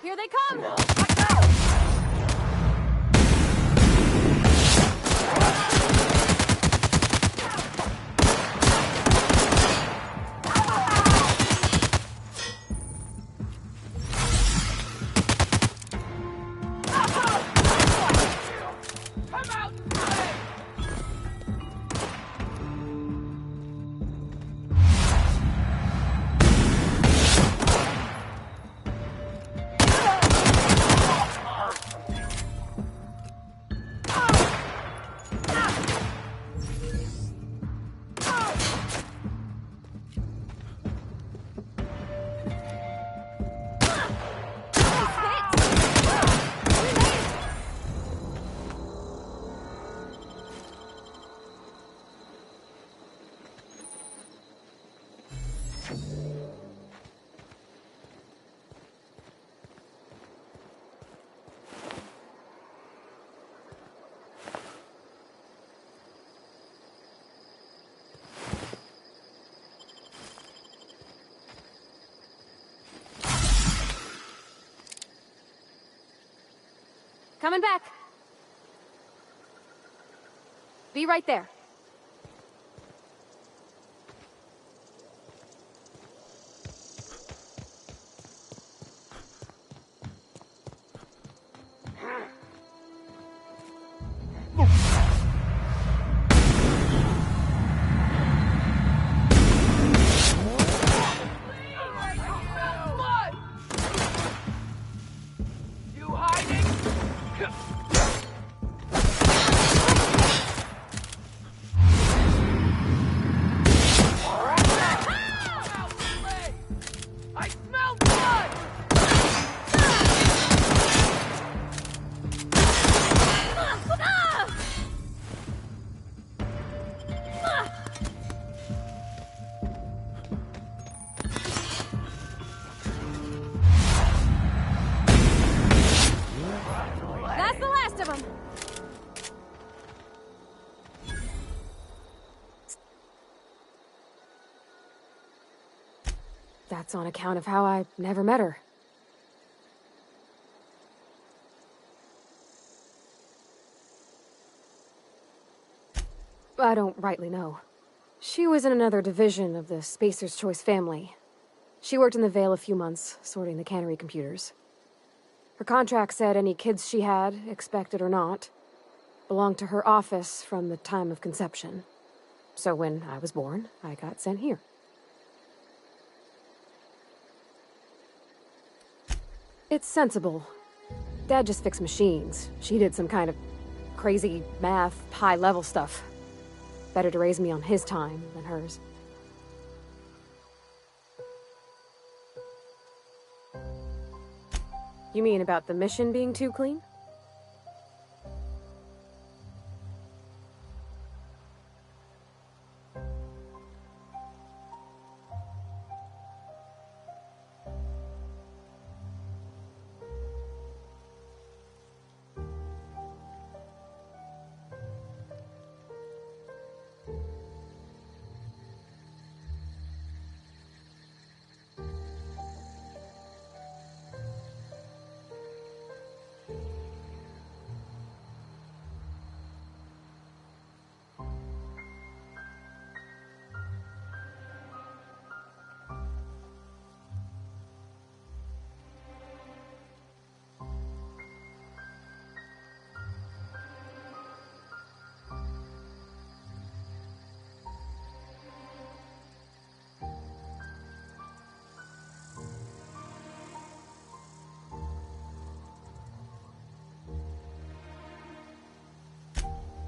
Here they come! Watch out! Coming back. Be right there. That's the last of them. That's on account of how I never met her. I don't rightly know. She was in another division of the Spacer's Choice family. She worked in the Vale a few months, sorting the cannery computers. Her contract said any kids she had, expected or not, belonged to her office from the time of conception. So when I was born, I got sent here. It's sensible. Dad just fixed machines. She did some kind of crazy math, high-level stuff. Better to raise me on his time than hers. You mean about the mission being too clean?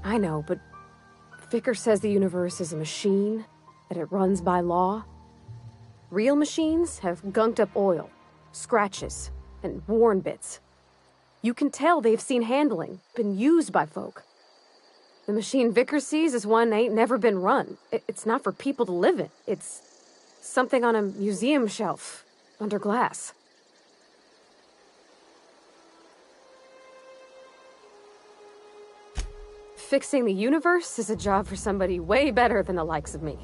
I know, but Vicker says the universe is a machine, that it runs by law. Real machines have gunked up oil, scratches, and worn bits. You can tell they've seen handling, been used by folk. The machine Vicker sees is one ain't never been run. It's not for people to live in. It's something on a museum shelf, under glass. Fixing the universe is a job for somebody way better than the likes of me.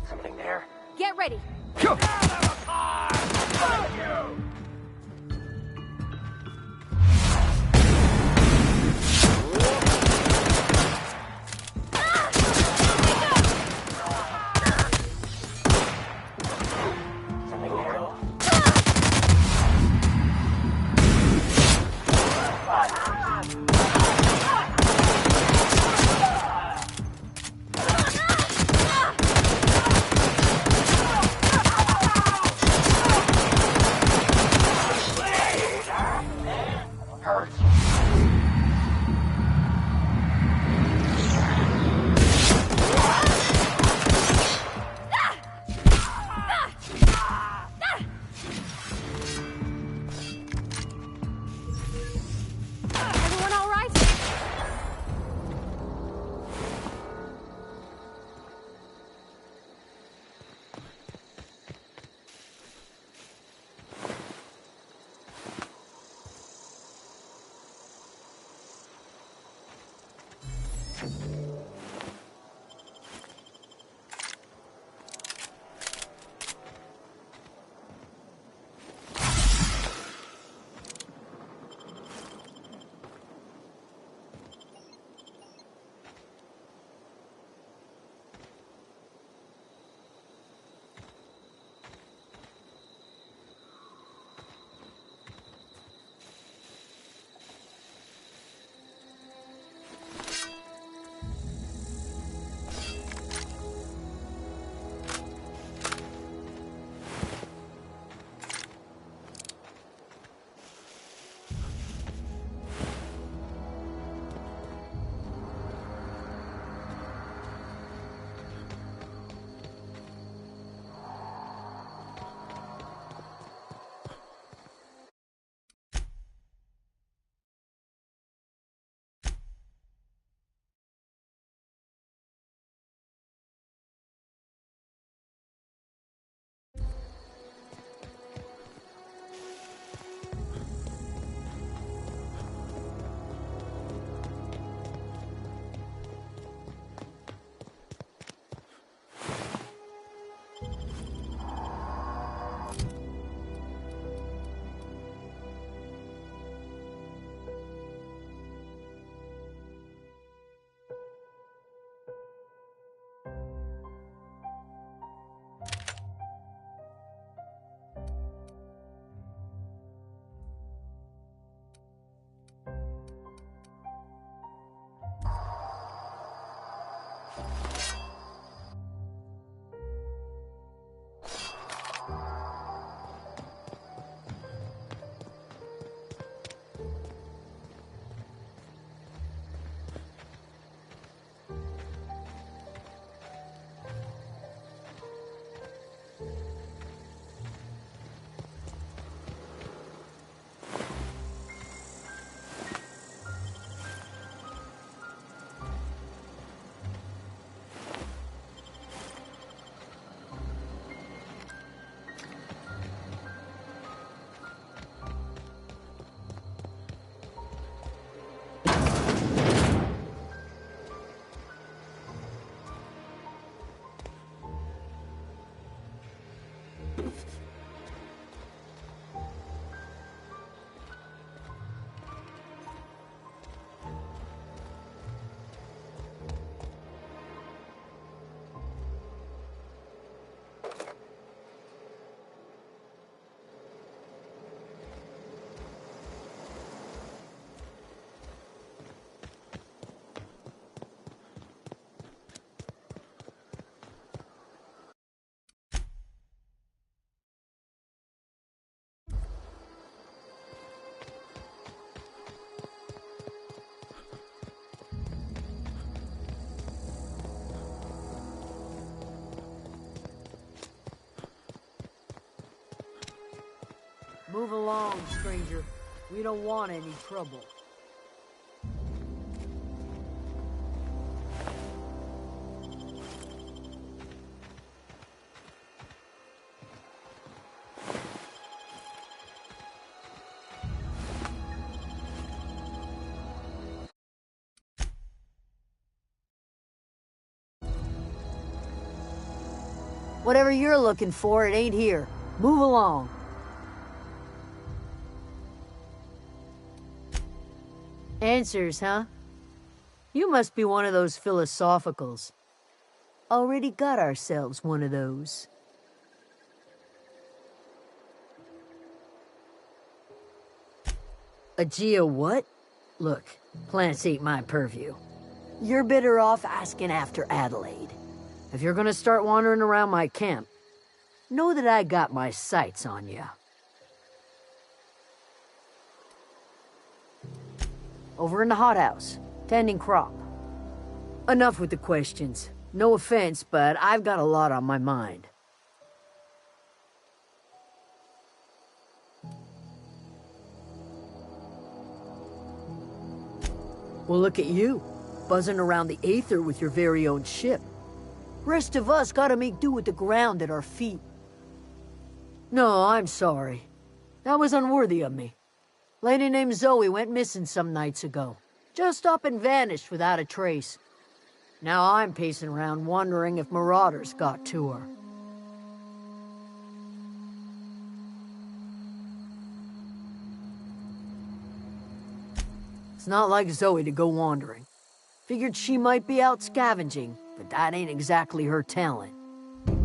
Something there? Get ready. Everyone all right? Move along, stranger. We don't want any trouble. Whatever you're looking for, it ain't here. Move along. Answers, huh? You must be one of those philosophicals. Already got ourselves one of those. A geo what? Look, plants ain't my purview. You're better off asking after Adelaide. If you're gonna start wandering around my camp, know that I got my sights on you. Over in the hothouse, tending crop. Enough with the questions. No offense, but I've got a lot on my mind. Well, look at you, buzzing around the aether with your very own ship. Rest of us gotta make do with the ground at our feet. No, I'm sorry. That was unworthy of me. Lady named Zoe went missing some nights ago. Just up and vanished without a trace. Now I'm pacing around wondering if marauders got to her. It's not like Zoe to go wandering. Figured she might be out scavenging, but that ain't exactly her talent.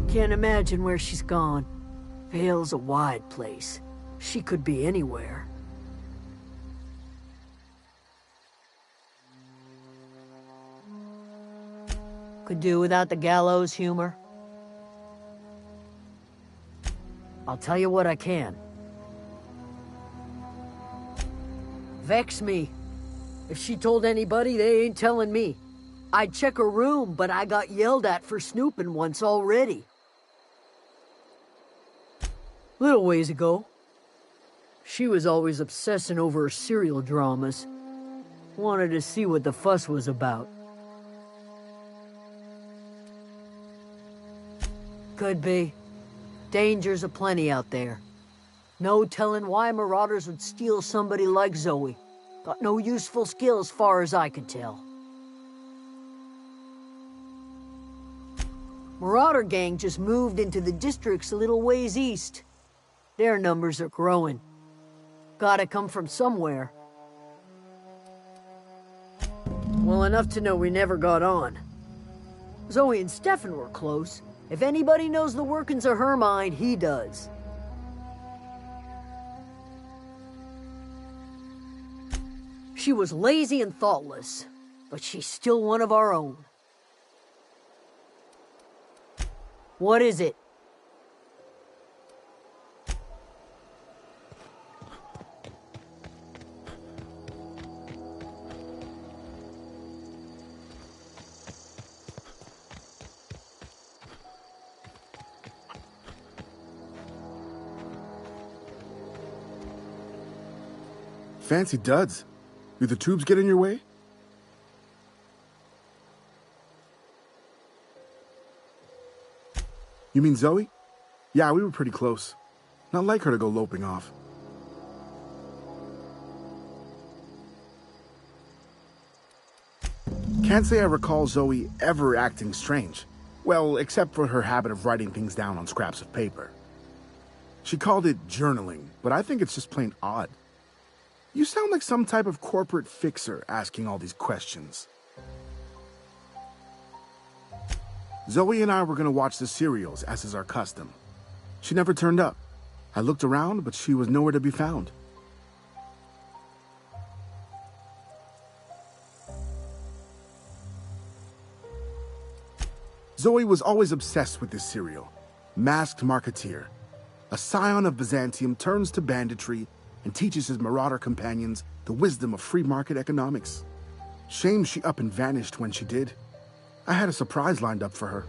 Can't imagine where she's gone. Vale's a wide place. She could be anywhere. Could do without the gallows humor. I'll tell you what I can. Vex me. If she told anybody, they ain't telling me. I'd check her room, but I got yelled at for snooping once already. Little ways ago. She was always obsessing over her serial dramas. Wanted to see what the fuss was about. Could be. Dangers aplenty out there. No telling why marauders would steal somebody like Zoe. Got no useful skills far as I could tell. Marauder gang just moved into the districts a little ways east. Their numbers are growing. Gotta come from somewhere. Well, enough to know we never got on. Zoe and Stefan were close. If anybody knows the workings of her mind, he does. She was lazy and thoughtless, but she's still one of our own. What is it? Fancy duds. Do the tubes get in your way? You mean Zoe? Yeah, we were pretty close. Not like her to go loping off. Can't say I recall Zoe ever acting strange. Well, except for her habit of writing things down on scraps of paper. She called it journaling, but I think it's just plain odd. You sound like some type of corporate fixer asking all these questions. Zoe and I were going to watch the serials, as is our custom. She never turned up. I looked around, but she was nowhere to be found. Zoe was always obsessed with this serial, Masked Marketeer. A scion of Byzantium turns to banditry and teaches his marauder companions the wisdom of free market economics. Shame she up and vanished when she did. I had a surprise lined up for her.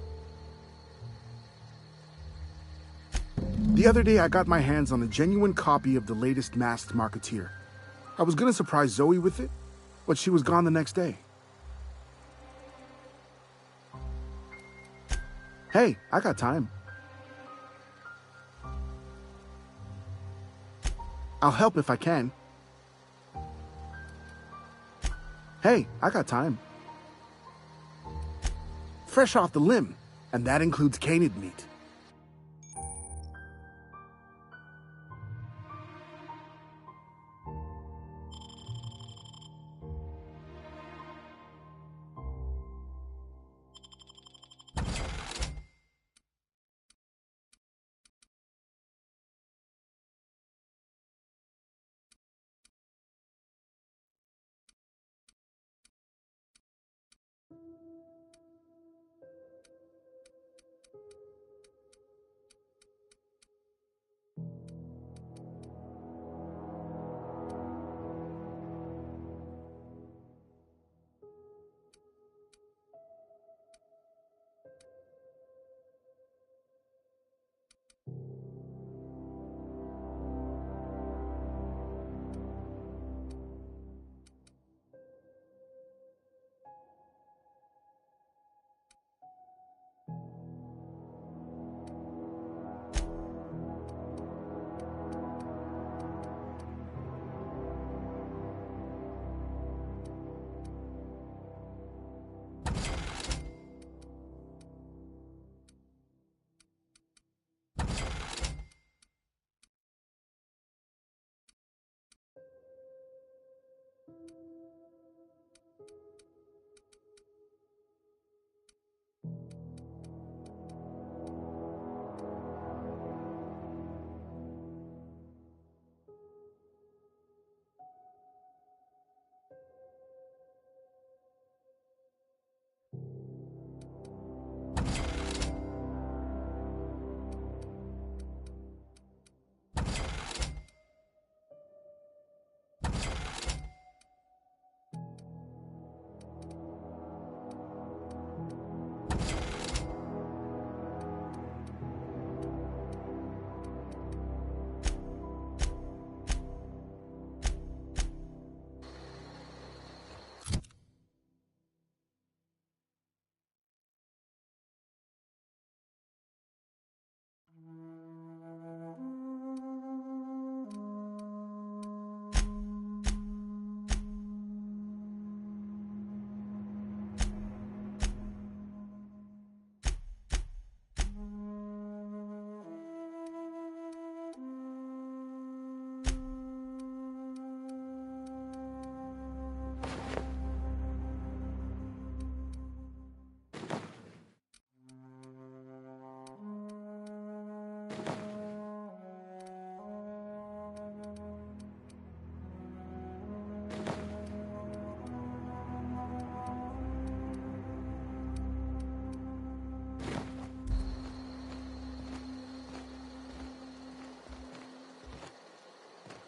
The other day I got my hands on a genuine copy of the latest Masked Marketeer. I was gonna surprise Zoe with it, but she was gone the next day. Hey, I got time. I'll help if I can. Hey, I got time. Fresh off the limb, and that includes canid meat.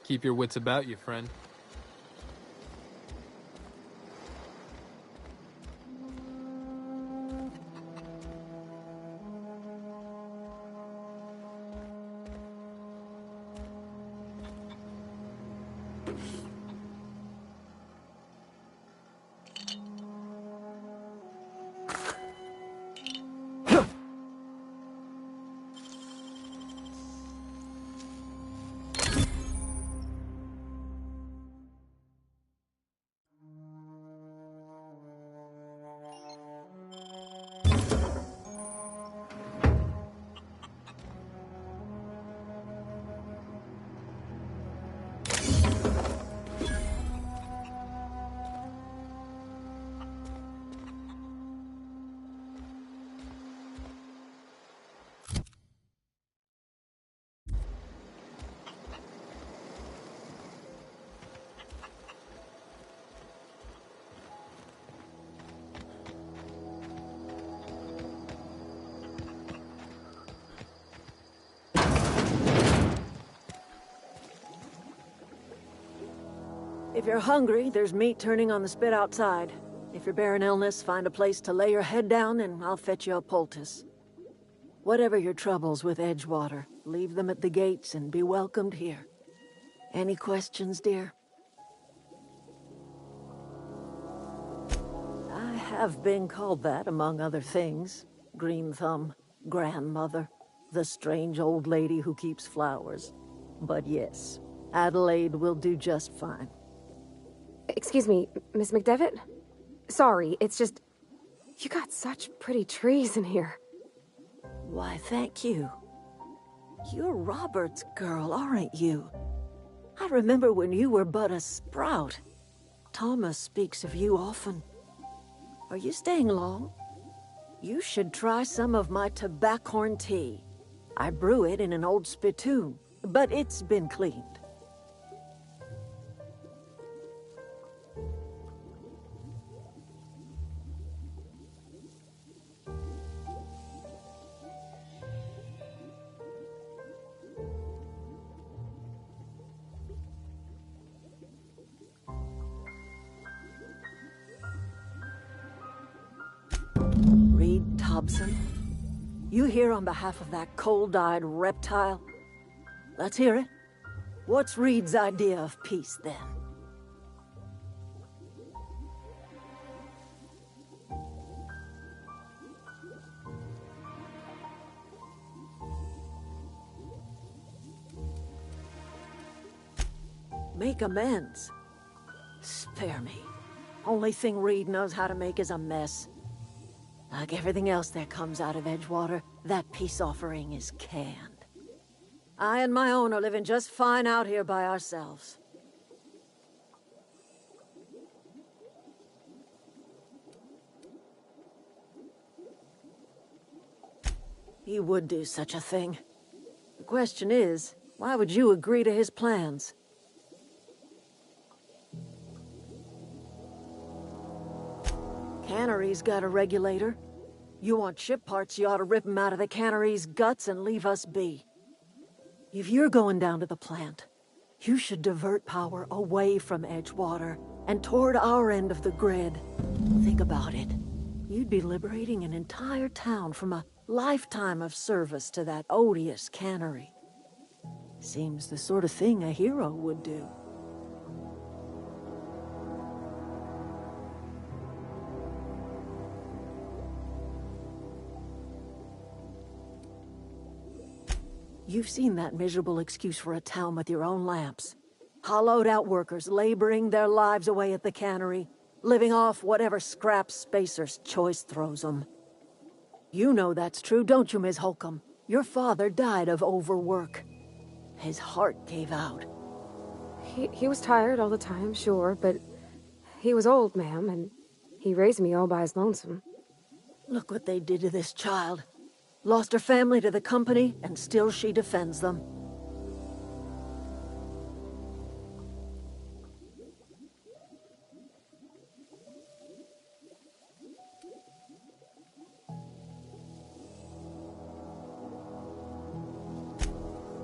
Keep your wits about you, friend. If you're hungry, there's meat turning on the spit outside. If you're bearing illness, find a place to lay your head down and I'll fetch you a poultice. Whatever your troubles with Edgewater, leave them at the gates and be welcomed here. Any questions, dear? I have been called that, among other things. Green Thumb, grandmother, the strange old lady who keeps flowers. But yes, Adelaide will do just fine. Excuse me, Miss McDevitt? Sorry, it's just... You got such pretty trees in here. Why, thank you. You're Robert's girl, aren't you? I remember when you were but a sprout. Thomas speaks of you often. Are you staying long? You should try some of my tobaccorn tea. I brew it in an old spittoon, but it's been cleaned. Hobson, you here on behalf of that cold-eyed reptile? Let's hear it. What's Reed's idea of peace, then? Make amends? Spare me. Only thing Reed knows how to make is a mess. Like everything else that comes out of Edgewater, that peace offering is canned. I and my own are living just fine out here by ourselves. He would do such a thing. The question is, why would you agree to his plans? Cannery's got a regulator. You want ship parts, you ought to rip them out of the cannery's guts and leave us be. If you're going down to the plant, you should divert power away from Edgewater and toward our end of the grid. Think about it. You'd be liberating an entire town from a lifetime of service to that odious cannery. Seems the sort of thing a hero would do. You've seen that miserable excuse for a town with your own lamps. Hollowed-out workers laboring their lives away at the cannery, living off whatever scraps Spacer's choice throws them. You know that's true, don't you, Ms. Holcomb? Your father died of overwork. His heart gave out. He was tired all the time, sure, but he was old, ma'am, and he raised me all by his lonesome. Look what they did to this child. Lost her family to the company, and still she defends them.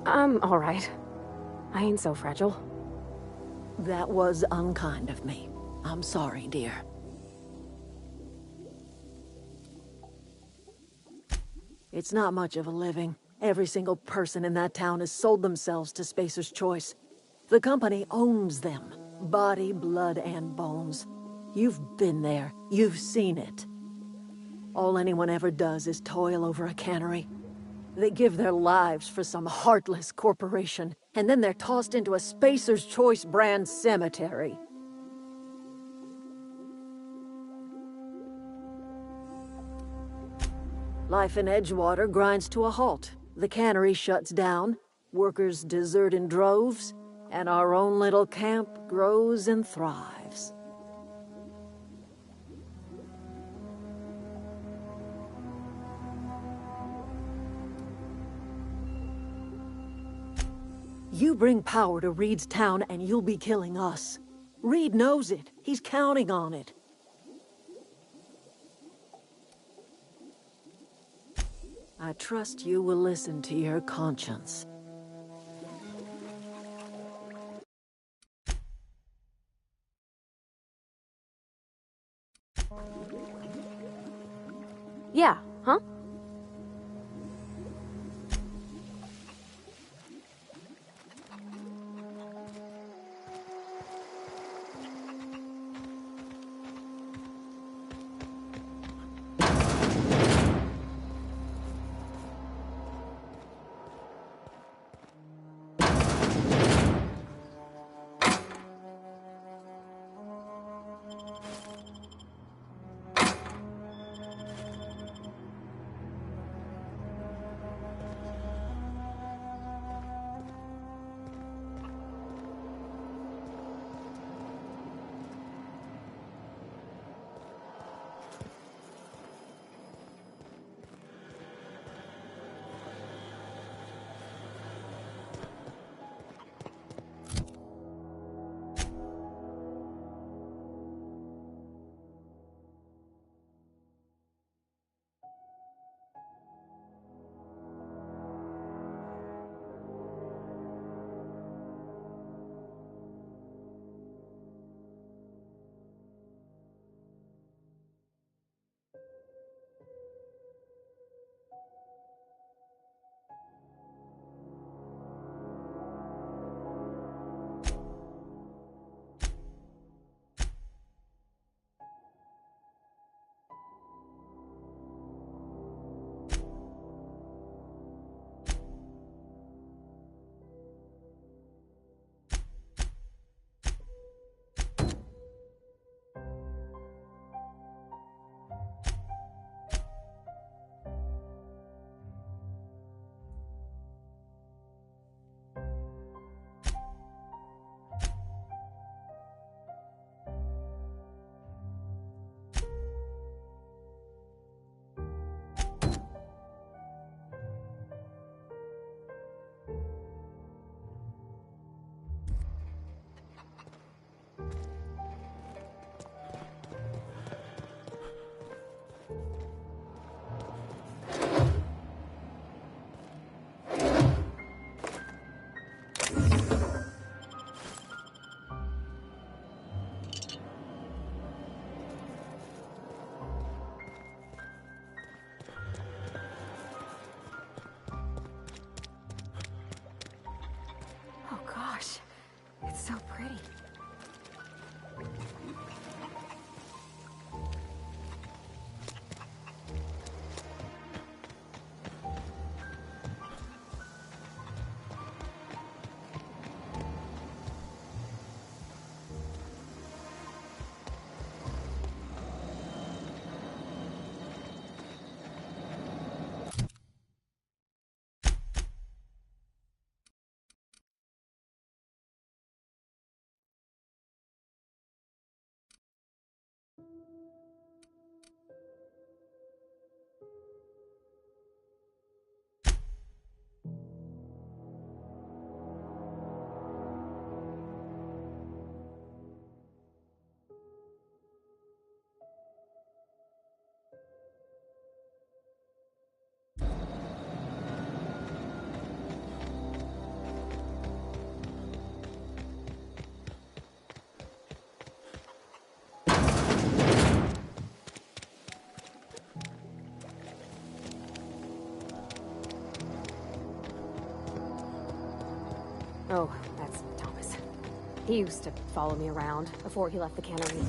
I'm all right. I ain't so fragile. That was unkind of me. I'm sorry, dear. It's not much of a living. Every single person in that town has sold themselves to Spacer's Choice. The company owns them. Body, blood, and bones. You've been there. You've seen it. All anyone ever does is toil over a cannery. They give their lives for some heartless corporation, and then they're tossed into a Spacer's Choice brand cemetery. Life in Edgewater grinds to a halt. The cannery shuts down, workers desert in droves, and our own little camp grows and thrives. You bring power to Reed's town and you'll be killing us. Reed knows it. He's counting on it. I trust you will listen to your conscience. Yeah, huh? Oh, that's Thomas. He used to follow me around before he left the cannery.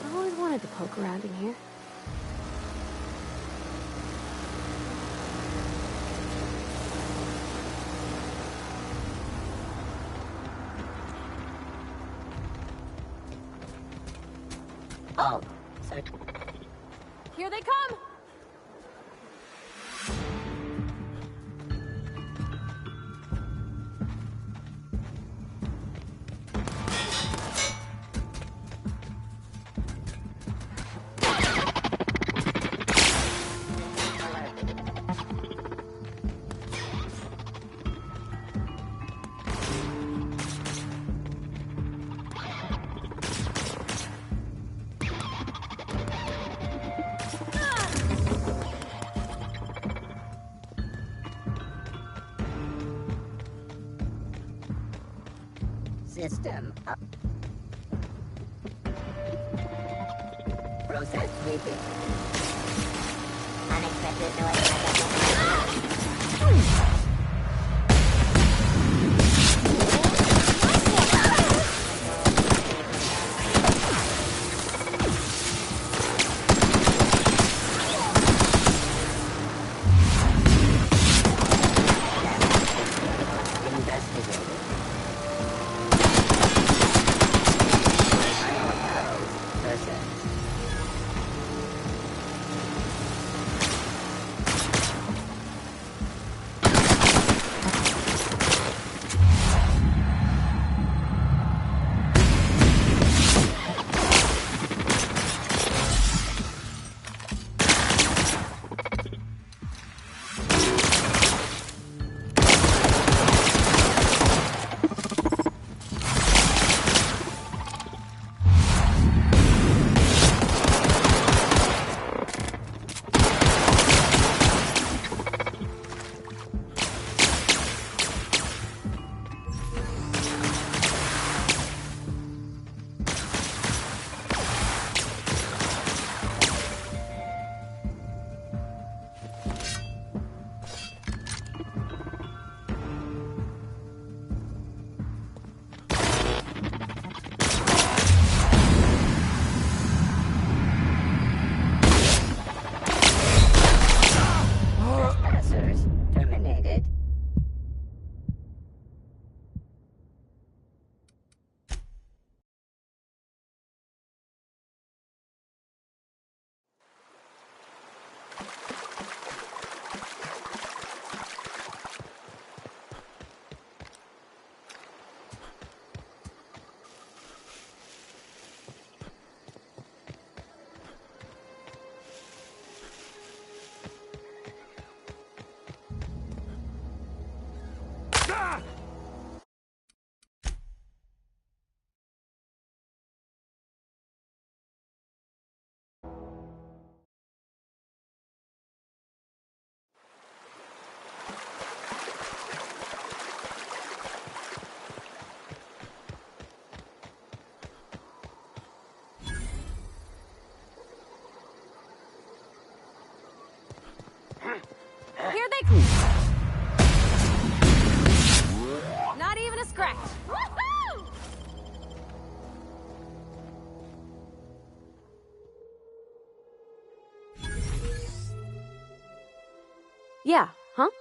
I always wanted to poke around in here. Oh, so Here they come! system up. Process reboot. Unexpected noise. Yeah, huh?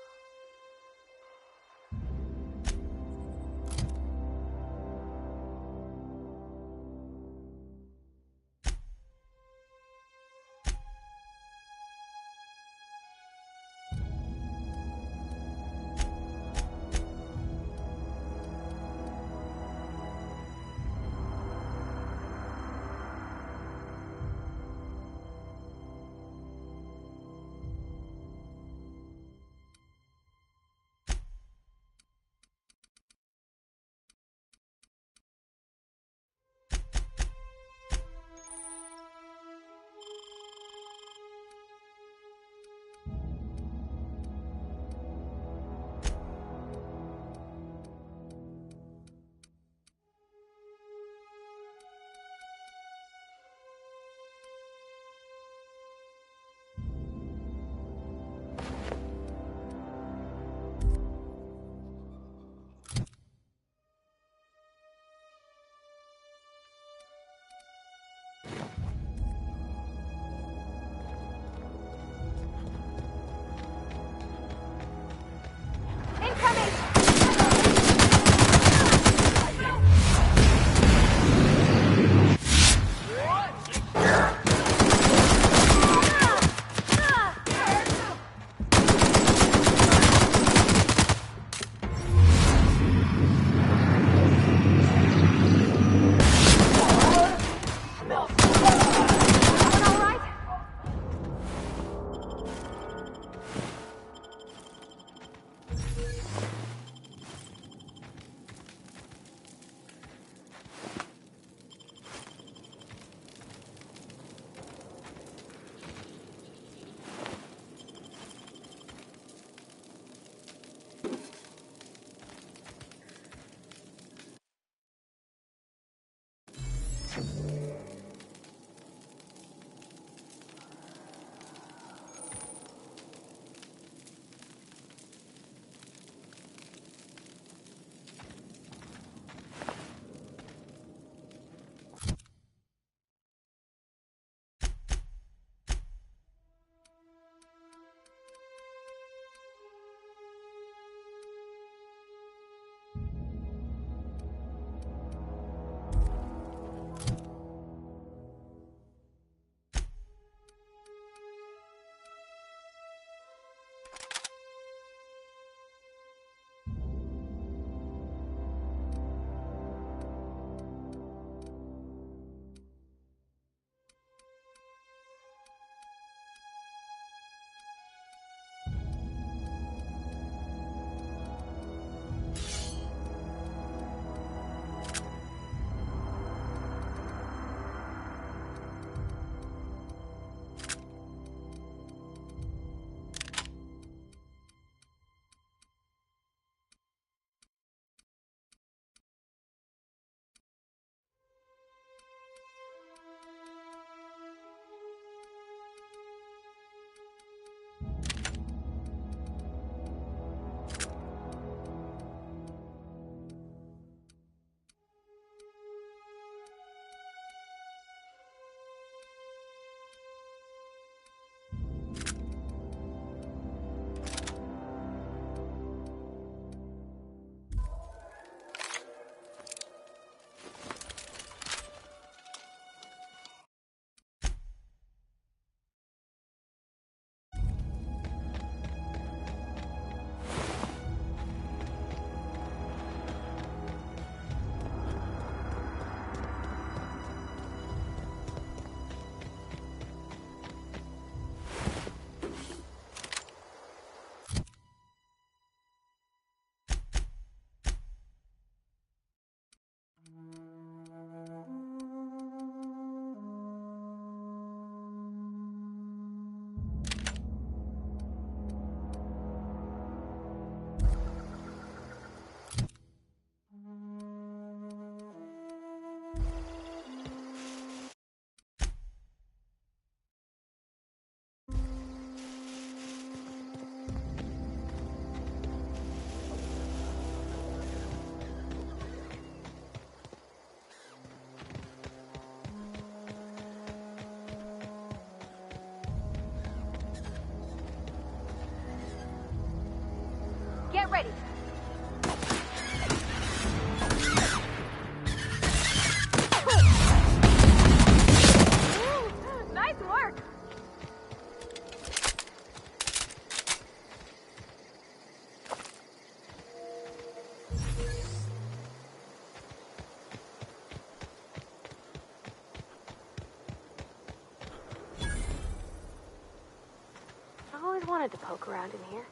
Get ready. Nice work. I always wanted to poke around in here.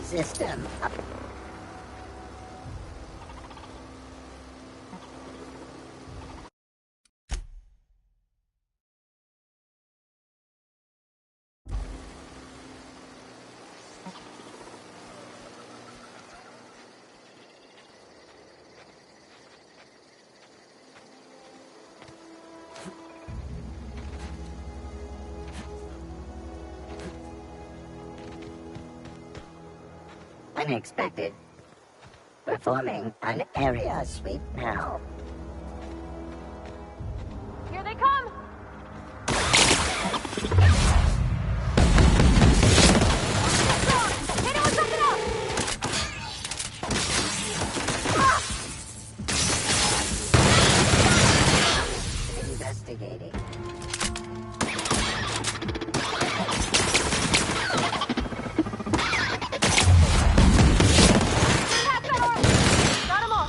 System up. Unexpected. Performing an area sweep now. Here they come! Hit it with something else! Investigating. Got 'em all!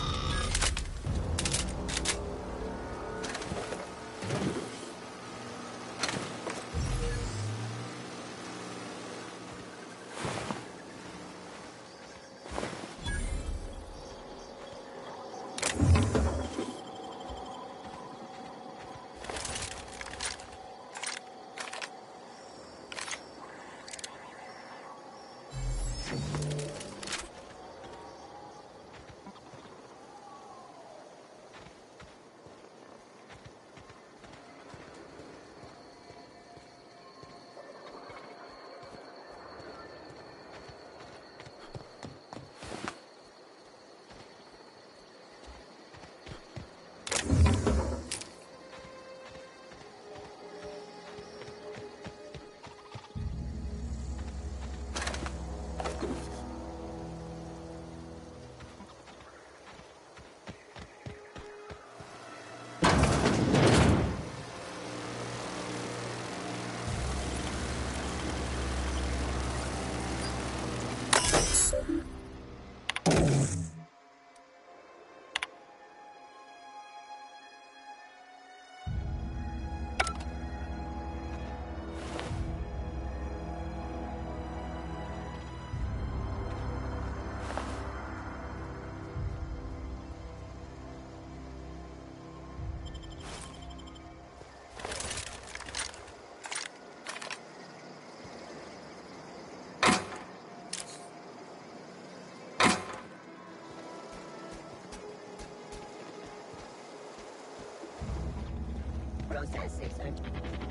Processing.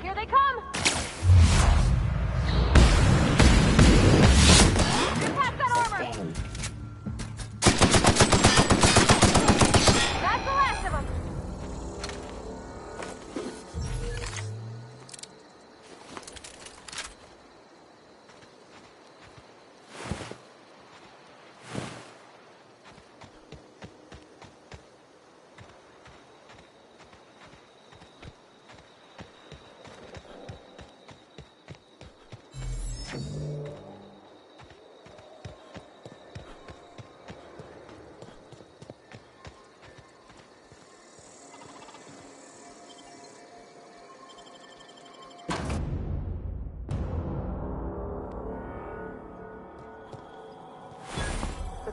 Here they come! Attack that armor! Sustained. That's the last of them!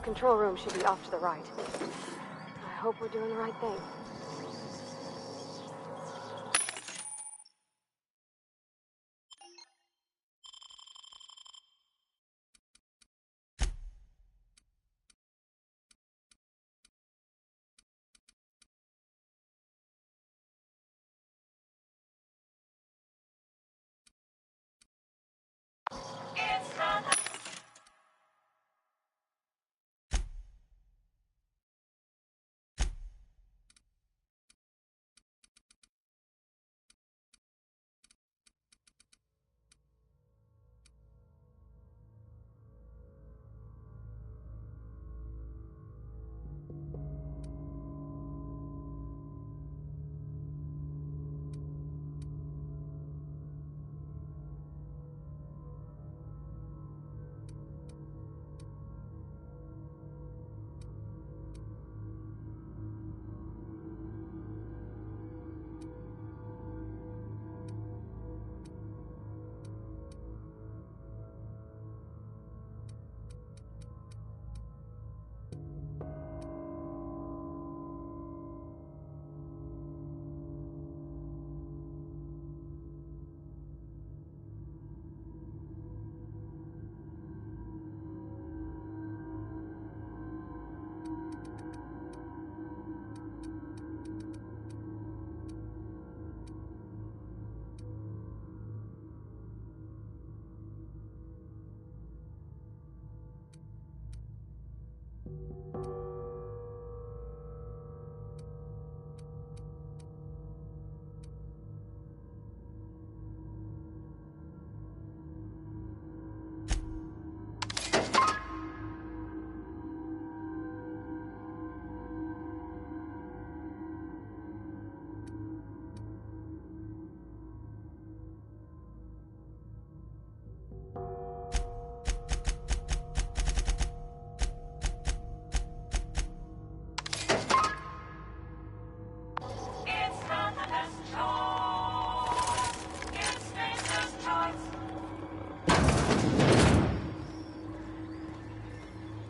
The control room should be off to the right. I hope we're doing the right thing.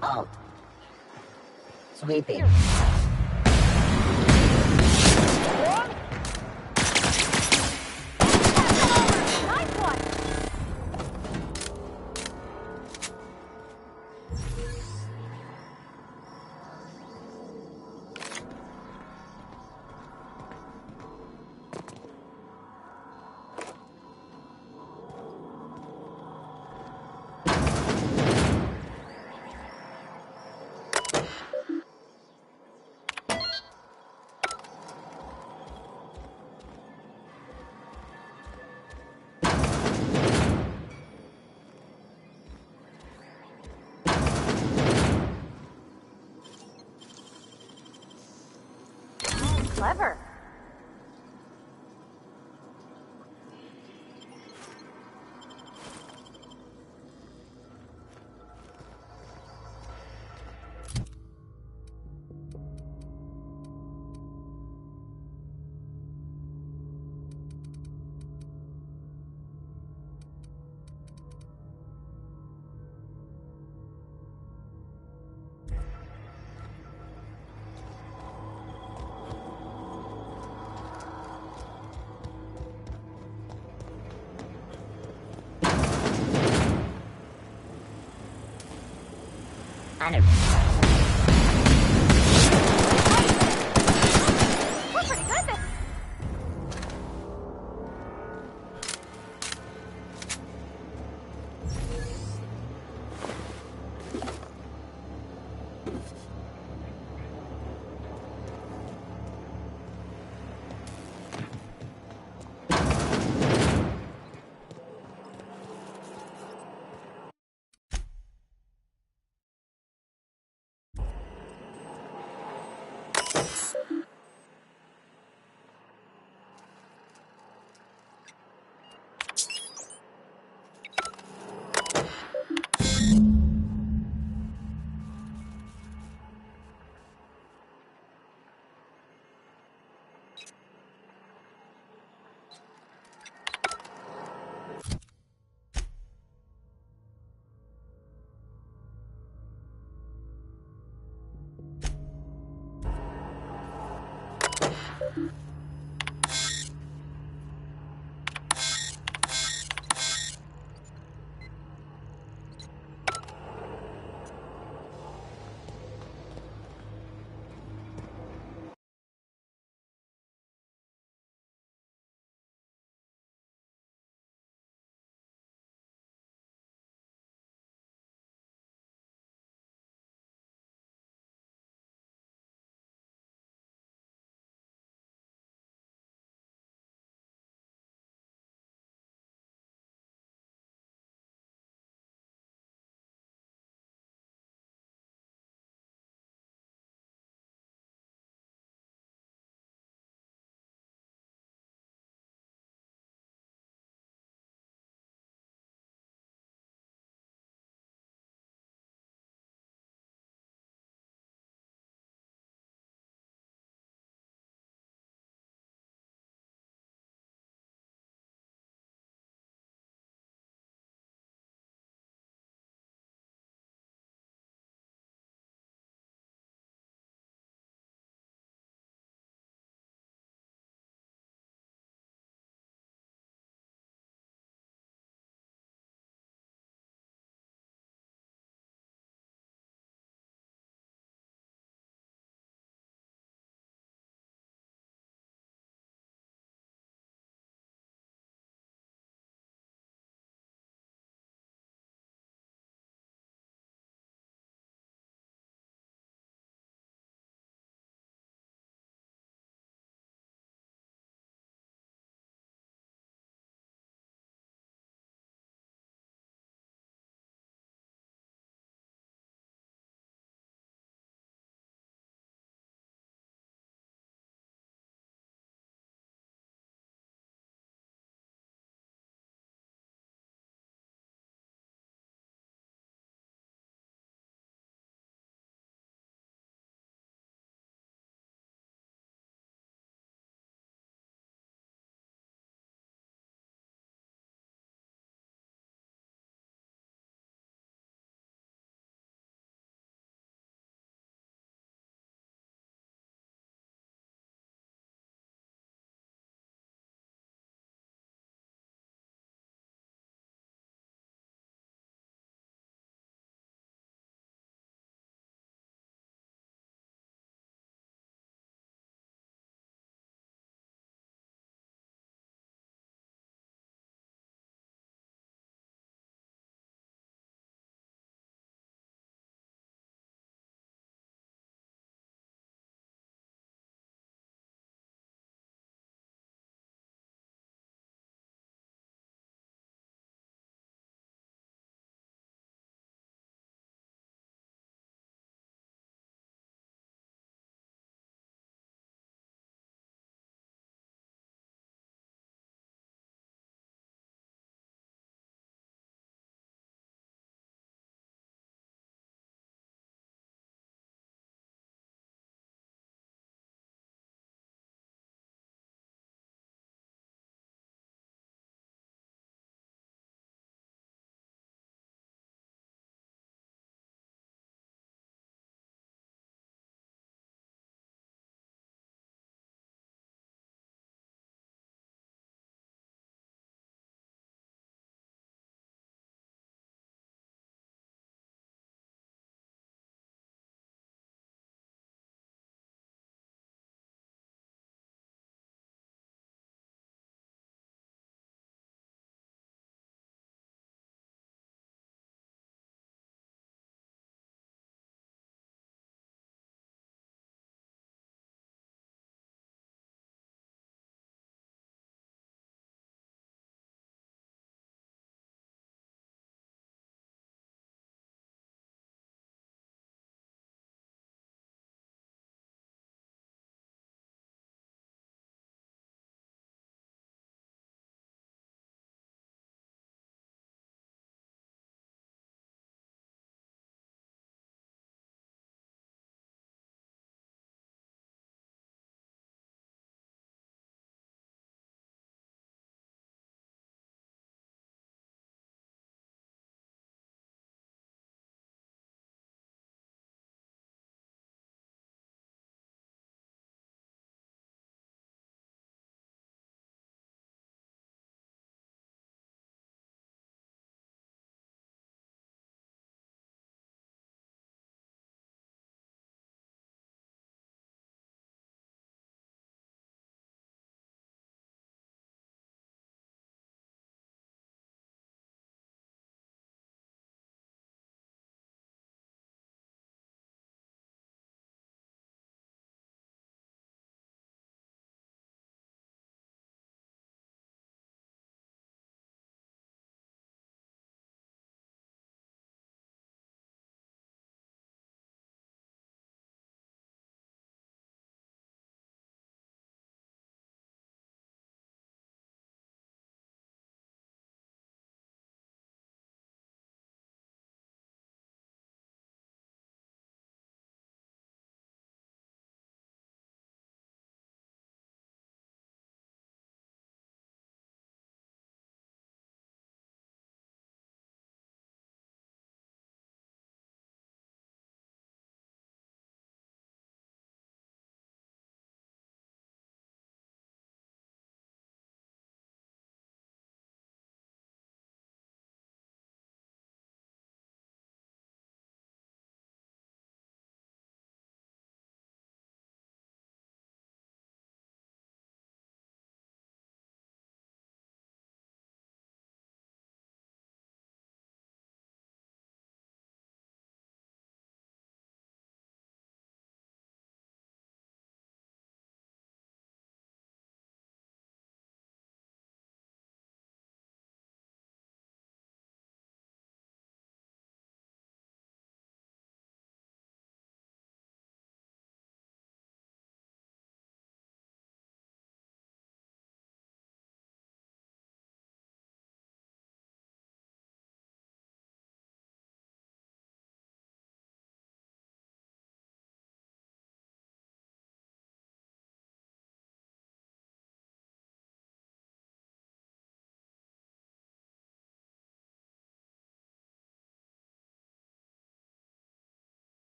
Halt. Sweeping. Clever. I don't. We're pretty good then.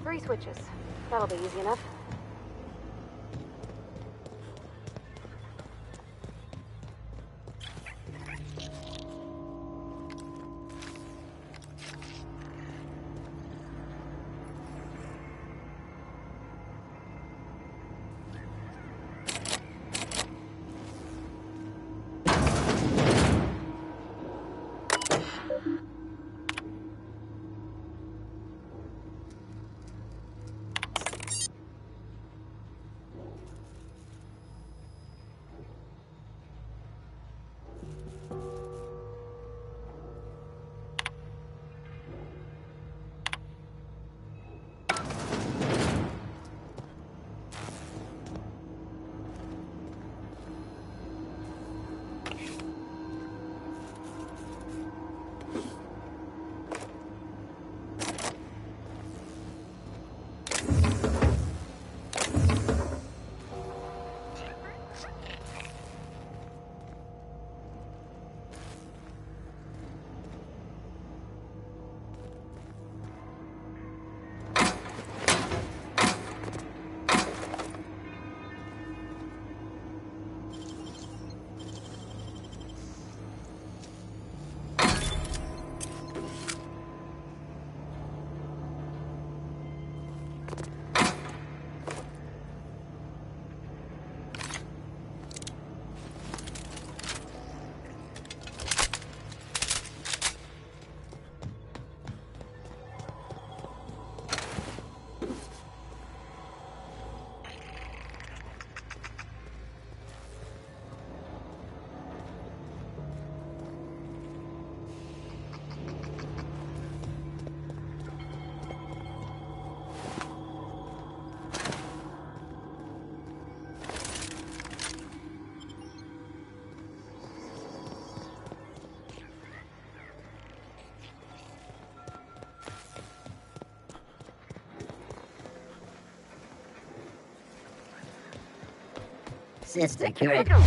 3 switches. That'll be easy enough. Sister Curator.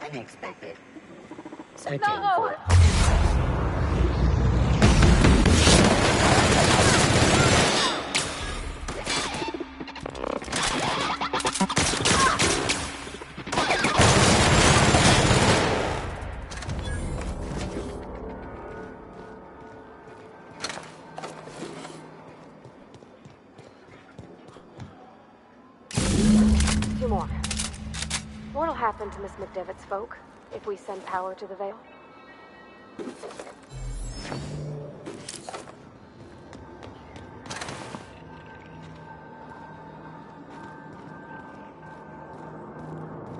Unexpected. Searching for... Two more. What'll happen to Miss McDevitt's folk if we send power to the Vale?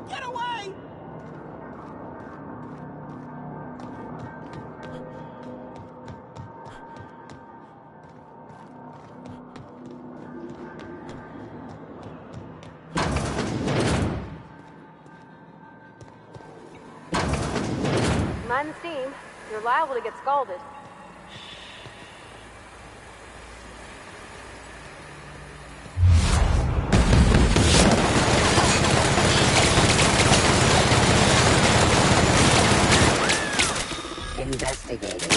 Get away! Mind the steam. You're liable to get scalded. Investigating.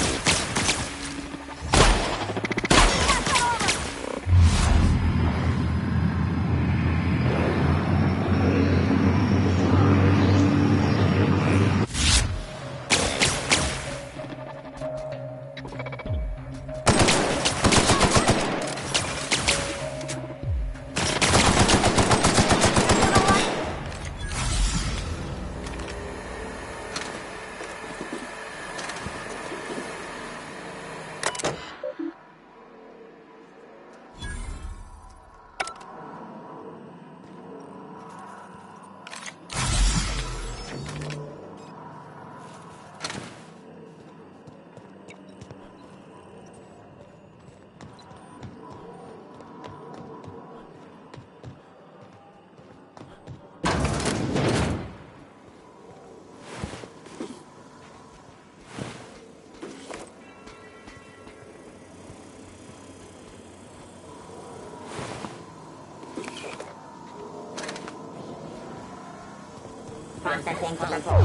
Processing for report.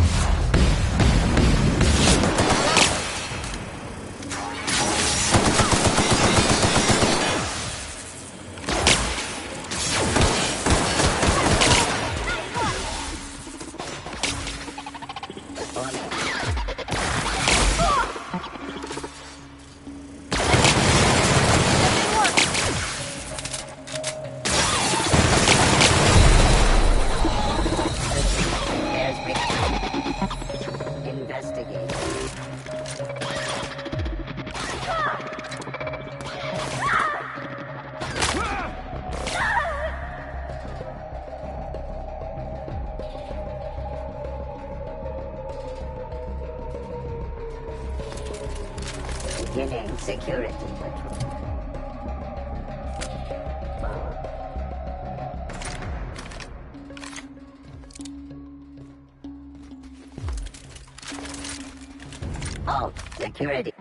Beginning security patrol. Halt, security.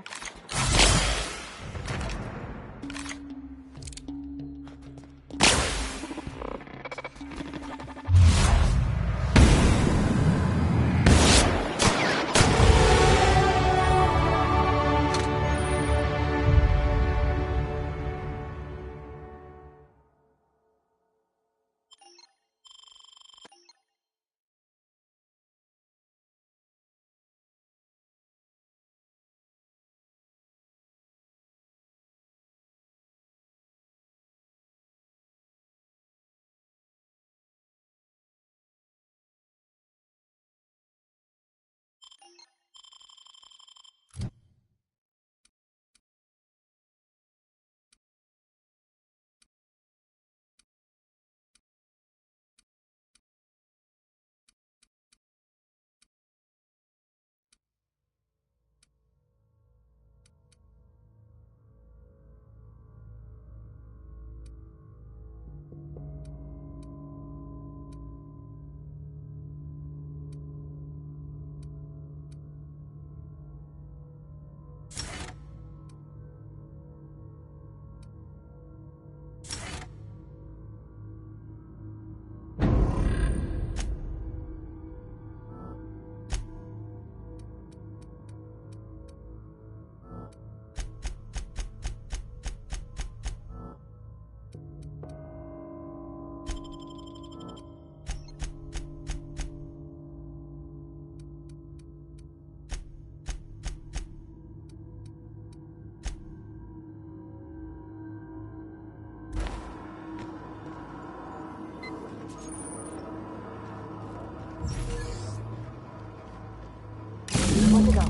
What's it go?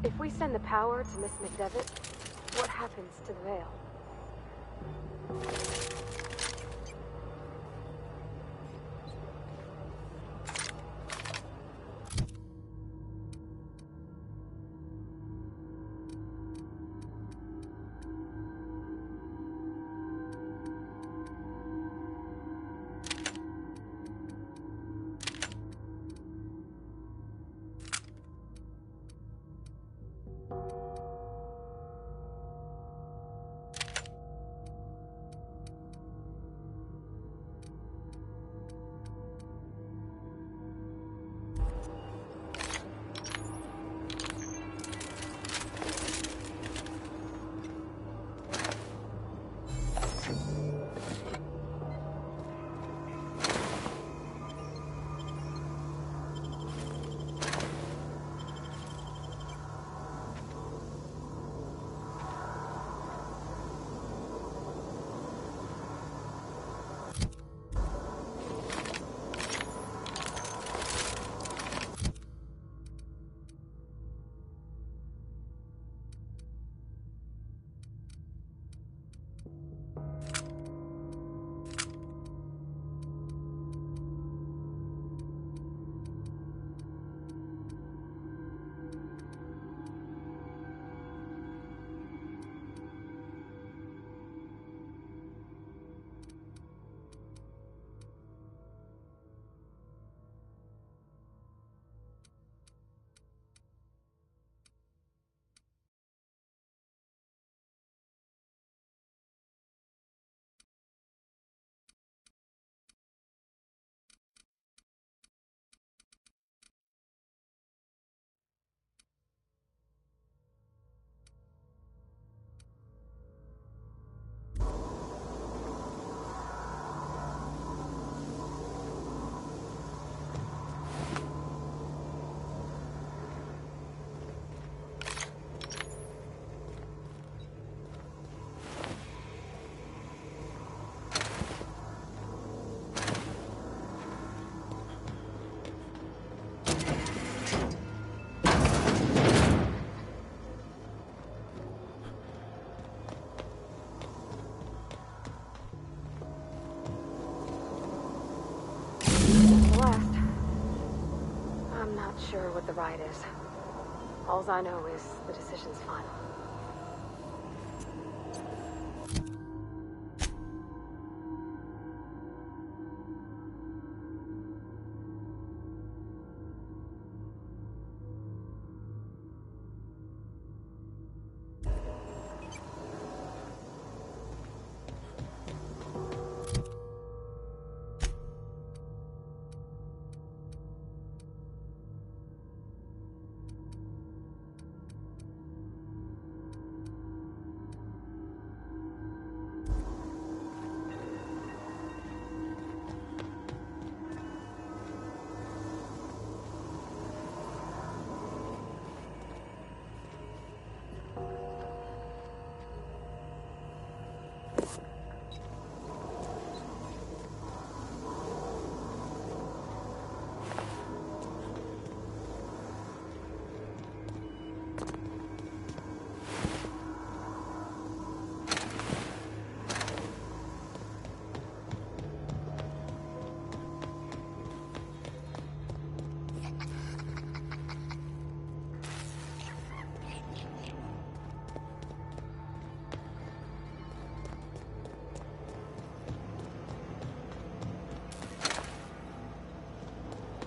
If we send the power to Miss McDevitt, what happens to the veil? sure what the right is. Alls I know is the decision's final.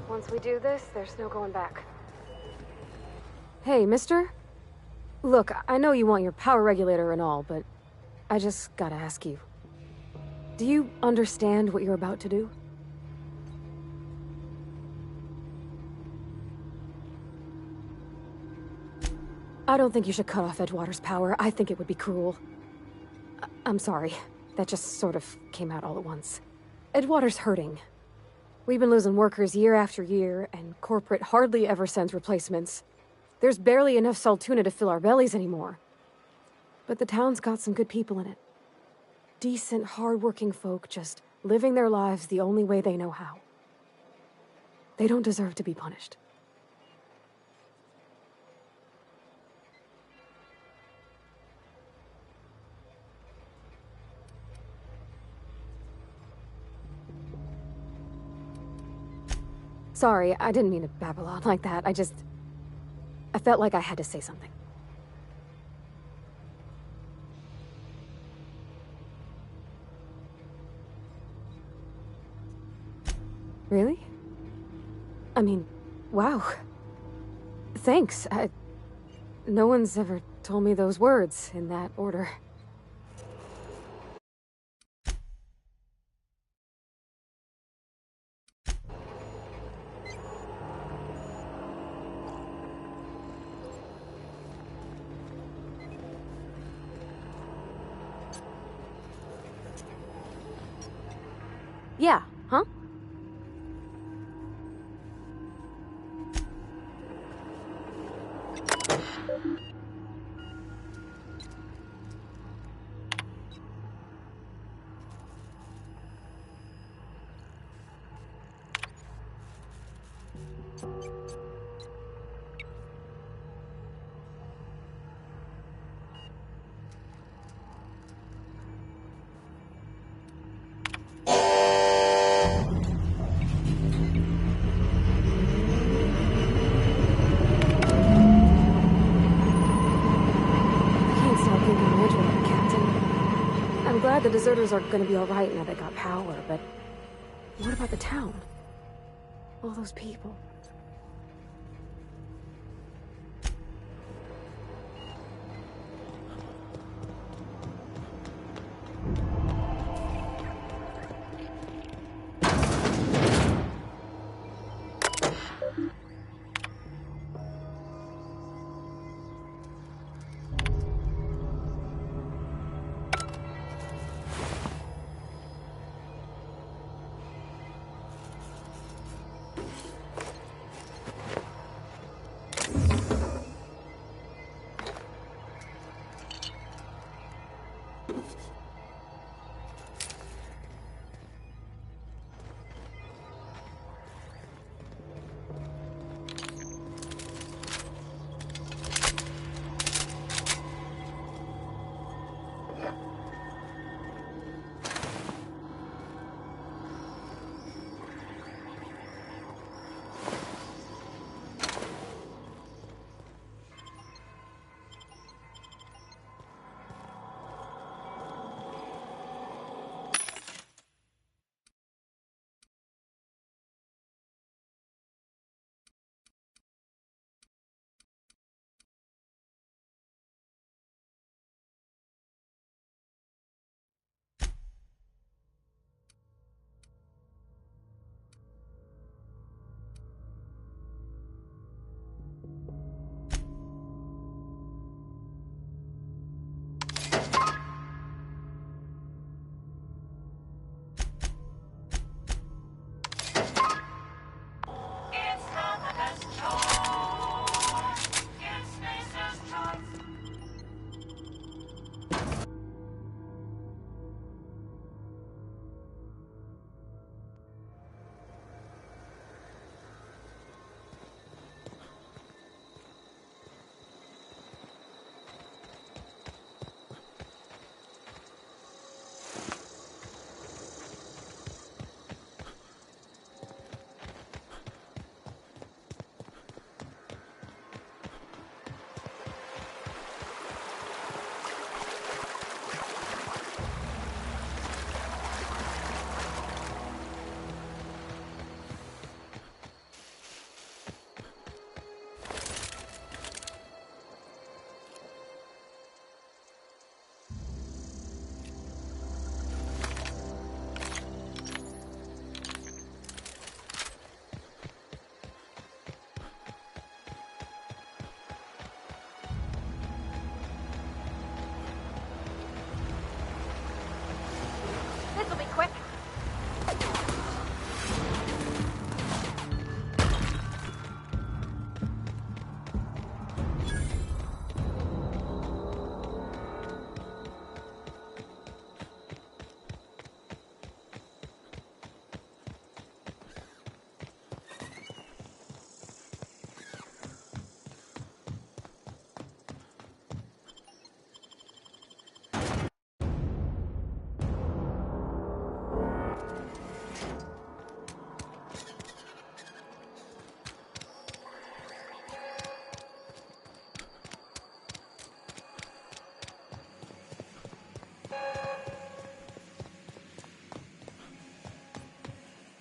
Once we do this, there's no going back. Hey, mister? Look, I know you want your power regulator and all, but I just gotta ask you. Do you understand what you're about to do? I don't think you should cut off Edgewater's power. I think it would be cruel. I'm sorry. That just sort of came out all at once. Edgewater's hurting. We've been losing workers year after year, and corporate hardly ever sends replacements. There's barely enough Saltuna to fill our bellies anymore. But the town's got some good people in it. Decent, hard-working folk just living their lives the only way they know how. They don't deserve to be punished. Sorry, I didn't mean to babble on like that. I felt like I had to say something. Really? I mean, wow. Thanks. No one's ever told me those words in that order. Yeah, huh? I'm glad the deserters are gonna be alright now they got power, but what about the town? All those people.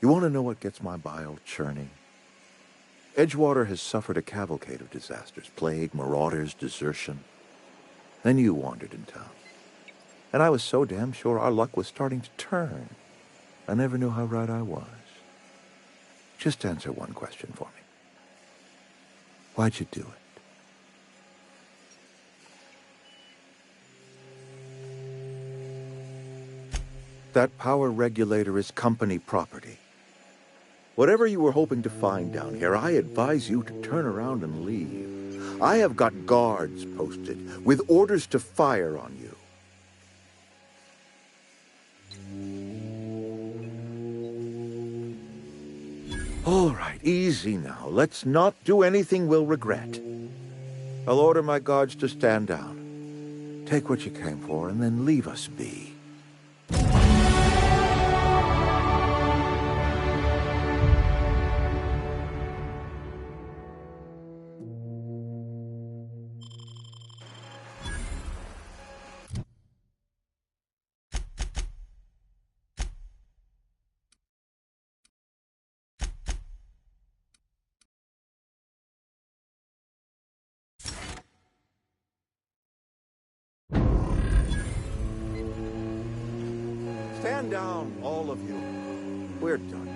You want to know what gets my bile churning? Edgewater has suffered a cavalcade of disasters. Plague, marauders, desertion. Then you wandered in town. And I was so damn sure our luck was starting to turn. I never knew how right I was. Just answer one question for me. Why'd you do it? That power regulator is company property. Whatever you were hoping to find down here, I advise you to turn around and leave. I have got guards posted with orders to fire on you. All right, easy now. Let's not do anything we'll regret. I'll order my guards to stand down. Take what you came for and then leave us be. Stand down, all of you. We're done here.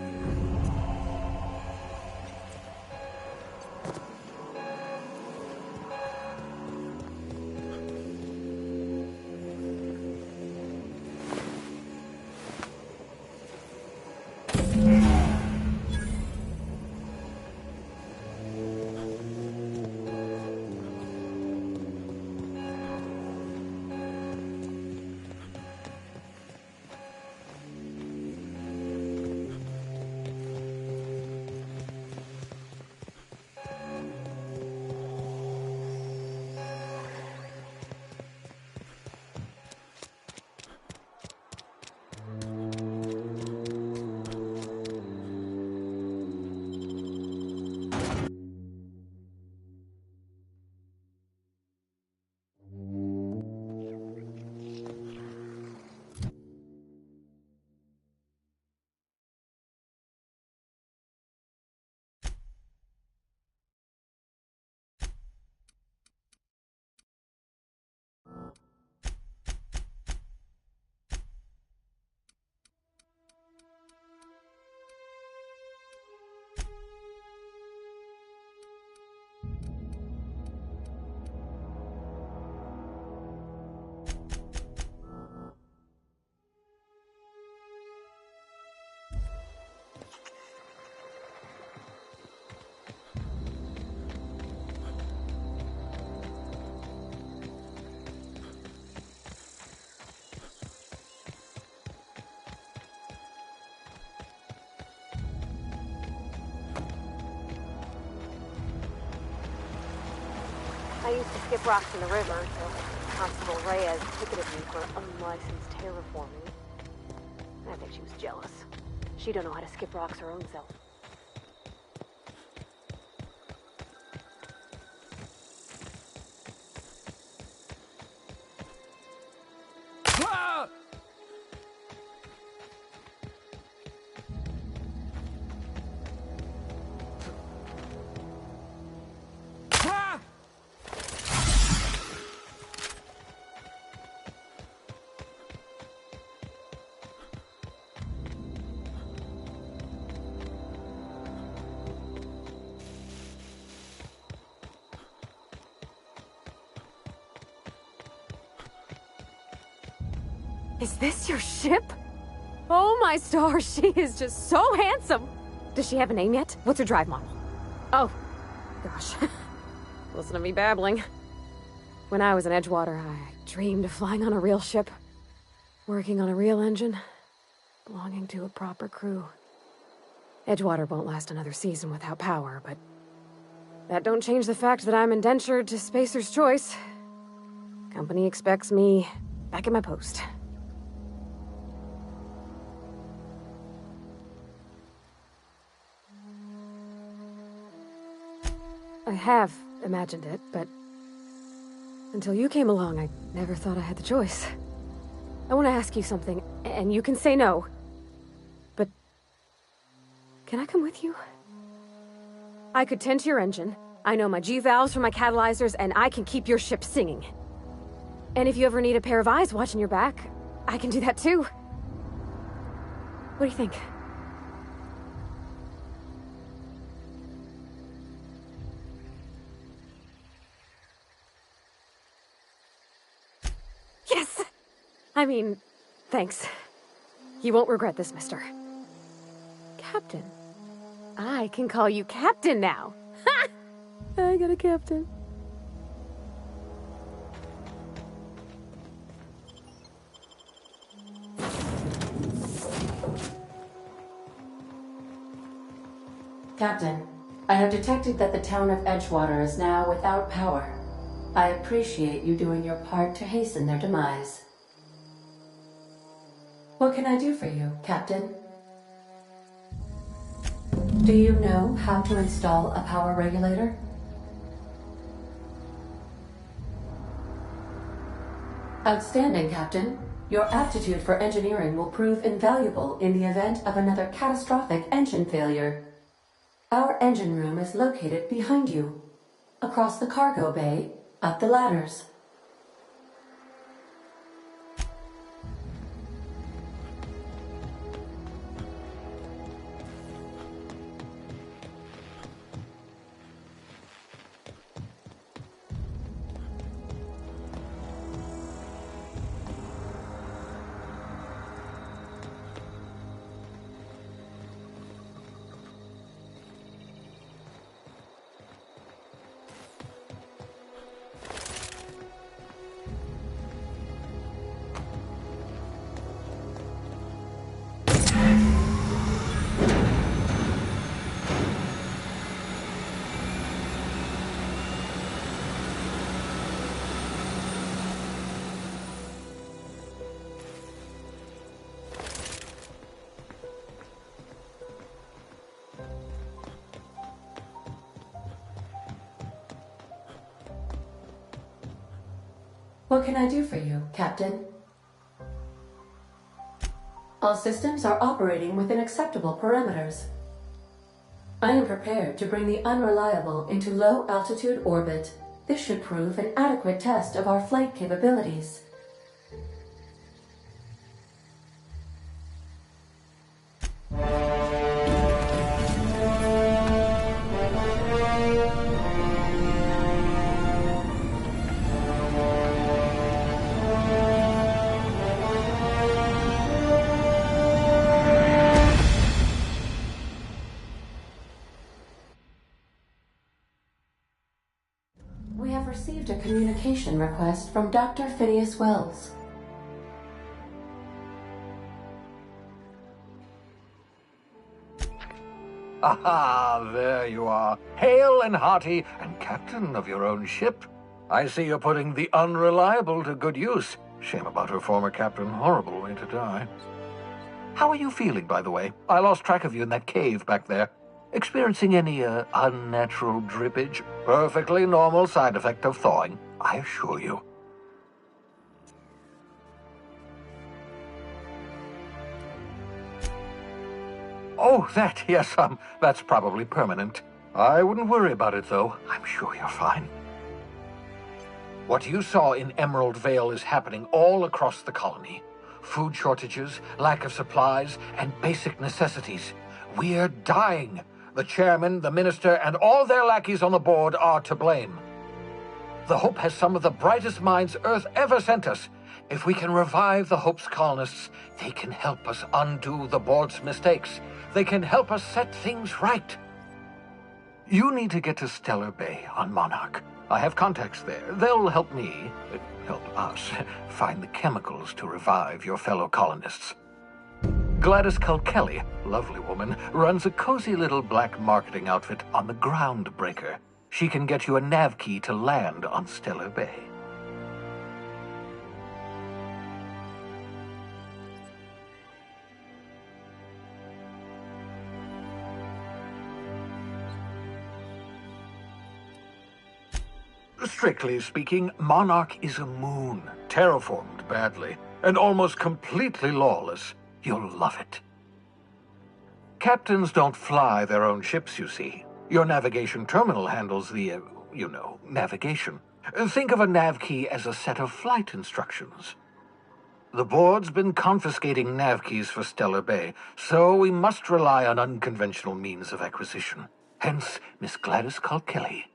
I used to skip rocks in the river until Constable Reyes ticketed me for unlicensed terraforming. I think she was jealous. She don't know how to skip rocks her own self. Is this your ship? Oh my stars, she is just so handsome! Does she have a name yet? What's her drive model? Oh, gosh. Listen to me babbling. When I was in Edgewater, I dreamed of flying on a real ship, working on a real engine, belonging to a proper crew. Edgewater won't last another season without power, but that don't change the fact that I'm indentured to Spacer's Choice. Company expects me back at my post. I have imagined it, but until you came along, I never thought I had the choice. I want to ask you something, and you can say no. But Can I come with you? I could tend to your engine. I know my G-valves from my catalyzers, and I can keep your ship singing. And if you ever need a pair of eyes watching your back, I can do that too. What do you think? Yes! I mean, thanks. You won't regret this, mister. Captain. I can call you Captain now. Ha! I got a captain. Captain, I have detected that the town of Edgewater is now without power. I appreciate you doing your part to hasten their demise. What can I do for you, Captain? Do you know how to install a power regulator? Outstanding, Captain. Your aptitude for engineering will prove invaluable in the event of another catastrophic engine failure. Our engine room is located behind you, across the cargo bay, up the ladders. What can I do for you, Captain? All systems are operating within acceptable parameters. I am prepared to bring the unreliable into low-altitude orbit. This should prove an adequate test of our flight capabilities. We have received a communication request from Dr. Phineas Wells. Aha, there you are, hale and hearty, and captain of your own ship. I see you're putting the unreliable to good use. Shame about her former captain, horrible way to die. How are you feeling, by the way? I lost track of you in that cave back there. Experiencing any, unnatural drippage? Perfectly normal side effect of thawing, I assure you. Oh, that, yes, that's probably permanent. I wouldn't worry about it, though. I'm sure you're fine. What you saw in Emerald Vale is happening all across the colony. Food shortages, lack of supplies, and basic necessities. We're dying. The chairman, the minister, and all their lackeys on the board are to blame. The Hope has some of the brightest minds Earth ever sent us. If we can revive the Hope's colonists, they can help us undo the board's mistakes. They can help us set things right. You need to get to Stellar Bay on Monarch. I have contacts there. They'll help me, help us, find the chemicals to revive your fellow colonists. Gladys Culkelly, lovely woman, runs a cozy little black marketing outfit on the Groundbreaker. She can get you a nav key to land on Stellar Bay. Strictly speaking, Monarch is a moon, terraformed badly, and almost completely lawless. You'll love it. Captains don't fly their own ships, you see. Your navigation terminal handles the, navigation. Think of a nav key as a set of flight instructions. The board's been confiscating nav keys for Stellar Bay, so we must rely on unconventional means of acquisition. Hence, Miss Gladys Kilkelly.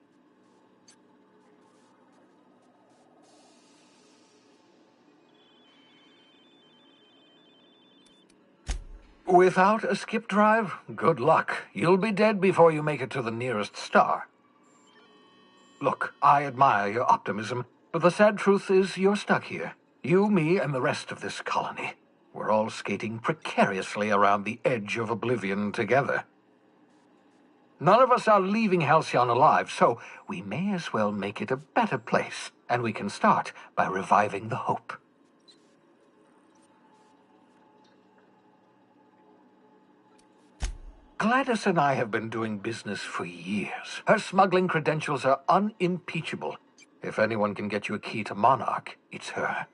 Without a skip drive, good luck. You'll be dead before you make it to the nearest star. Look, I admire your optimism, but the sad truth is you're stuck here. You, me, and the rest of this colony. We're all skating precariously around the edge of oblivion together. None of us are leaving Halcyon alive, so we may as well make it a better place, and we can start by reviving the hope. Gladys and I have been doing business for years. Her smuggling credentials are unimpeachable. If anyone can get you a key to Monarch, it's her.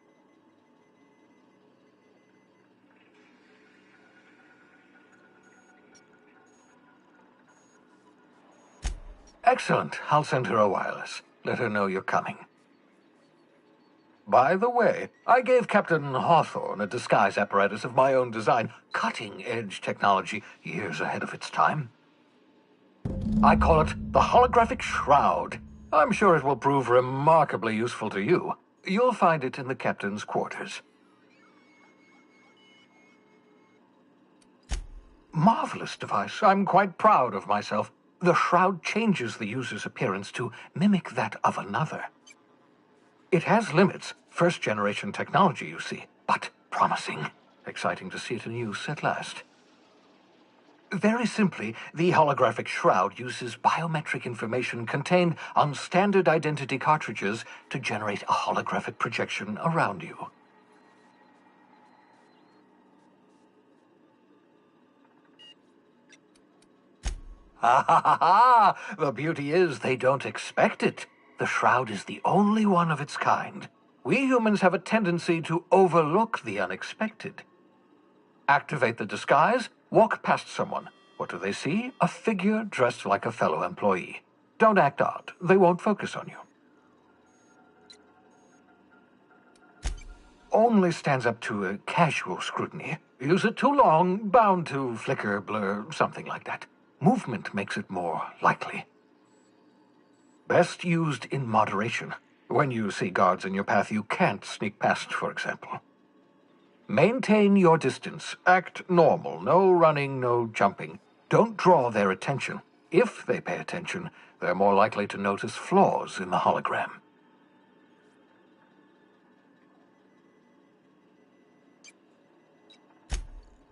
Excellent. I'll send her a wireless. Let her know you're coming. By the way, I gave Captain Hawthorne a disguise apparatus of my own design, cutting-edge technology years ahead of its time. I call it the Holographic Shroud. I'm sure it will prove remarkably useful to you. You'll find it in the captain's quarters. Marvelous device. I'm quite proud of myself. The shroud changes the user's appearance to mimic that of another. It has limits, first-generation technology, you see, but promising. Exciting to see it in use at last. Very simply, the holographic shroud uses biometric information contained on standard identity cartridges to generate a holographic projection around you. Ha ha ha ha! The beauty is they don't expect it. The shroud is the only one of its kind. We humans have a tendency to overlook the unexpected. Activate the disguise, walk past someone. What do they see? A figure dressed like a fellow employee. Don't act odd. They won't focus on you. Only stands up to a casual scrutiny. Use it too long, bound to flicker, blur, something like that. Movement makes it more likely. Best used in moderation. When you see guards in your path you can't sneak past, for example. Maintain your distance. Act normal. No running, no jumping. Don't draw their attention. If they pay attention, they're more likely to notice flaws in the hologram.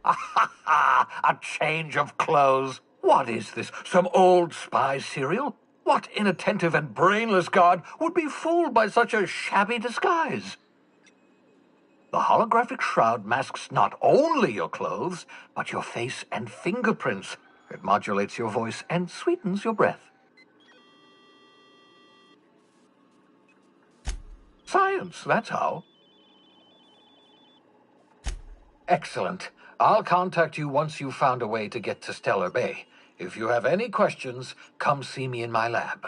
A change of clothes. What is this? Some old spy serial? What inattentive and brainless guard would be fooled by such a shabby disguise? The holographic shroud masks not only your clothes, but your face and fingerprints. It modulates your voice and sweetens your breath. Science, that's how. Excellent. I'll contact you once you've found a way to get to Stellar Bay. If you have any questions, come see me in my lab.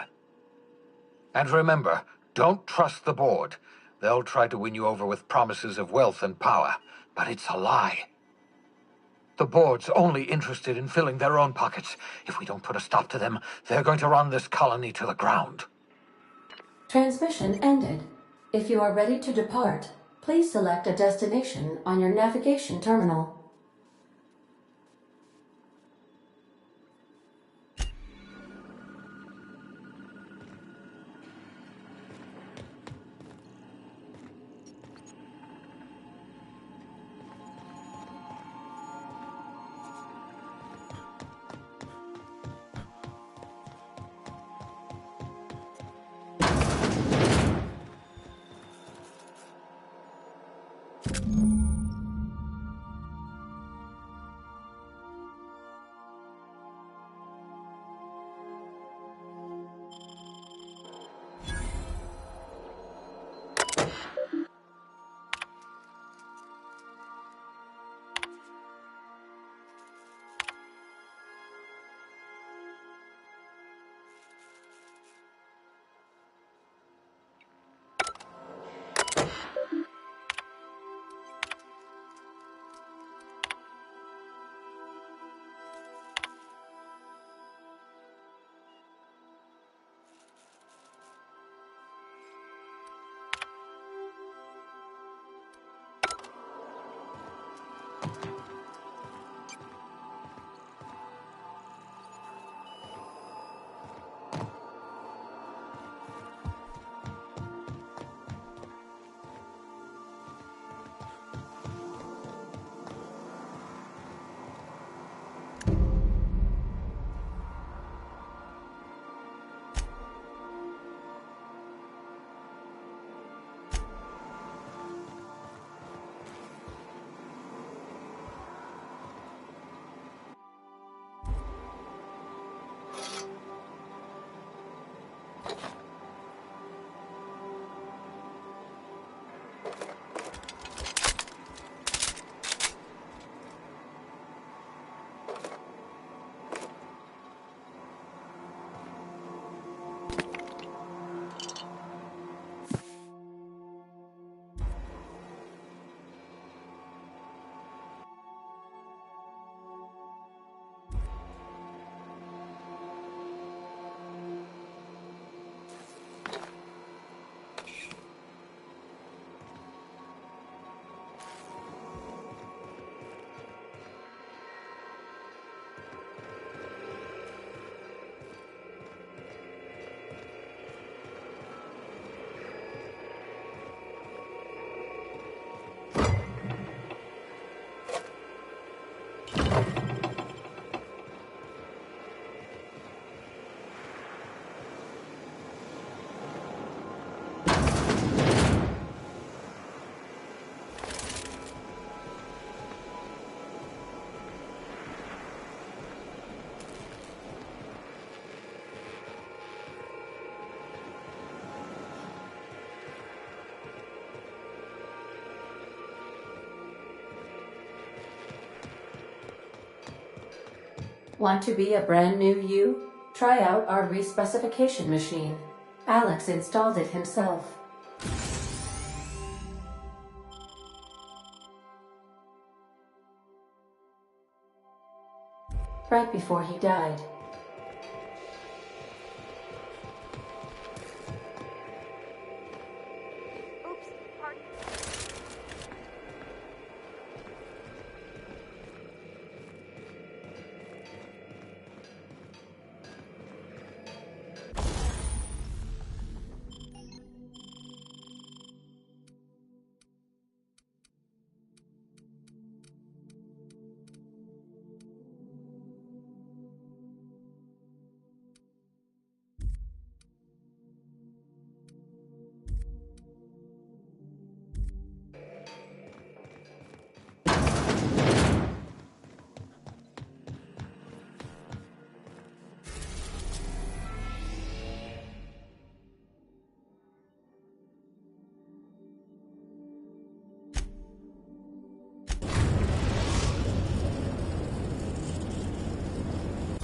And remember, don't trust the board. They'll try to win you over with promises of wealth and power, but it's a lie. The board's only interested in filling their own pockets. If we don't put a stop to them, they're going to run this colony to the ground. Transmission ended. If you are ready to depart, please select a destination on your navigation terminal. Want to be a brand new you? Try out our respecification machine. Alex installed it himself. Right before he died.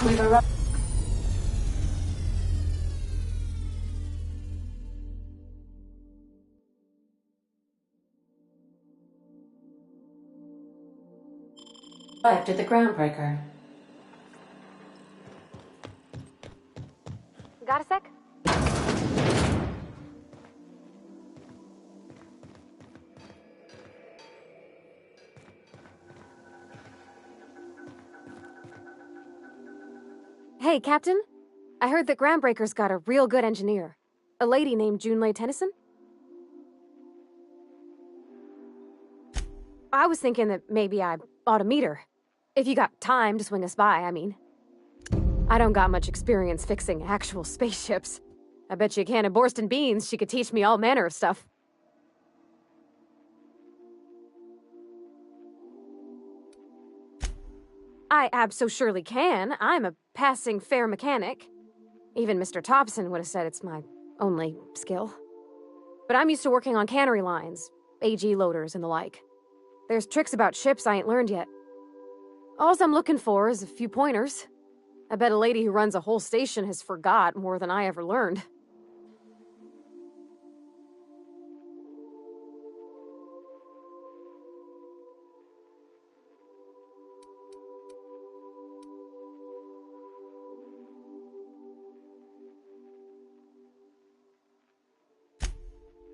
We've arrived. Arrived at the groundbreaker. Got a sec? Hey, Captain. I heard that Groundbreaker's got a real good engineer. A lady named Junlei Tennyson? I was thinking that maybe I ought to meet her. If you got time to swing us by, I mean. I don't got much experience fixing actual spaceships. I bet you a can of Borston beans she could teach me all manner of stuff. I abso-surely can. I'm a passing fair mechanic. Even Mr. Thompson would have said it's my only skill. But I'm used to working on cannery lines, AG loaders and the like. There's tricks about ships I ain't learned yet. All I'm looking for is a few pointers. I bet a lady who runs a whole station has forgot more than I ever learned.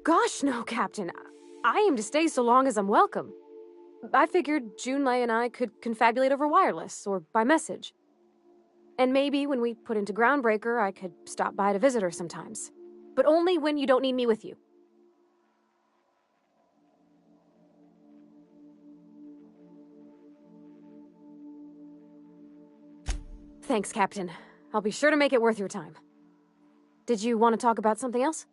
Gosh, no, Captain. I aim to stay so long as I'm welcome. I figured Junlei and I could confabulate over wireless or by message. And maybe when we put into Groundbreaker, I could stop by to visit her sometimes. But only when you don't need me with you. Thanks, Captain. I'll be sure to make it worth your time. Did you want to talk about something else?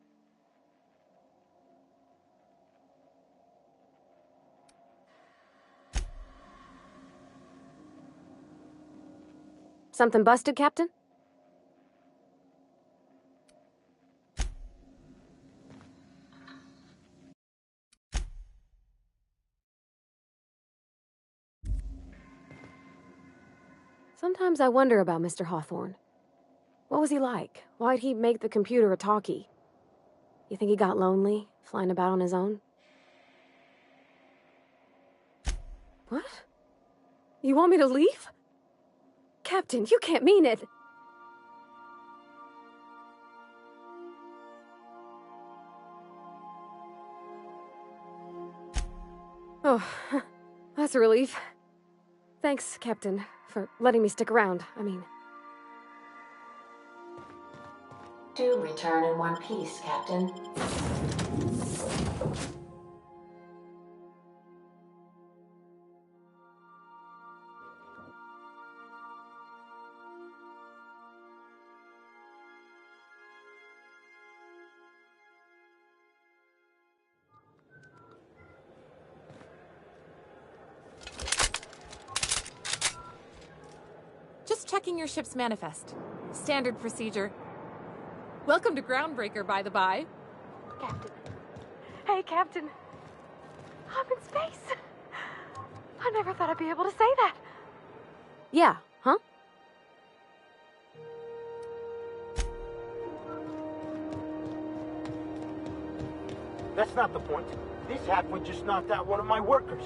Something busted, Captain? Sometimes I wonder about Mr. Hawthorne. What was he like? Why'd he make the computer a talkie? You think he got lonely, flying about on his own? What? You want me to leave? Captain, you can't mean it! Oh, that's a relief. Thanks, Captain, for letting me stick around. I mean... Do return in one piece, Captain. Just checking your ship's manifest. Standard procedure. Welcome to Groundbreaker, by the by. Captain. Hey, Captain. I'm in space. I never thought I'd be able to say that. Yeah, huh? That's not the point. This halfwit just knocked out one of my workers.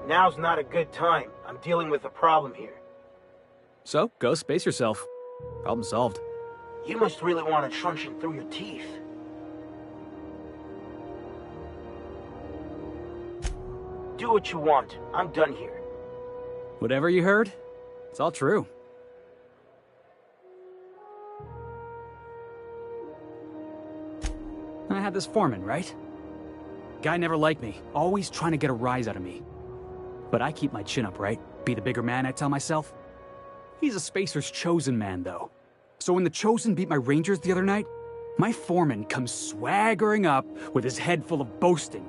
Now's not a good time. I'm dealing with a problem here. So, go space yourself. Problem solved. You must really want a truncheon through your teeth. Do what you want. I'm done here. Whatever you heard, it's all true. I had this foreman, right? Guy never liked me, always trying to get a rise out of me. But I keep my chin up, right? Be the bigger man, I tell myself. He's a Spacer's chosen man, though. So when the Chosen beat my Rangers the other night, my foreman comes swaggering up with his head full of boasting.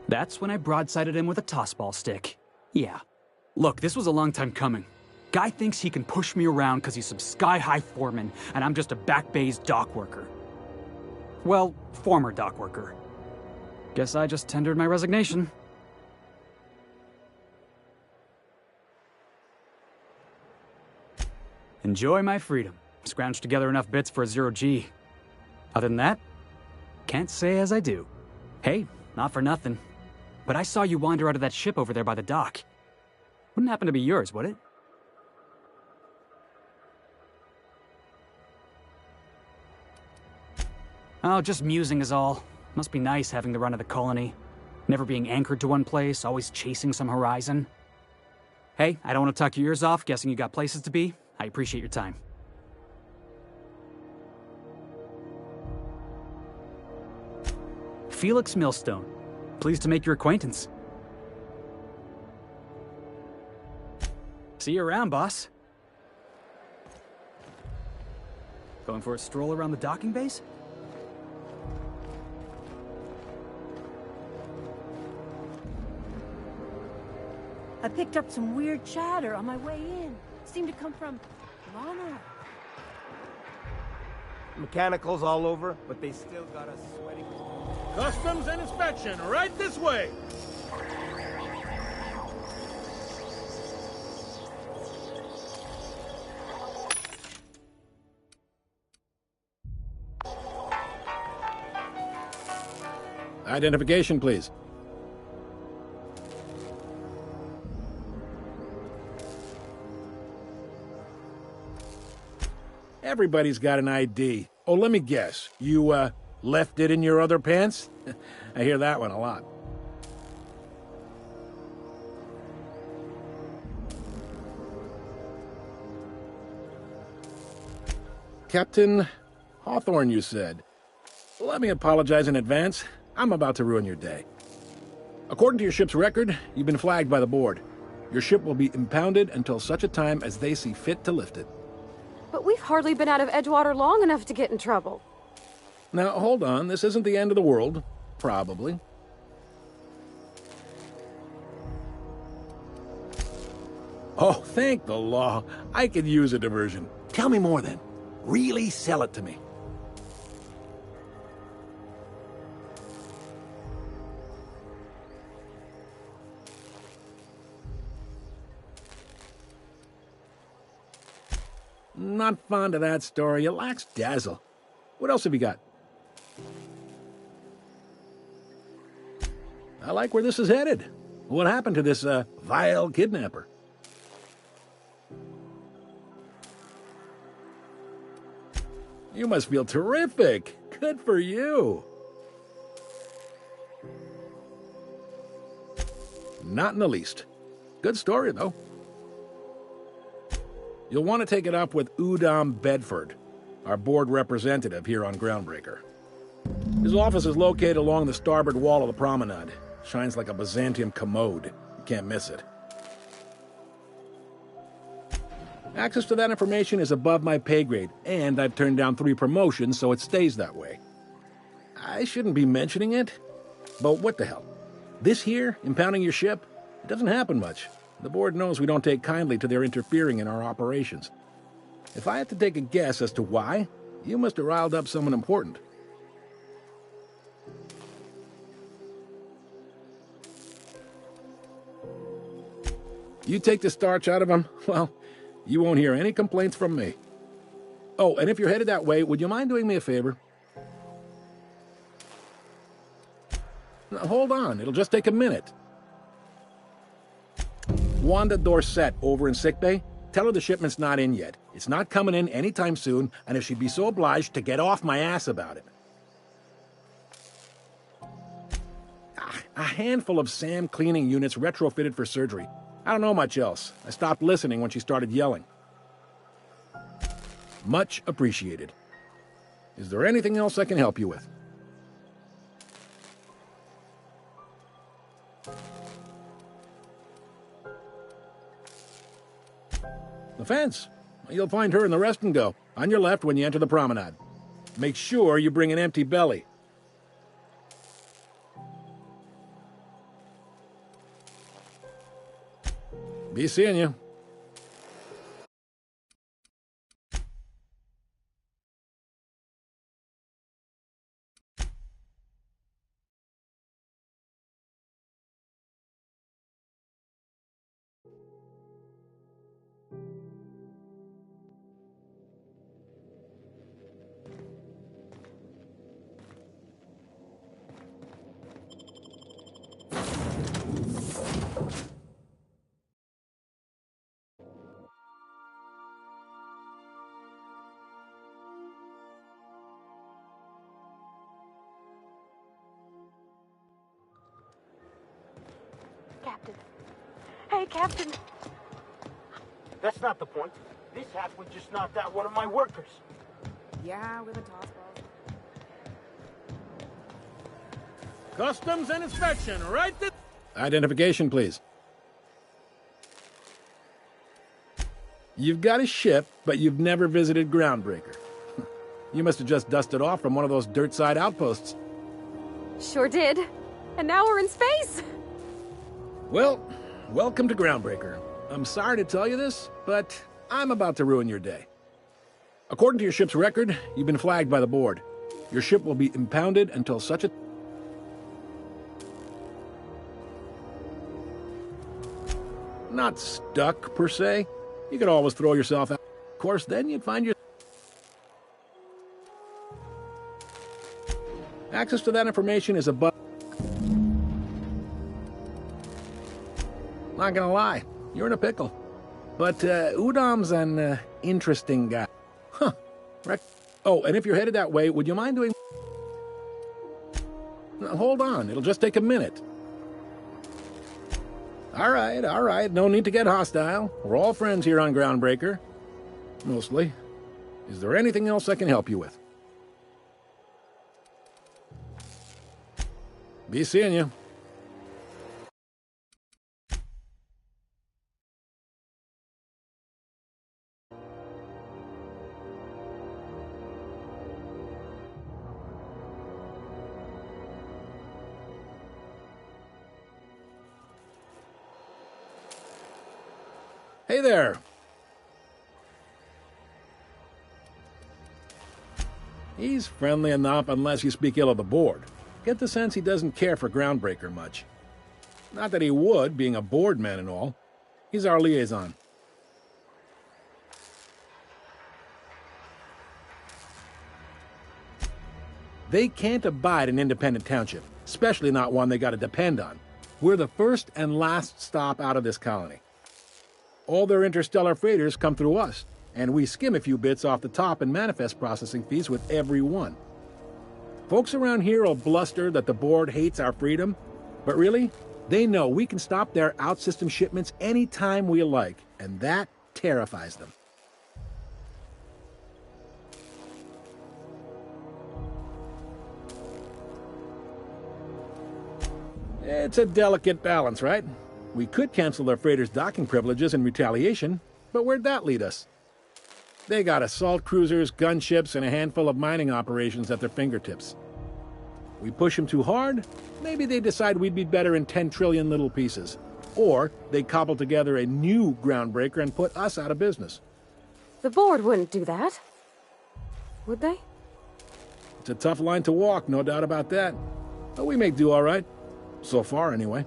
That's when I broadsided him with a tossball stick. Yeah. Look, this was a long time coming. Guy thinks he can push me around because he's some sky-high foreman, and I'm just a back bay's dock worker. Well, former dock worker. Guess I just tendered my resignation. Enjoy my freedom. Scrounged together enough bits for a 0G. Other than that, can't say as I do. Hey, not for nothing, but I saw you wander out of that ship over there by the dock. Wouldn't happen to be yours, would it? Oh, just musing is all. Must be nice having the run of the colony. Never being anchored to one place, always chasing some horizon. Hey, I don't want to talk your ears off, guessing you got places to be. I appreciate your time. Felix Millstone. Pleased to make your acquaintance. See you around, boss. Going for a stroll around the docking base? I picked up some weird chatter on my way in. Seemed to come from Lana. Mechanicals all over, but they still got us sweating. Customs and inspection, right this way. Identification, please. Everybody's got an ID. Oh, let me guess. You, left it in your other pants? I hear that one a lot. Captain Hawthorne, you said. Let me apologize in advance. I'm about to ruin your day. According to your ship's record, you've been flagged by the board. Your ship will be impounded until such a time as they see fit to lift it. But we've hardly been out of Edgewater long enough to get in trouble. Now, hold on. This isn't the end of the world. Probably. Oh, thank the law. I could use a diversion. Tell me more, then. Really sell it to me. Not fond of that story. It lacks dazzle. What else have you got? I like where this is headed. What happened to this, vile kidnapper? You must feel terrific. Good for you. Not in the least. Good story, though. You'll want to take it up with Udom Bedford, our board representative here on Groundbreaker. His office is located along the starboard wall of the promenade. Shines like a Byzantium commode. You can't miss it. Access to that information is above my pay grade, and I've turned down 3 promotions, so it stays that way. I shouldn't be mentioning it, but what the hell? This here, impounding your ship, it doesn't happen much. The board knows we don't take kindly to their interfering in our operations. If I had to take a guess as to why, you must have riled up someone important. You take the starch out of them, well, You won't hear any complaints from me. Oh, and if you're headed that way, would you mind doing me a favor? Now, hold on, it'll just take a minute. Wanda Dorset over in sickbay, tell her the shipment's not in yet. It's not coming in anytime soon, and if she'd be so obliged to get off my ass about it. A handful of SAM cleaning units retrofitted for surgery. I don't know much else. I stopped listening when she started yelling. Much appreciated. Is there anything else I can help you with? The fence. You'll find her in the rest and go, on your left when you enter the promenade. Make sure you bring an empty belly. Be seeing you. Captain. Hey, Captain. That's not the point. This halfwit just knocked out one of my workers. Yeah, with a toss ball. Customs and inspection, right there. Identification, please. You've got a ship, but you've never visited Groundbreaker. You must have just dusted off from one of those dirt-side outposts. Sure did. And now we're in space! Well, welcome to Groundbreaker. I'm sorry to tell you this, but I'm about to ruin your day. According to your ship's record, you've been flagged by the board. Your ship will be impounded until such a... Not stuck, per se. You could always throw yourself out. Of course, then you'd find your... Access to that information is above... Not gonna lie, you're in a pickle. But Udam's an interesting guy. Huh. Oh, and if you're headed that way, would you mind doing... Now, hold on, it'll just take a minute. All right, no need to get hostile. We're all friends here on Groundbreaker. Mostly. Is there anything else I can help you with? Be seeing you. Hey there. He's friendly enough unless you speak ill of the board. Get the sense he doesn't care for Groundbreaker much. Not that he would, being a board man and all. He's our liaison. They can't abide an independent township, especially not one they gotta depend on. We're the first and last stop out of this colony. All their interstellar freighters come through us, and we skim a few bits off the top in manifest processing fees with every one. Folks around here will bluster that the board hates our freedom, but really, they know we can stop their out-system shipments anytime we like, and that terrifies them. It's a delicate balance, right? We could cancel their freighters' docking privileges in retaliation, but where'd that lead us? They got assault cruisers, gunships, and a handful of mining operations at their fingertips. We push them too hard, maybe they decide we'd be better in 10 trillion little pieces. Or they cobble together a new Groundbreaker and put us out of business. The board wouldn't do that. Would they? It's a tough line to walk, no doubt about that. But we make do all right. So far, anyway.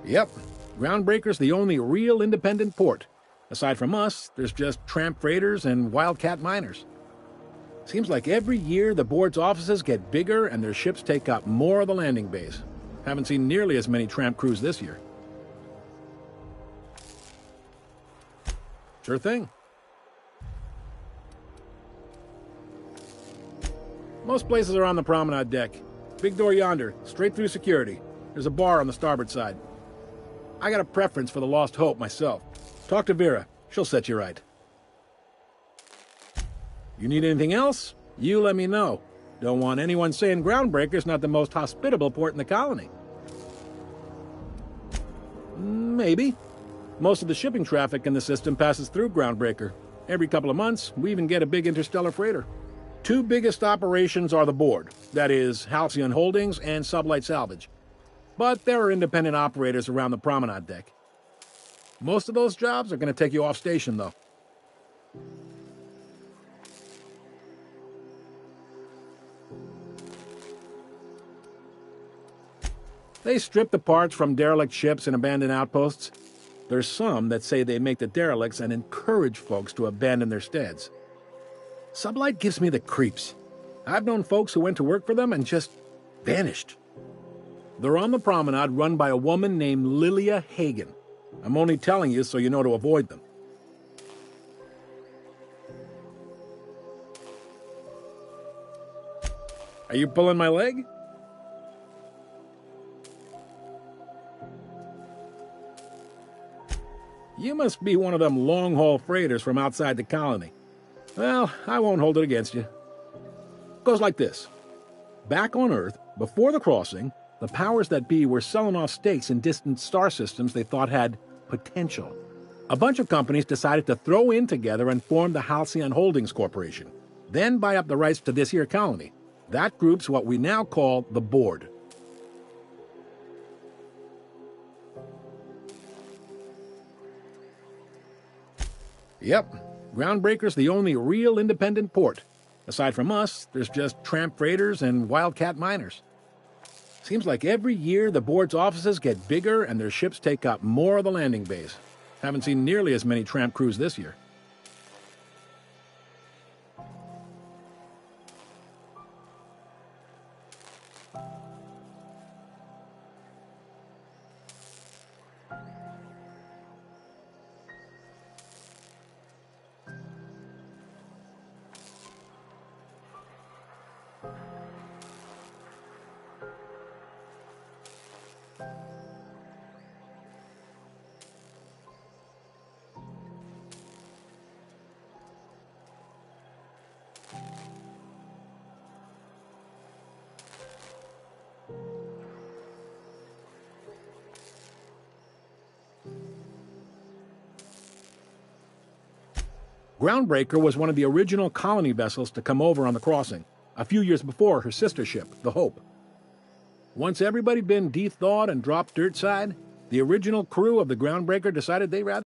Yep, Groundbreaker's the only real independent port. Aside from us, there's just tramp freighters and wildcat miners. Seems like every year the board's offices get bigger and their ships take up more of the landing bays. Haven't seen nearly as many tramp crews this year. Sure thing. Most places are on the promenade deck. Big door yonder, straight through security. There's a bar on the starboard side. I got a preference for the Lost Hope myself. Talk to Vera. She'll set you right. You need anything else? You let me know. Don't want anyone saying Groundbreaker's not the most hospitable port in the colony. Maybe. Most of the shipping traffic in the system passes through Groundbreaker. Every couple of months, we even get a big interstellar freighter. Two biggest operations are the board, that is, Halcyon Holdings and Sublight Salvage. But there are independent operators around the promenade deck. Most of those jobs are going to take you off station, though. They strip the parts from derelict ships and abandoned outposts. There's some that say they make the derelicts and encourage folks to abandon their steads. Sublight gives me the creeps. I've known folks who went to work for them and just vanished. They're on the promenade run by a woman named Lilia Hagen. I'm only telling you so you know to avoid them. Are you pulling my leg? You must be one of them long-haul freighters from outside the colony. Well, I won't hold it against you. Goes like this. Back on Earth, before the crossing, the powers that be were selling off stakes in distant star systems they thought had potential. A bunch of companies decided to throw in together and form the Halcyon Holdings Corporation, then buy up the rights to this here colony. That group's what we now call the Board. Yep, Groundbreaker's the only real independent port. Aside from us, there's just tramp freighters and wildcat miners. Seems like every year the board's offices get bigger and their ships take up more of the landing bays. Haven't seen nearly as many tramp crews this year. Groundbreaker was one of the original colony vessels to come over on the crossing, a few years before her sister ship, the Hope. Once everybody'd been de-thawed and dropped dirtside, the original crew of the Groundbreaker decided they'd rather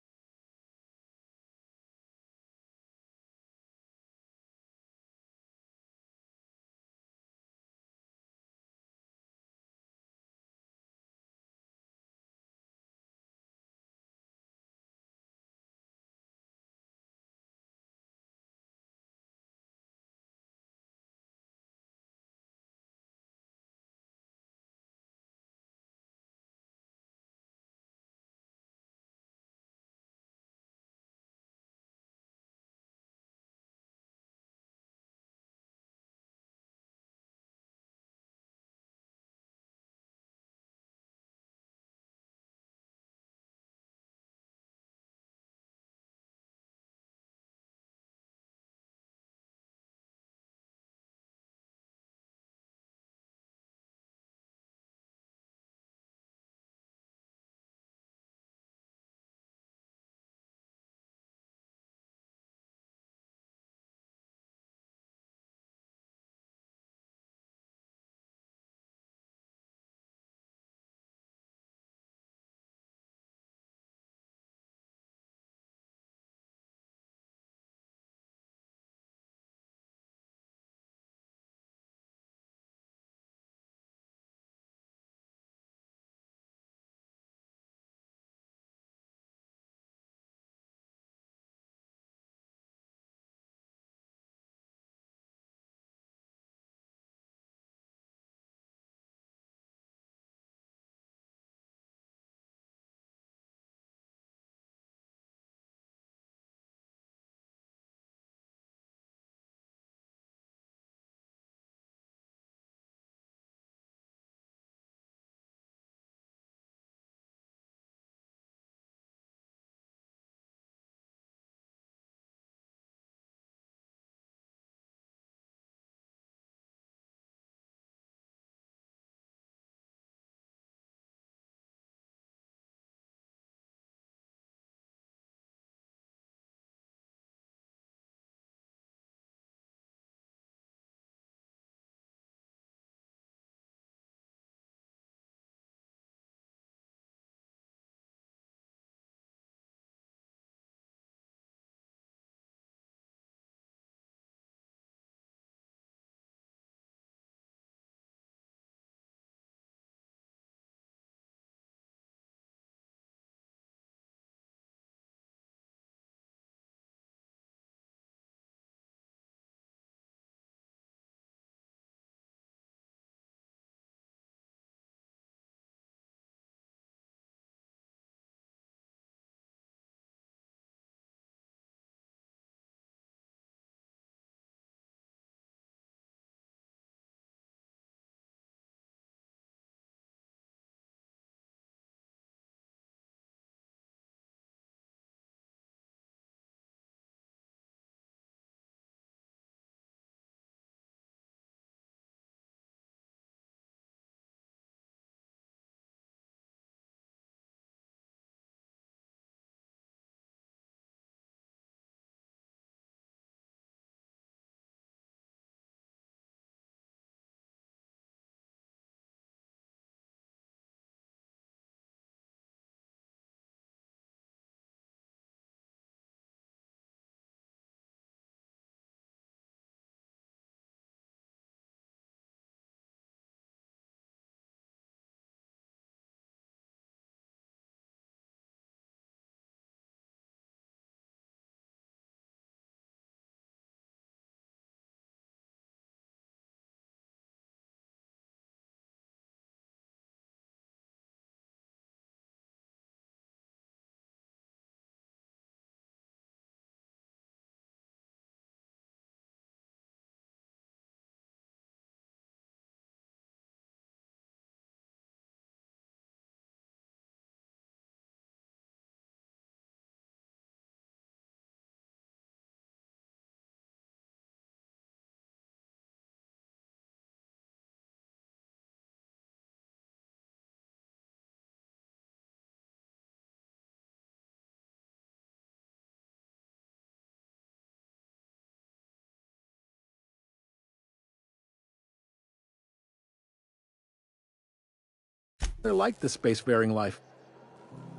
They liked the spacefaring life.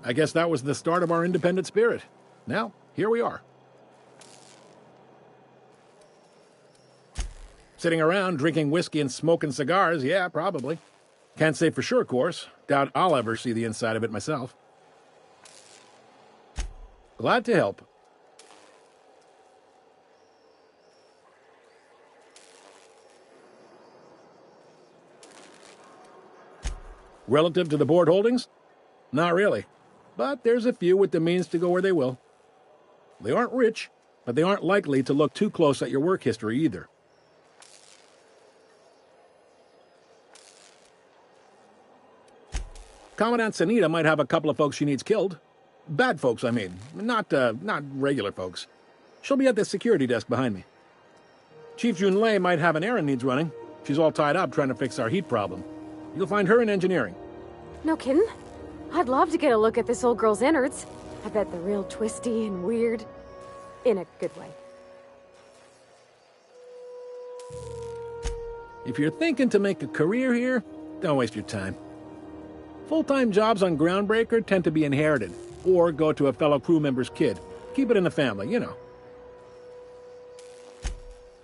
I guess that was the start of our independent spirit. Now, here we are. Sitting around, drinking whiskey and smoking cigars, yeah, probably. Can't say for sure, of course. Doubt I'll ever see the inside of it myself. Glad to help. Relative to the board holdings? Not really. But there's a few with the means to go where they will. They aren't rich, but they aren't likely to look too close at your work history either. Commandant Sanita might have a couple of folks she needs killed. Bad folks, I mean. Not regular folks. She'll be at the security desk behind me. Chief Junlei might have an errand needs running. She's all tied up trying to fix our heat problem. You'll find her in engineering. No kidding? I'd love to get a look at this old girl's innards. I bet they're real twisty and weird. In a good way. If you're thinking to make a career here, don't waste your time. Full-time jobs on Groundbreaker tend to be inherited, or go to a fellow crew member's kid. Keep it in the family, you know.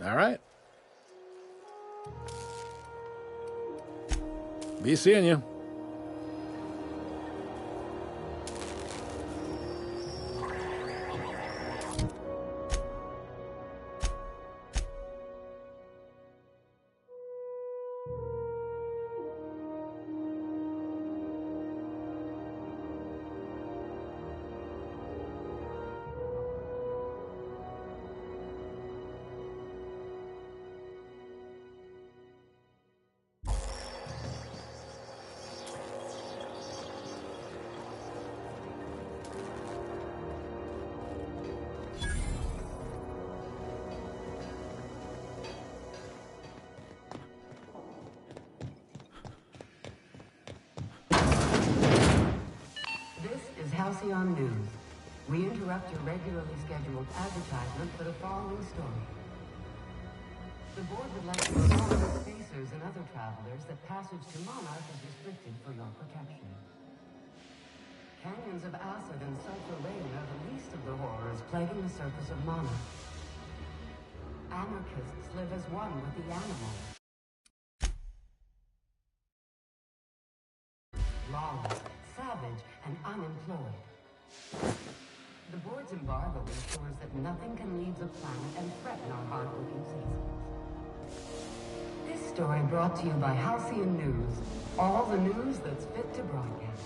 All right. Be seeing you. Halcyon News. We interrupt your regularly scheduled advertisement for the following story. The board would like to inform the spacers and other travelers that passage to Monarch is restricted for your protection. Canyons of acid and sulfur rain are the least of the horrors plaguing the surface of Monarch. Anarchists live as one with the animals. Lawless, savage, and unemployed. The board's embargo ensures that nothing can leave the planet and threaten our hard-working citizens. This story brought to you by Halcyon News. All the news that's fit to broadcast.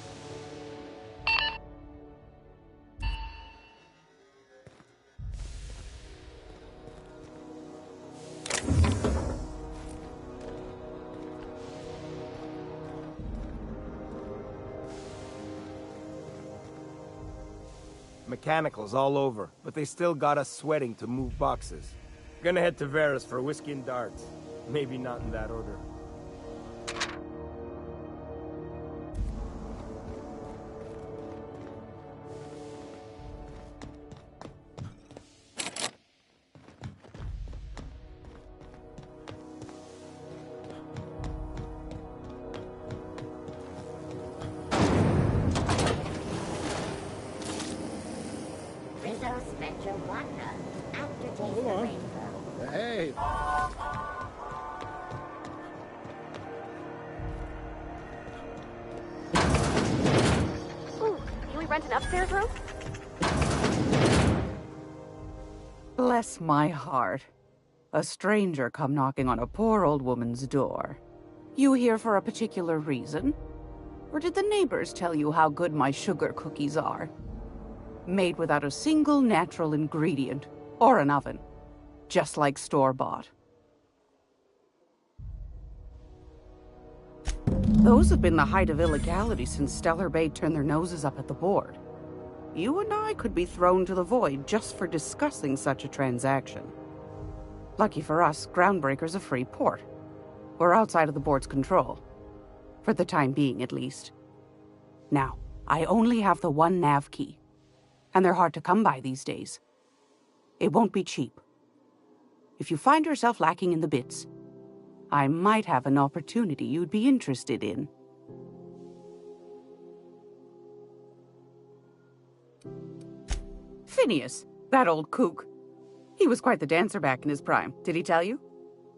Mechanicals all over, but they still got us sweating to move boxes. Gonna head to Vera's for whiskey and darts. Maybe not in that order. Hey. Ooh, can we rent an upstairs room? Bless my heart. A stranger come knocking on a poor old woman's door. You here for a particular reason? Or did the neighbors tell you how good my sugar cookies are? Made without a single natural ingredient, or an oven. Just like store-bought. Those have been the height of illegality since Stellar Bay turned their noses up at the board. You and I could be thrown to the void just for discussing such a transaction. Lucky for us, Groundbreaker's a free port. We're outside of the board's control. For the time being, at least. Now, I only have the one nav key. And they're hard to come by these days. It won't be cheap. If you find yourself lacking in the bits, I might have an opportunity you'd be interested in. Phineas, that old kook. He was quite the dancer back in his prime, did he tell you?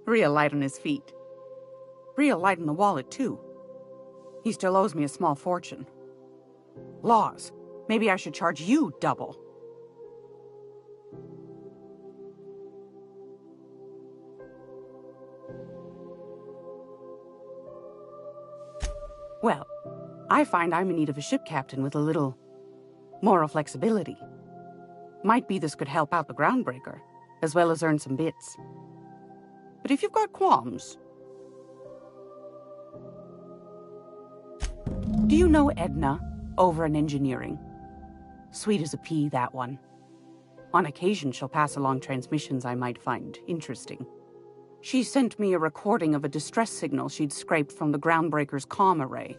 Real light on his feet. Real light on the wallet, too. He still owes me a small fortune. Laws. Maybe I should charge you double. Well, I find I'm in need of a ship captain with a little moral flexibility. Might be this could help out the groundbreaker, as well as earn some bits. But if you've got qualms... Do you know Edna, over in engineering? Sweet as a pea, that one. On occasion, she'll pass along transmissions I might find interesting. She sent me a recording of a distress signal she'd scraped from the groundbreaker's comm array.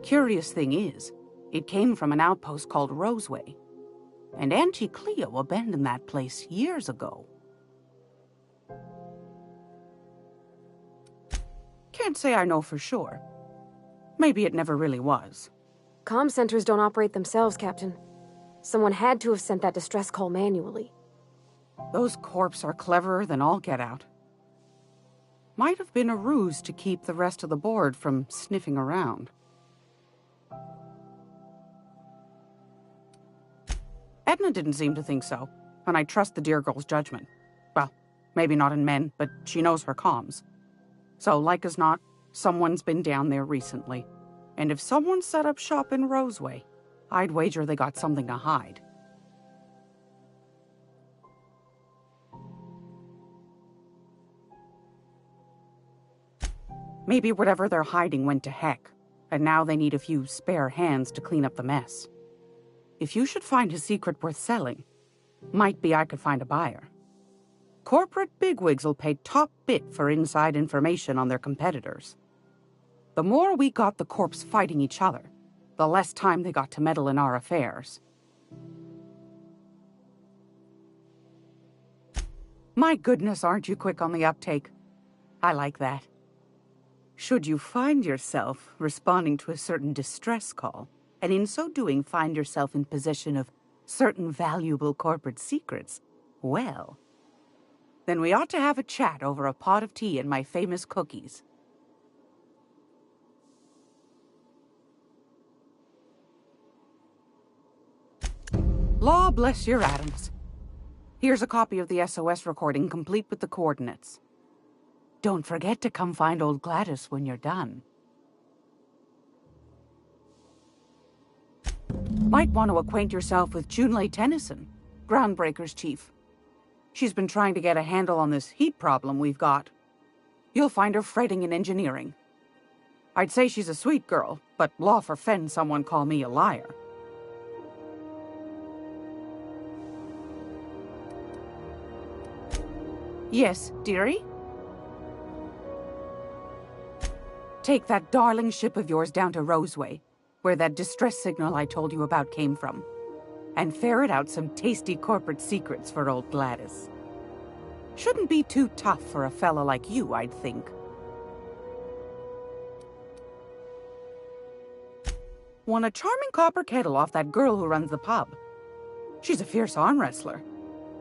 Curious thing is, it came from an outpost called Roseway. And Auntie Cleo abandoned that place years ago. Can't say I know for sure. Maybe it never really was. Comm centers don't operate themselves, Captain. Someone had to have sent that distress call manually. Those corps are cleverer than all get out. Might have been a ruse to keep the rest of the board from sniffing around. Edna didn't seem to think so, and I trust the dear girl's judgment. Well, maybe not in men, but she knows her comms. So, like as not, someone's been down there recently. And if someone set up shop in Roseway, I'd wager they got something to hide. Maybe whatever they're hiding went to heck, and now they need a few spare hands to clean up the mess. If you should find a secret worth selling, might be I could find a buyer. Corporate bigwigs will pay top bit for inside information on their competitors. The more we got the corps fighting each other, the less time they got to meddle in our affairs. My goodness, aren't you quick on the uptake? I like that. Should you find yourself responding to a certain distress call, and in so doing find yourself in possession of certain valuable corporate secrets, well, then we ought to have a chat over a pot of tea and my famous cookies. Law bless your atoms. Here's a copy of the SOS recording complete with the coordinates. Don't forget to come find old Gladys when you're done. Might want to acquaint yourself with Junlei Tennyson, Groundbreaker's chief. She's been trying to get a handle on this heat problem we've got. You'll find her fretting in engineering. I'd say she's a sweet girl, but law forfend someone call me a liar. Yes, dearie? Take that darling ship of yours down to Roseway, where that distress signal I told you about came from, and ferret out some tasty corporate secrets for old Gladys. Shouldn't be too tough for a fella like you, I'd think. Won a charming copper kettle off that girl who runs the pub. She's a fierce arm wrestler,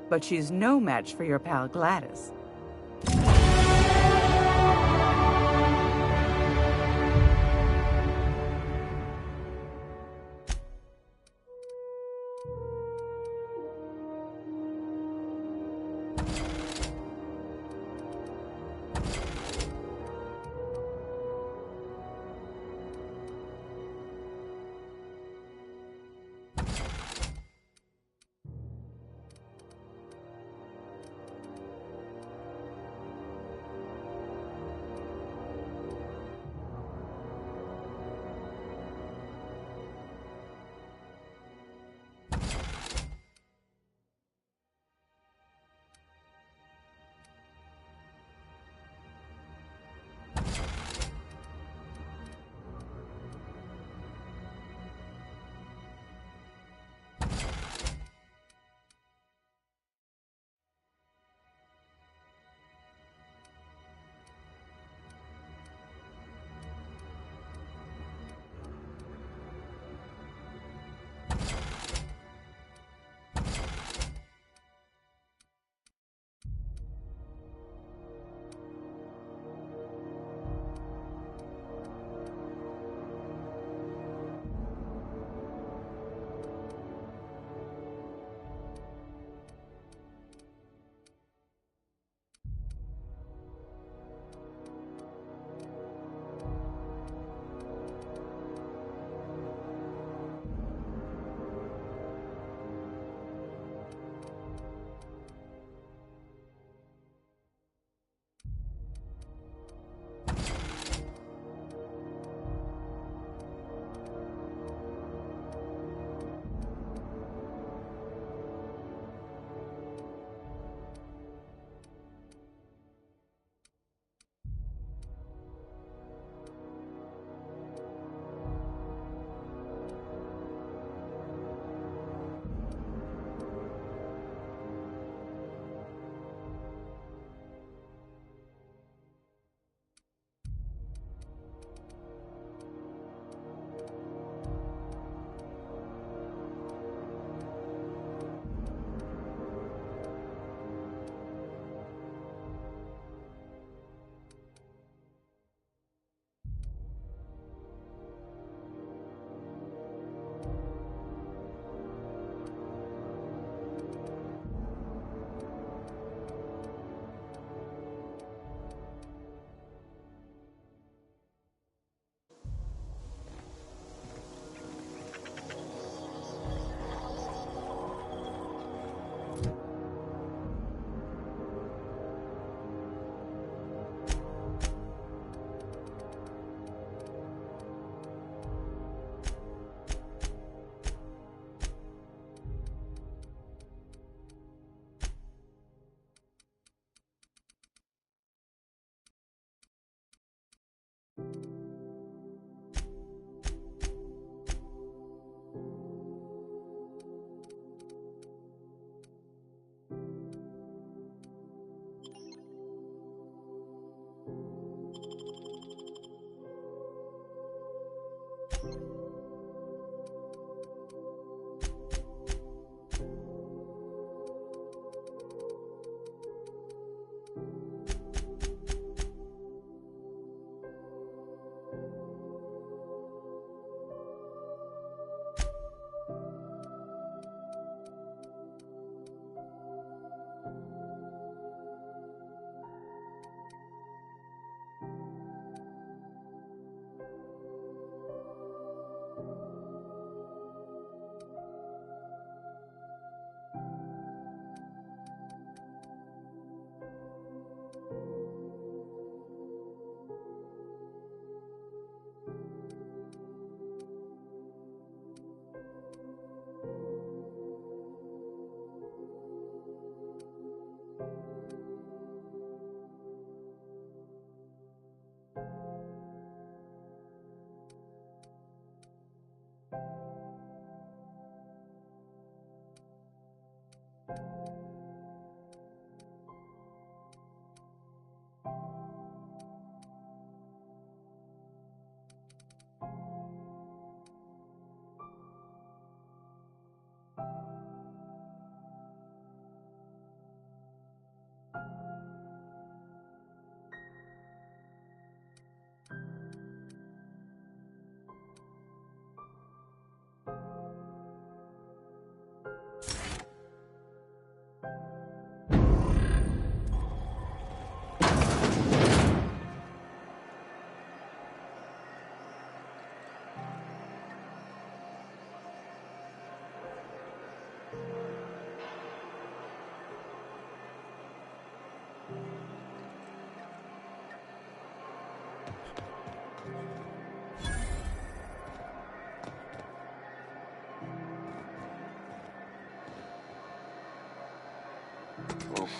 but she's no match for your pal Gladys.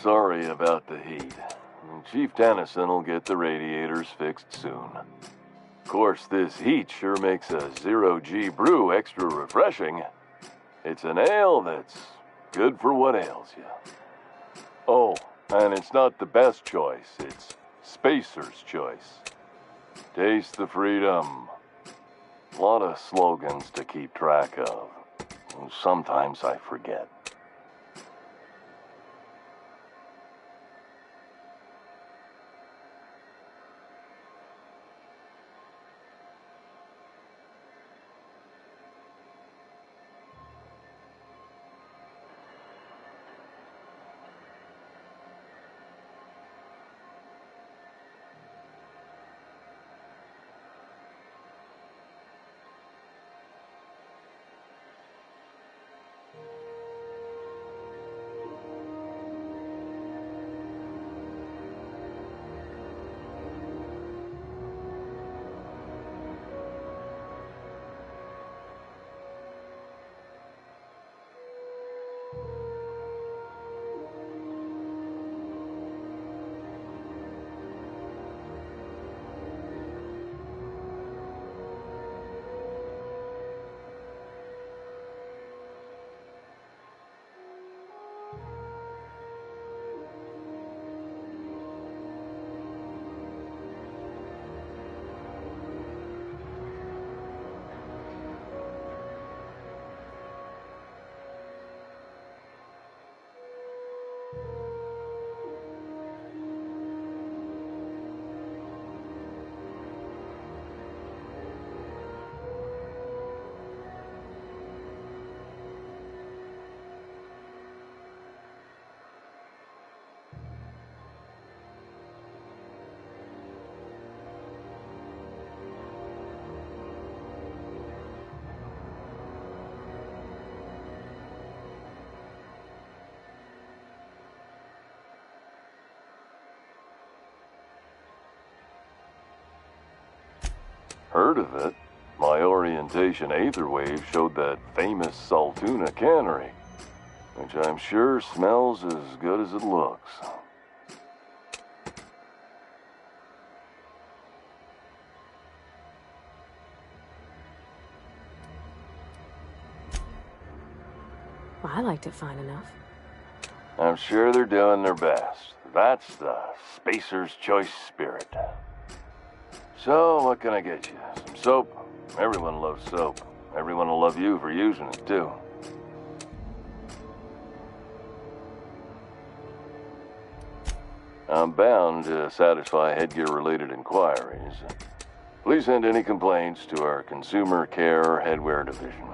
Sorry about the heat. Chief Tennyson will get the radiators fixed soon. Of course, this heat sure makes a zero-G brew extra refreshing. It's an ale that's good for what ails you. Oh, and it's not the best choice, it's Spacer's choice. Taste the freedom. A lot of slogans to keep track of. Sometimes I forget. Heard of it. My orientation aether wave showed that famous Saltuna cannery, which I'm sure smells as good as it looks. I liked it fine enough. I'm sure they're doing their best. That's the Spacer's Choice spirit. So, what can I get you? Some soap? Everyone loves soap. Everyone will love you for using it, too. I'm bound to satisfy headgear-related inquiries. Please send any complaints to our Consumer Care Headwear Division.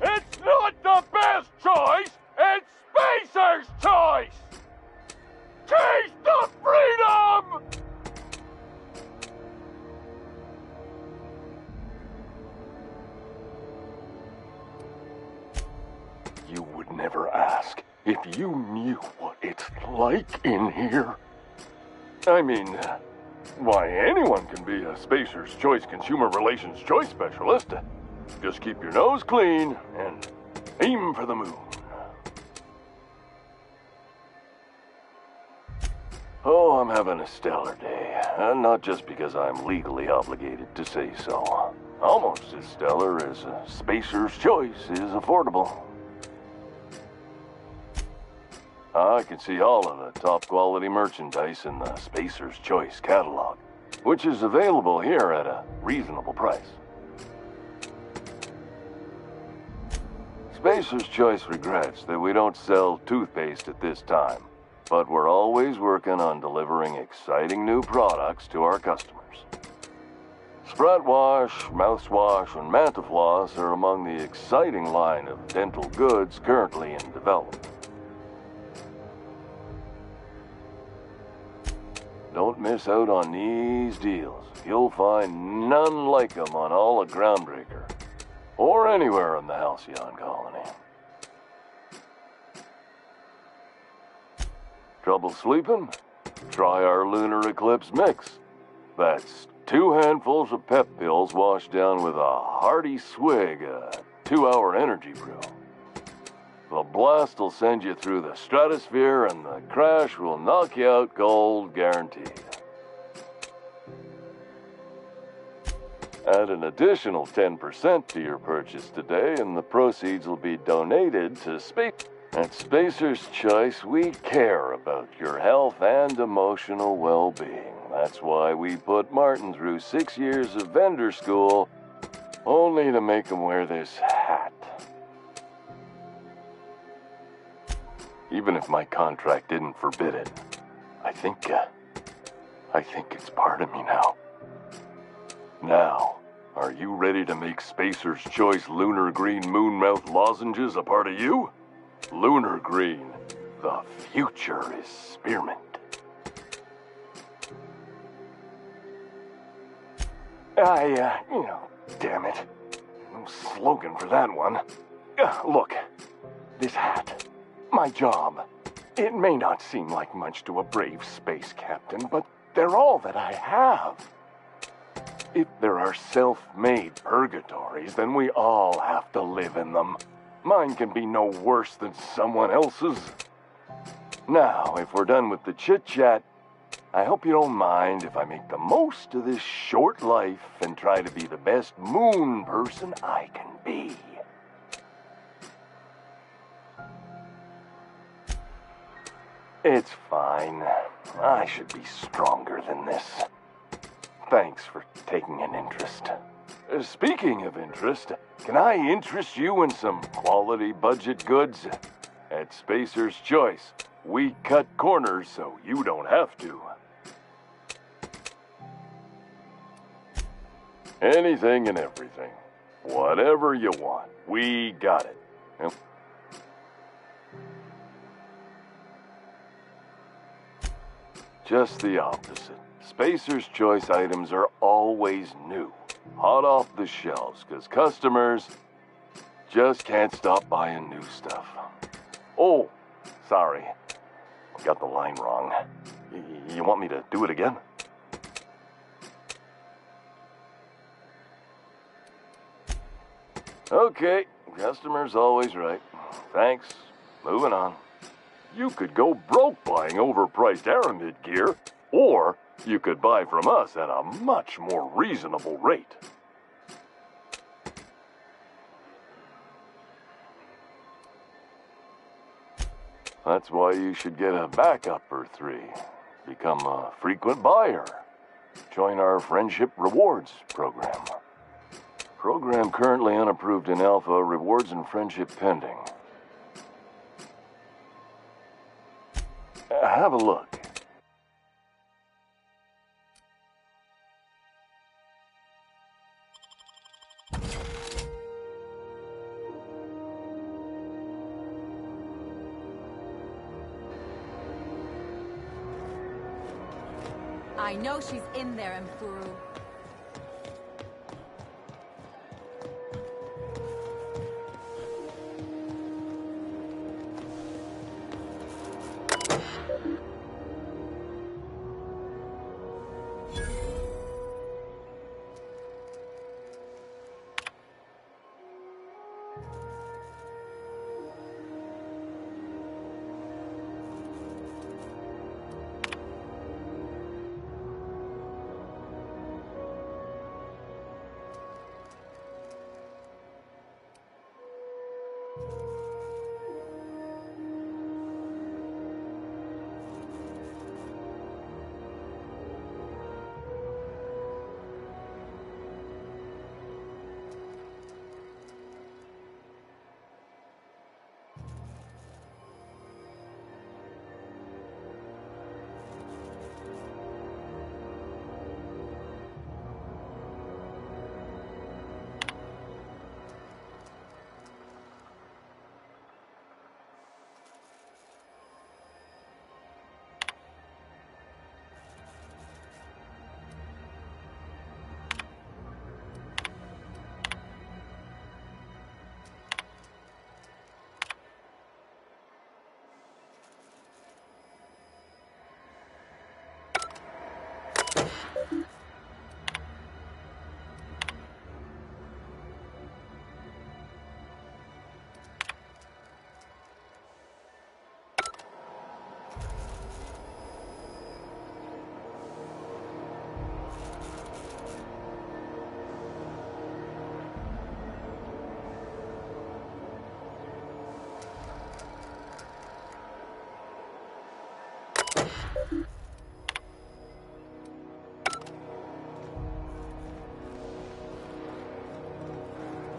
It's not the best choice! It's Spacer's choice! Taste the freedom! You would never ask if you knew what it's like in here. I mean, why, anyone can be a Spacer's Choice Consumer Relations Choice Specialist. Just keep your nose clean and aim for the moon. Oh, I'm having a stellar day. Not just because I'm legally obligated to say so. Almost as stellar as a Spacer's Choice is affordable. I can see all of the top quality merchandise in the Spacer's Choice catalog, which is available here at a reasonable price. Spacer's Choice regrets that we don't sell toothpaste at this time, but we're always working on delivering exciting new products to our customers. Spread wash, mouthwash, and Mantafloss are among the exciting line of dental goods currently in development. Don't miss out on these deals. You'll find none like them on all of Groundbreaker, or anywhere in the Halcyon Colony. Trouble sleeping? Try our Lunar Eclipse Mix. That's 2 handfuls of pep pills washed down with a hearty swig of 2-hour energy brew. The blast will send you through the stratosphere, and the crash will knock you out cold, guaranteed. Add an additional 10% to your purchase today, and the proceeds will be donated to Space. At Spacer's Choice, we care about your health and emotional well-being. That's why we put Martin through 6 years of vendor school, only to make him wear this hat. Even if my contract didn't forbid it, I think it's part of me now. Now, are you ready to make Spacer's Choice Lunar Green Moonmouth lozenges a part of you? Lunar Green, the future is spearmint. Damn it. No slogan for that one. Look, this hat, my job. It may not seem like much to a brave space captain, but they're all that I have. If there are self-made purgatories, then we all have to live in them. Mine can be no worse than someone else's. Now, if we're done with the chit-chat, I hope you don't mind if I make the most of this short life and try to be the best moon person I can be. It's fine. I should be stronger than this. Thanks for taking an interest. Speaking of interest, can I interest you in some quality budget goods? At Spacer's Choice, we cut corners so you don't have to. Anything and everything. Whatever you want, we got it. Just the opposite. Spacer's Choice items are always new, hot off the shelves, because customers just can't stop buying new stuff. Oh, sorry. Got the line wrong. You want me to do it again? Okay, customer's always right. Thanks. Moving on. You could go broke buying overpriced Aramid gear, or you could buy from us at a much more reasonable rate. That's why you should get a backup or 3. Become a frequent buyer. Join our Friendship Rewards program. Program currently unapproved in Alpha, rewards and friendship pending. Have a look. I know she's in there, Mfuru.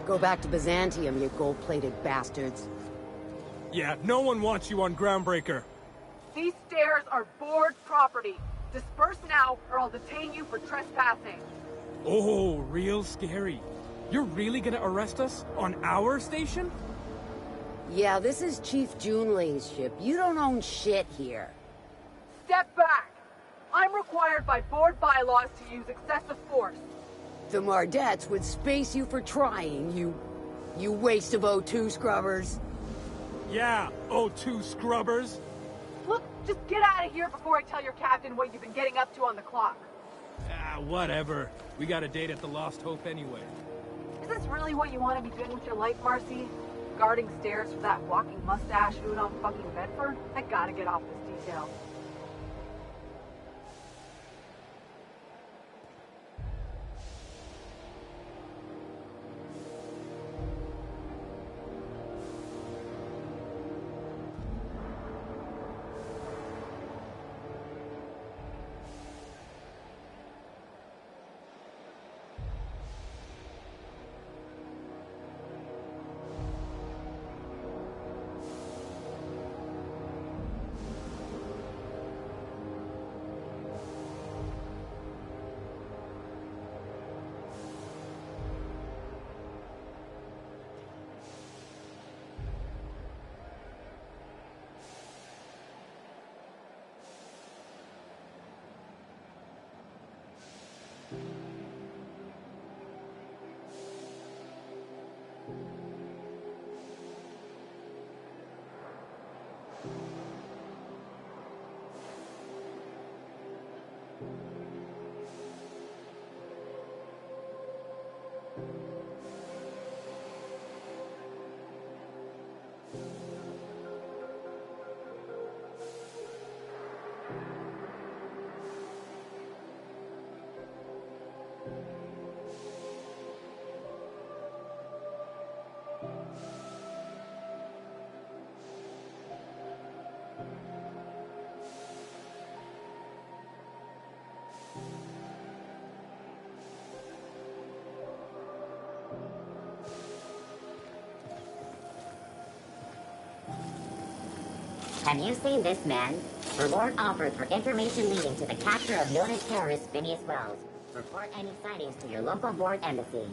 Go back to Byzantium, you gold-plated bastards. Yeah, no one wants you on Groundbreaker. These stairs are board property. Disperse now, or I'll detain you for trespassing. Oh, real scary. You're really gonna arrest us? On our station? Yeah, this is Chief Junlei's ship. You don't own shit here. Step back! I'm required by board bylaws to use excessive force. The Mardettes would space you for trying, you waste of O2 scrubbers. Yeah, O2 scrubbers. Look, just get out of here before I tell your captain what you've been getting up to on the clock. Ah, whatever. We got a date at the Lost Hope anyway. Is this really what you want to be doing with your life, Marcy? Guarding stairs for that walking mustache Udon fucking Bedford? I gotta get off this detail. Have you seen this man? Reward offered for information leading to the capture of noted terrorist Phineas Wells. Report any sightings to your local board embassy.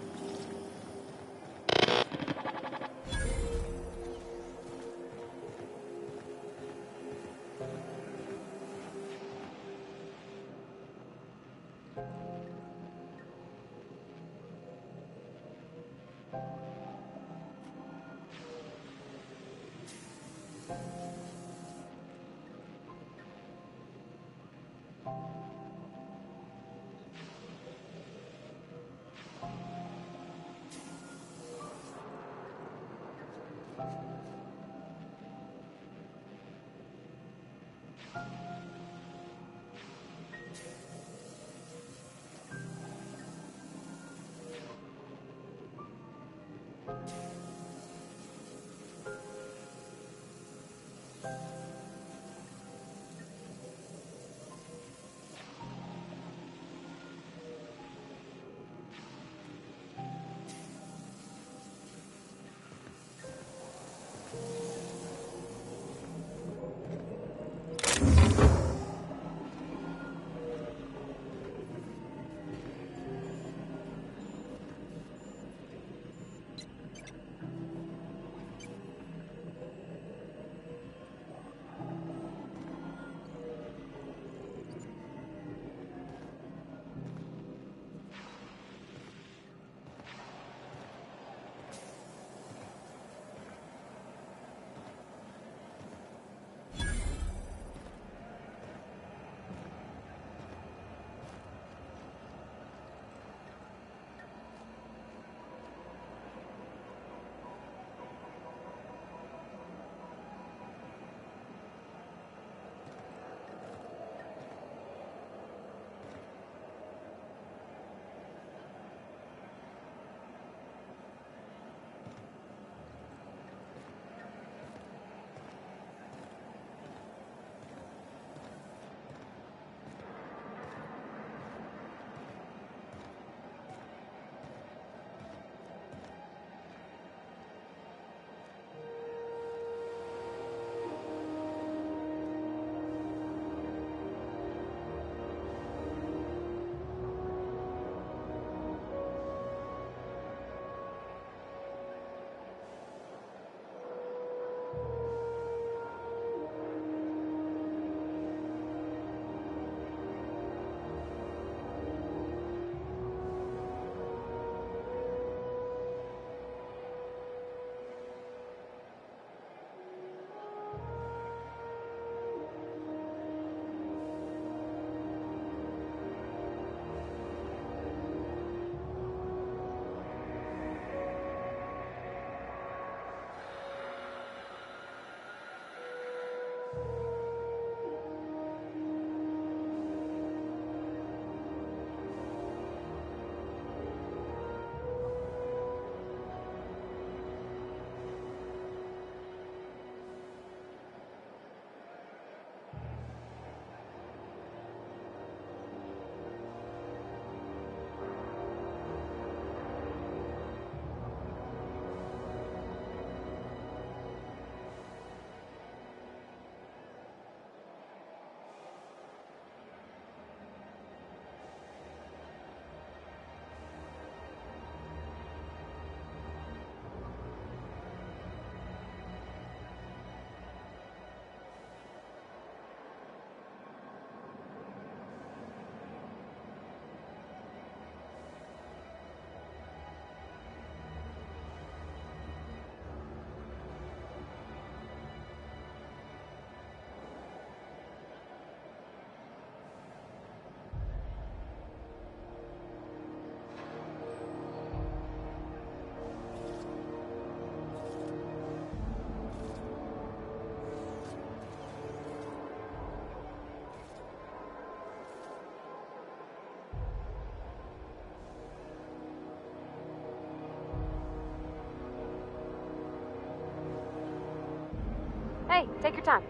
Hey, take your time.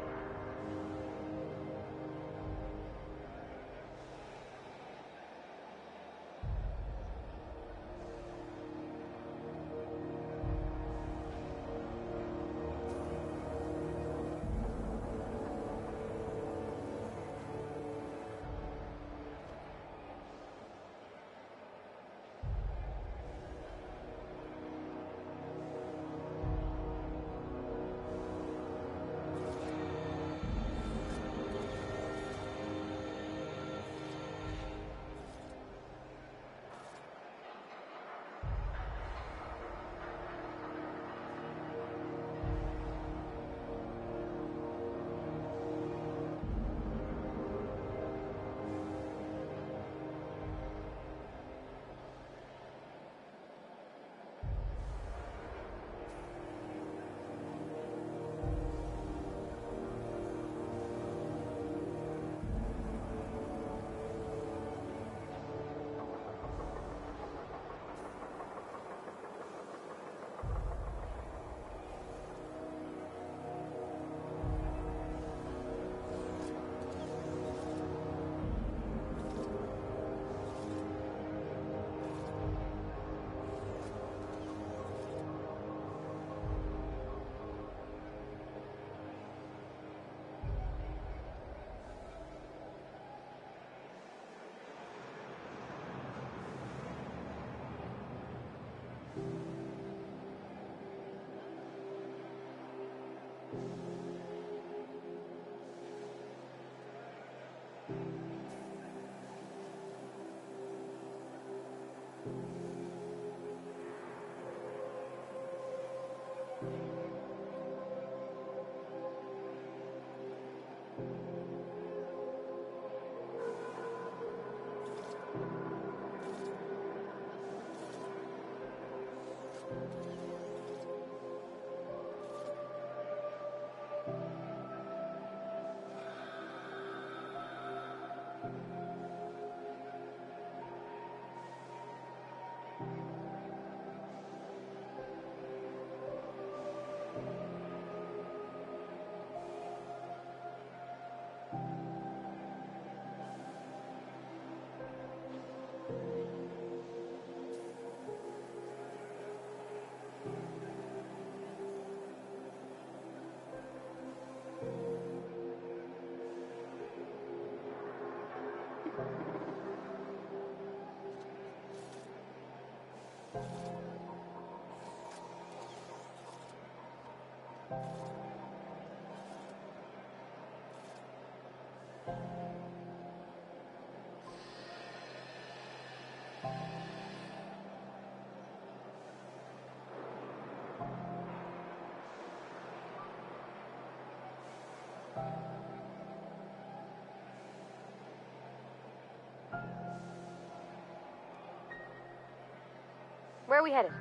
Where are we headed?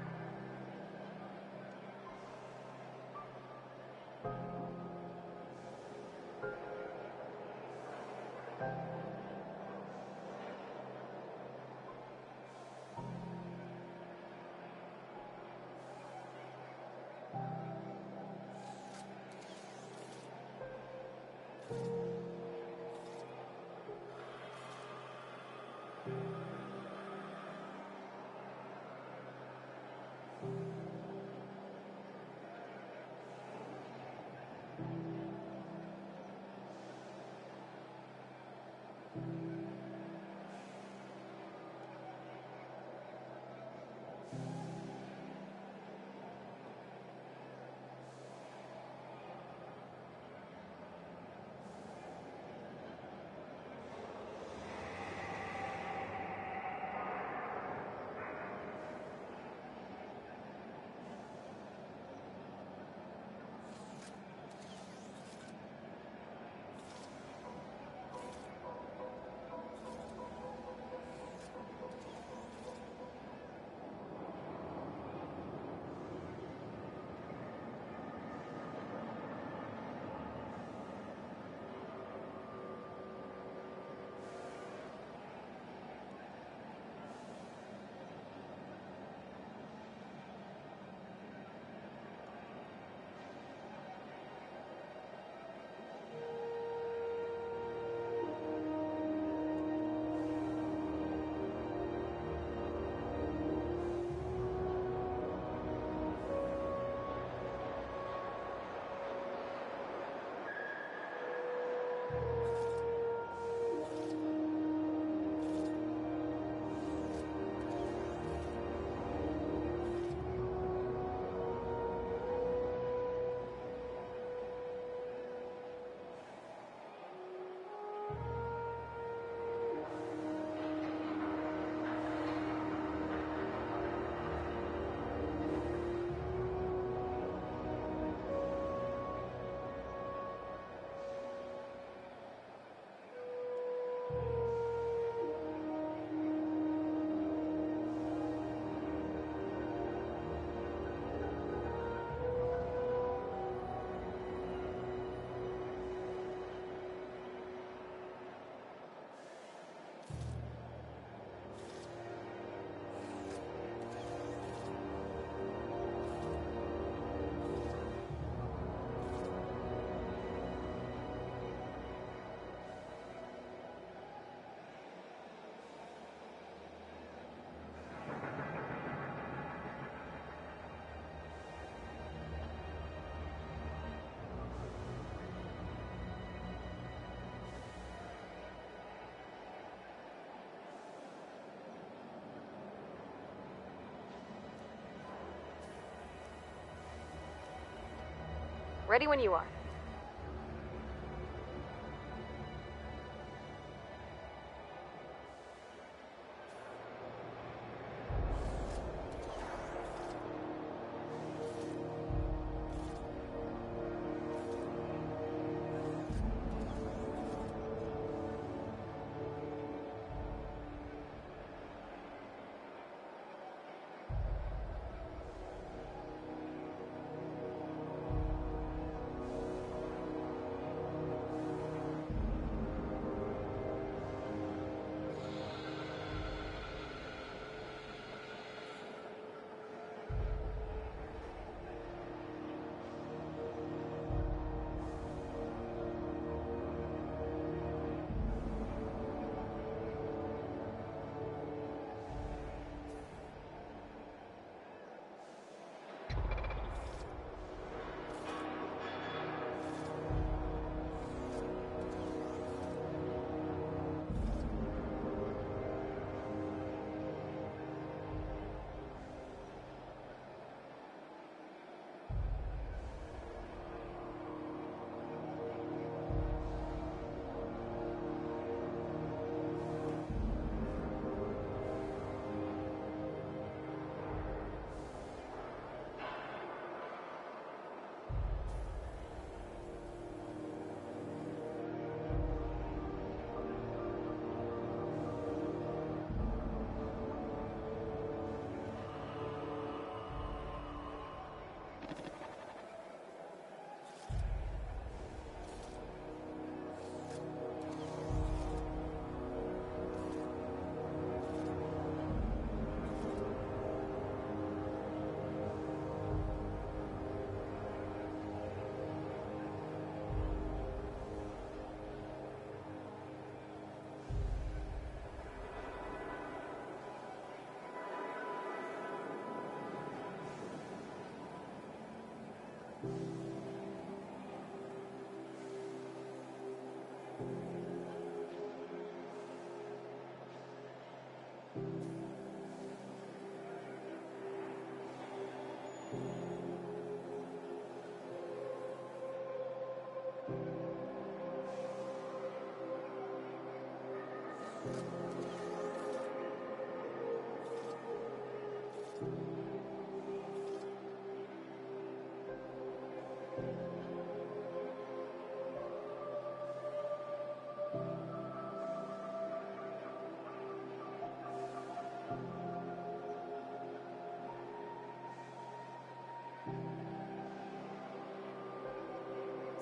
Ready when you are.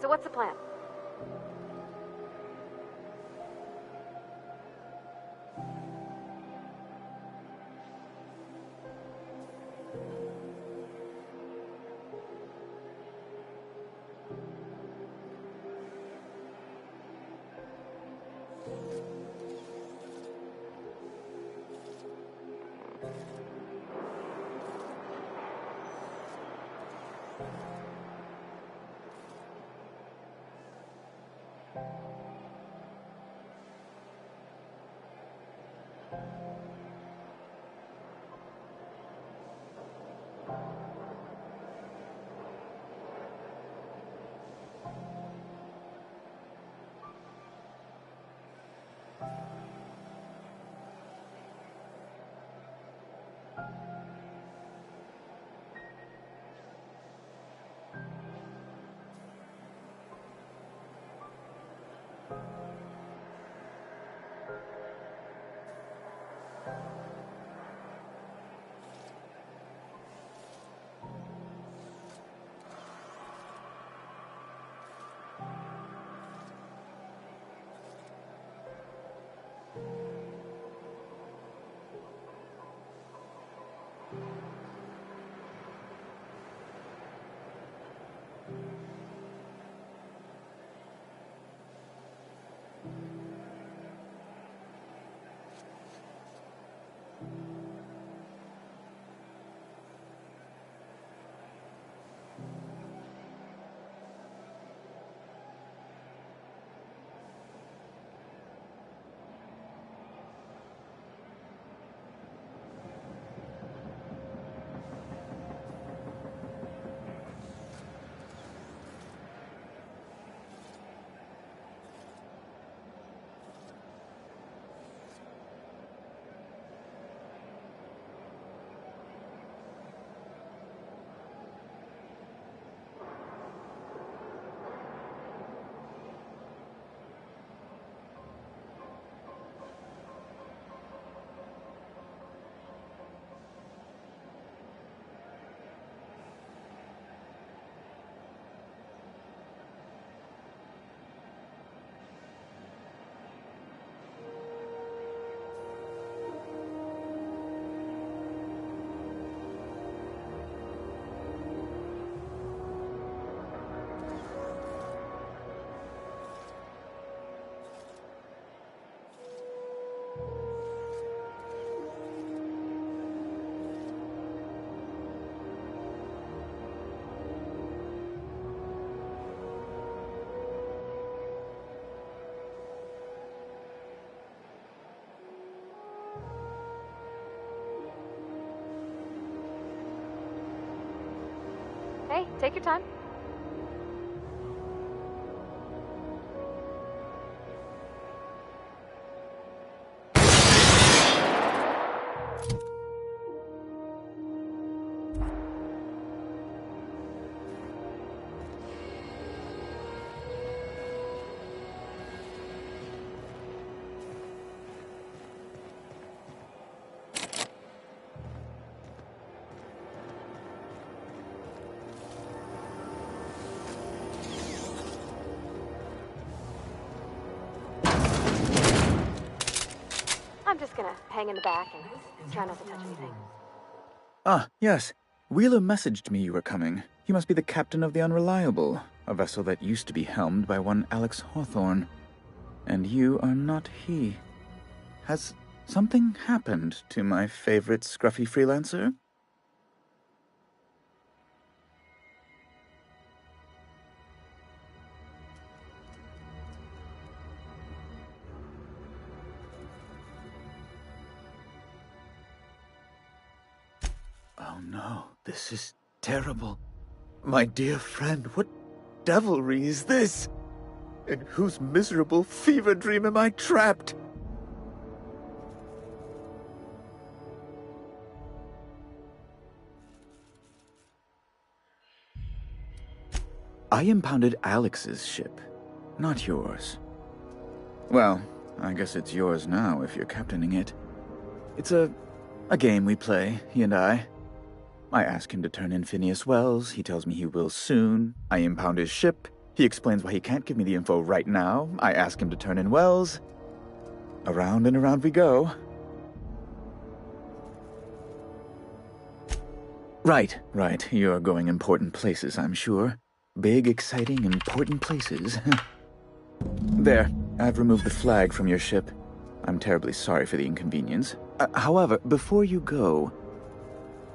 So what's the plan? Hey, take your time. I'm just gonna hang in the back and try not to touch anything. Ah, yes. Wheeler messaged me you were coming. He must be the captain of the Unreliable, a vessel that used to be helmed by one Alex Hawthorne. And you are not he. Has something happened to my favorite scruffy freelancer? Oh no, this is terrible. My dear friend, what devilry is this? In whose miserable fever dream am I trapped? I impounded Alex's ship, not yours. Well, I guess it's yours now if you're captaining it. It's a game we play, he and I. I ask him to turn in Phineas Wells, he tells me he will soon. I impound his ship, he explains why he can't give me the info right now. I ask him to turn in Wells. Around and around we go. Right. You're going important places, I'm sure. Big, exciting, important places. There, I've removed the flag from your ship. I'm terribly sorry for the inconvenience. However, before you go,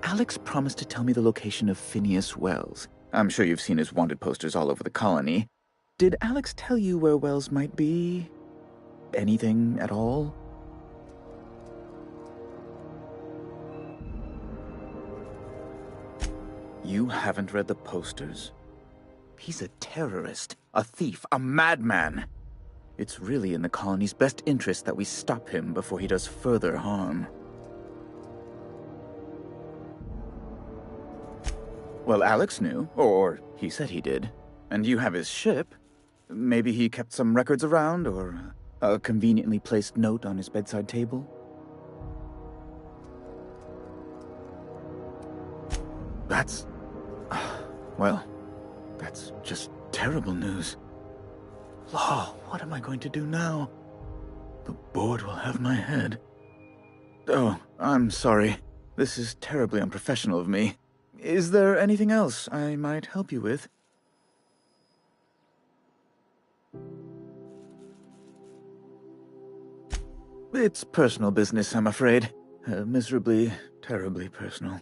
Alex promised to tell me the location of Phineas Wells. I'm sure you've seen his wanted posters all over the colony. Did Alex tell you where Wells might be? Anything at all? You haven't read the posters? He's a terrorist, a thief, a madman. It's really in the colony's best interest that we stop him before he does further harm. Well, Alex knew, or he said he did. And you have his ship. Maybe he kept some records around, or a conveniently placed note on his bedside table. That's... well, that's just terrible news. Law, what am I going to do now? The board will have my head. Oh, I'm sorry. This is terribly unprofessional of me. Is there anything else I might help you with? It's personal business, I'm afraid. Miserably, terribly personal.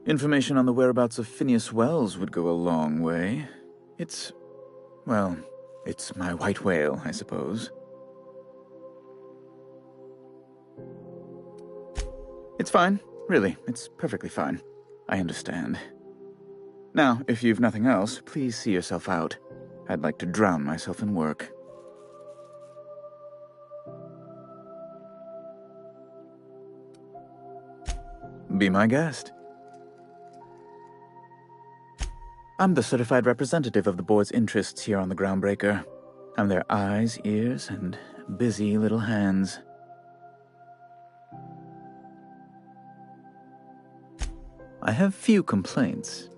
Information on the whereabouts of Phineas Wells would go a long way. It's my white whale, I suppose. It's fine. Really, it's perfectly fine. I understand. Now, if you've nothing else, please see yourself out. I'd like to drown myself in work. Be my guest. I'm the certified representative of the board's interests here on the Groundbreaker. I'm their eyes, ears, and busy little hands. I have few complaints.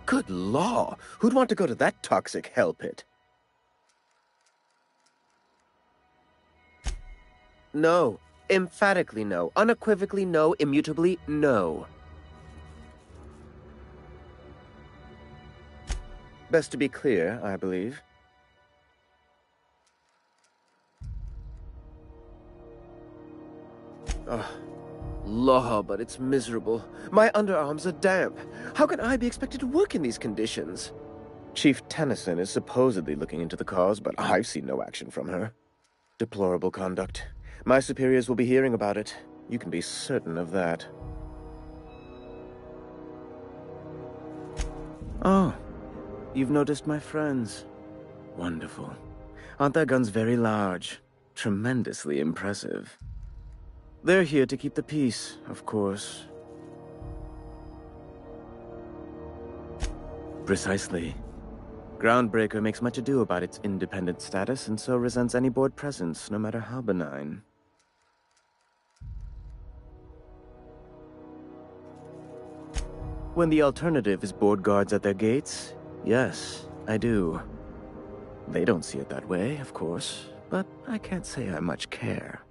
Good law! Who'd want to go to that toxic hell pit? No. Emphatically no. Unequivocally no. Immutably no. Best to be clear, I believe. Ugh. Law, but it's miserable. My underarms are damp. How can I be expected to work in these conditions? Chief Tennyson is supposedly looking into the cause, but I've seen no action from her. Deplorable conduct. My superiors will be hearing about it. You can be certain of that. Oh, you've noticed my friends. Wonderful. Aren't their guns very large? Tremendously impressive. They're here to keep the peace, of course. Precisely. Groundbreaker makes much ado about its independent status and so resents any board presence, no matter how benign. When the alternative is board guards at their gates, yes, I do. They don't see it that way, of course, but I can't say I much care.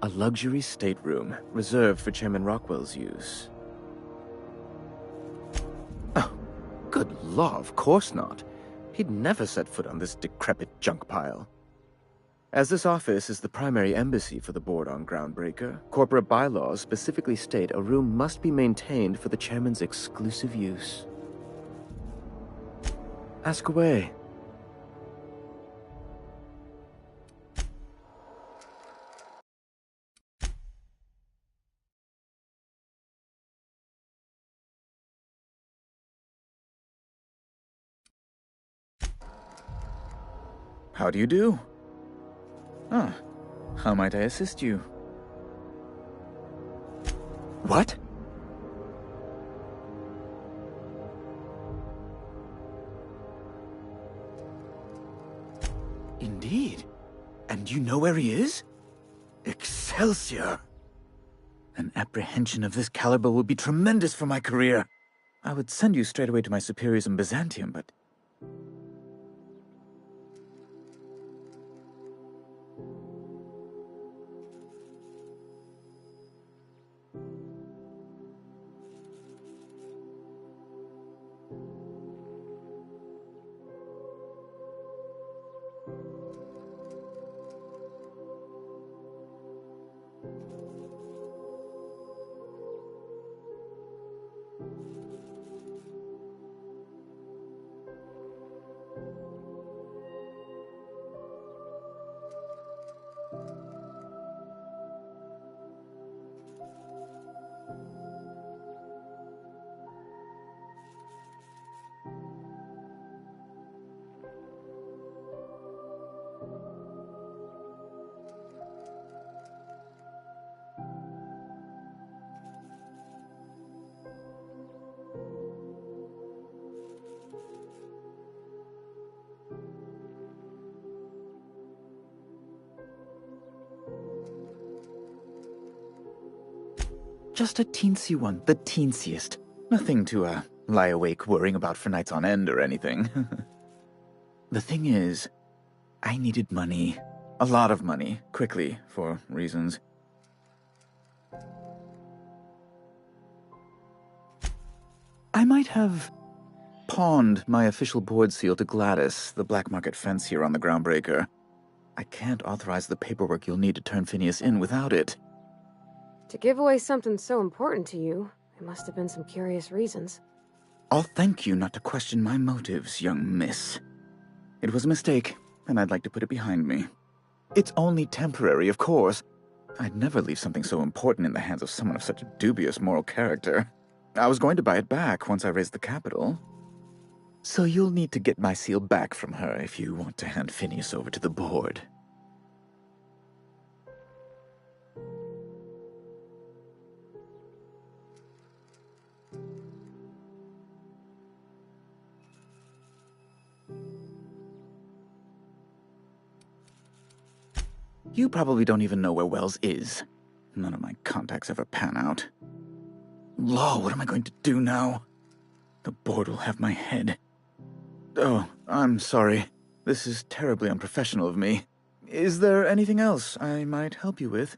A luxury stateroom, reserved for Chairman Rockwell's use. Oh, good law, of course not. He'd never set foot on this decrepit junk pile. As this office is the primary embassy for the board on Groundbreaker, corporate bylaws specifically state a room must be maintained for the chairman's exclusive use. Ask away. How do you do? Ah, how might I assist you? What? Indeed. And you know where he is? Excelsior! An apprehension of this caliber would be tremendous for my career. I would send you straight away to my superiors in Byzantium, but... Just a teensy one, the teensiest. Nothing to, lie awake worrying about for nights on end or anything. The thing is, I needed money. A lot of money, quickly, for reasons. I might have pawned my official board seal to Gladys, the black market fence here on the Groundbreaker. I can't authorize the paperwork you'll need to turn Phineas in without it. To give away something so important to you, there must have been some curious reasons. I'll thank you not to question my motives, young miss. It was a mistake, and I'd like to put it behind me. It's only temporary, of course. I'd never leave something so important in the hands of someone of such a dubious moral character. I was going to buy it back once I raised the capital. So you'll need to get my seal back from her if you want to hand Phineas over to the board. You probably don't even know where Wells is. None of my contacts ever pan out. Law, what am I going to do now? The board will have my head. Oh, I'm sorry. This is terribly unprofessional of me. Is there anything else I might help you with?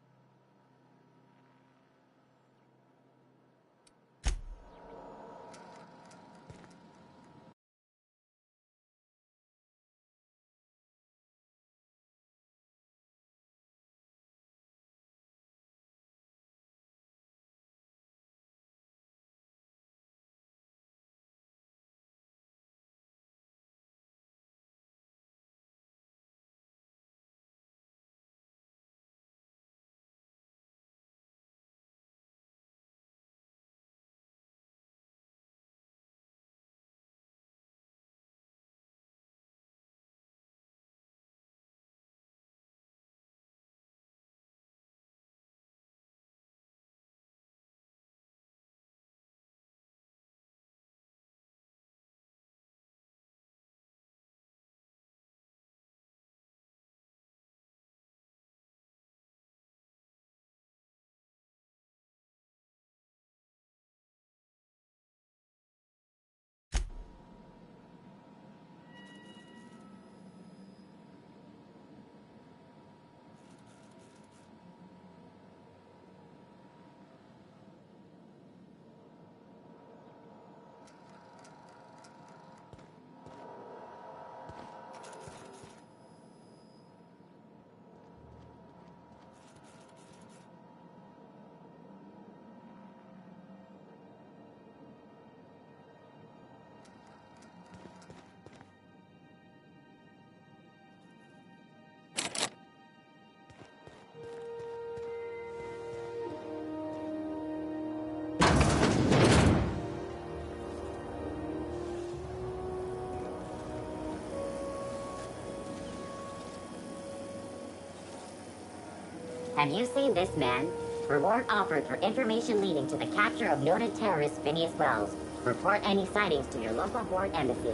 Have you seen this man? Reward offered for information leading to the capture of noted terrorist Phineas Wells. Report any sightings to your local board embassy.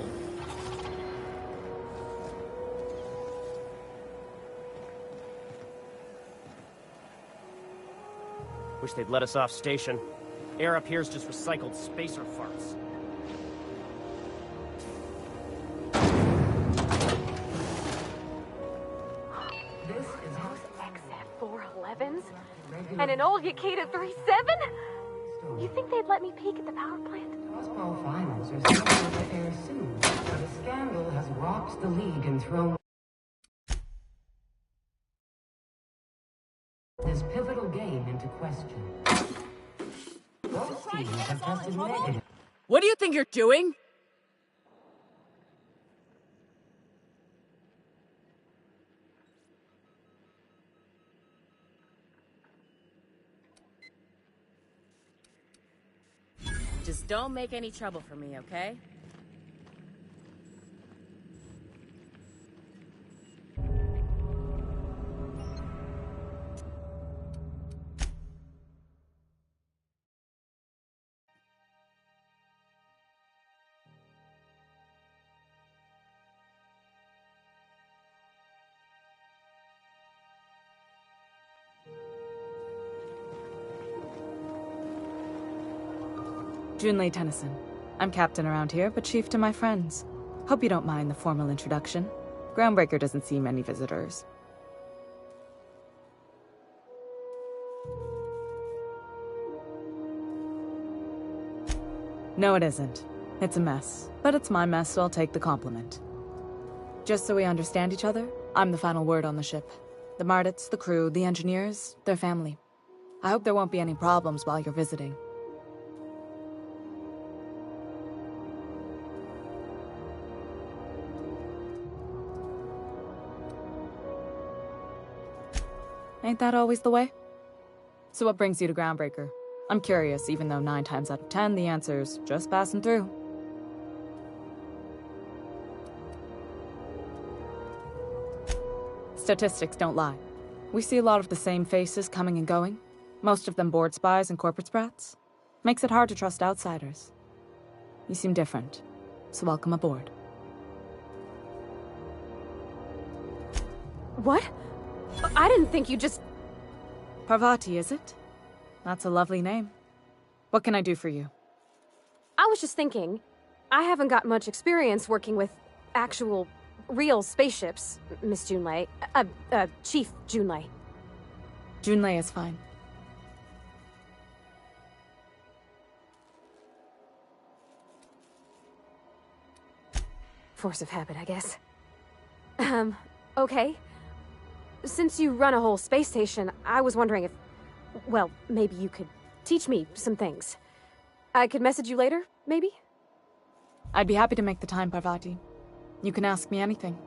Wish they'd let us off station. Air up here's just recycled spacer farts. This is XF411s? And an old Yakita 37? You think they'd let me peek at the power plant? Crossbow finals are scheduled to air soon, but a scandal has rocked the league and thrown this pivotal game into question. Both teams have tested negative. What do you think you're doing? Just don't make any trouble for me, okay? Junlei Tennyson. I'm captain around here, but chief to my friends. Hope you don't mind the formal introduction. Groundbreaker doesn't see many visitors. No, it isn't. It's a mess. But it's my mess, so I'll take the compliment. Just so we understand each other, I'm the final word on the ship. The Mardits, the crew, the engineers, their family. I hope there won't be any problems while you're visiting. Ain't that always the way? So what brings you to Groundbreaker? I'm curious, even though 9 times out of 10 the answer's just passing through. Statistics don't lie. We see a lot of the same faces coming and going. Most of them board spies and corporate sprats. Makes it hard to trust outsiders. You seem different, so welcome aboard. What? I didn't think you just... Parvati, is it? That's a lovely name. What can I do for you? I was just thinking, I haven't got much experience working with actual, real spaceships, Miss Junlei. Chief Junlei. Junlei is fine. Force of habit, I guess. Okay. Since you run a whole space station, I was wondering if... Well, maybe you could teach me some things. I could message you later, maybe? I'd be happy to make the time, Parvati. You can ask me anything.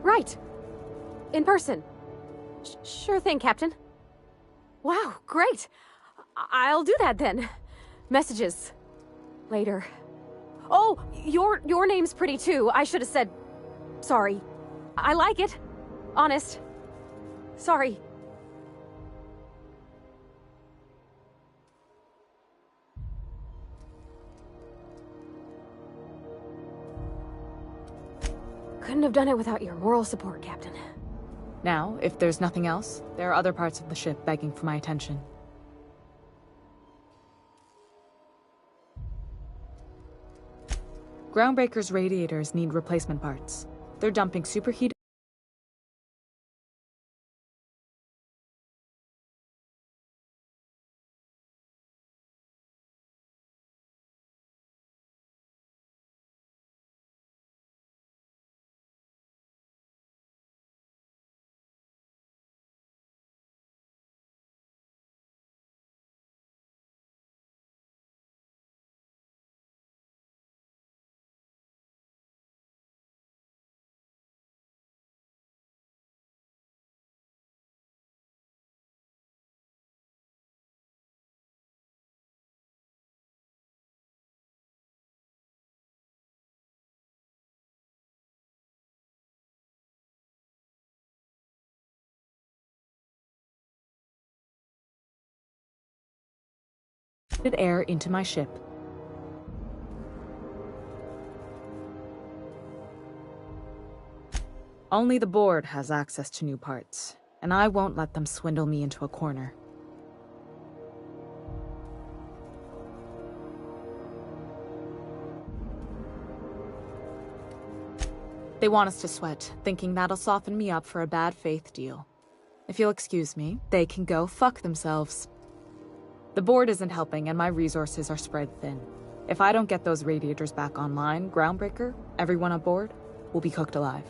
Right. In person. Sure thing, Captain. Wow, great. I'll do that then. Messages. Later. Oh, your name's pretty too. I should have said... Sorry. I like it. Honest. Sorry. Couldn't have done it without your moral support, Captain. Now, if there's nothing else, there are other parts of the ship begging for my attention. Groundbreaker's radiators need replacement parts. They're dumping superheated air into my ship. Only the board has access to new parts, and I won't let them swindle me into a corner. They want us to sweat, thinking that'll soften me up for a bad faith deal. If you'll excuse me, they can go fuck themselves. The board isn't helping and my resources are spread thin. If I don't get those radiators back online, Groundbreaker, everyone aboard, will be cooked alive.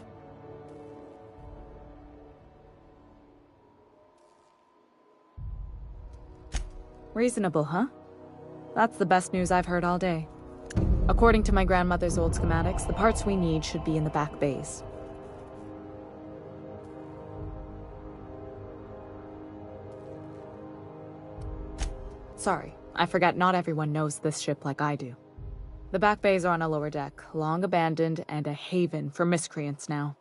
Reasonable, huh? That's the best news I've heard all day. According to my grandmother's old schematics, the parts we need should be in the back bays. Sorry, I forgot not everyone knows this ship like I do. The back bays are on a lower deck, long abandoned and a haven for miscreants now.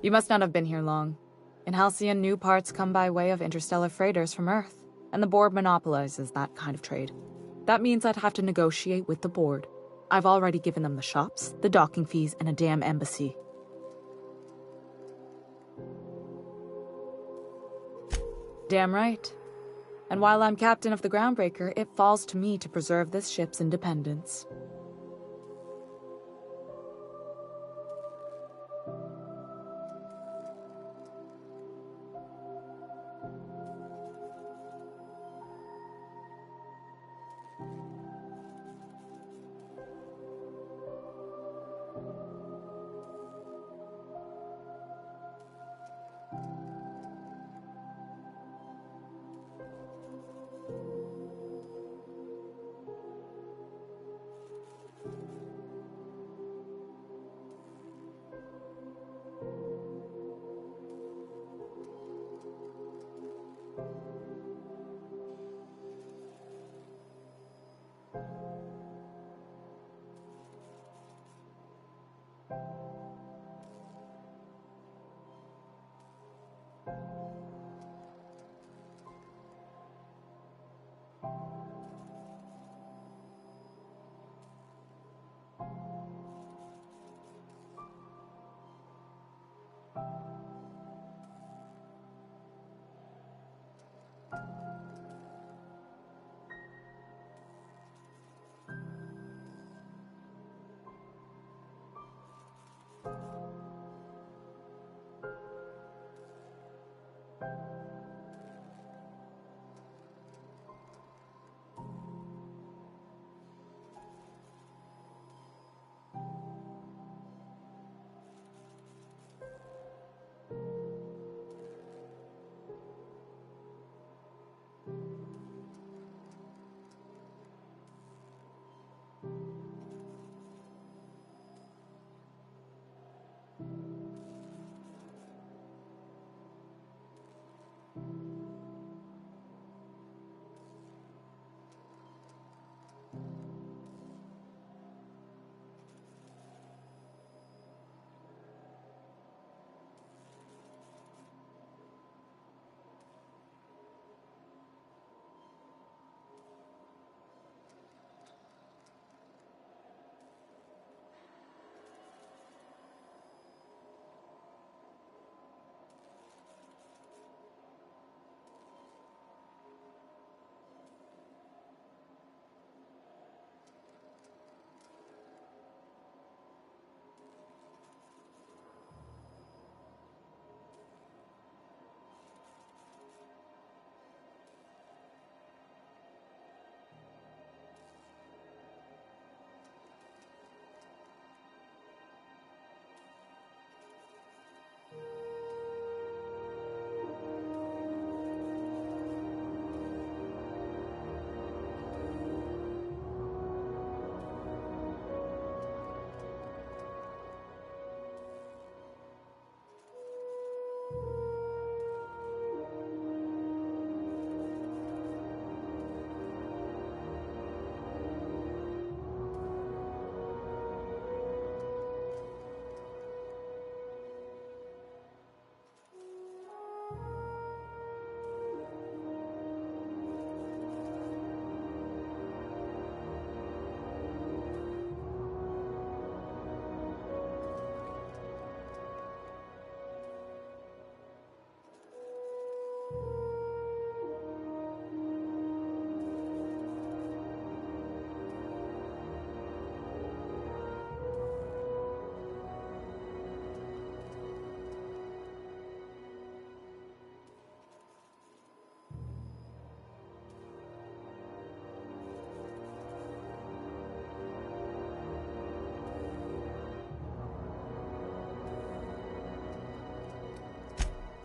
You must not have been here long. In Halcyon, new parts come by way of interstellar freighters from Earth, and the board monopolizes that kind of trade. That means I'd have to negotiate with the board. I've already given them the shops, the docking fees, and a damn embassy. Damn right. And while I'm captain of the Groundbreaker, it falls to me to preserve this ship's independence.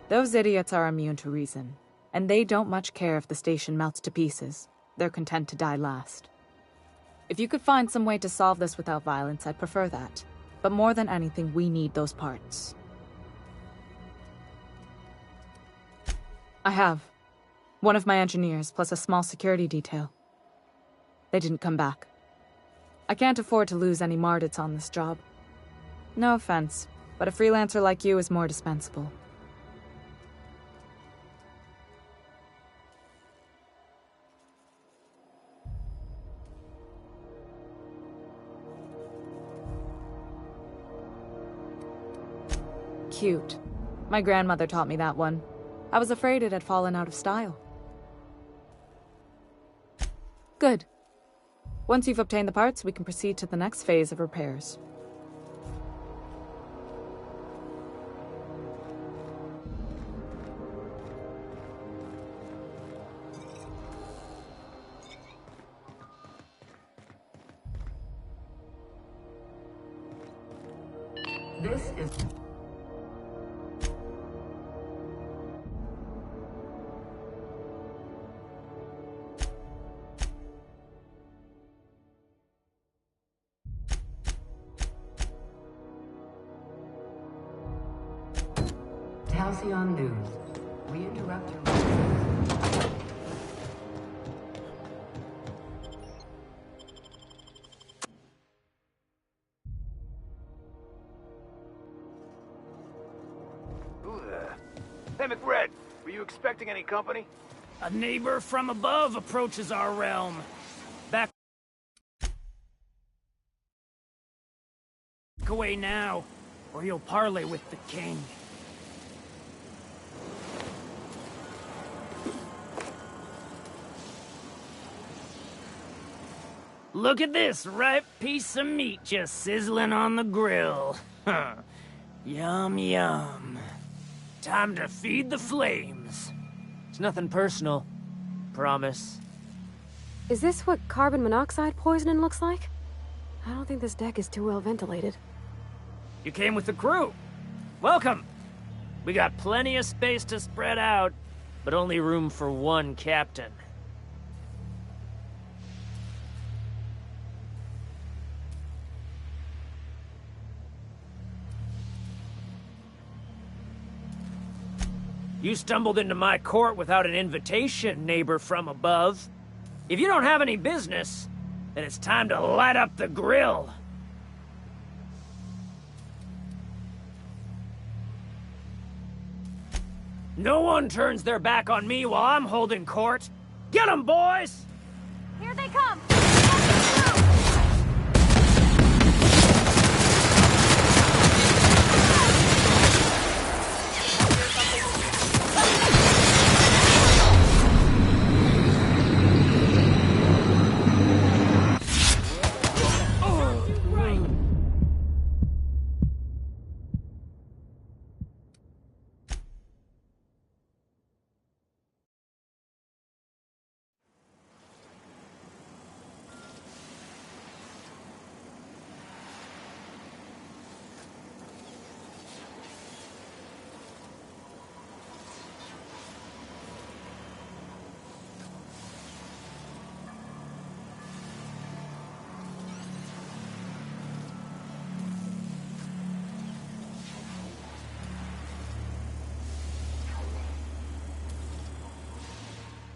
Those idiots are immune to reason, and they don't much care if the station melts to pieces. They're content to die last. If you could find some way to solve this without violence, I'd prefer that. But more than anything, we need those parts. I have. One of my engineers, plus a small security detail. They didn't come back. I can't afford to lose any Mardits on this job. No offense, but a freelancer like you is more dispensable. Cute. My grandmother taught me that one. I was afraid it had fallen out of style. Good. Once you've obtained the parts, we can proceed to the next phase of repairs. This is... Halcyon News. We interrupt your... Who there? Hey, McRed, were you expecting any company? A neighbor from above approaches our realm. Back away now, or you'll parley with the king. Look at this ripe piece of meat just sizzling on the grill. Yum, yum. Time to feed the flames. It's nothing personal. Promise. Is this what carbon monoxide poisoning looks like? I don't think this deck is too well ventilated. You came with the crew. Welcome. We got plenty of space to spread out, but only room for one captain. You stumbled into my court without an invitation, neighbor from above. If you don't have any business, then it's time to light up the grill. No one turns their back on me while I'm holding court. Get 'em, boys! Here they come!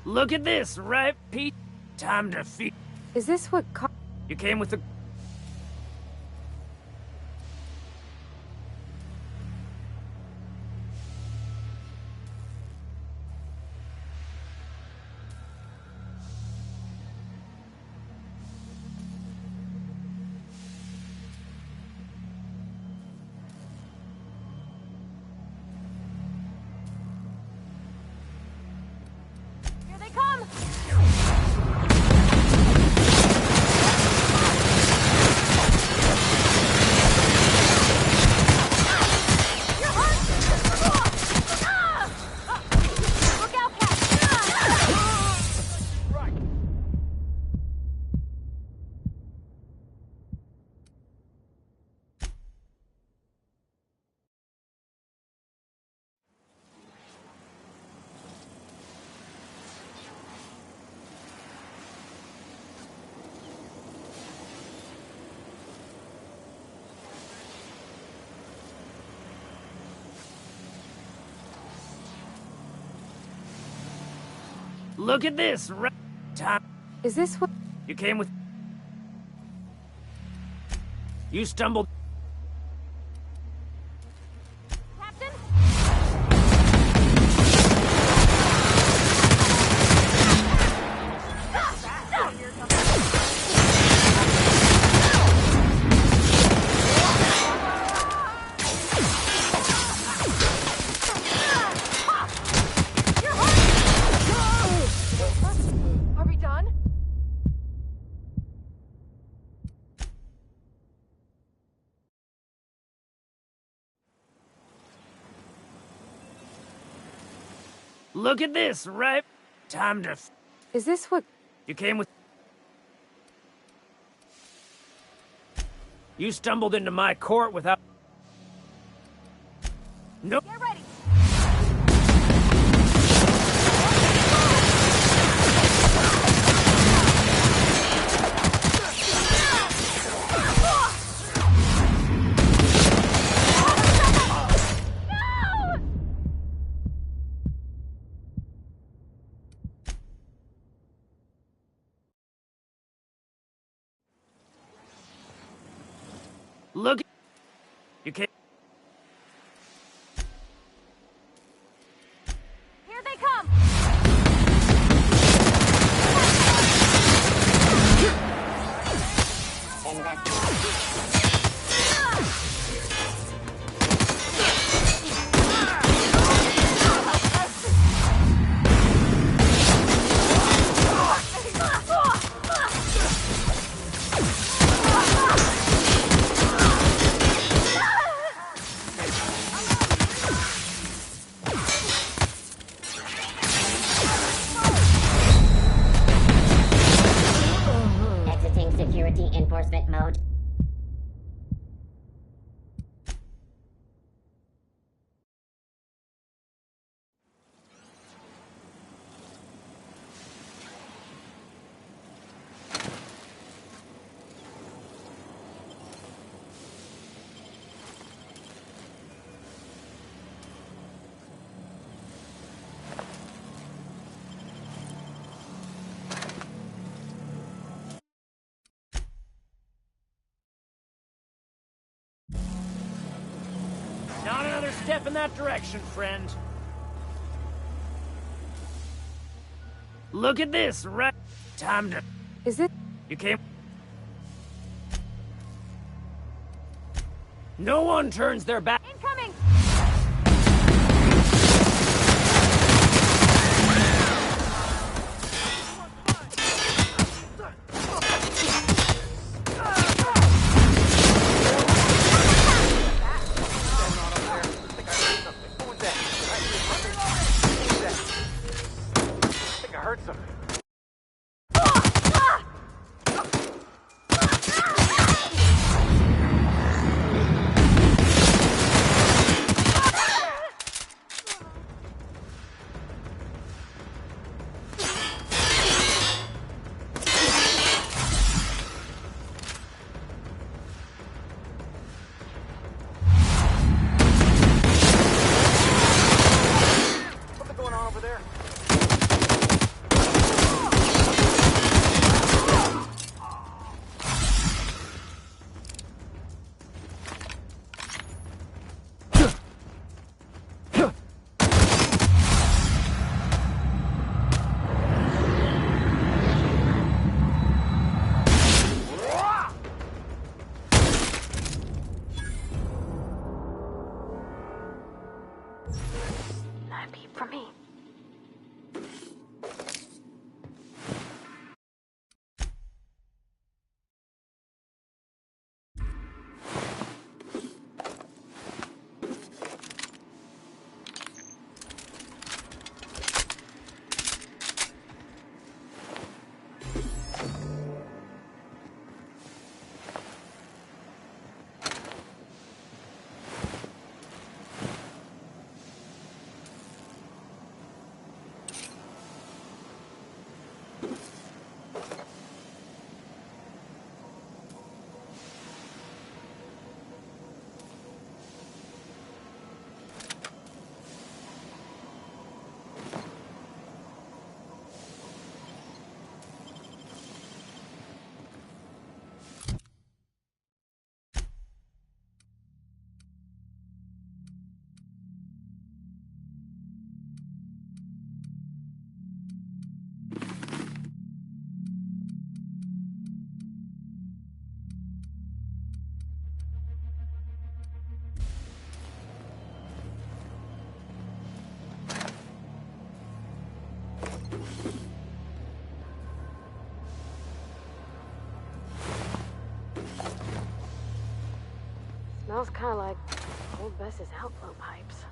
Look at this, ripe peach. Time to feed. Is this what You came with the... Here they come! Look at this, time. Is this what... You came with... You stumbled... Are we done? Look at this, right? Time to... Is this what... You came with... You stumbled into my court without... Nope. Get ready. Look... You came... Here they come. Exiting security enforcement mode. Not another step in that direction, friend. Look at this, right? Time to... Is it... You came... No one turns their back... Incoming. Smells kind of like old Bess's outflow pipes.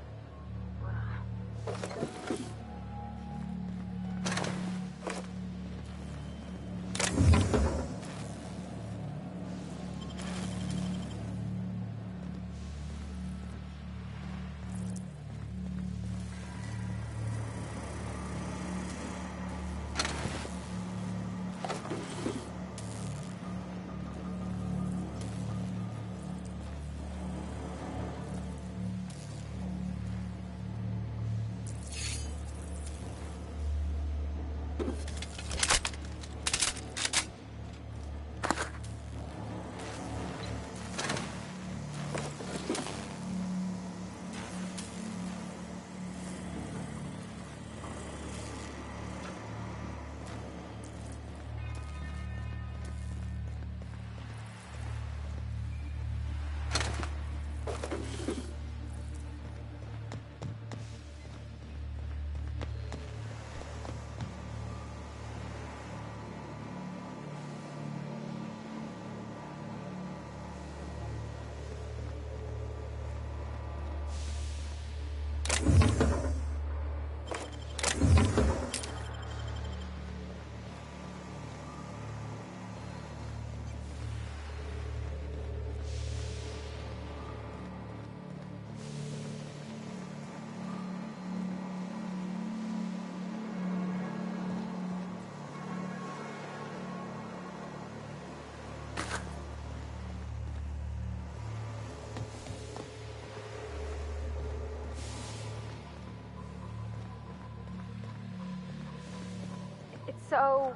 It's so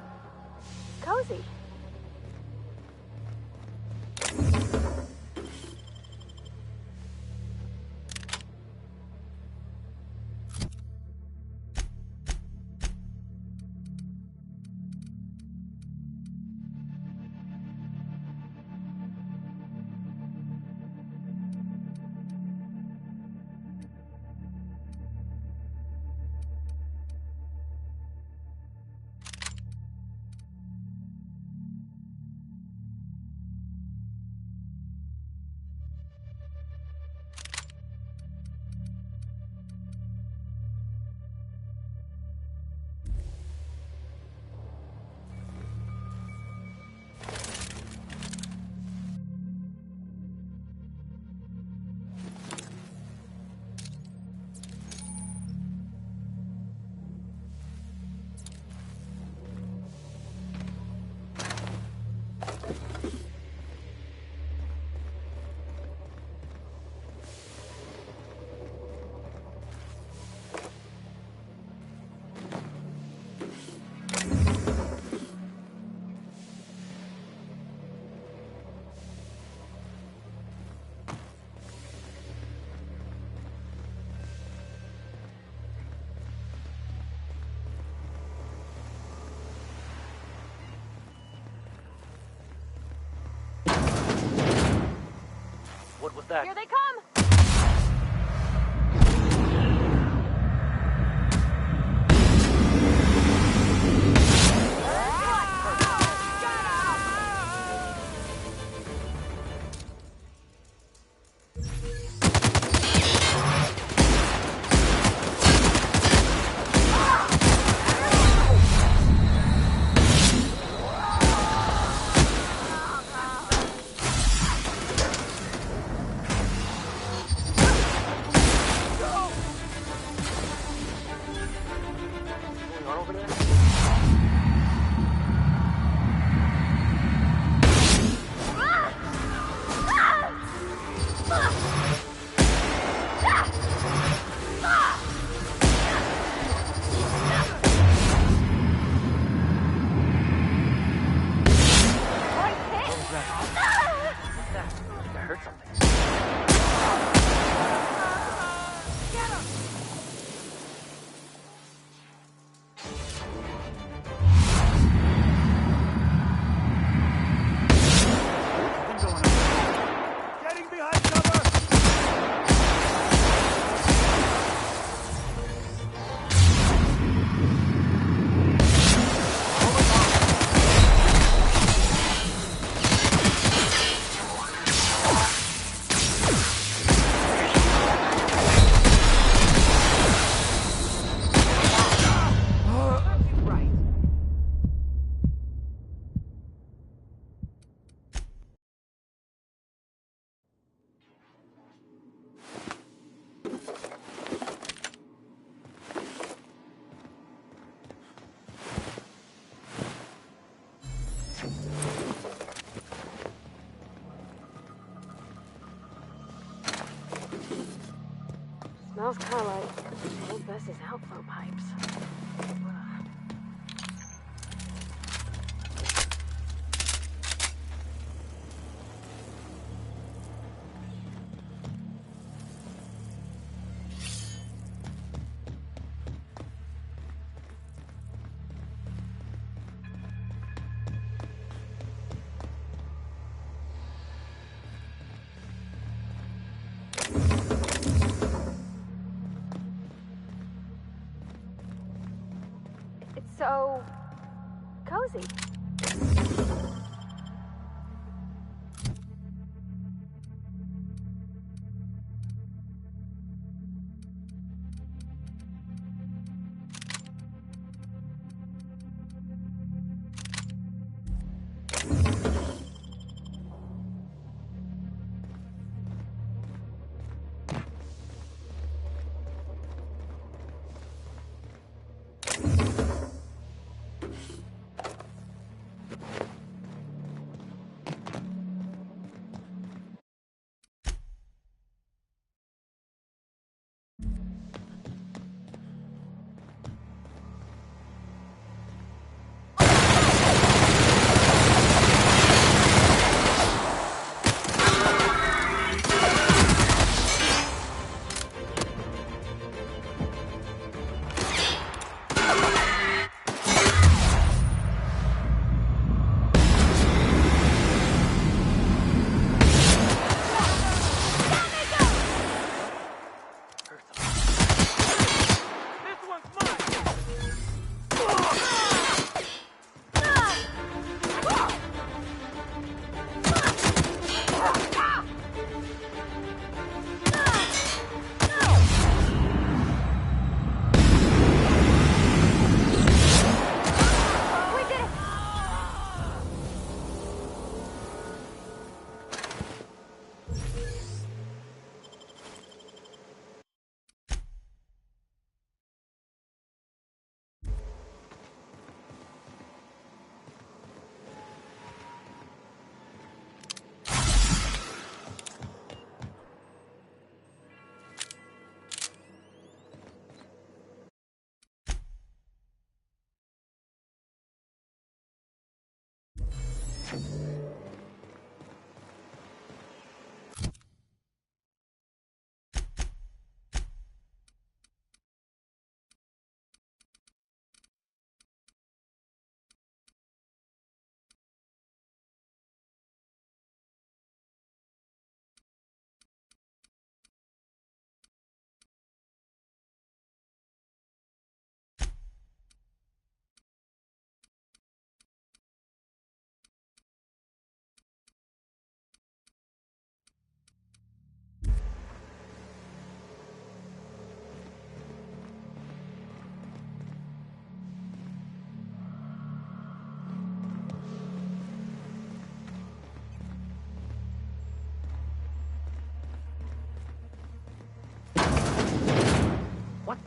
cozy. What was that? Here they come! Smells kind of like old Bess's outflow pipes. It's so cozy.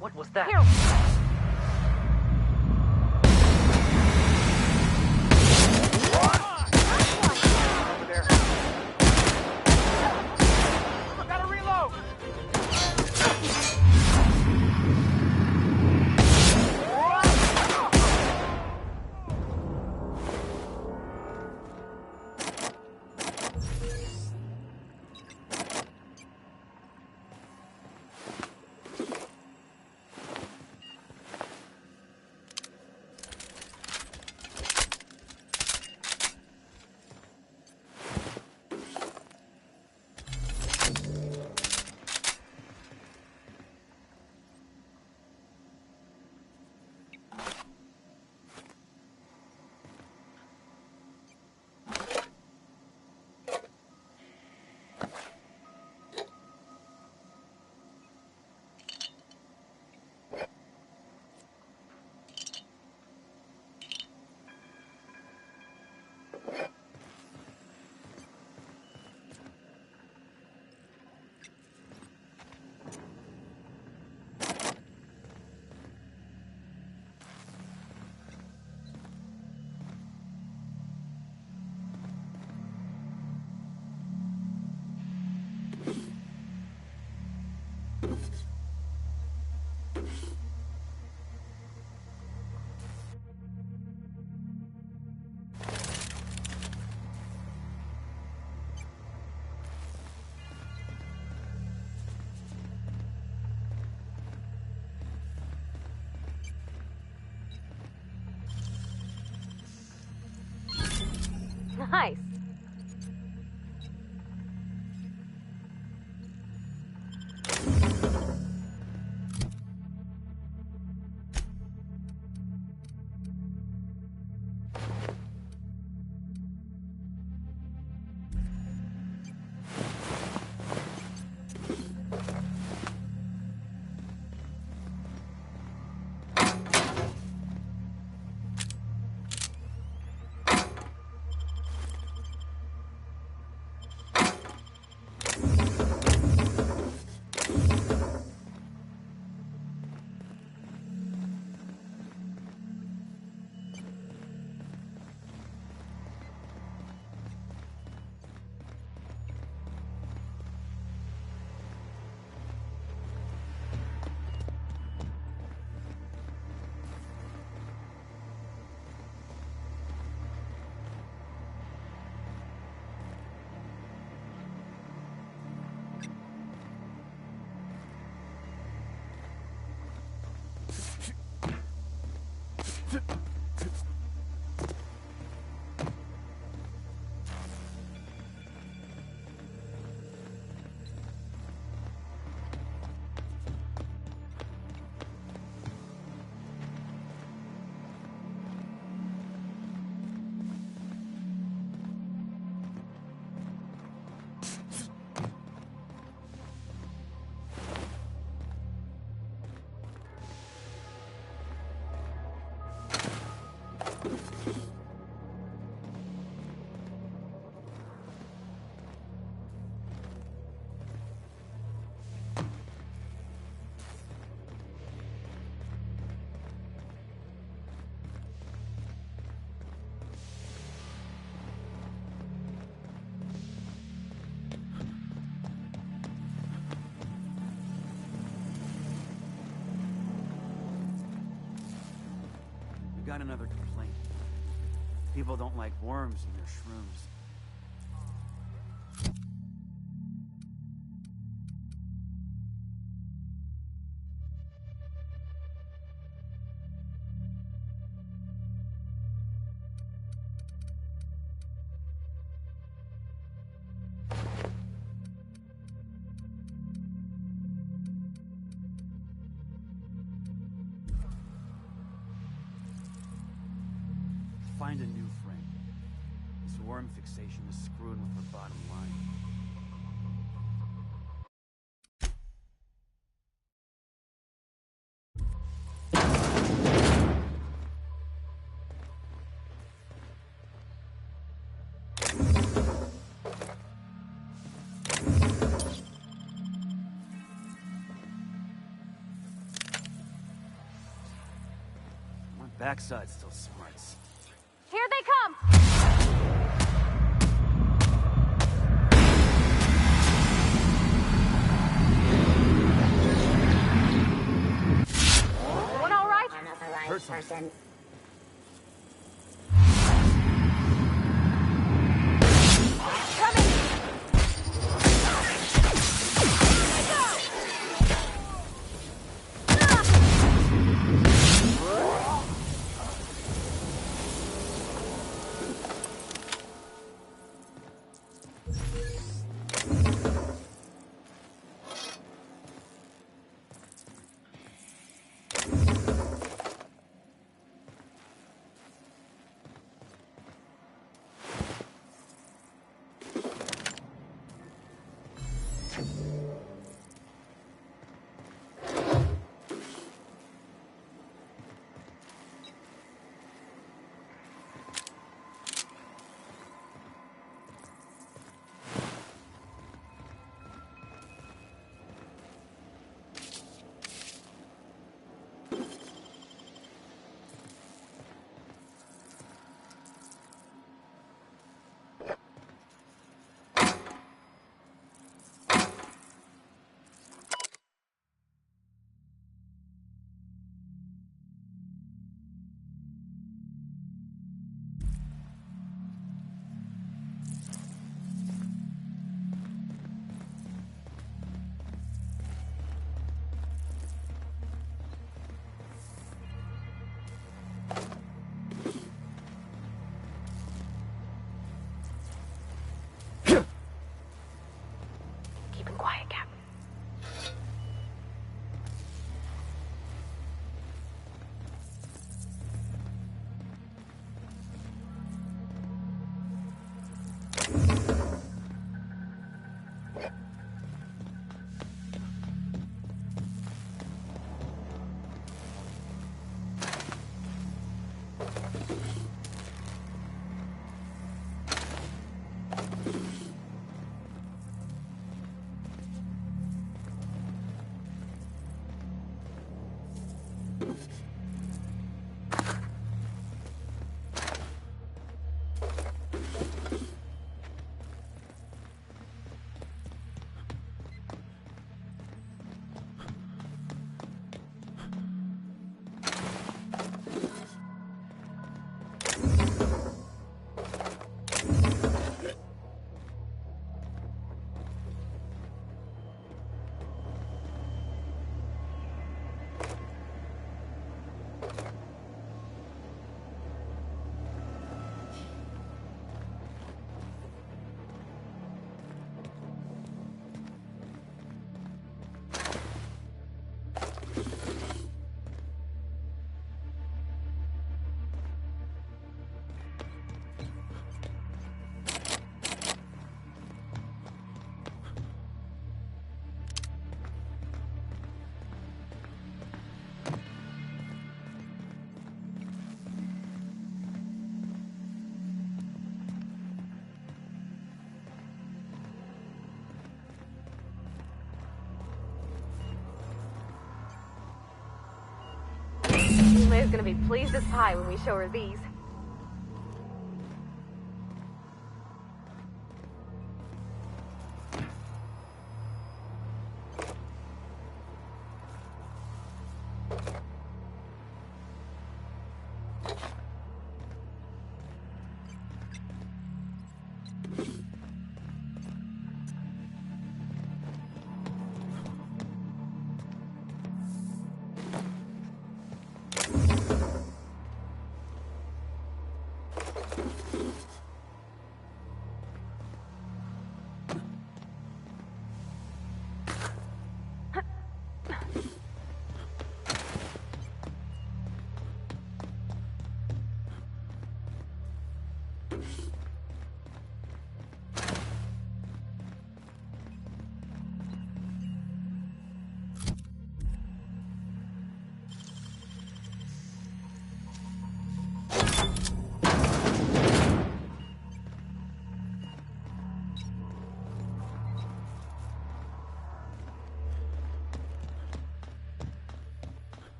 What was that? Here. Gotta reload! Nice. Got another complaint. People don't like worms in their shrooms. Find a new friend. This worm fixation is screwing with her bottom line. My backside still smarts. Here they come! Everyone all right? Unauthorized person. She's gonna be pleased as pie when we show her these.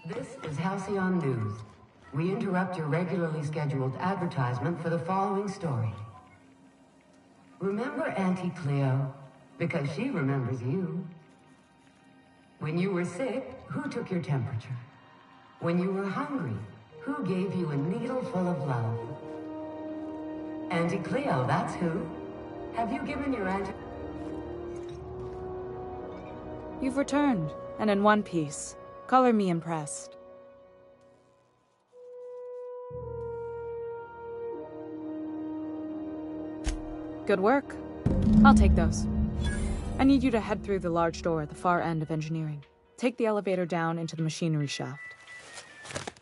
This is Halcyon News. We interrupt your regularly scheduled advertisement for the following story. Remember Auntie Cleo? Because she remembers you. When you were sick, who took your temperature? When you were hungry, who gave you a needle full of love? Auntie Cleo, that's who. Have you given your auntie... You've returned, and in one piece. Color me impressed. Good work. I'll take those. I need you to head through the large door at the far end of engineering. Take the elevator down into the machinery shaft.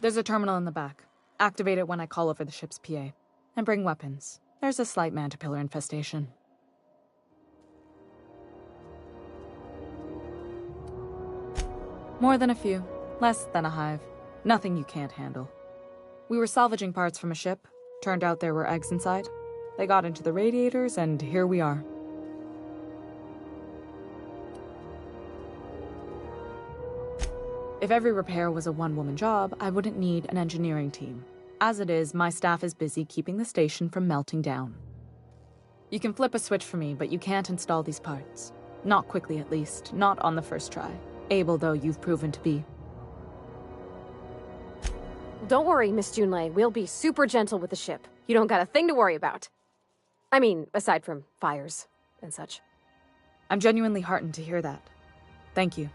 There's a terminal in the back. Activate it when I call over the ship's PA. And bring weapons. There's a slight mantipillar infestation. More than a few. Less than a hive. Nothing you can't handle. We were salvaging parts from a ship. Turned out there were eggs inside. They got into the radiators, and here we are. If every repair was a one-woman job, I wouldn't need an engineering team. As it is, my staff is busy keeping the station from melting down. You can flip a switch for me, but you can't install these parts. Not quickly, at least. Not on the first try. Able, though, you've proven to be. Don't worry, Miss Junlei. We'll be super gentle with the ship. You don't got a thing to worry about. I mean, aside from fires and such. I'm genuinely heartened to hear that. Thank you.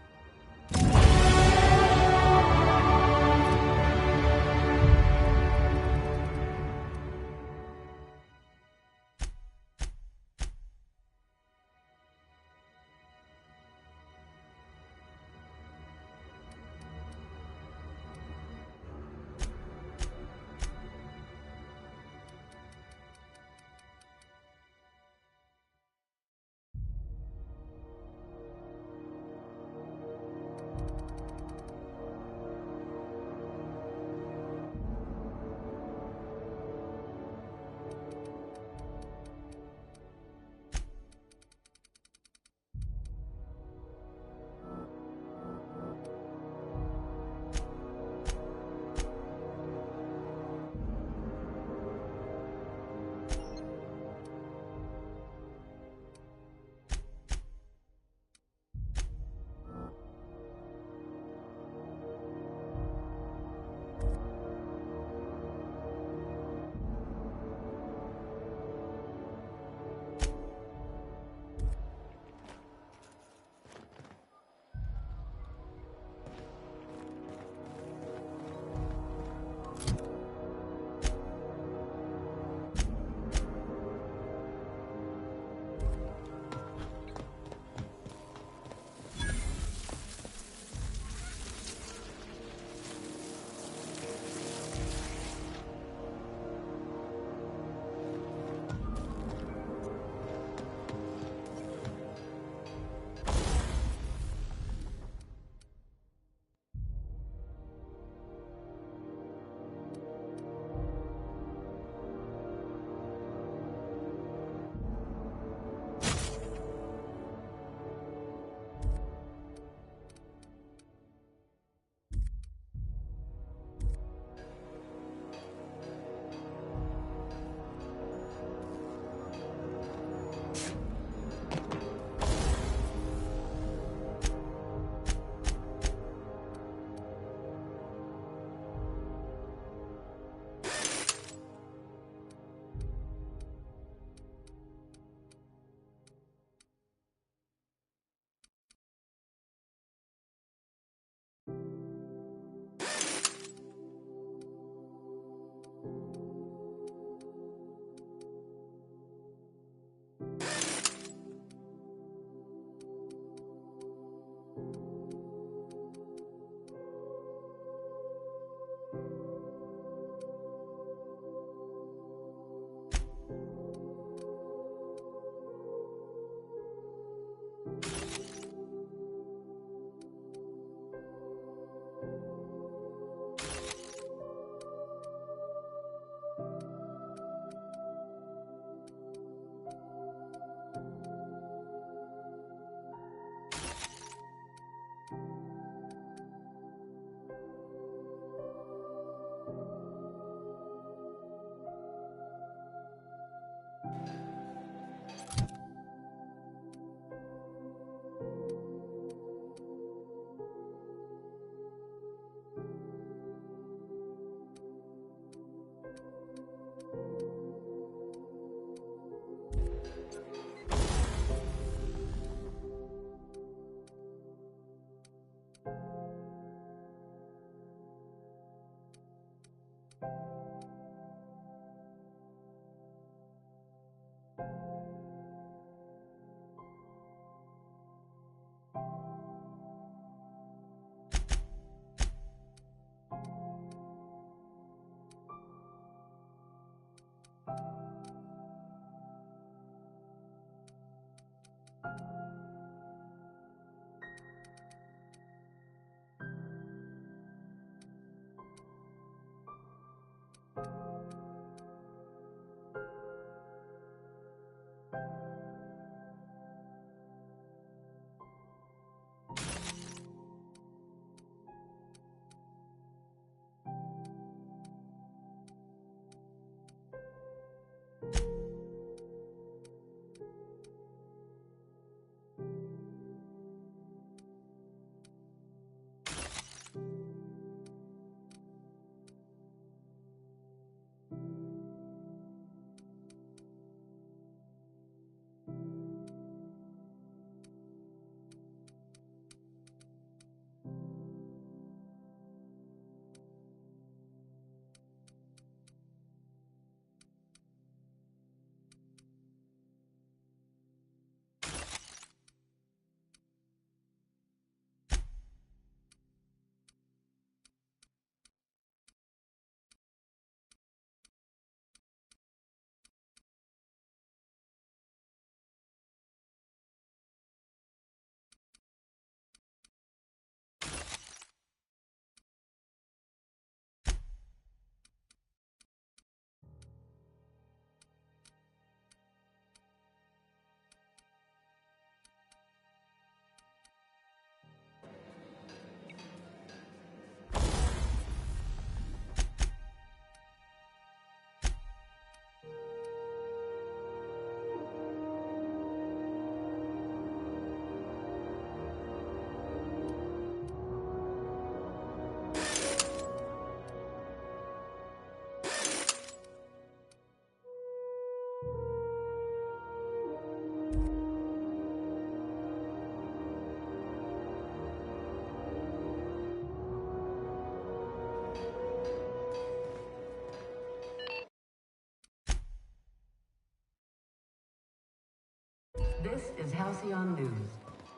is Halcyon News.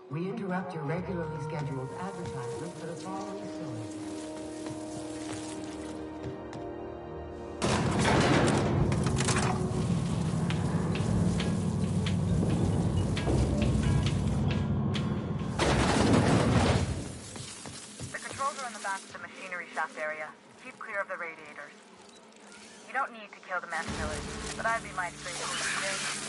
We interrupt your regularly scheduled advertisement for the following story. The controls are in the back of the machinery shaft area. Keep clear of the radiators. You don't need to kill the mess killers, but I'd be mighty grateful if you did.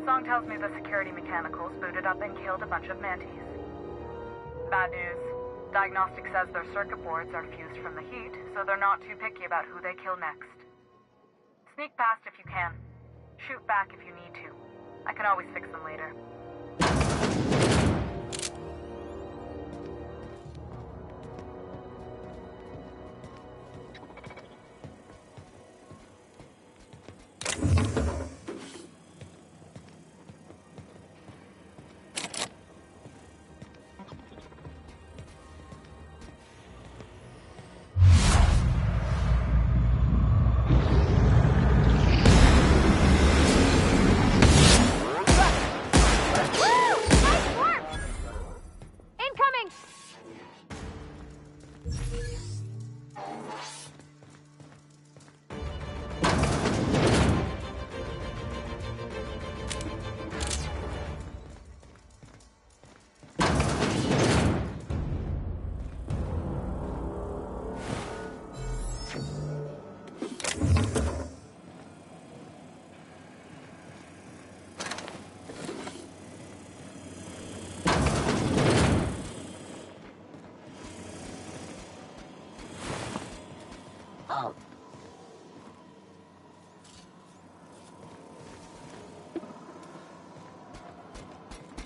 Song tells me the security mechanicals booted up and killed a bunch of mantis. Bad news. Diagnostic says their circuit boards are fused from the heat, so they're not too picky about who they kill next. Sneak past if you can. Shoot back if you need to. I can always fix them later.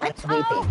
Let's repeat.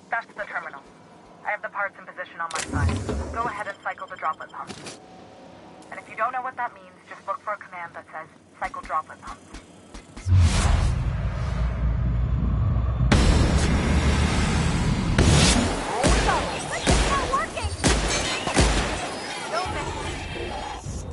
That's the terminal. I have the parts in position on my side. Go ahead and cycle the droplet pump. And if you don't know what that means, just look for a command that says, cycle droplet pump. It's not working! Don't mess.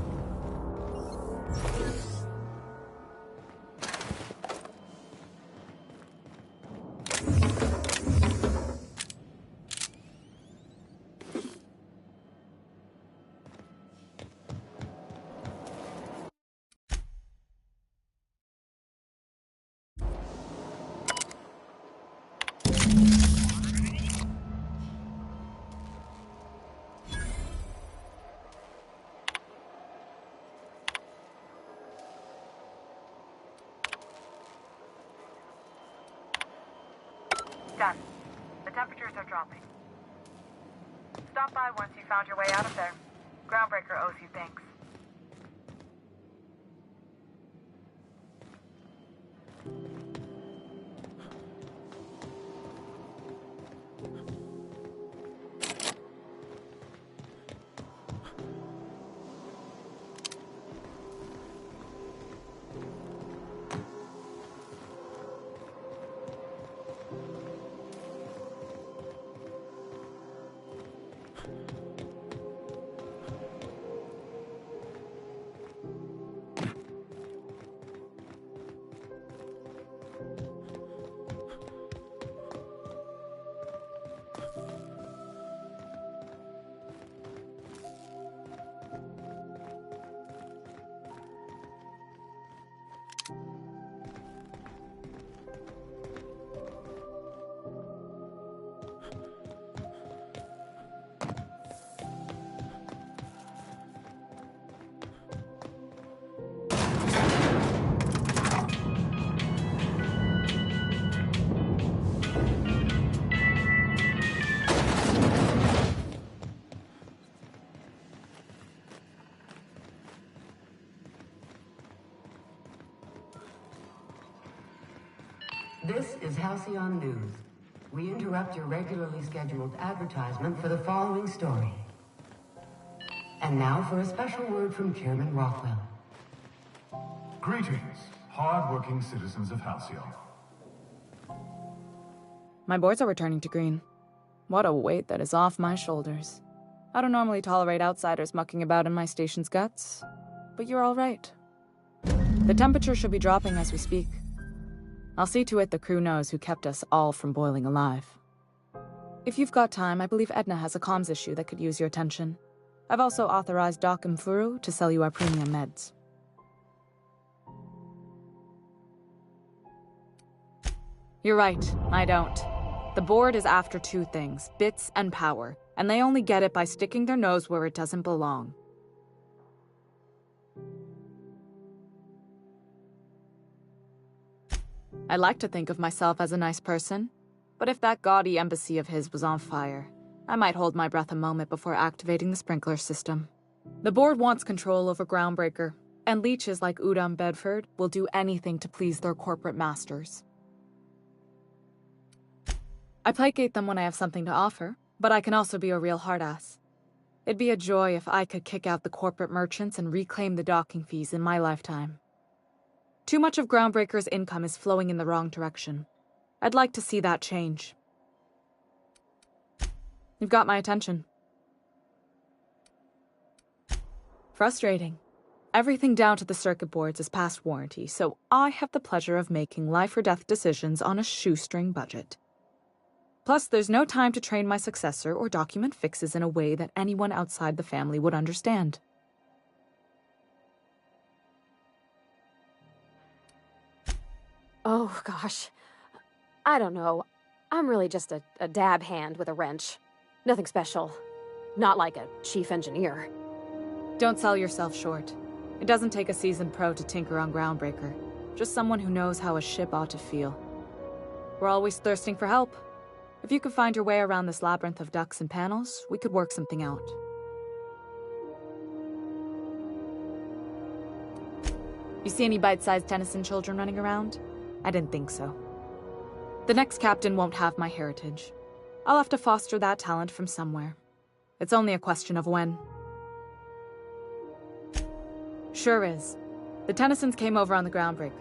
Done. The temperatures are dropping. Stop by once you found your way out of there. Groundbreaker owes you thanks. This is Halcyon News. We interrupt your regularly scheduled advertisement for the following story. And now for a special word from Chairman Rockwell. Greetings, hard-working citizens of Halcyon. My boards are returning to green. What a weight that is off my shoulders. I don't normally tolerate outsiders mucking about in my station's guts, but you're all right. The temperature should be dropping as we speak. I'll see to it the crew knows who kept us all from boiling alive. If you've got time, I believe Edna has a comms issue that could use your attention. I've also authorized Doc and Furu to sell you our premium meds. You're right, I don't. The board is after two things, bits and power, and they only get it by sticking their nose where it doesn't belong. I like to think of myself as a nice person, but if that gaudy embassy of his was on fire, I might hold my breath a moment before activating the sprinkler system. The board wants control over Groundbreaker, and leeches like Udom Bedford will do anything to please their corporate masters. I placate them when I have something to offer, but I can also be a real hard-ass. It'd be a joy if I could kick out the corporate merchants and reclaim the docking fees in my lifetime. Too much of Groundbreaker's income is flowing in the wrong direction. I'd like to see that change. You've got my attention. Frustrating. Everything down to the circuit boards is past warranty, so I have the pleasure of making life-or-death decisions on a shoestring budget. Plus, there's no time to train my successor or document fixes in a way that anyone outside the family would understand. Oh, gosh. I don't know. I'm really just a dab hand with a wrench. Nothing special. Not like a chief engineer. Don't sell yourself short. It doesn't take a seasoned pro to tinker on Groundbreaker. Just someone who knows how a ship ought to feel. We're always thirsting for help. If you could find your way around this labyrinth of ducts and panels, we could work something out. You see any bite-sized Tennyson children running around? I didn't think so. The next captain won't have my heritage. I'll have to foster that talent from somewhere. It's only a question of when. Sure is. The Tennysons came over on the Groundbreaker.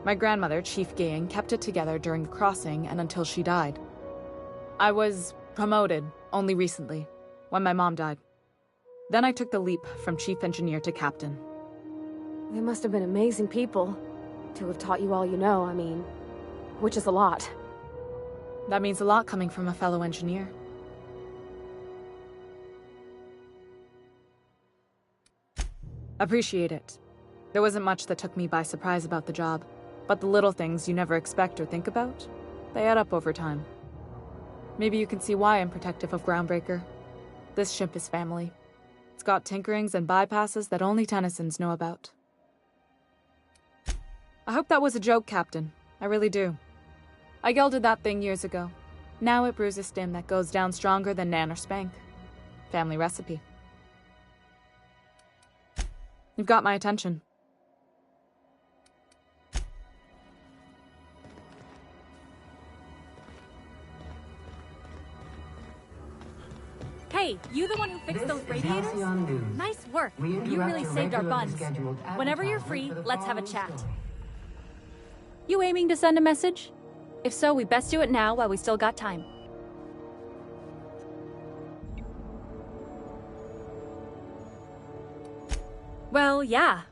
My grandmother, Chief Gang, kept it together during the crossing and until she died. I was promoted only recently, when my mom died. Then I took the leap from chief engineer to captain. They must have been amazing people to have taught you all you know, I mean, which is a lot. That means a lot coming from a fellow engineer. Appreciate it. There wasn't much that took me by surprise about the job, but the little things you never expect or think about, they add up over time. Maybe you can see why I'm protective of Groundbreaker. This ship is family. It's got tinkerings and bypasses that only Tennysons know about. I hope that was a joke, Captain. I really do. I gelded that thing years ago. Now it brews a stim that goes down stronger than Nan or Spank. Family recipe. You've got my attention. Hey, you the one who fixed those radiators? Halcyon News. Nice work. We You interrupt really your saved our regularly buns. scheduled Whenever you're advertisement free, for the let's have a following chat. story. You aiming to send a message? If so, we best do it now while we still got time. Well, yeah.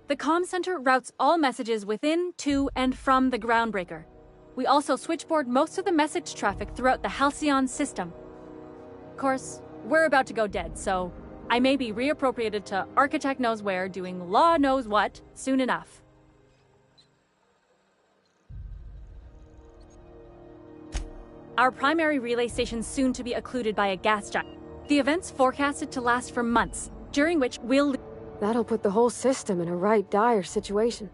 The comm center routes all messages within, to, and from the Groundbreaker. We also switchboard most of the message traffic throughout the Halcyon system. Of course, we're about to go dead, so I may be reappropriated to Architect Knows Where doing Law Knows What soon enough. Our primary relay station's soon to be occluded by a gas giant. The event's forecasted to last for months, during which we'll... That'll put the whole system in a right dire situation.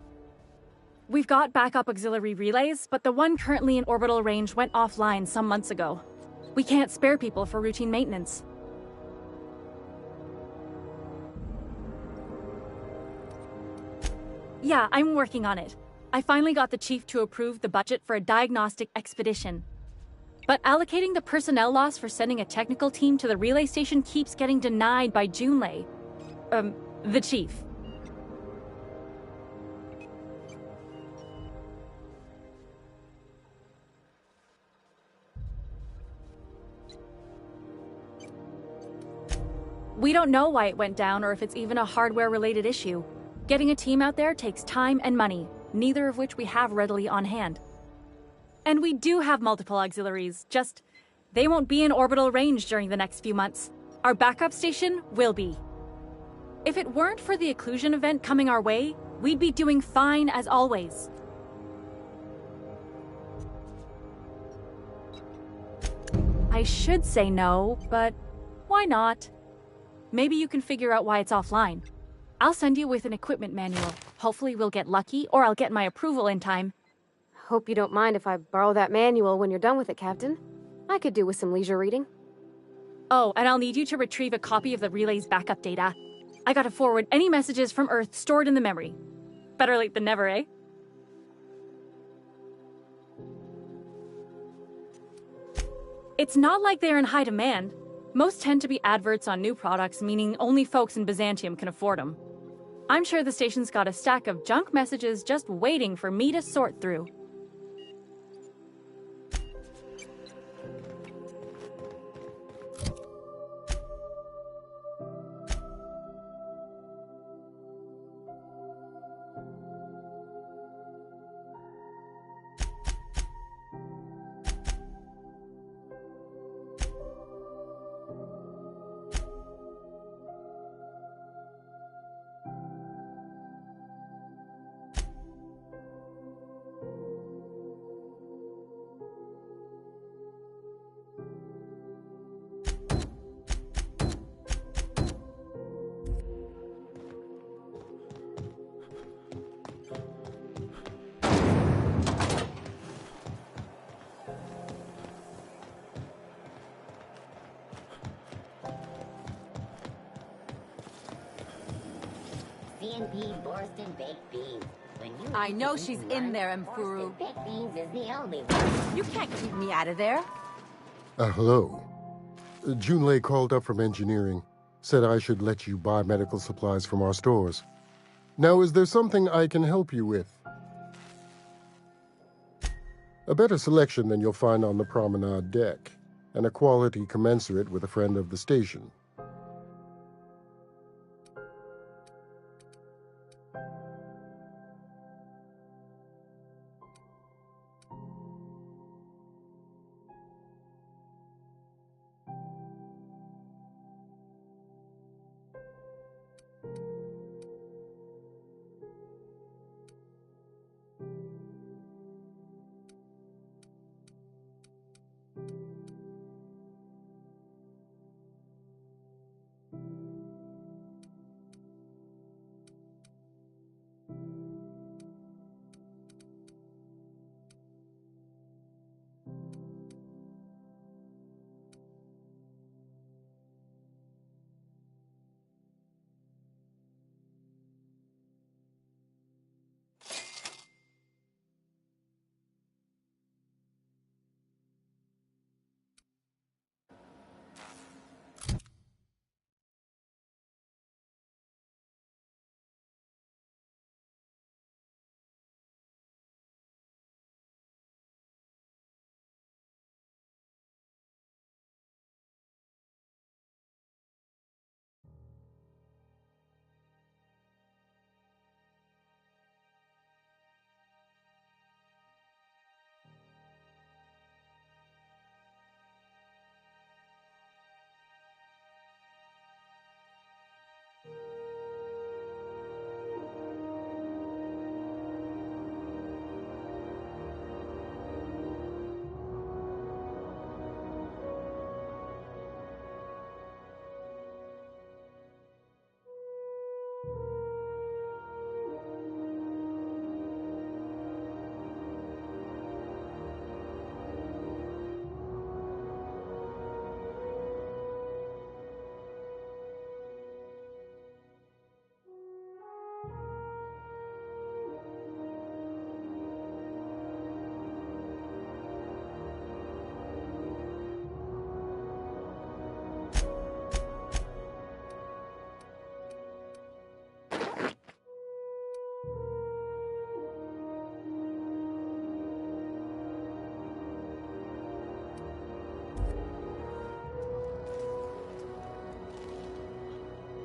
We've got backup auxiliary relays, but the one currently in orbital range went offline some months ago. We can't spare people for routine maintenance. Yeah, I'm working on it. I finally got the chief to approve the budget for a diagnostic expedition. But allocating the personnel loss for sending a technical team to the relay station keeps getting denied by Junlei. The chief. We don't know why it went down or if it's even a hardware-related issue. Getting a team out there takes time and money, neither of which we have readily on hand. And we do have multiple auxiliaries, just they won't be in orbital range during the next few months. Our backup station will be. If it weren't for the occlusion event coming our way, we'd be doing fine as always. I should say no, but why not? Maybe you can figure out why it's offline. I'll send you with an equipment manual. Hopefully we'll get lucky, or I'll get my approval in time. Hope you don't mind if I borrow that manual when you're done with it, Captain. I could do with some leisure reading. Oh, and I'll need you to retrieve a copy of the relay's backup data. I gotta forward any messages from Earth stored in the memory. Better late than never, eh? It's not like they're in high demand. Most tend to be adverts on new products, meaning only folks in Byzantium can afford them. I'm sure the station's got a stack of junk messages just waiting for me to sort through. C&P Borston Baked Beans. When you I need know to eat she's lunch, in there, Mfuru. Borston Baked Beans is the only one. You can't keep me out of there. Hello. Junlei called up from engineering. Said I should let you buy medical supplies from our stores. Now, is there something I can help you with? A better selection than you'll find on the promenade deck, and a quality commensurate with a friend of the station.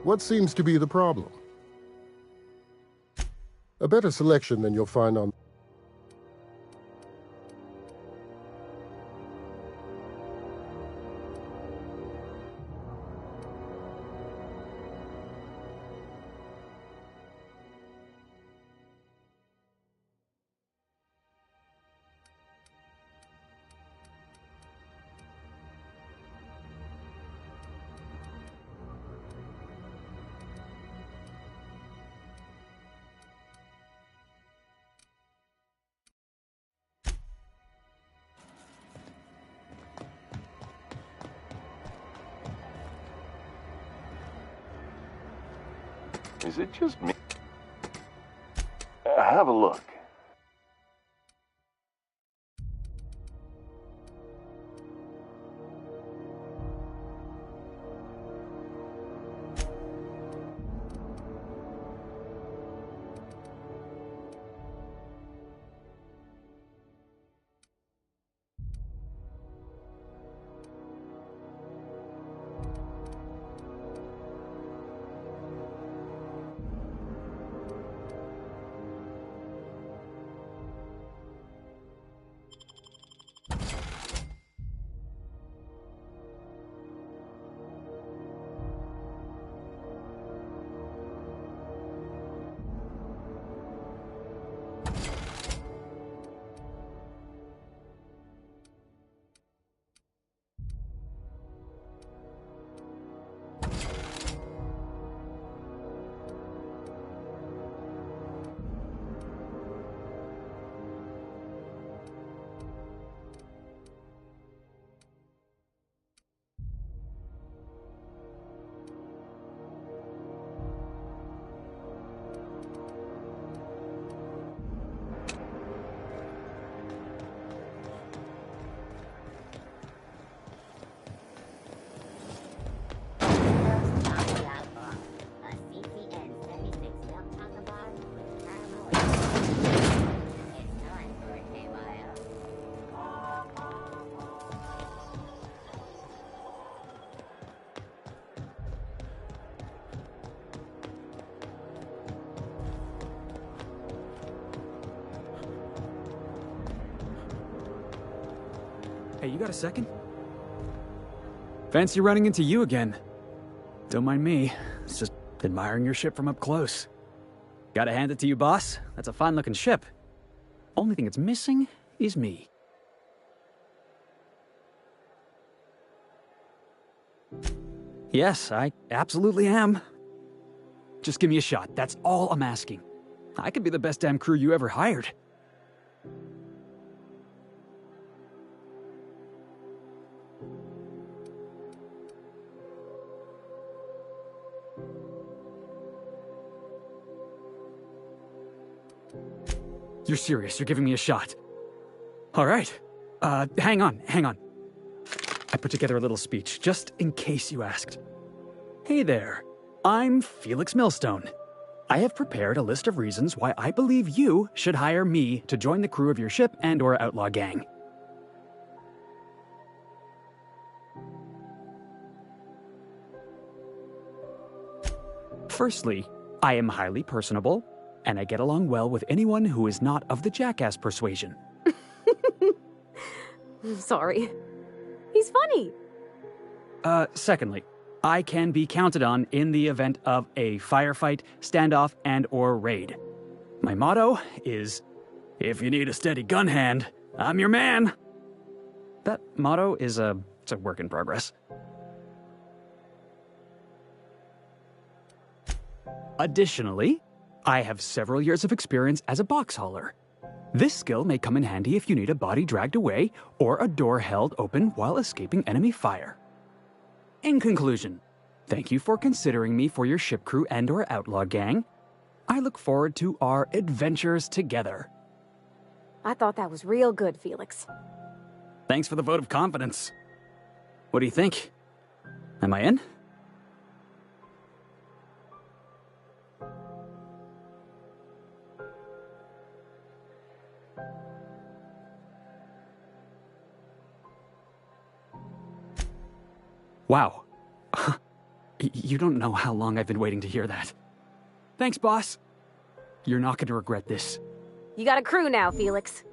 What seems to be the problem? A better selection than you'll find on... Is it just me? Have a look. Hey, you got a second? Fancy running into you again. Don't mind me. It's just admiring your ship from up close. Gotta hand it to you, boss. That's a fine-looking ship. Only thing it's missing is me. Yes, I absolutely am. Just give me a shot. That's all I'm asking. I could be the best damn crew you ever hired. You're serious? You're giving me a shot? All right. Hang on. I put together a little speech, just in case you asked. Hey there. I'm Felix Millstone. I have prepared a list of reasons why I believe you should hire me to join the crew of your ship and/or outlaw gang. Firstly, I am highly personable, and I get along well with anyone who is not of the jackass persuasion. Sorry. He's funny. Secondly, I can be counted on in the event of a firefight, standoff, and/or raid. My motto is, if you need a steady gun hand, I'm your man. That motto is it's a work in progress. Additionally, I have several years of experience as a box hauler. This skill may come in handy if you need a body dragged away or a door held open while escaping enemy fire. In conclusion, thank you for considering me for your ship crew and/or outlaw gang. I look forward to our adventures together. I thought that was real good, Felix. Thanks for the vote of confidence. What do you think? Am I in? Wow. You don't know how long I've been waiting to hear that. Thanks, boss. You're not going to regret this. You got a crew now, Felix.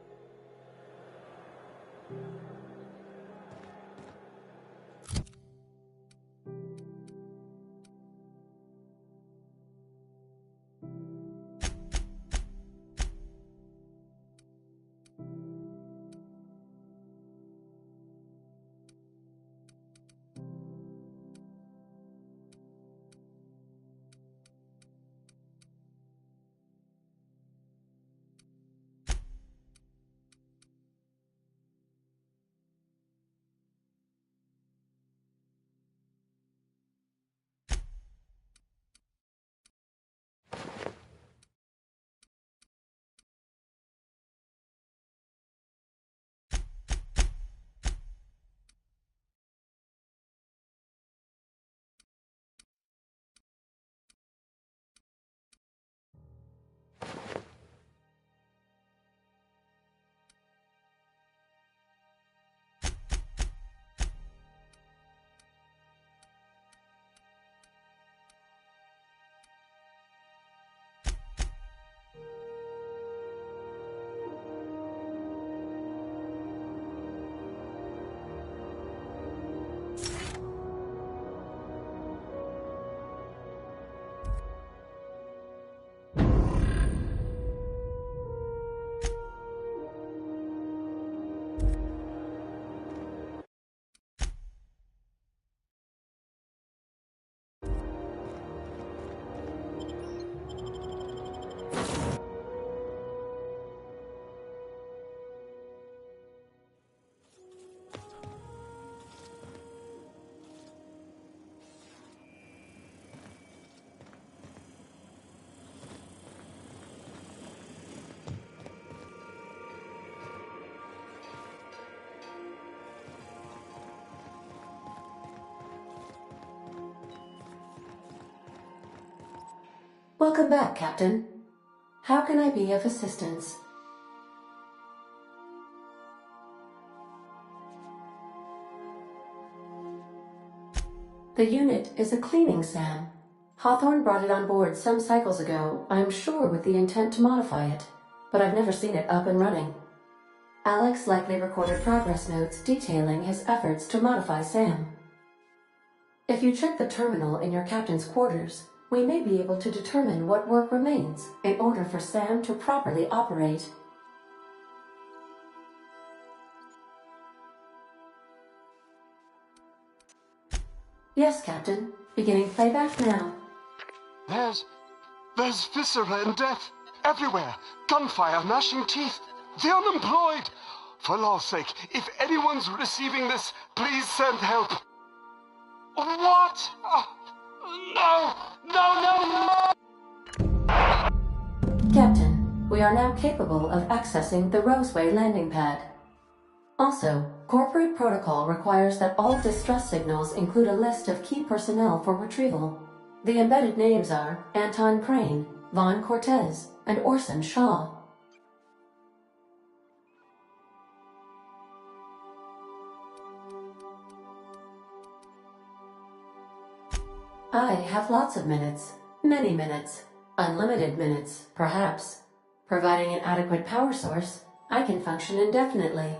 Welcome back, Captain. How can I be of assistance? The unit is a cleaning SAM. Hawthorne brought it on board some cycles ago, I'm sure with the intent to modify it, but I've never seen it up and running. Alex likely recorded progress notes detailing his efforts to modify Sam. If you check the terminal in your captain's quarters, we may be able to determine what work remains in order for Sam to properly operate. Yes, Captain. Beginning playback now. There's viscera and death everywhere. Gunfire, gnashing teeth. The unemployed. For law's sake, if anyone's receiving this, please send help. What? No! Captain, we are now capable of accessing the Roseway landing pad. Also, corporate protocol requires that all distress signals include a list of key personnel for retrieval. The embedded names are Anton Crane, Vaughn Cortez, and Orson Shaw. I have lots of minutes. Many minutes. Unlimited minutes, perhaps. Providing an adequate power source, I can function indefinitely.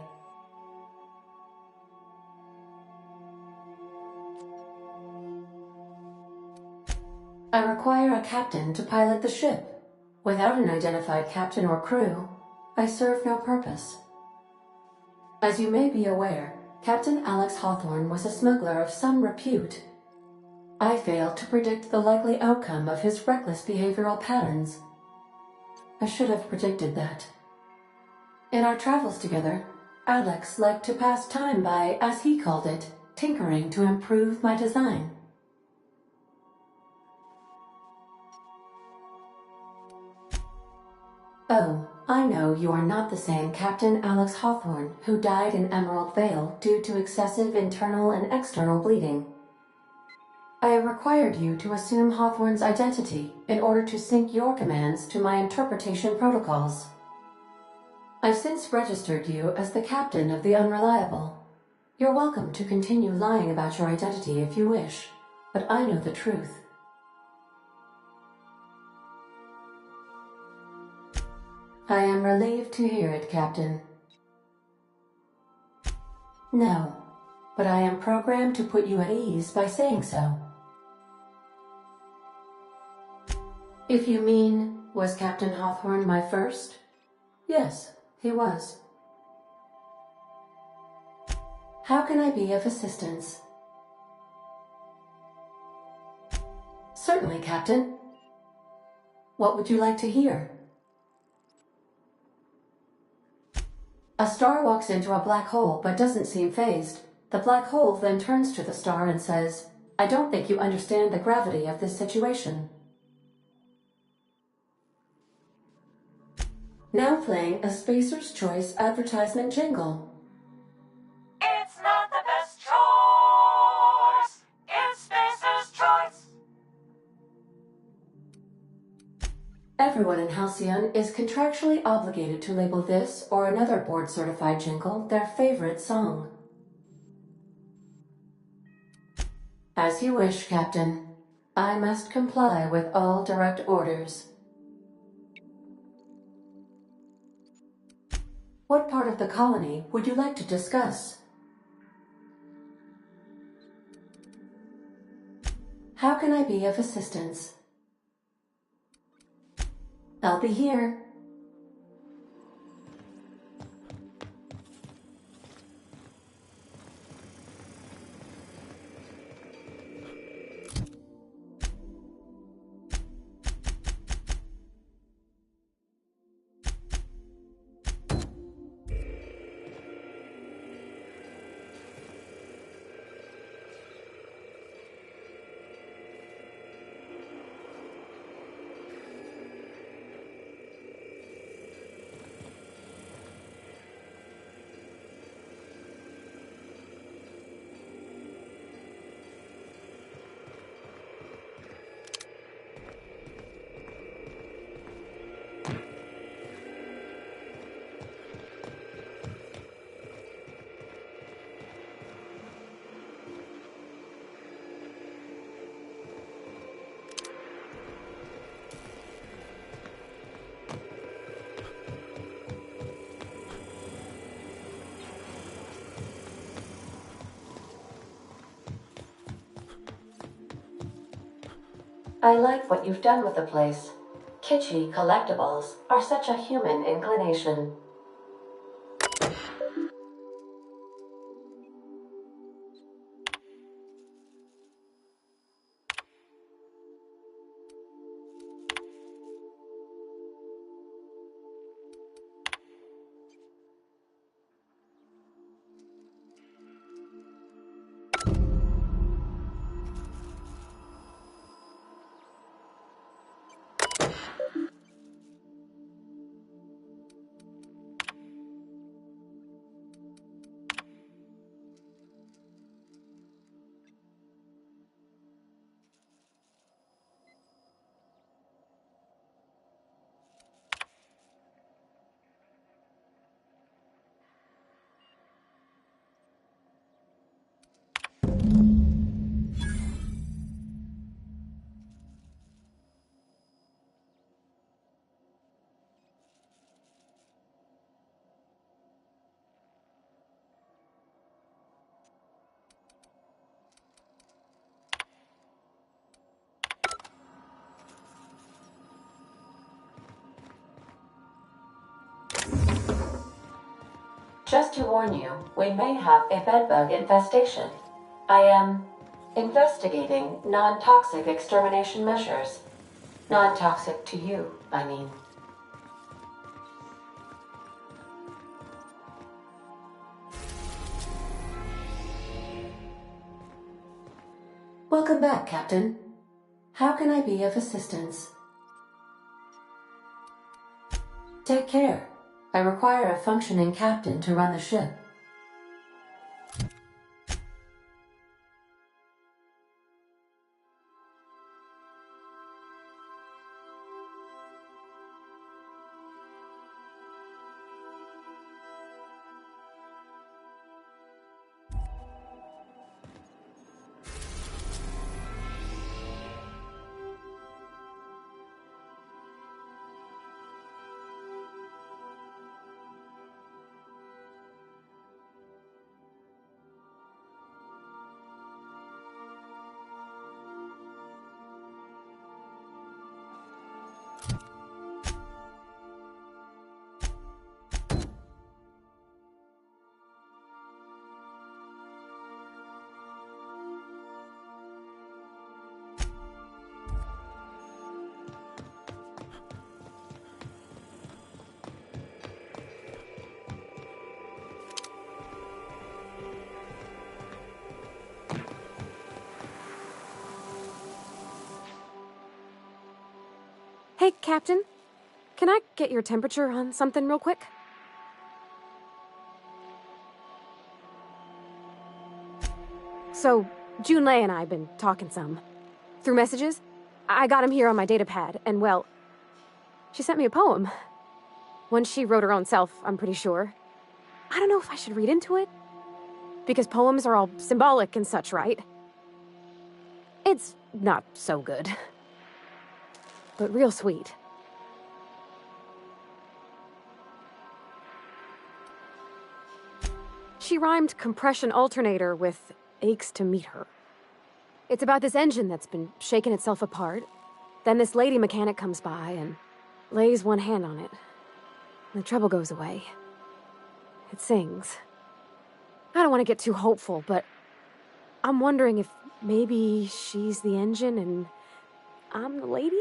I require a captain to pilot the ship. Without an identified captain or crew, I serve no purpose. As you may be aware, Captain Alex Hawthorne was a smuggler of some repute. I failed to predict the likely outcome of his reckless behavioral patterns. I should have predicted that. In our travels together, Alex liked to pass time by, as he called it, tinkering to improve my design. Oh, I know you are not the same Captain Alex Hawthorne who died in Emerald Vale due to excessive internal and external bleeding. I have required you to assume Hawthorne's identity in order to sync your commands to my interpretation protocols. I've since registered you as the captain of the Unreliable. You're welcome to continue lying about your identity if you wish, but I know the truth. I am relieved to hear it, Captain. No, but I am programmed to put you at ease by saying so. If you mean, was Captain Hawthorne my first? Yes, he was. How can I be of assistance? Certainly, Captain. What would you like to hear? A star walks into a black hole but doesn't seem fazed. The black hole then turns to the star and says, "I don't think you understand the gravity of this situation." Now playing a Spacer's Choice advertisement jingle. It's not the best choice. It's Spacer's Choice. Everyone in Halcyon is contractually obligated to label this or another board-certified jingle their favorite song. As you wish, Captain. I must comply with all direct orders. What part of the colony would you like to discuss? How can I be of assistance? I'll be here. I like what you've done with the place. Kitschy collectibles are such a human inclination. Just to warn you, we may have a bedbug infestation. I am investigating non-toxic extermination measures. Non-toxic to you, I mean. Welcome back, Captain. How can I be of assistance? Take care. I require a functioning captain to run the ship. Hey, Captain. Can I get your temperature on something real quick? So, Junlei and I have been talking some. Through messages. I got him here on my datapad, and well, she sent me a poem. One she wrote her own self, I'm pretty sure. I don't know if I should read into it. Because poems are all symbolic and such, right? It's not so good. But real sweet. She rhymed compression alternator with aches to meet her. It's about this engine that's been shaking itself apart. Then this lady mechanic comes by and lays one hand on it. And the trouble goes away. It sings. I don't want to get too hopeful, but I'm wondering if maybe she's the engine and I'm the lady?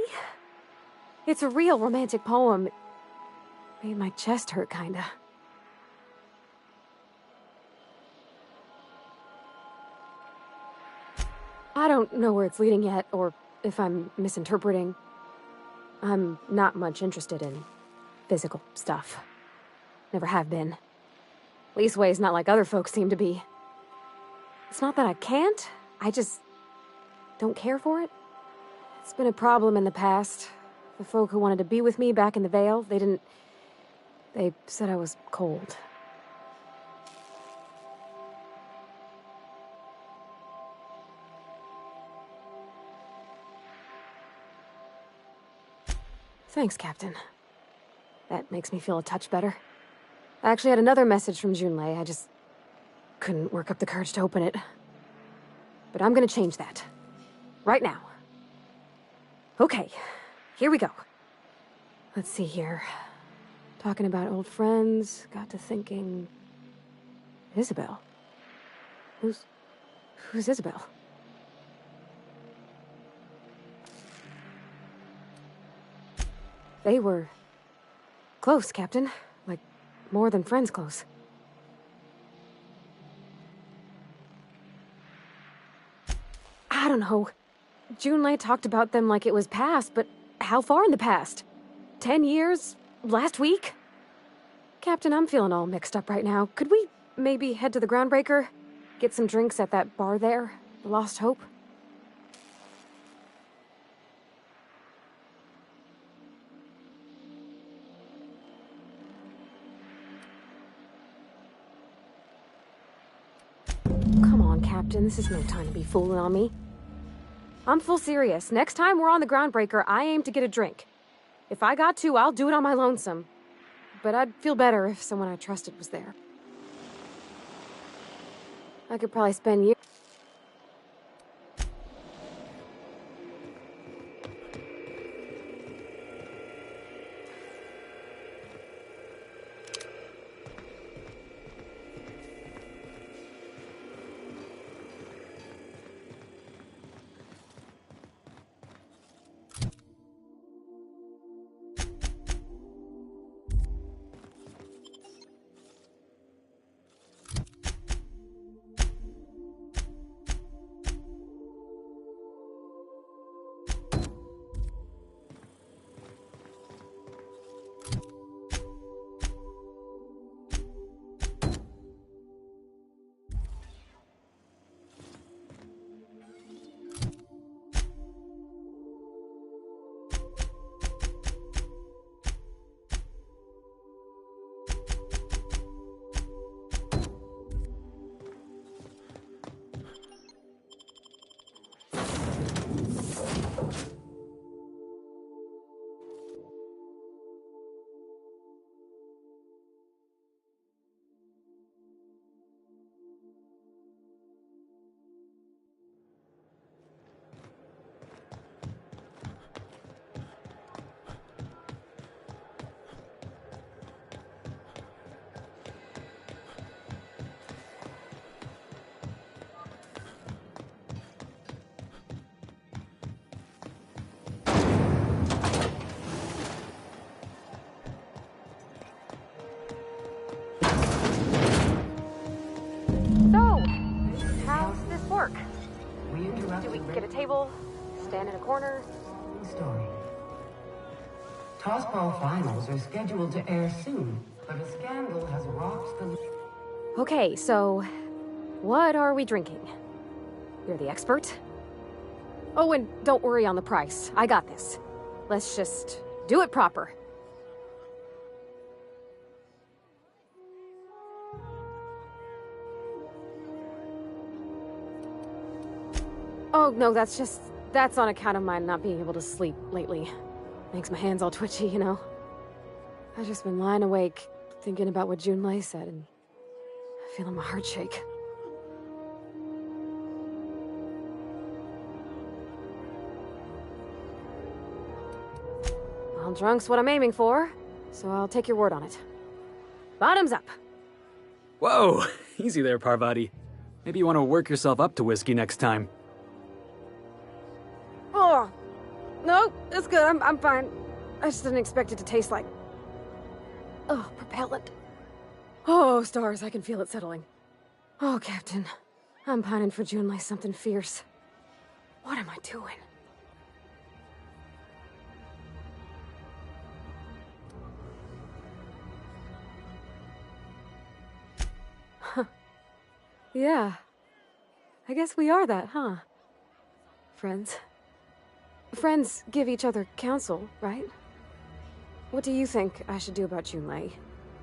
It's a real romantic poem. It made my chest hurt, kinda. I don't know where it's leading yet, or if I'm misinterpreting. I'm not much interested in physical stuff. Never have been. Leastways, not like other folks seem to be. It's not that I can't, I just don't care for it. It's been a problem in the past. The folk who wanted to be with me back in the Vale, they said I was cold. Thanks, Captain. That makes me feel a touch better. I actually had another message from Junlei, I just couldn't work up the courage to open it. But I'm gonna change that. Right now. Okay, here we go. Let's see here. Talking about old friends, got to thinking... Isabel? Who's Isabel? They were... close, Captain. Like, more than friends close. I don't know. Junlei talked about them like it was past, but how far in the past? 10 years? Last week? Captain, I'm feeling all mixed up right now. Could we maybe head to the Groundbreaker? Get some drinks at that bar there? The Lost Hope? Come on, Captain. This is no time to be fooling on me. I'm full serious. Next time we're on the Groundbreaker, I aim to get a drink. If I got to, I'll do it on my lonesome. But I'd feel better if someone I trusted was there. I could probably spend years... Do we get a table? Stand in a corner? Story. Tossball finals are scheduled to air soon, but a scandal has rocked the... Okay, so... what are we drinking? You're the expert? Oh, and don't worry on the price. I got this. Let's just do it proper. Oh, no, that's on account of my not being able to sleep lately. Makes my hands all twitchy, you know? I've just been lying awake, thinking about what Junlei said, and feeling my heart shake. Well, drunk's what I'm aiming for, so I'll take your word on it. Bottoms up! Whoa! Easy there, Parvati. Maybe you want to work yourself up to whiskey next time. Oh, no, it's good. I'm fine. I just didn't expect it to taste like... oh, propellant. Oh, stars, I can feel it settling. Oh, Captain, I'm pining for Junlei something fierce. What am I doing? Huh. Yeah. I guess we are that, huh? Friends. Friends give each other counsel, right? What do you think I should do about Junlei?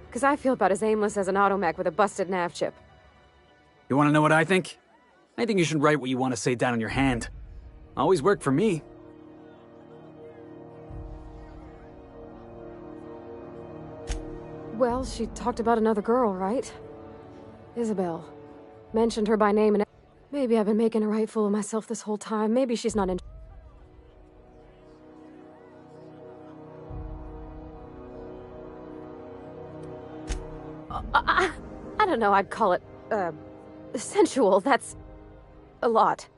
Because I feel about as aimless as an automech with a busted nav chip. You want to know what I think? I think you should write what you want to say down on your hand. Always worked for me. Well, she talked about another girl, right? Isabel. Mentioned her by name and... maybe I've been making a right fool of myself this whole time. Maybe she's not in... I don't know, I'd call it, sensual. That's a lot.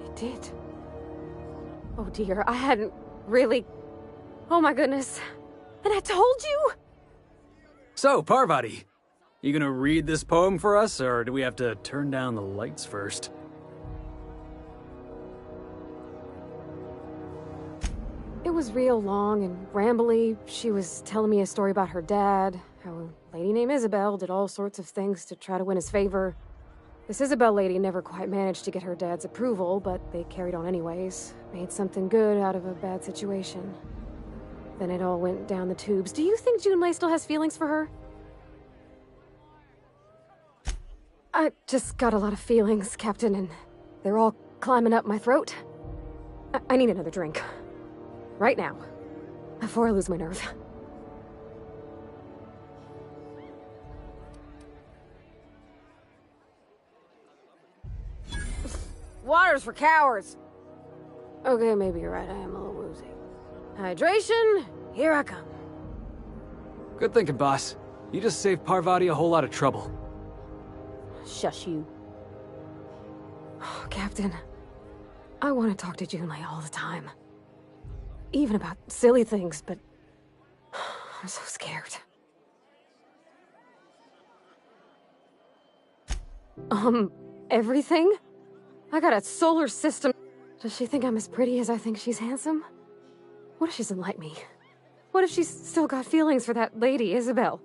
It did. Oh dear, I hadn't really... Oh my goodness. And I told you! So, Parvati, you gonna read this poem for us, or do we have to turn down the lights first? It was real long and rambly. She was telling me a story about her dad, how a lady named Isabel did all sorts of things to try to win his favor. This Isabel lady never quite managed to get her dad's approval, but they carried on anyways. Made something good out of a bad situation. Then it all went down the tubes. Do you think Junlei still has feelings for her? I just got a lot of feelings, Captain, and they're all climbing up my throat. I need another drink. Right now. Before I lose my nerve. Water's for cowards! Okay, maybe you're right, I am a little woozy. Hydration, here I come. Good thinking, boss. You just saved Parvati a whole lot of trouble. Shush you. Captain, I want to talk to Junlei all the time. Even about silly things, but I'm so scared. Everything? I got a solar system. Does she think I'm as pretty as I think she's handsome? What if she doesn't like me? What if she's still got feelings for that lady, Isabel?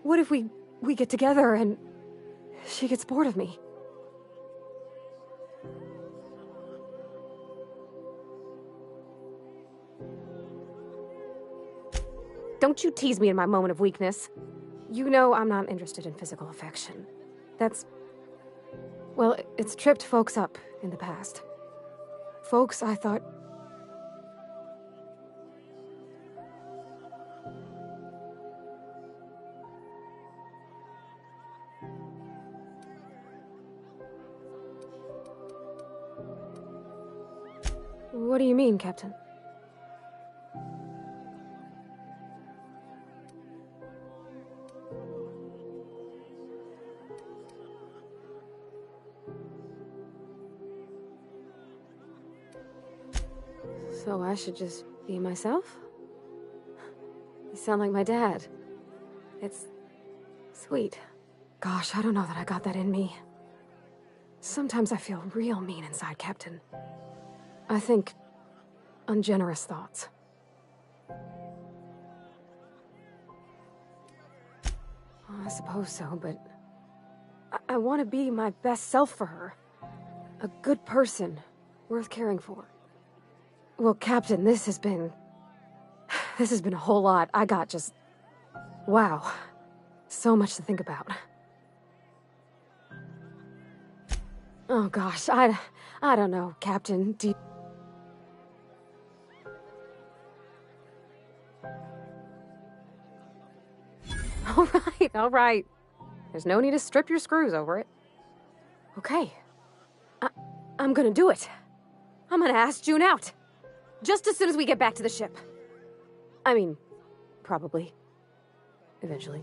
What if we get together and she gets bored of me? Don't you tease me in my moment of weakness. You know I'm not interested in physical affection. That's... well, it's tripped folks up in the past. Folks I thought... What do you mean, Captain? So I should just be myself? You sound like my dad. It's sweet. Gosh, I don't know that I got that in me. Sometimes I feel real mean inside, Captain. I think ungenerous thoughts. I suppose so, but I want to be my best self for her. A good person, worth caring for. Well, Captain, this has been a whole lot. I got just... wow. So much to think about. Oh gosh, I don't know, Captain. Do you... All right. There's no need to strip your screws over it. Okay. I'm gonna do it. I'm gonna ask June out. Just as soon as we get back to the ship. I mean, probably. Eventually.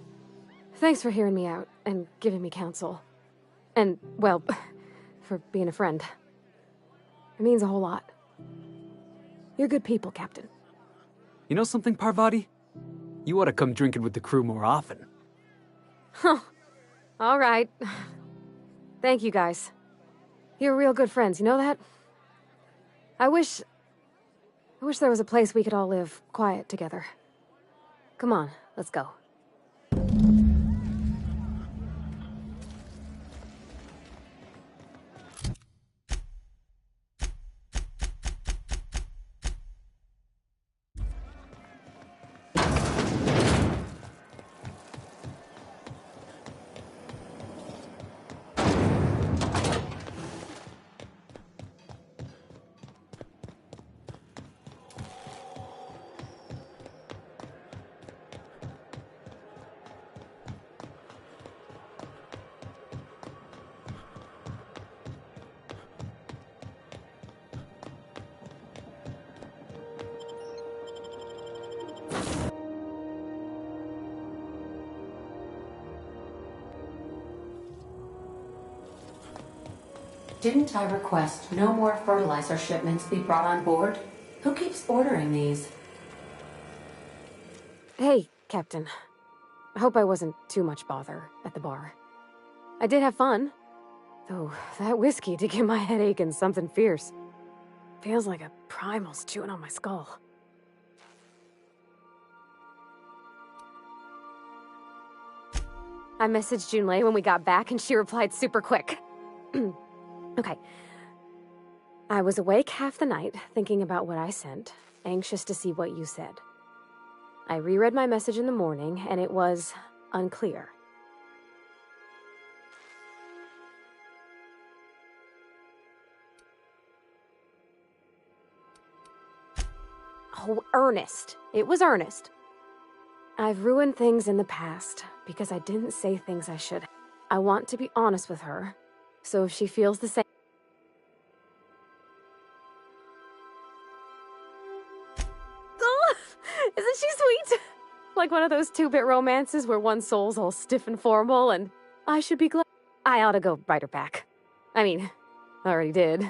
Thanks for hearing me out and giving me counsel. And, well, for being a friend. It means a whole lot. You're good people, Captain. You know something, Parvati? You ought to come drinking with the crew more often. Huh. All right. Thank you, guys. You're real good friends, you know that? I wish there was a place we could all live quiet together. Come on, let's go. Didn't I request no more fertilizer shipments be brought on board? Who keeps ordering these? Hey, Captain. I hope I wasn't too much bother at the bar. I did have fun. Though, that whiskey did give my head aching something fierce. Feels like a primal's chewing on my skull. I messaged Junlei when we got back and she replied super quick. Okay. I was awake half the night, thinking about what I sent, anxious to see what you said. I reread my message in the morning, and it was unclear. Oh, earnest. It was earnest. I've ruined things in the past because I didn't say things I should. I want to be honest with her, so if she feels the same... Oh, isn't she sweet? Like one of those two-bit romances where one soul's all stiff and formal and I should be glad. I ought to go write her back. I mean, I already did.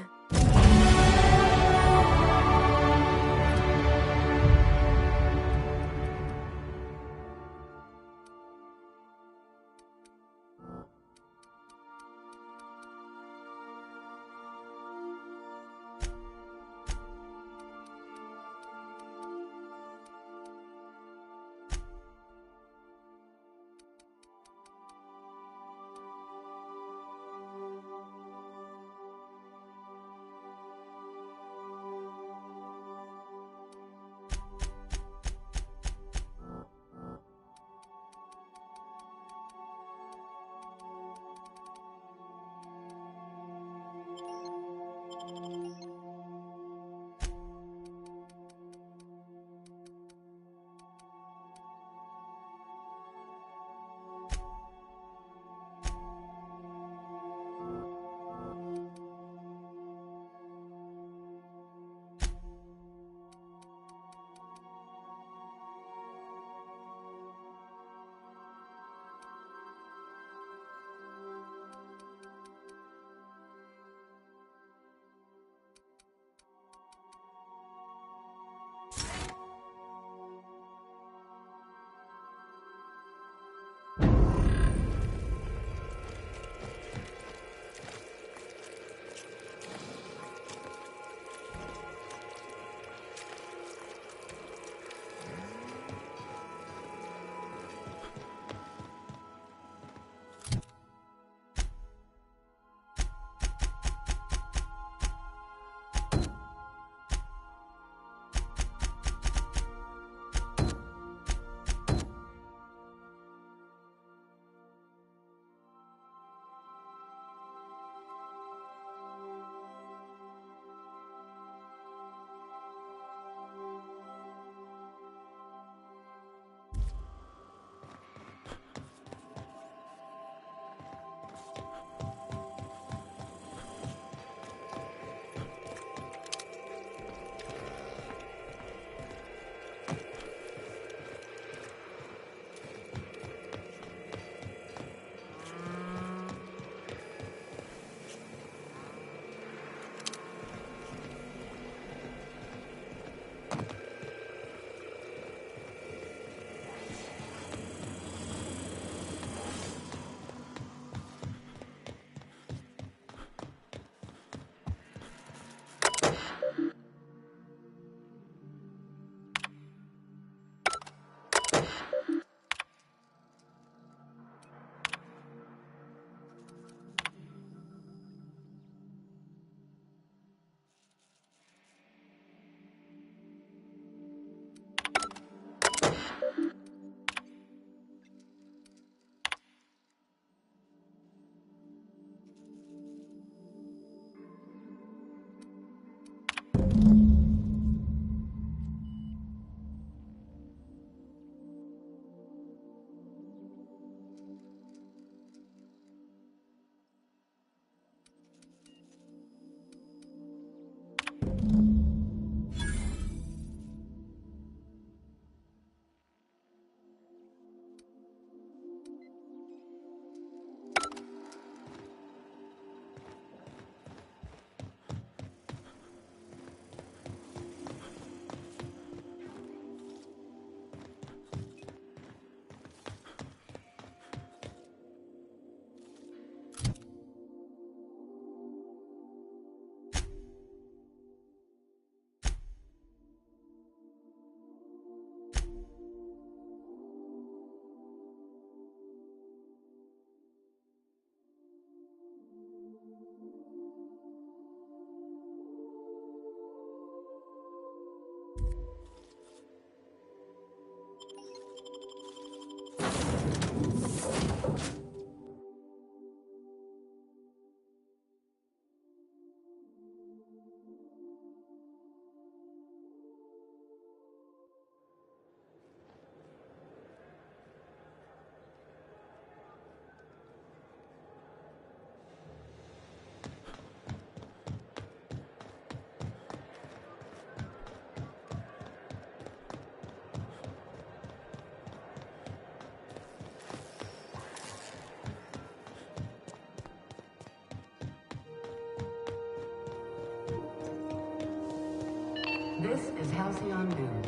This is Halcyon News.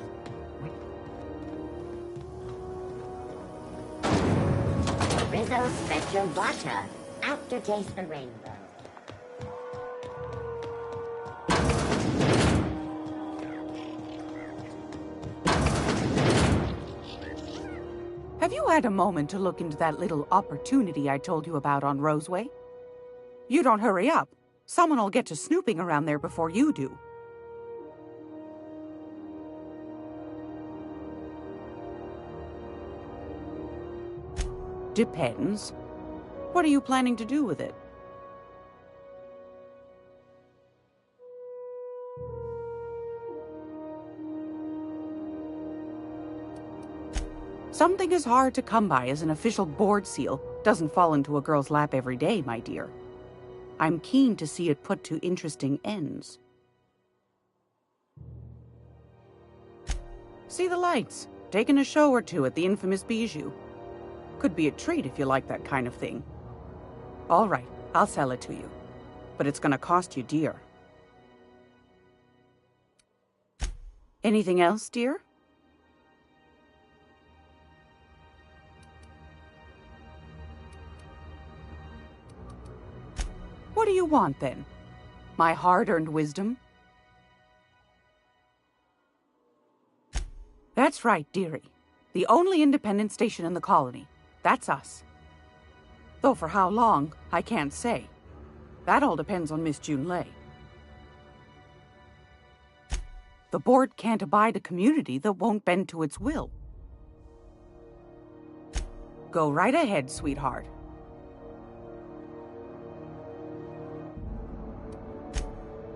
Rizzo Spectrum Vodka. Aftertaste the rainbow. Have you had a moment to look into that little opportunity I told you about on Roseway? You don't hurry up. Someone will get to snooping around there before you do. Depends. What are you planning to do with it? Something as hard to come by as an official board seal doesn't fall into a girl's lap every day, my dear. I'm keen to see it put to interesting ends. See the lights. Taking a show or two at the infamous Bijou. Could be a treat if you like that kind of thing. All right, I'll sell it to you. But it's gonna cost you dear. Anything else, dear? What do you want, then? My hard-earned wisdom? That's right, dearie. The only independent station in the colony. That's us. Though for how long, I can't say. That all depends on Miss Junlei. The board can't abide a community that won't bend to its will. Go right ahead, sweetheart.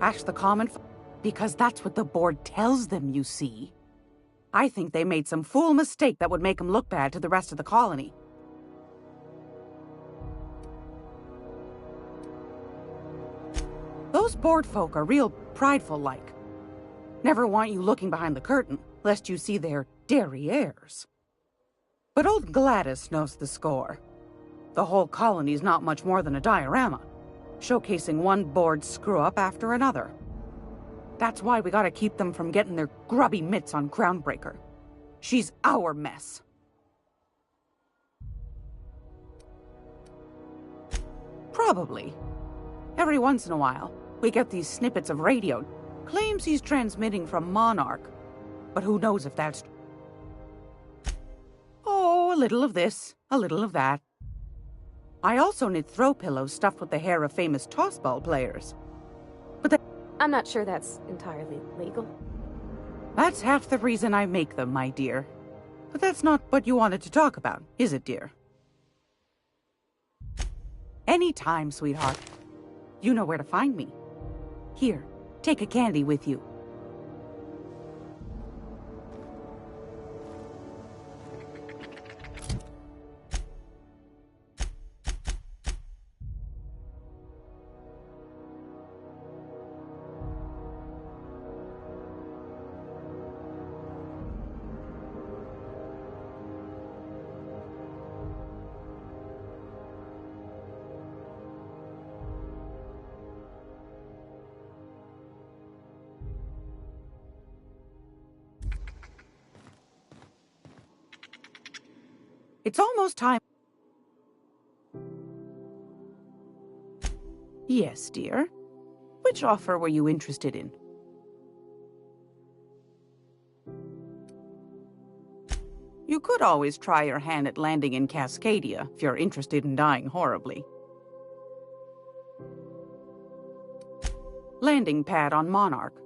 Ask the common because that's what the board tells them, you see. I think they made some fool mistake that would make them look bad to the rest of the colony. Those board folk are real prideful-like. Never want you looking behind the curtain, lest you see their derrieres. But old Gladys knows the score. The whole colony's not much more than a diorama, showcasing one board screw-up after another. That's why we gotta keep them from getting their grubby mitts on Groundbreaker. She's our mess. Probably. Every once in a while, we get these snippets of radio. Claims he's transmitting from Monarch. But who knows if that's... Oh, a little of this, a little of that. I also knit throw pillows stuffed with the hair of famous tossball players. But I'm not sure that's entirely legal. That's half the reason I make them, my dear. But that's not what you wanted to talk about, is it, dear? Anytime, sweetheart. You know where to find me. Here, take a candy with you. It's almost time. Yes, dear. Which offer were you interested in? You could always try your hand at landing in Cascadia if you're interested in dying horribly. Landing pad on Monarch.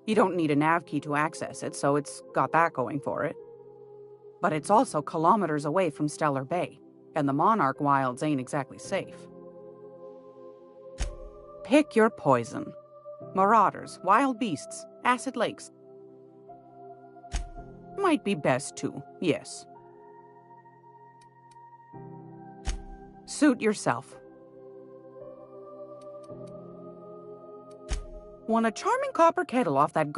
You don't need a nav key to access it, so it's got that going for it. But it's also kilometers away from Stellar Bay, and the Monarch wilds ain't exactly safe. Pick your poison. Marauders, wild beasts, acid lakes. Might be best too, yes. Suit yourself. Want a charming copper kettle off that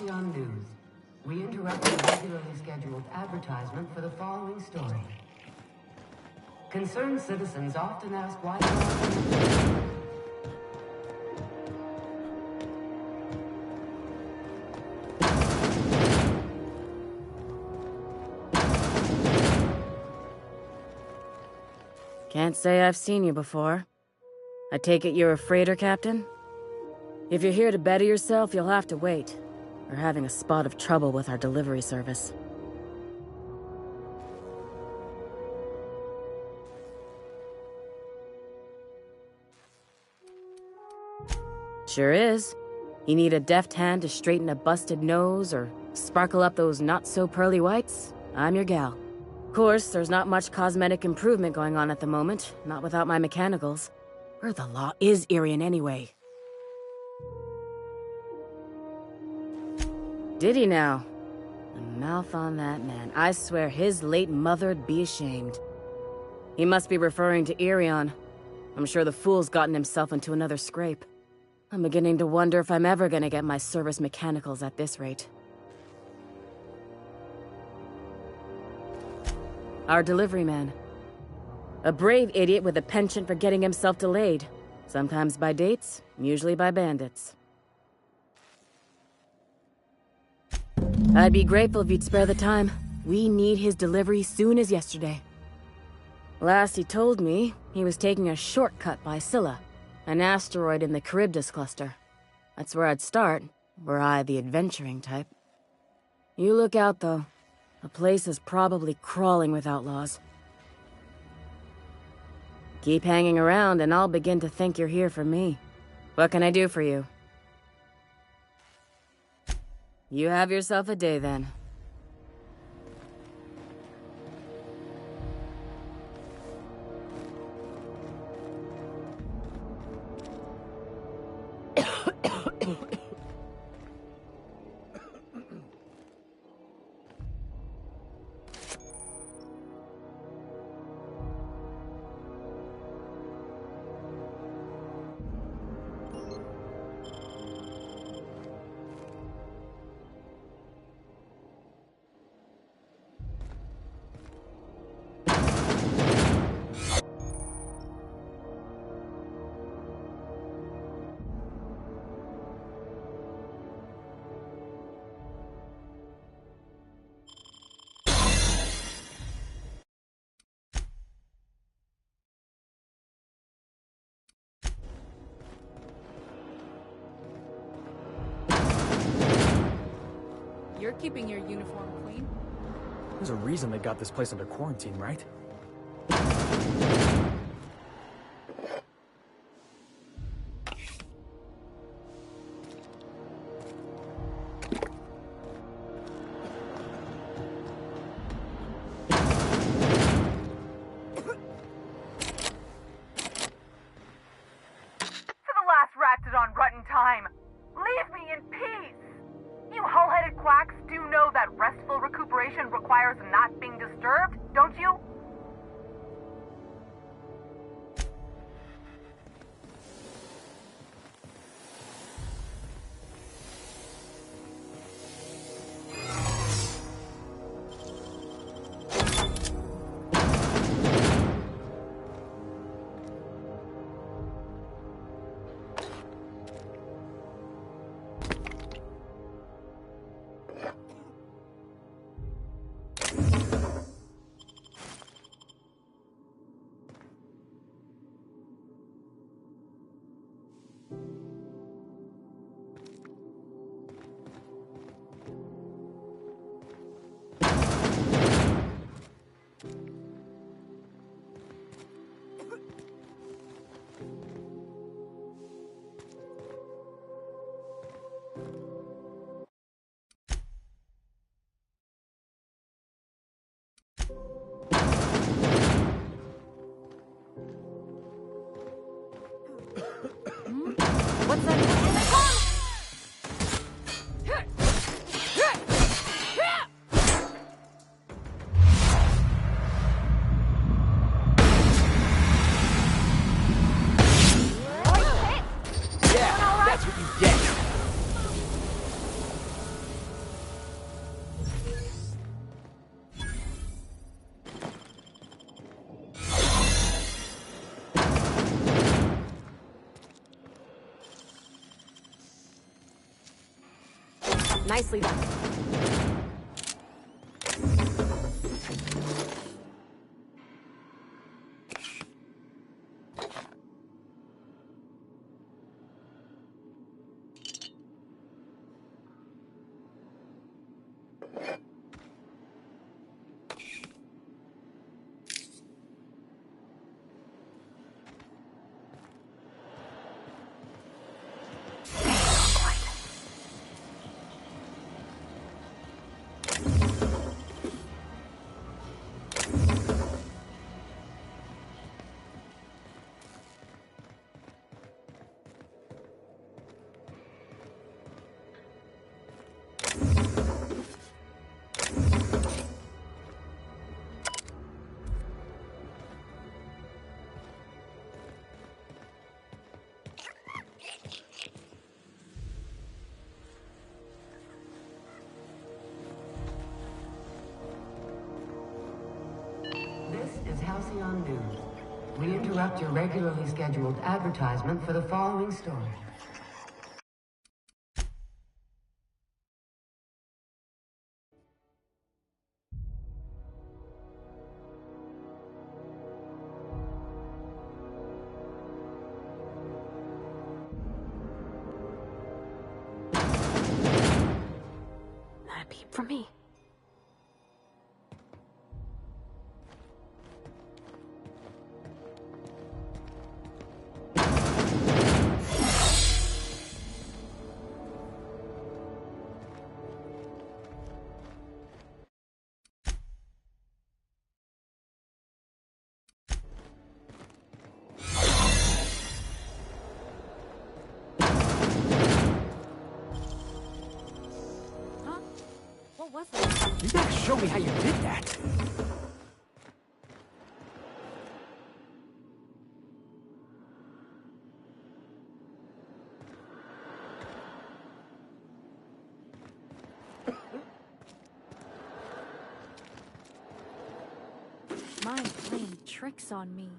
Halcyon News. We interrupt the regularly scheduled advertisement for the following story. Concerned citizens often ask why Can't say I've seen you before. I take it you're a freighter captain? If you're here to better yourself, you'll have to wait. We're having a spot of trouble with our delivery service. Sure is. You need a deft hand to straighten a busted nose or sparkle up those not-so-pearly whites? I'm your gal. Of course, there's not much cosmetic improvement going on at the moment, not without my mechanicals. Where the law is Irian anyway? Did he now? The mouth on that man. I swear his late mother'd be ashamed. He must be referring to Irion. I'm sure the fool's gotten himself into another scrape. I'm beginning to wonder if I'm ever gonna get my service mechanicals at this rate. Our delivery man. A brave idiot with a penchant for getting himself delayed. Sometimes by dates, usually by bandits. I'd be grateful if you'd spare the time. We need his delivery soon as yesterday. Last he told me, he was taking a shortcut by Scylla, an asteroid in the Charybdis cluster. That's where I'd start, were I the adventuring type. You look out, though. The place is probably crawling with outlaws. Keep hanging around and I'll begin to think you're here for me. What can I do for you? You have yourself a day, then. You're keeping your uniform clean. There's a reason they got this place under quarantine, right? Nicely done. This is Halcyon News. We interrupt your regularly scheduled advertisement for the following story. Not a peep from me. What was that? You gotta show me how you did that. Mind playing tricks on me.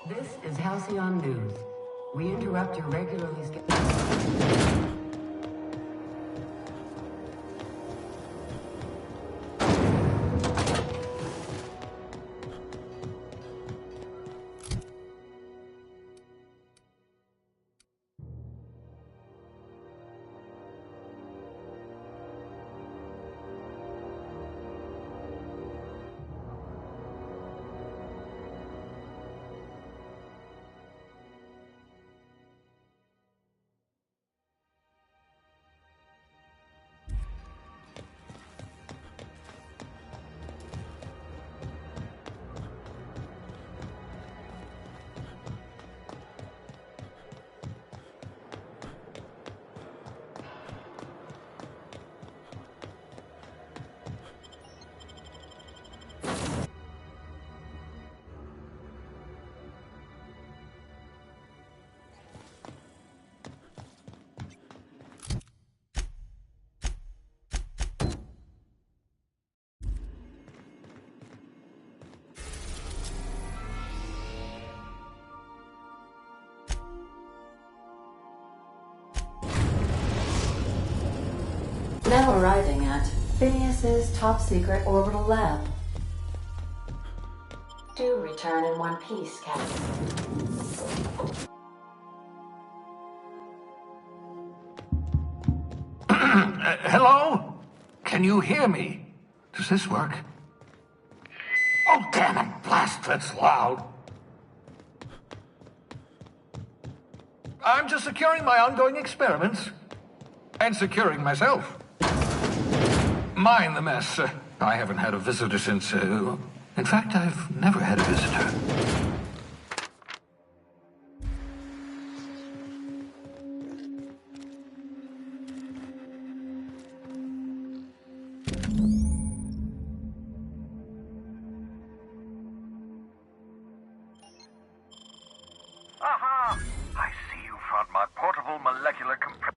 This is Halcyon News. We interrupt your regularly scheduled... Now arriving at Phineas's top-secret orbital lab. Do return in one piece, Captain. Hello? Can you hear me? Does this work? Oh, damn it! Blast, that's loud. I'm just securing my ongoing experiments. And securing myself. Mind the mess. I haven't had a visitor since... in fact, I've never had a visitor. Aha! I see you found my portable molecular compressor.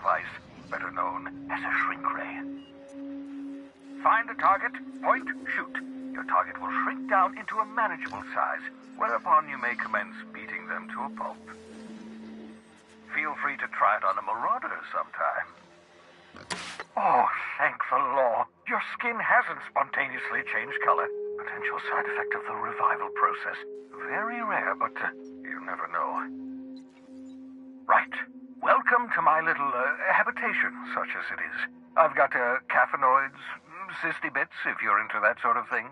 device, better known as a shrink ray. Find a target, point, shoot. Your target will shrink down into a manageable size, whereupon you may commence beating them to a pulp. Feel free to try it on a marauder sometime. Oh, thank the law. Your skin hasn't spontaneously changed color. Potential side effect of the revival process. Very rare, but you never know. Right. Welcome to my little habitation, such as it is. I've got caffeinoids, cysty bits, if you're into that sort of thing.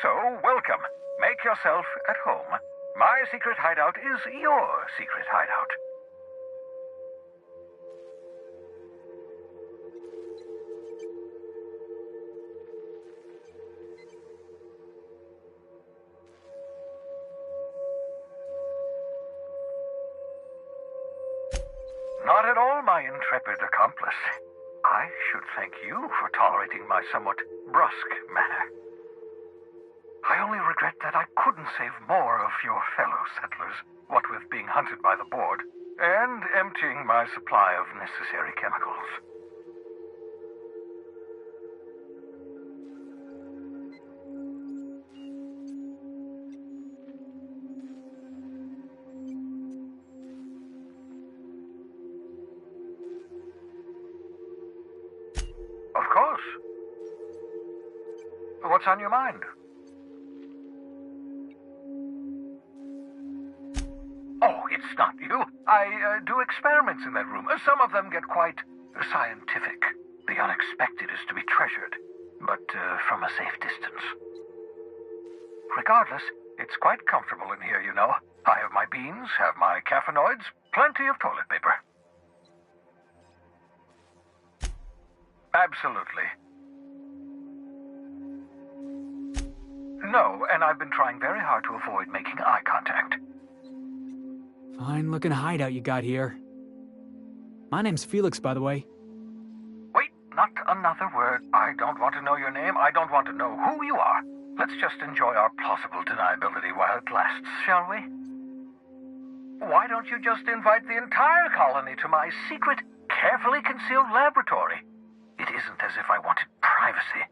So, welcome. Make yourself at home. My secret hideout is your secret hideout. Not at all, my intrepid accomplice. I should thank you for tolerating my somewhat brusque manner. I only regret that I couldn't save more of your fellow settlers, what with being hunted by the board, and emptying my supply of necessary chemicals. Of course. What's on your mind? Oh, it's not you. I do experiments in that room. Some of them get quite scientific. The unexpected is to be treasured, but from a safe distance. Regardless, it's quite comfortable in here, you know. I have my beans, have my caffeinoids, plenty of toilet paper. Absolutely. No, and I've been trying very hard to avoid making eye contact. Fine-looking hideout you got here. My name's Felix, by the way. Wait, not another word. I don't want to know your name. I don't want to know who you are. Let's just enjoy our plausible deniability while it lasts, shall we? Why don't you just invite the entire colony to my secret, carefully concealed laboratory? It isn't as if I wanted privacy.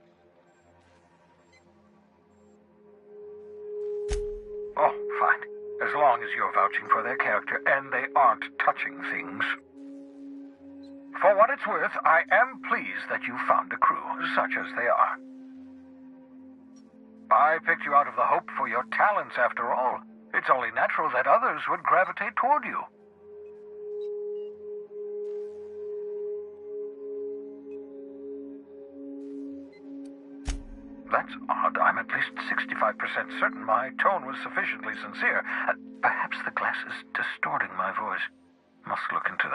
Oh, fine. As long as you're vouching for their character and they aren't touching things. For what it's worth, I am pleased that you found a crew, such as they are. I picked you out of the hope for your talents, after all. It's only natural that others would gravitate toward you. That's odd. I'm at least 65% certain my tone was sufficiently sincere. Perhaps the glass is distorting my voice. Must look into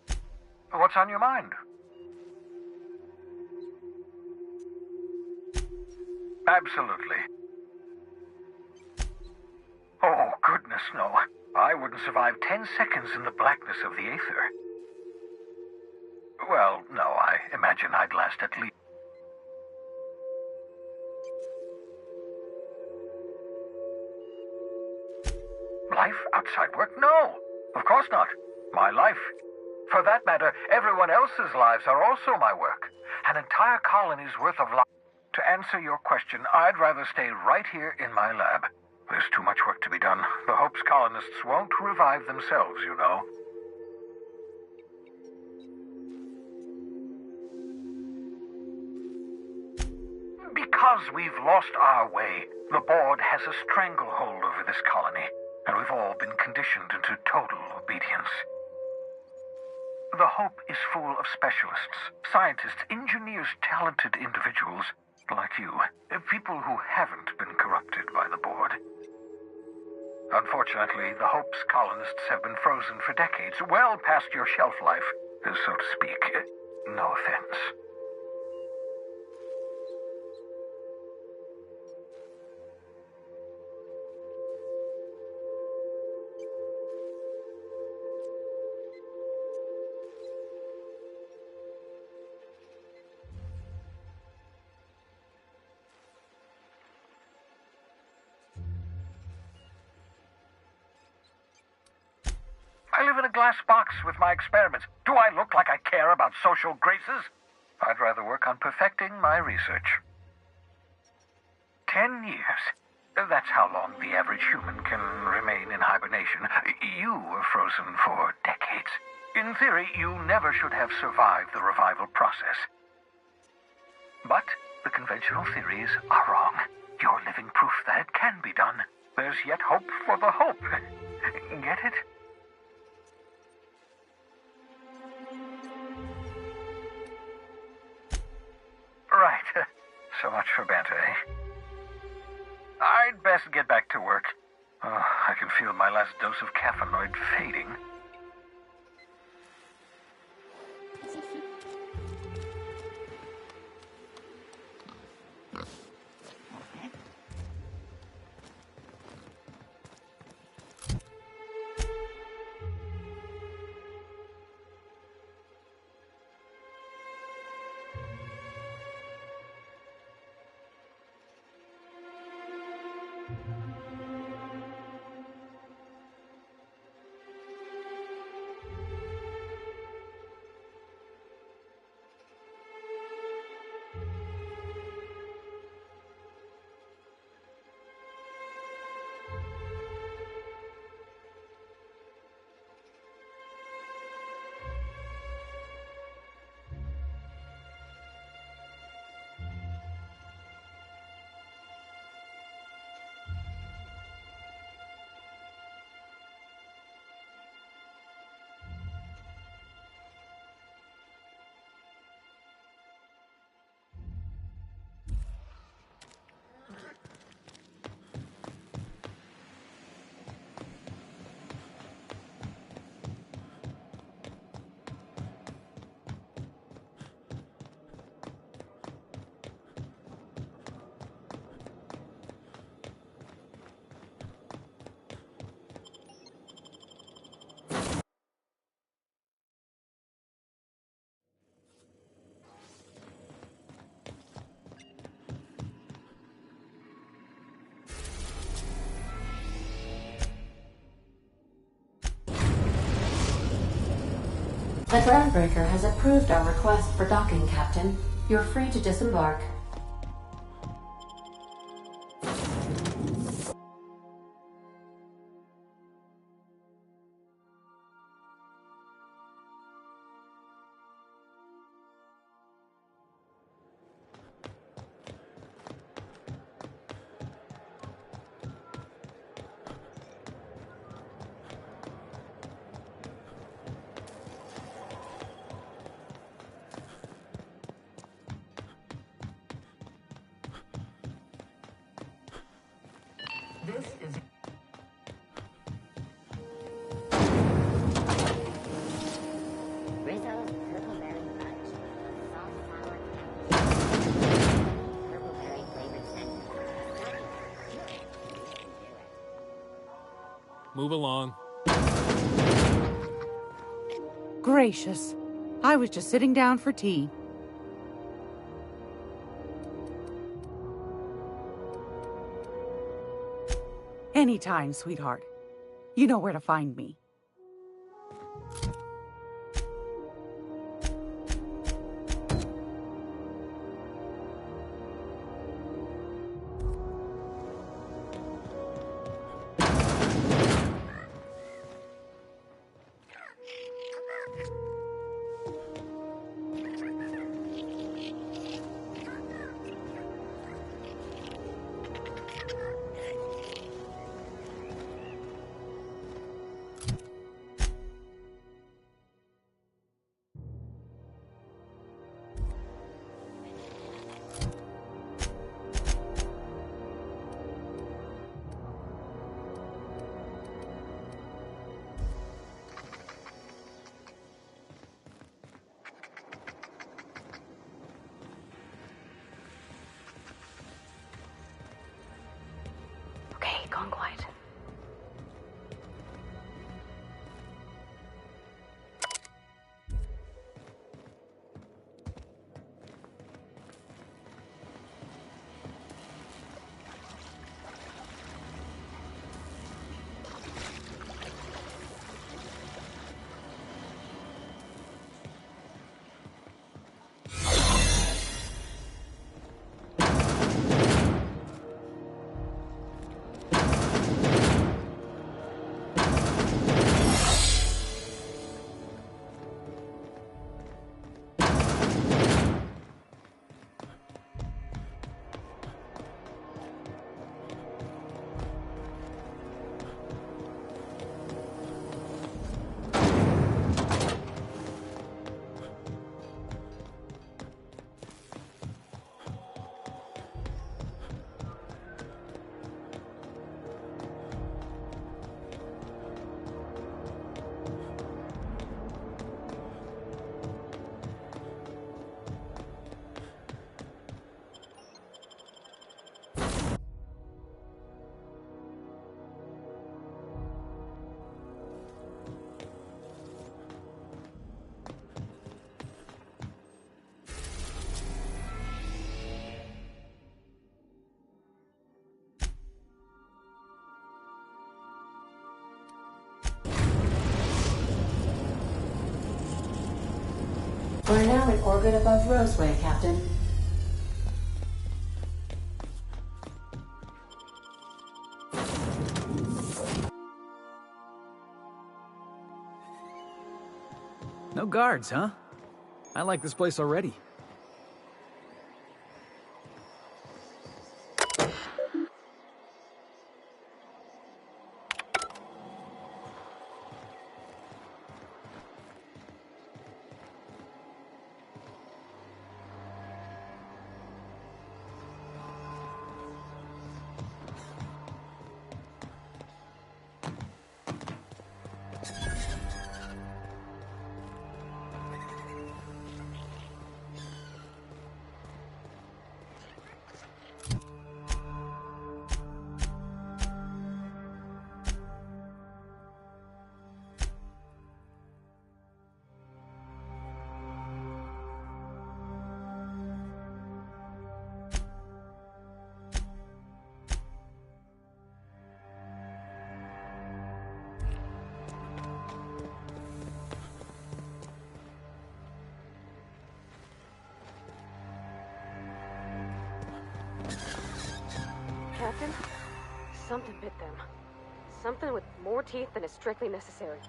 that. What's on your mind? Absolutely. Oh, goodness, no. I wouldn't survive 10 seconds in the blackness of the aether. Well, no, I imagine I'd last at least... Life outside work? No, of course not. My life. For that matter, everyone else's lives are also my work. An entire colony's worth of life. To answer your question, I'd rather stay right here in my lab. There's too much work to be done. The Hope's colonists won't revive themselves, you know. Because we've lost our way, the board has a stranglehold over this colony, and we've all been conditioned into total obedience. The Hope is full of specialists, scientists, engineers, talented individuals like you, people who haven't been corrupted by the board. Unfortunately, the Hope's colonists have been frozen for decades, well past your shelf life, so to speak. No offense. I live in a glass box with my experiments. Do I look like I care about social graces? I'd rather work on perfecting my research. 10 years. That's how long the average human can remain in hibernation. You were frozen for decades. In theory, you never should have survived the revival process. But the conventional theories are wrong. You're living proof that it can be done. There's yet hope for the hope. Get it? Right. So much for banter, eh? I'd best get back to work. Oh, I can feel my last dose of caffeinoid fading. The Groundbreaker has approved our request for docking, Captain. You're free to disembark. This is... Rizzo's Purpleberry Fudge. Soft sour candy. Purpleberry flavored scent. Move along. Gracious. I was just sitting down for tea. Anytime, sweetheart. You know where to find me. We're now in orbit above Roseway, Captain. No guards, huh? I like this place already. Captain, something bit them. Something with more teeth than is strictly necessary.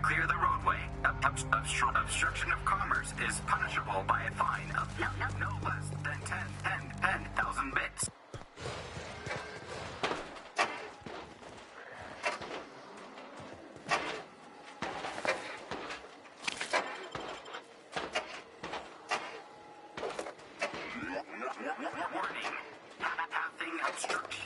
Clear the roadway. Obstruction of commerce is punishable by a fine of no less than 10,000 bits. Warning. Passing obstruction.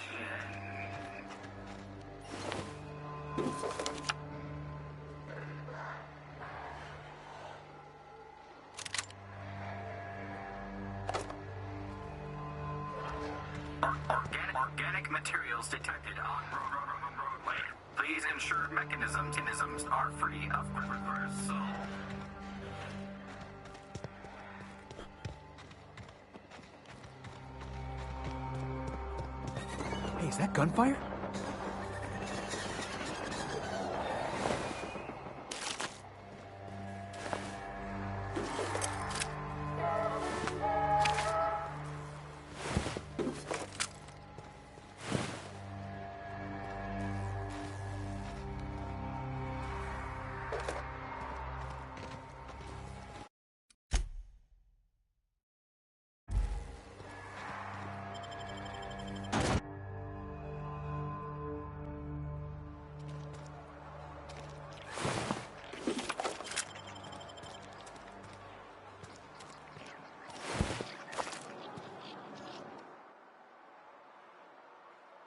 Organic materials detected on roadway. Please ensure mechanisms are free of reversal. Hey, is that gunfire?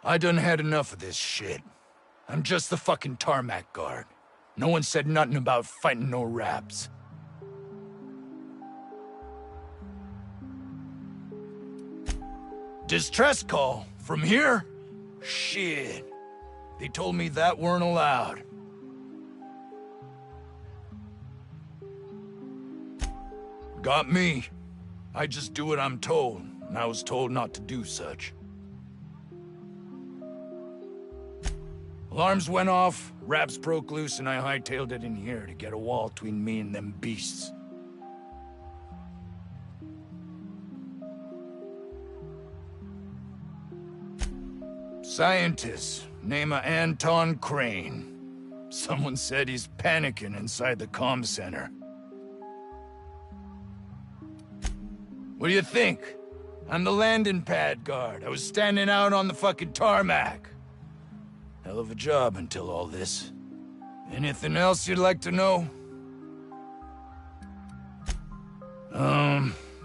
I done had enough of this shit. I'm just the fucking tarmac guard. No one said nothing about fighting no raps. Distress call? From here? Shit. They told me that weren't allowed. Got me. I just do what I'm told, and I was told not to do such. Alarms went off, raps broke loose, and I hightailed it in here to get a wall between me and them beasts. Scientist, name of Anton Crane. Someone said he's panicking inside the comm center. What do you think? I'm the landing pad guard. I was standing out on the fucking tarmac. Hell of a job until all this. Anything else you'd like to know?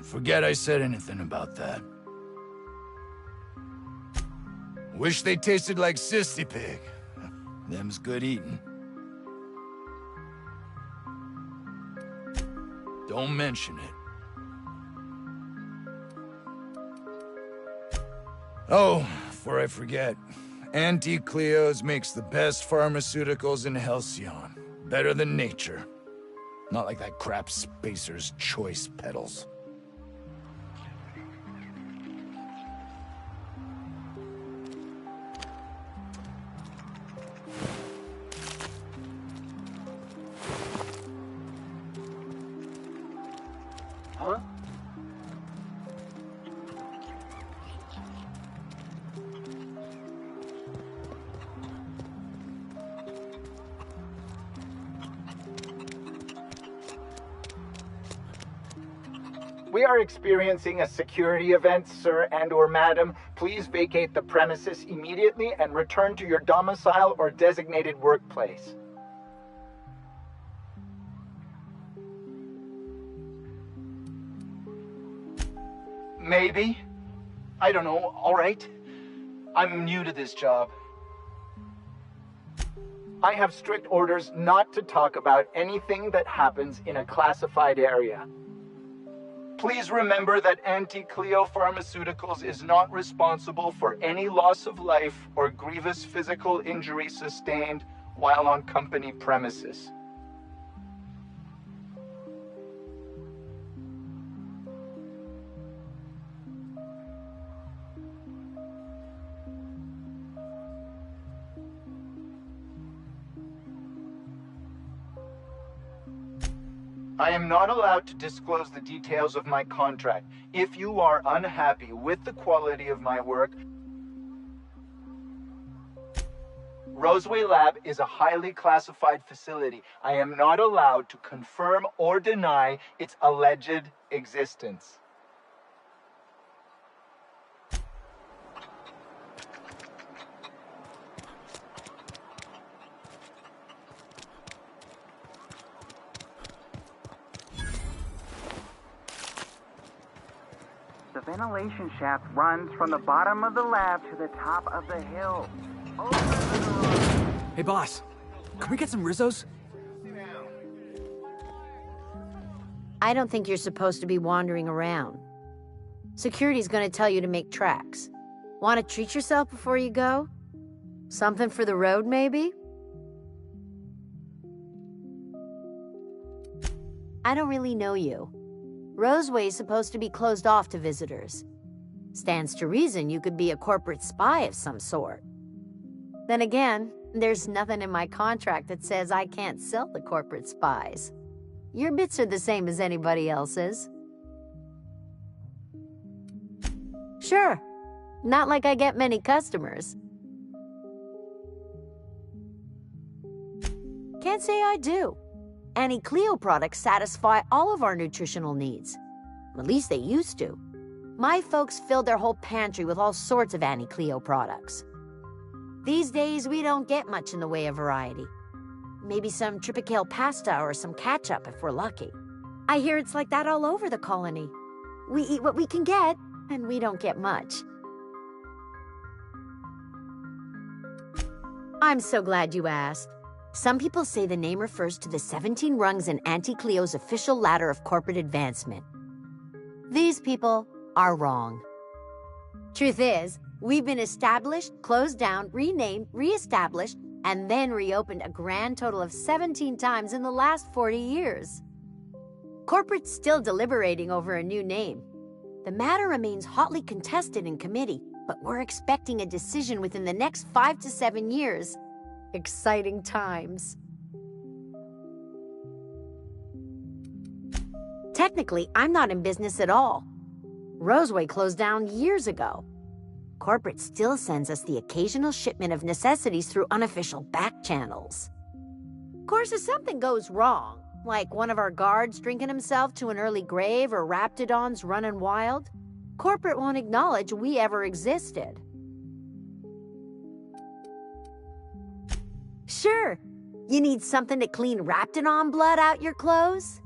Forget I said anything about that. Wish they tasted like Sissy Pig. Them's good eating. Don't mention it. Oh, before I forget, Auntie Cleo's makes the best pharmaceuticals in Halcyon. Better than nature. Not like that crap Spacer's Choice peddles. Huh? We are experiencing a security event, sir and/or madam. Please vacate the premises immediately and return to your domicile or designated workplace. Maybe. I don't know. All right. I'm new to this job. I have strict orders not to talk about anything that happens in a classified area. Please remember that Auntie Cleo Pharmaceuticals is not responsible for any loss of life or grievous physical injury sustained while on company premises. I am not allowed to disclose the details of my contract. If you are unhappy with the quality of my work, Roseway Lab is a highly classified facility. I am not allowed to confirm or deny its alleged existence. The ventilation shaft runs from the bottom of the lab to the top of the hill. Hey, boss. Can we get some Rizzos? I don't think you're supposed to be wandering around. Security's gonna tell you to make tracks. Want to treat yourself before you go? Something for the road, maybe? I don't really know you. Roseway's supposed to be closed off to visitors. Stands to reason you could be a corporate spy of some sort. Then again, there's nothing in my contract that says I can't sell to corporate spies. Your bits are the same as anybody else's. Sure, not like I get many customers. Can't say I do. Annie Cleo products satisfy all of our nutritional needs. At least they used to. My folks filled their whole pantry with all sorts of Annie Cleo products. These days, we don't get much in the way of variety. Maybe some Tripicale pasta or some ketchup if we're lucky. I hear it's like that all over the colony. We eat what we can get, and we don't get much. I'm so glad you asked. Some people say the name refers to the 17 rungs in Auntie Cleo's official ladder of corporate advancement. These people are wrong. Truth is, we've been established, closed down, renamed, reestablished, and then reopened a grand total of 17 times in the last 40 years. Corporate's still deliberating over a new name. The matter remains hotly contested in committee, but we're expecting a decision within the next 5 to 7 years. Exciting times. Technically, I'm not in business at all. Roseway closed down years ago. Corporate still sends us the occasional shipment of necessities through unofficial back channels. Of course, if something goes wrong, like one of our guards drinking himself to an early grave or Raptidons running wild, corporate won't acknowledge we ever existed. Sure, you need something to clean Raptidon blood out your clothes?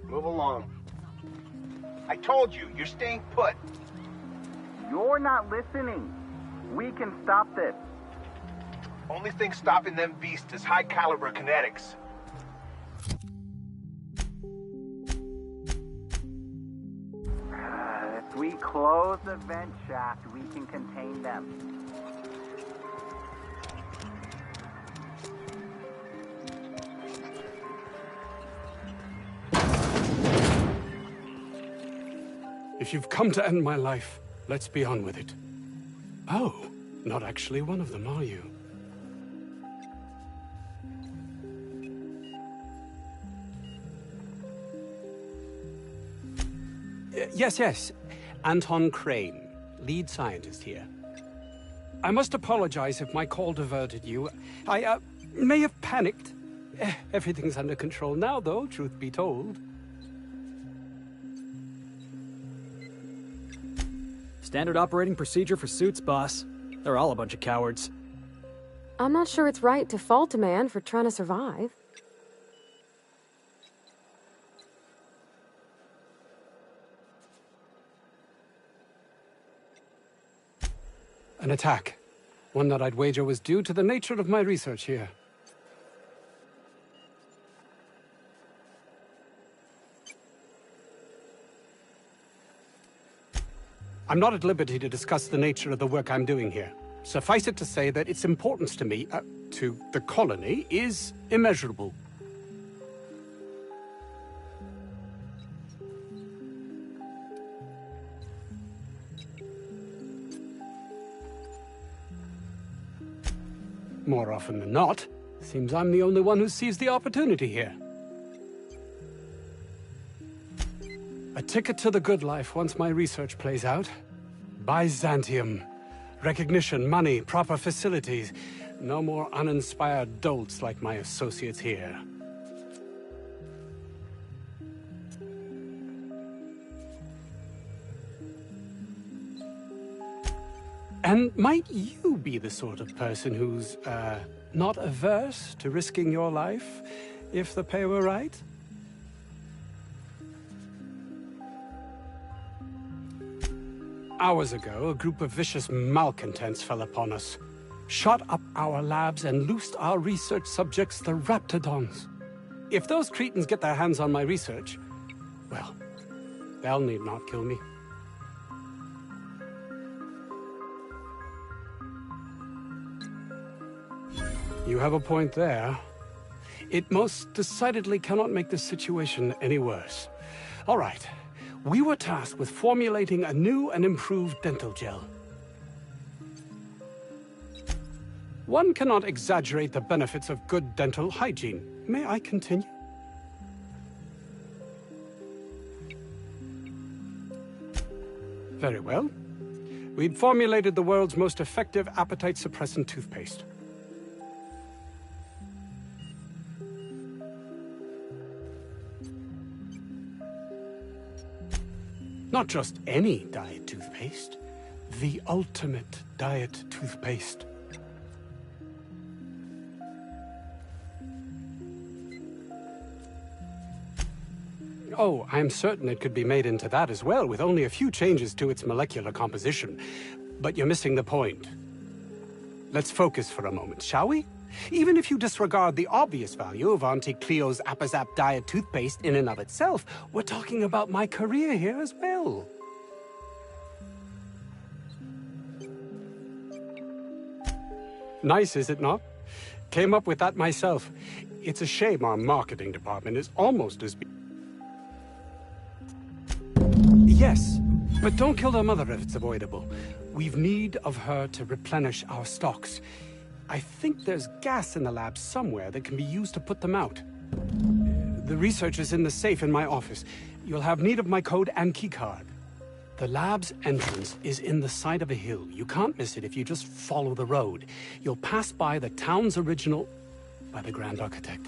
Move along. I told you, you're staying put. You're not listening. We can stop this. Only thing stopping them beasts is high caliber kinetics. If we close the vent shaft, we can contain them. If you've come to end my life, let's be on with it. Oh, not actually one of them, are you? Yes. Anton Crane, lead scientist here. I must apologize if my call diverted you. I may have panicked. Everything's under control now, though, truth be told. Standard operating procedure for suits, boss. They're all a bunch of cowards. I'm not sure it's right to fault a man for trying to survive. An attack. One that I'd wager was due to the nature of my research here. I'm not at liberty to discuss the nature of the work I'm doing here. Suffice it to say that its importance to me, to the colony, is immeasurable. More often than not, seems I'm the only one who sees the opportunity here. A ticket to the good life once my research plays out. Byzantium. Recognition, money, proper facilities. No more uninspired dolts like my associates here. And might you be the sort of person who's, not averse to risking your life, if the pay were right? Hours ago, a group of vicious malcontents fell upon us, shot up our labs and loosed our research subjects, the Raptidons. If those cretins get their hands on my research, well, they'll need not kill me. You have a point there. It most decidedly cannot make this situation any worse. All right. We were tasked with formulating a new and improved dental gel. One cannot exaggerate the benefits of good dental hygiene. May I continue? Very well. We'd formulated the world's most effective appetite-suppressant toothpaste. Not just any diet toothpaste, the ultimate diet toothpaste. Oh, I'm certain it could be made into that as well, with only a few changes to its molecular composition. But you're missing the point. Let's focus for a moment, shall we? Even if you disregard the obvious value of Auntie Cleo's Appazap diet toothpaste in and of itself, we're talking about my career here as well. Nice, is it not? Came up with that myself. It's a shame our marketing department is almost as... Yes, but don't kill their mother if it's avoidable. We've need of her to replenish our stocks. I think there's gas in the lab somewhere that can be used to put them out. The research is in the safe in my office. You'll have need of my code and keycard. The lab's entrance is in the side of a hill. You can't miss it if you just follow the road. You'll pass by the town's original... by the Grand Architect.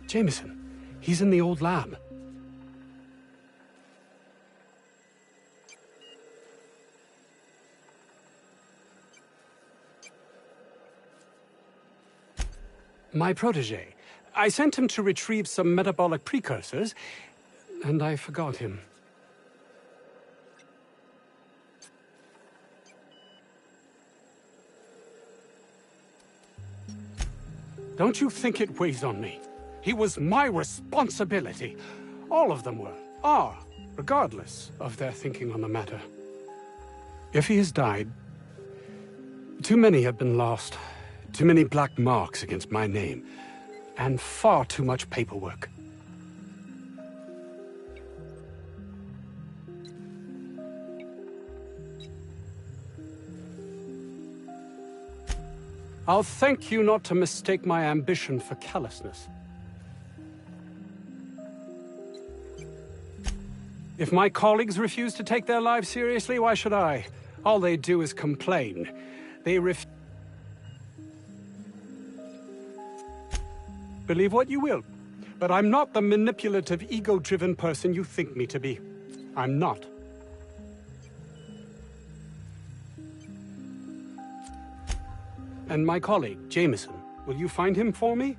Jameson. He's in the old lab. My protege. I sent him to retrieve some metabolic precursors, and I forgot him. Don't you think it weighs on me? He was my responsibility. All of them are, regardless of their thinking on the matter. If he has died, too many have been lost. Too many black marks against my name. And far too much paperwork. I'll thank you not to mistake my ambition for callousness. If my colleagues refuse to take their lives seriously, why should I? All they do is complain. They Believe what you will, but I'm not the manipulative, ego-driven person you think me to be. I'm not. And my colleague, Jameson, will you find him for me?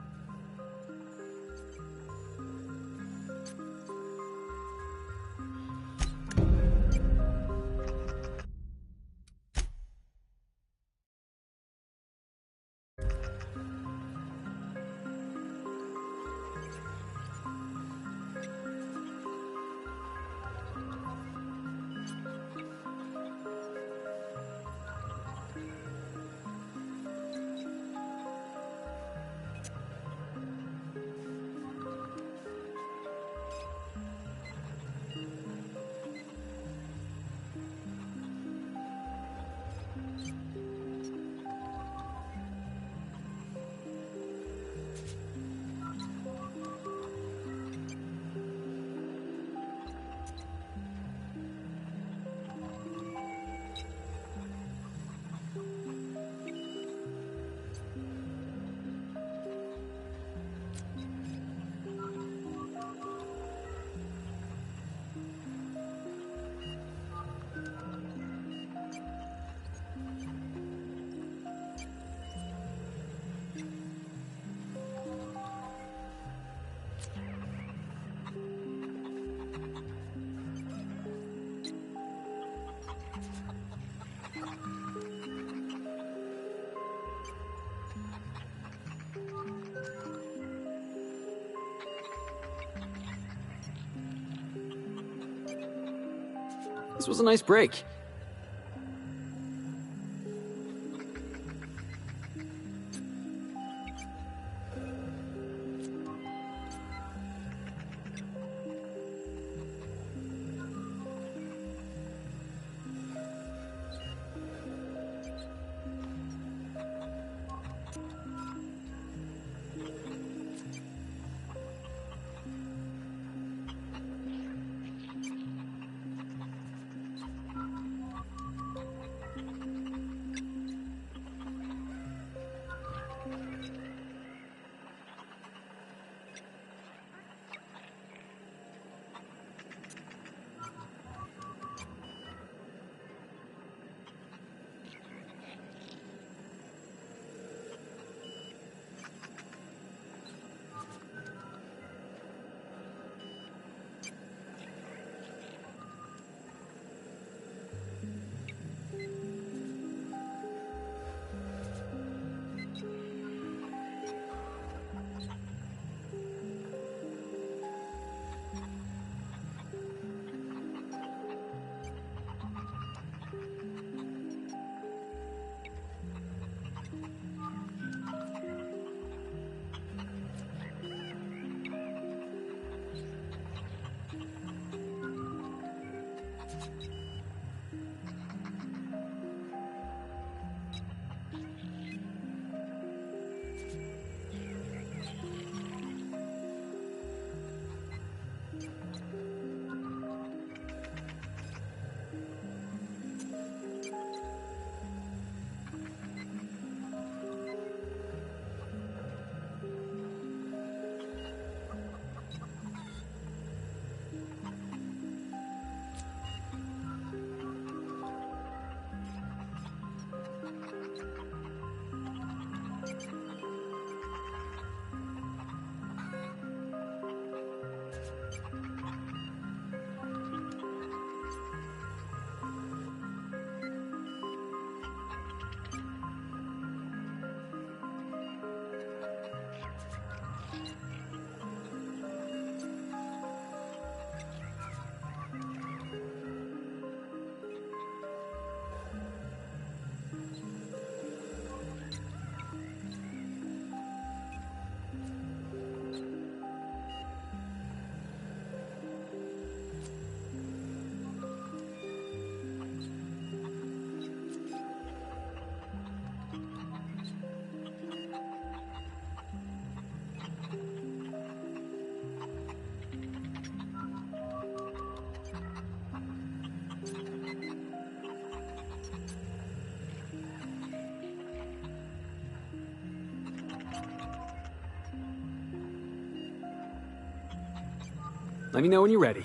This was a nice break. Let me know when you're ready.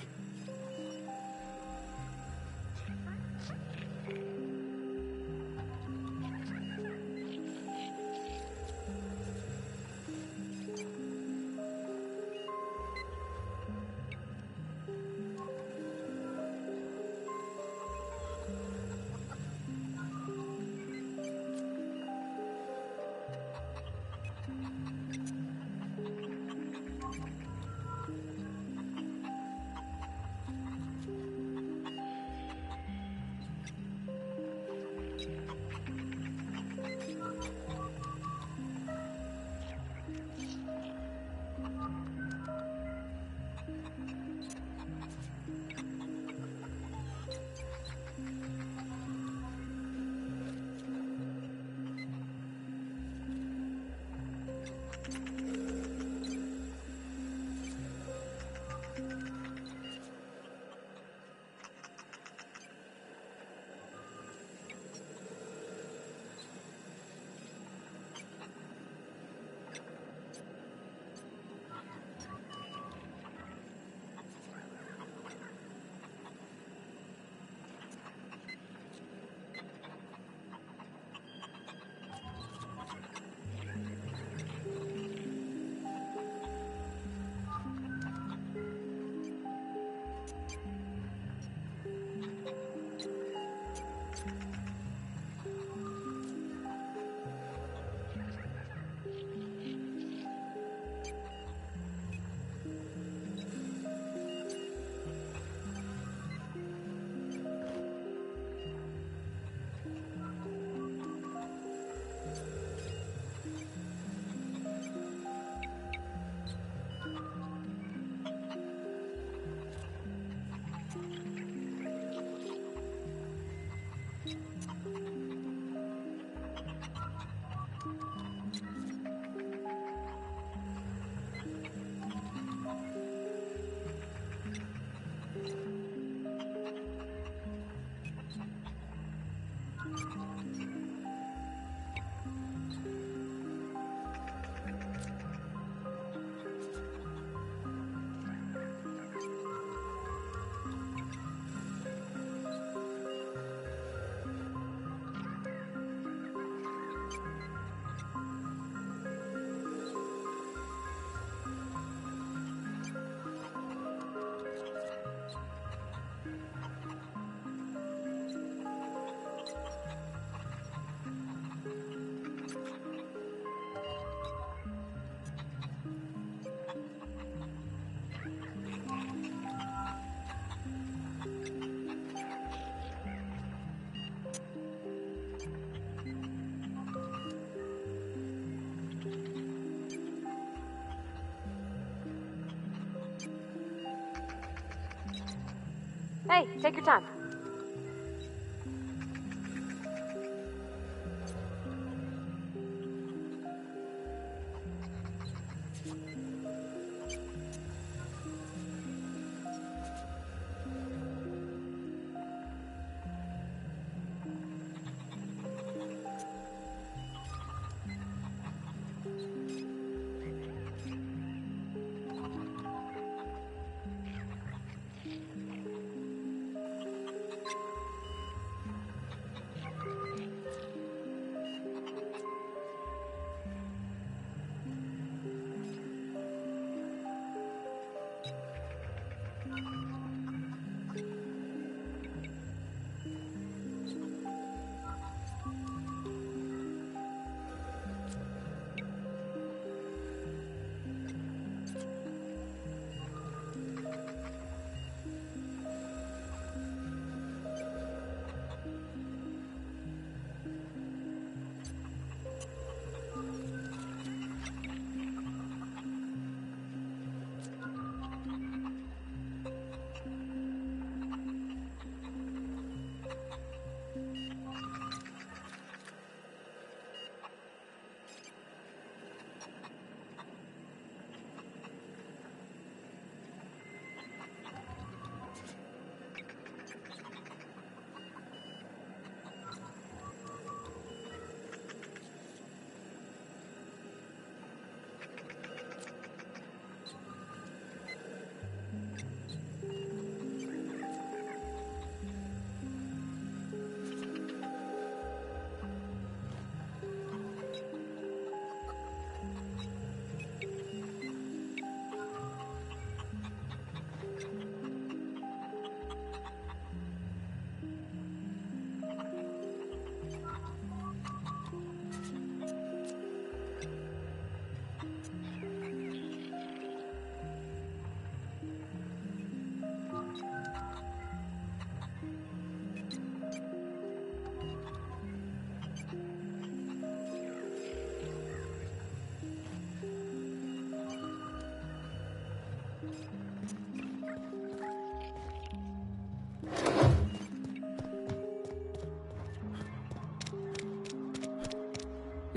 Hey, take your time.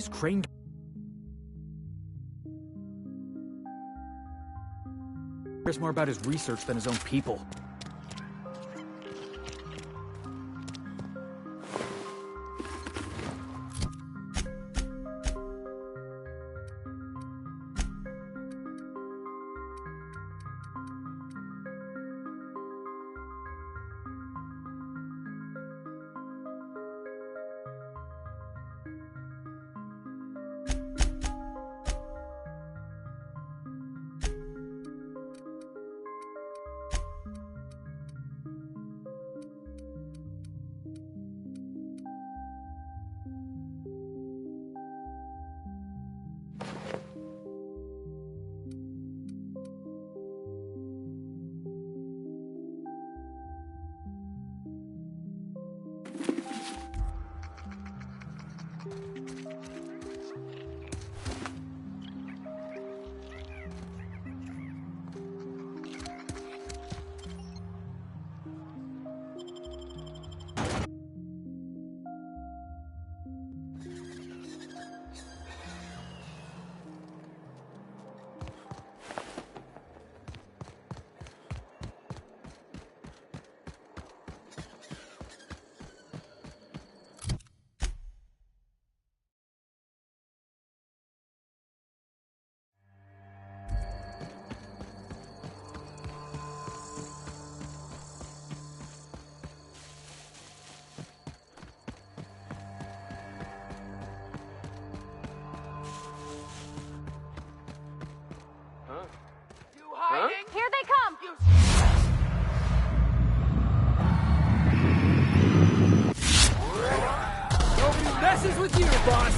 This Crane cares more about his research than his own people. Here they come! Nobody messes with you, boss!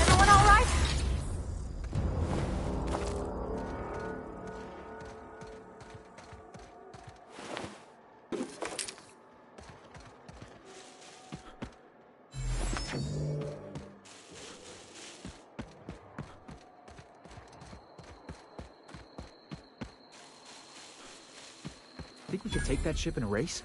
Everyone all right? Think we could take that ship in a race?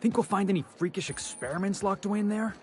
Think we'll find any freakish experiments locked away in there?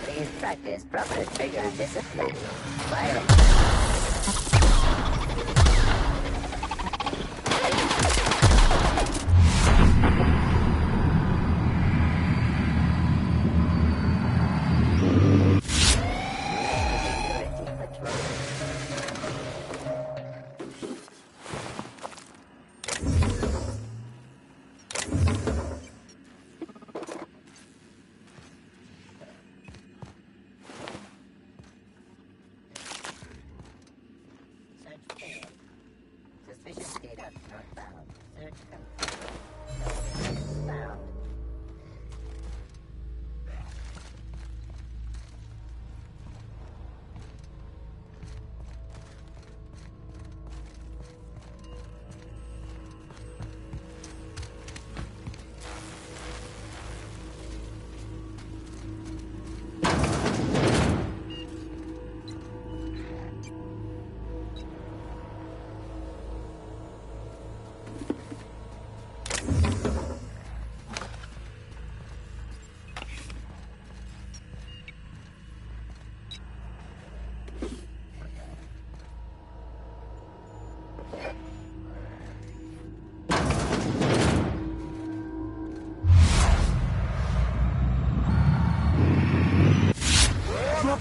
Please practice proper trigger discipline. Fire. Suspicious data not found. Search complete. Found.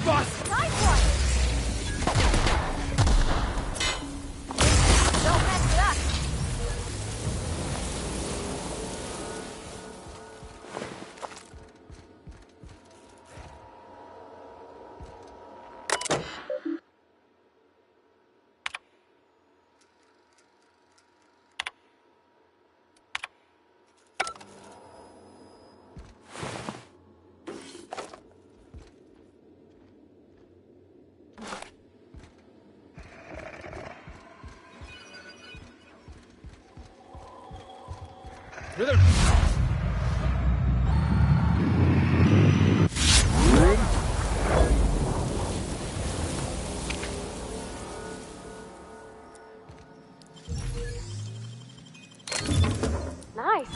Bust! Nice one! Don't mess it up! Rhythm. Nice.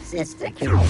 Sister Kill.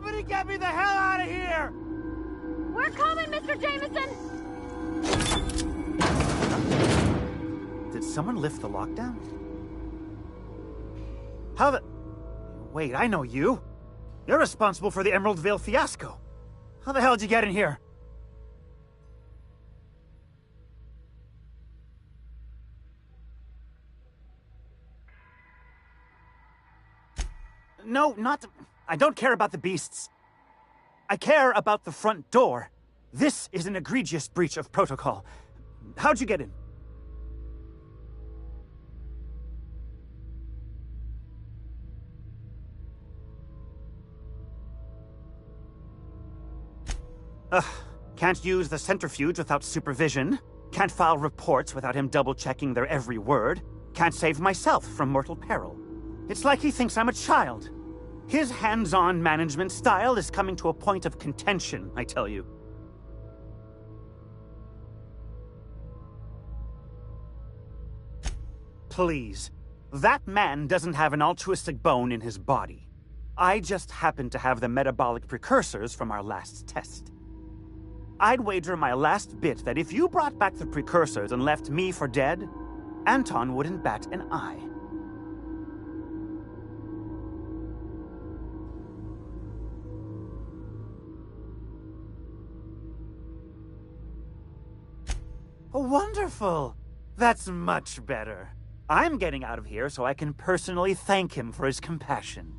Somebody get me the hell out of here! We're coming, Mr. Jameson! Did someone lift the lockdown? How the... Wait, I know you. You're responsible for the Emerald Vale fiasco. How the hell did you get in here? No, not... I don't care about the beasts. I care about the front door. This is an egregious breach of protocol. How'd you get in? Ugh. Can't use the centrifuge without supervision. Can't file reports without him double-checking their every word. Can't save myself from mortal peril. It's like he thinks I'm a child. His hands-on management style is coming to a point of contention, I tell you. Please. That man doesn't have an altruistic bone in his body. I just happen to have the metabolic precursors from our last test. I'd wager my last bit that if you brought back the precursors and left me for dead, Anton wouldn't bat an eye. Wonderful! That's much better. I'm getting out of here so I can personally thank him for his compassion.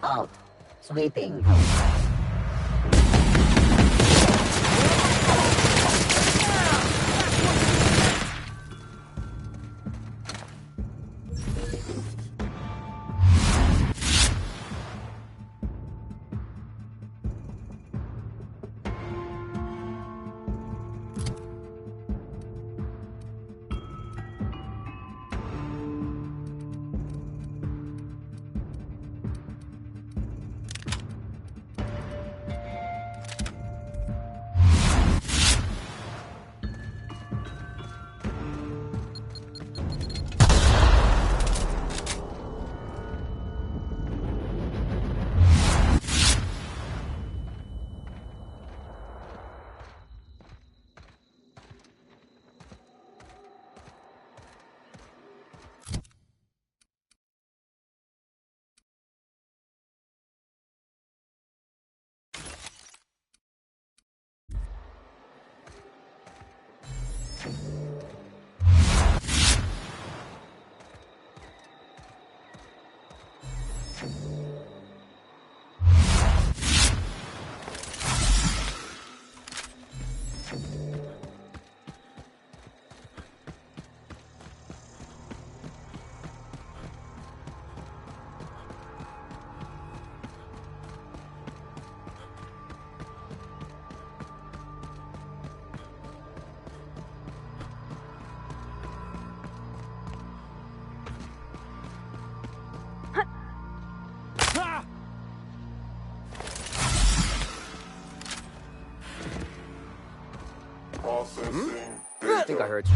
Halt. Sweeping. I think I heard you.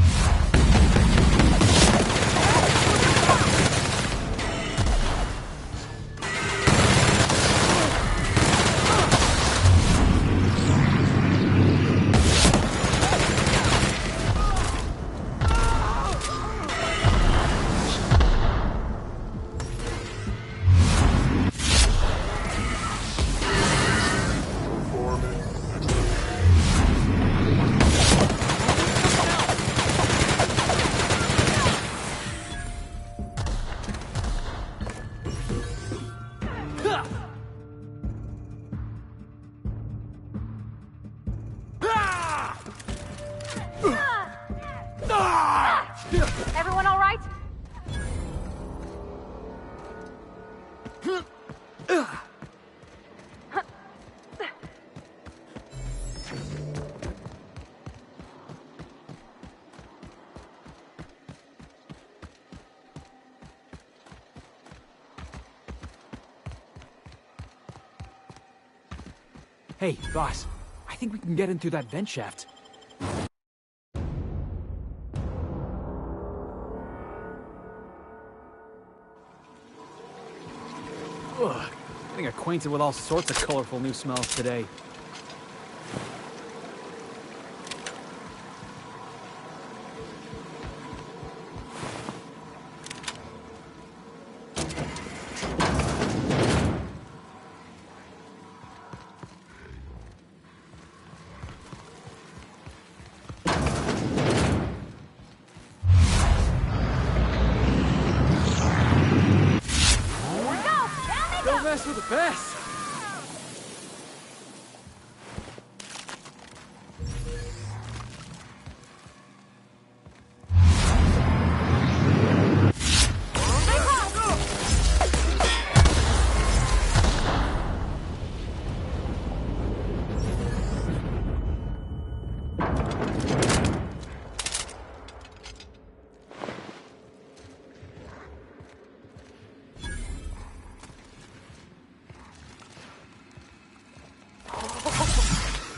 Everyone all right? Hey, boss. I think we can get in through that vent shaft. Ugh. Getting acquainted with all sorts of colorful new smells today. Don't mess with the best.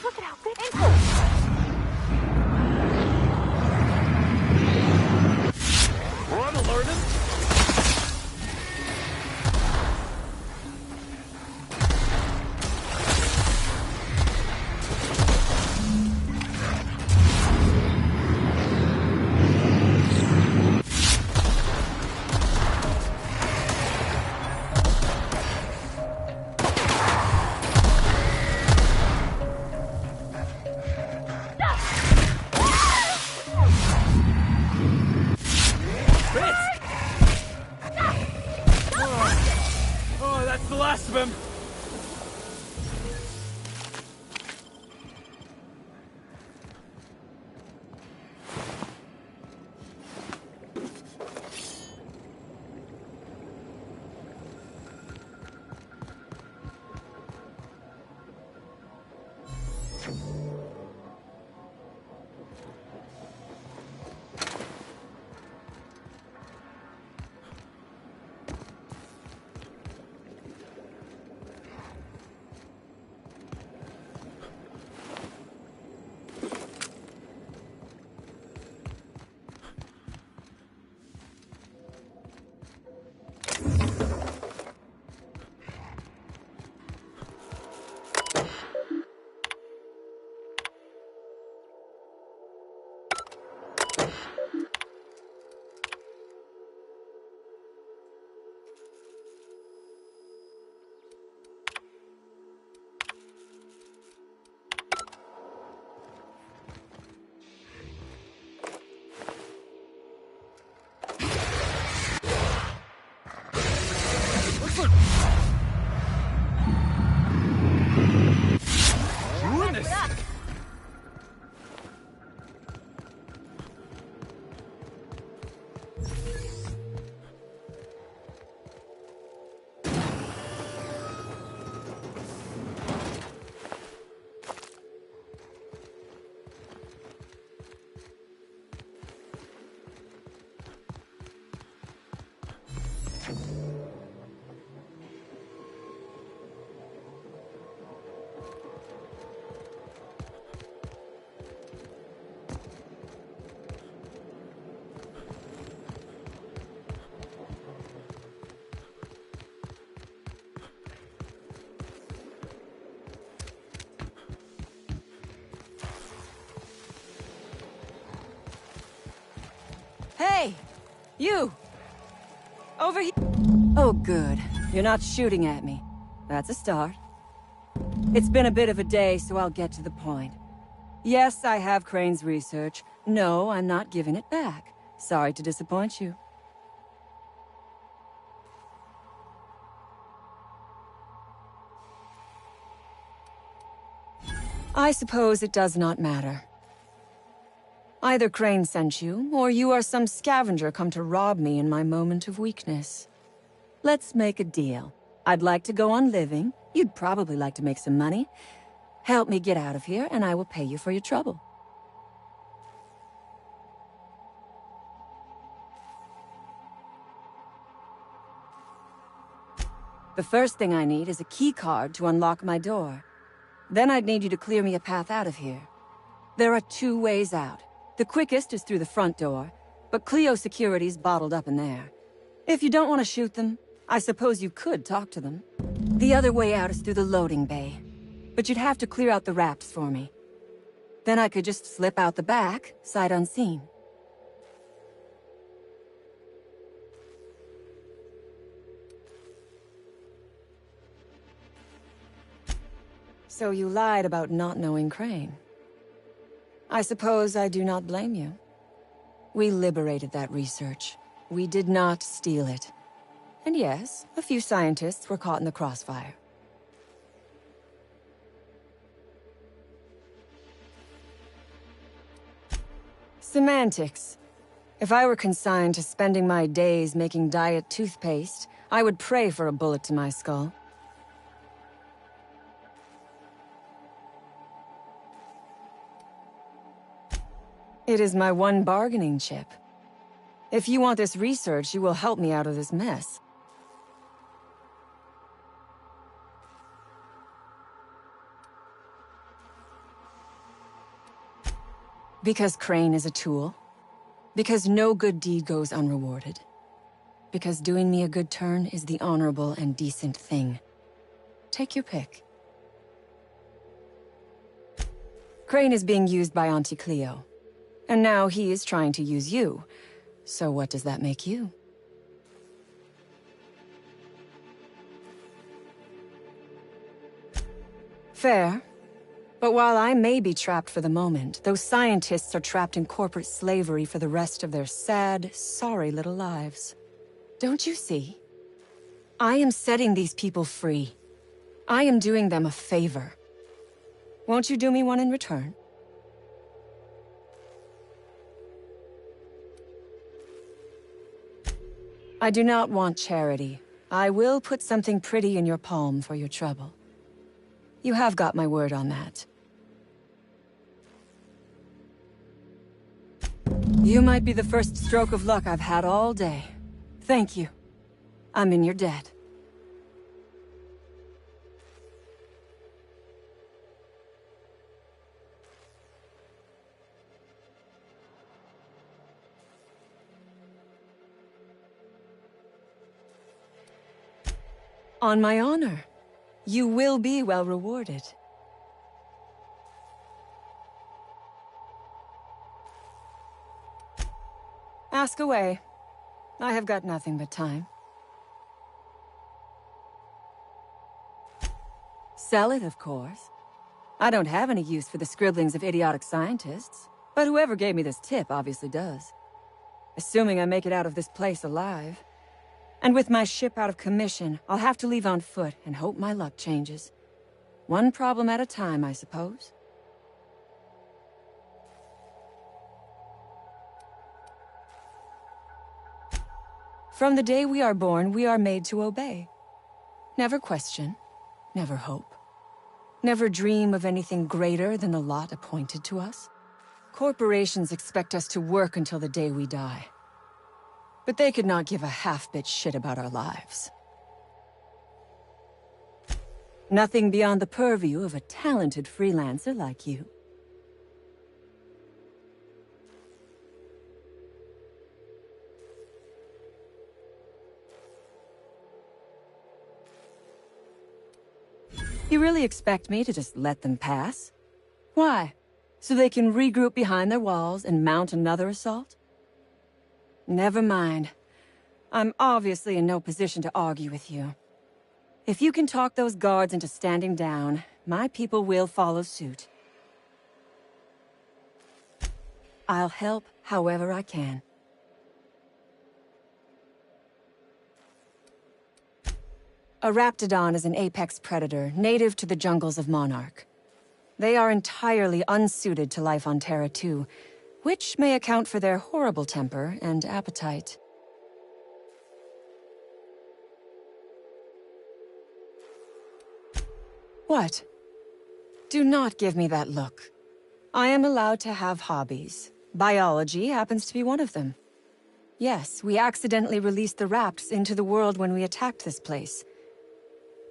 Look at how big I'm alerted. Oh, that's the last of him. Hey! You! Over here! Oh, good. You're not shooting at me. That's a start. It's been a bit of a day, so I'll get to the point. Yes, I have Crane's research. No, I'm not giving it back. Sorry to disappoint you. I suppose it does not matter. Either Crane sent you, or you are some scavenger come to rob me in my moment of weakness. Let's make a deal. I'd like to go on living. You'd probably like to make some money. Help me get out of here, and I will pay you for your trouble. The first thing I need is a key card to unlock my door. Then I'd need you to clear me a path out of here. There are 2 ways out. The quickest is through the front door, but Cleo security's bottled up in there. If you don't want to shoot them, I suppose you could talk to them. The other way out is through the loading bay, but you'd have to clear out the wraps for me. Then I could just slip out the back, sight unseen. So you lied about not knowing Crane. I suppose I do not blame you. We liberated that research. We did not steal it. And yes, a few scientists were caught in the crossfire. Semantics. If I were consigned to spending my days making diet toothpaste, I would pray for a bullet to my skull. It is my one bargaining chip. If you want this research, you will help me out of this mess. Because Crane is a tool. Because no good deed goes unrewarded. Because doing me a good turn is the honorable and decent thing. Take your pick. Crane is being used by Auntie Cleo. And now he is trying to use you. So what does that make you? Fair. But while I may be trapped for the moment, those scientists are trapped in corporate slavery for the rest of their sad, sorry little lives. Don't you see? I am setting these people free. I am doing them a favor. Won't you do me one in return? I do not want charity. I will put something pretty in your palm for your trouble. You have got my word on that. You might be the first stroke of luck I've had all day. Thank you. I'm in your debt. On my honor. You will be well rewarded. Ask away. I have got nothing but time. Sell it, of course. I don't have any use for the scribblings of idiotic scientists, but whoever gave me this tip obviously does. Assuming I make it out of this place alive. And with my ship out of commission, I'll have to leave on foot and hope my luck changes. One problem at a time, I suppose. From the day we are born, we are made to obey. Never question, never hope. Never dream of anything greater than the lot appointed to us. Corporations expect us to work until the day we die. But they could not give a half-bit shit about our lives. Nothing beyond the purview of a talented freelancer like you. You really expect me to just let them pass? Why? So they can regroup behind their walls and mount another assault? Never mind. I'm obviously in no position to argue with you. If you can talk those guards into standing down, my people will follow suit. I'll help however I can. A raptidon is an apex predator, native to the jungles of Monarch. They are entirely unsuited to life on Terra 2, which may account for their horrible temper and appetite. What? Do not give me that look. I am allowed to have hobbies. Biology happens to be one of them. Yes, we accidentally released the rapts into the world when we attacked this place.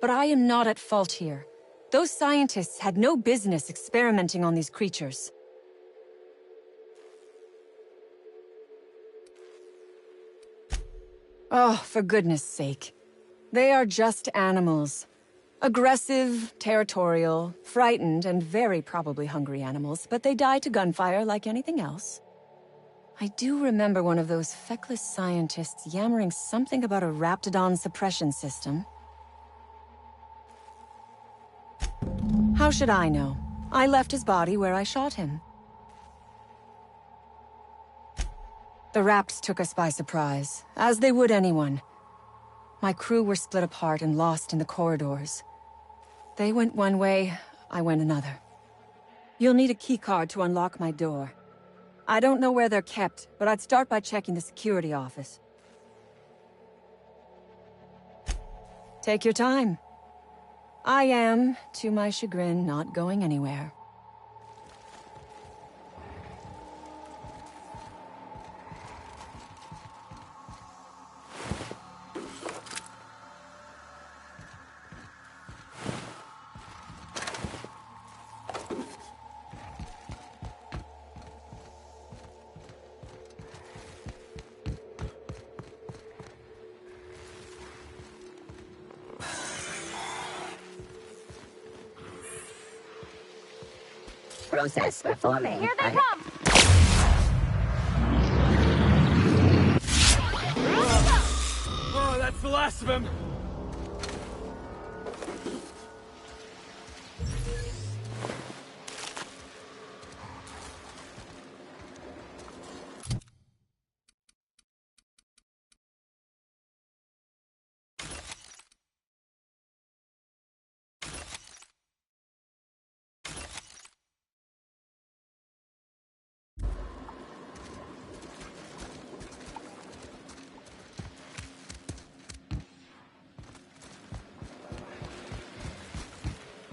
But I am not at fault here. Those scientists had no business experimenting on these creatures. Oh, for goodness sake. They are just animals. Aggressive, territorial, frightened, and very probably hungry animals, but they die to gunfire like anything else. I do remember one of those feckless scientists yammering something about a raptidon suppression system. How should I know? I left his body where I shot him. The Raps took us by surprise, as they would anyone. My crew were split apart and lost in the corridors. They went one way, I went another. You'll need a keycard to unlock my door. I don't know where they're kept, but I'd start by checking the security office. Take your time. I am, to my chagrin, not going anywhere. Process performing. Here they come! Oh, that's the last of him!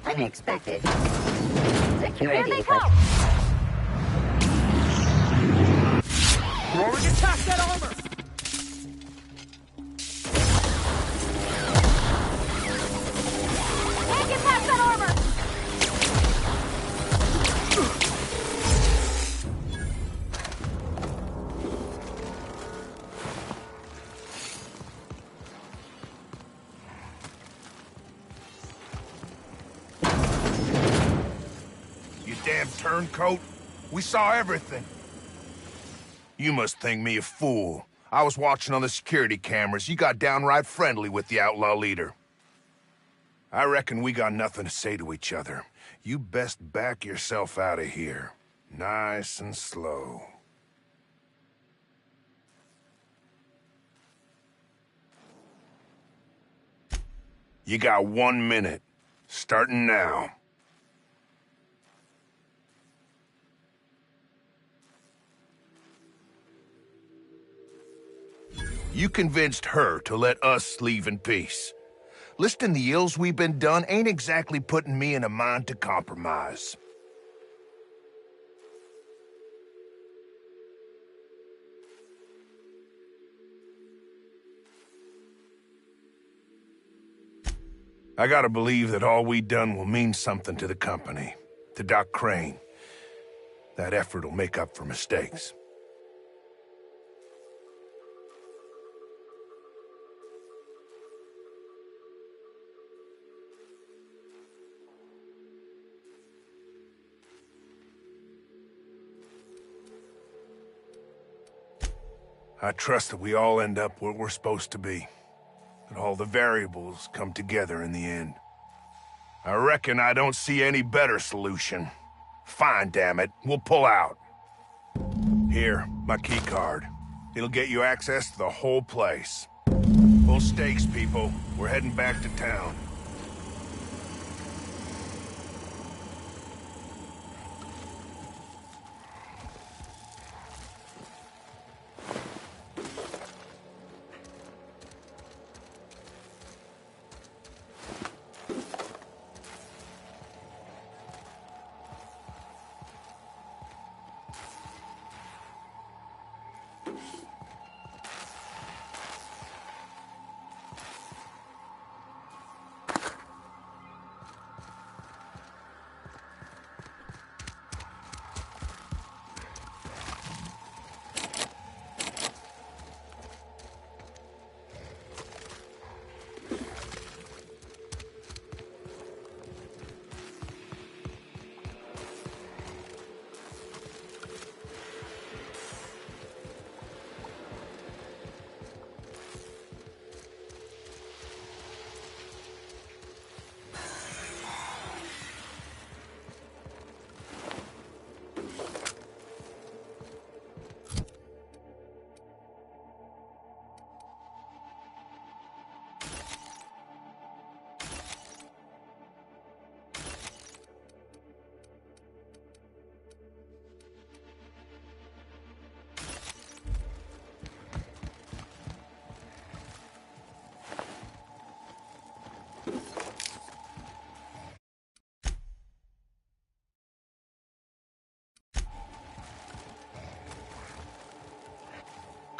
Unexpected. Security. Here they come! Rory, get past that armor! Can't get past that armor! Damn turncoat. We saw everything. You must think me a fool. I was watching on the security cameras. You got downright friendly with the outlaw leader. I reckon we got nothing to say to each other. You best back yourself out of here. Nice and slow. You got 1 minute. Starting now. You convinced her to let us leave in peace. Listing the ills we've been done ain't exactly putting me in a mind to compromise. I gotta believe that all we done will mean something to the company, to Doc Crane. That effort will make up for mistakes. I trust that we all end up where we're supposed to be. That all the variables come together in the end. I reckon I don't see any better solution. Fine, damn it. We'll pull out. Here, my key card. It'll get you access to the whole place. Full stakes, people. We're heading back to town.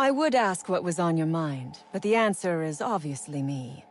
I would ask what was on your mind, but the answer is obviously me.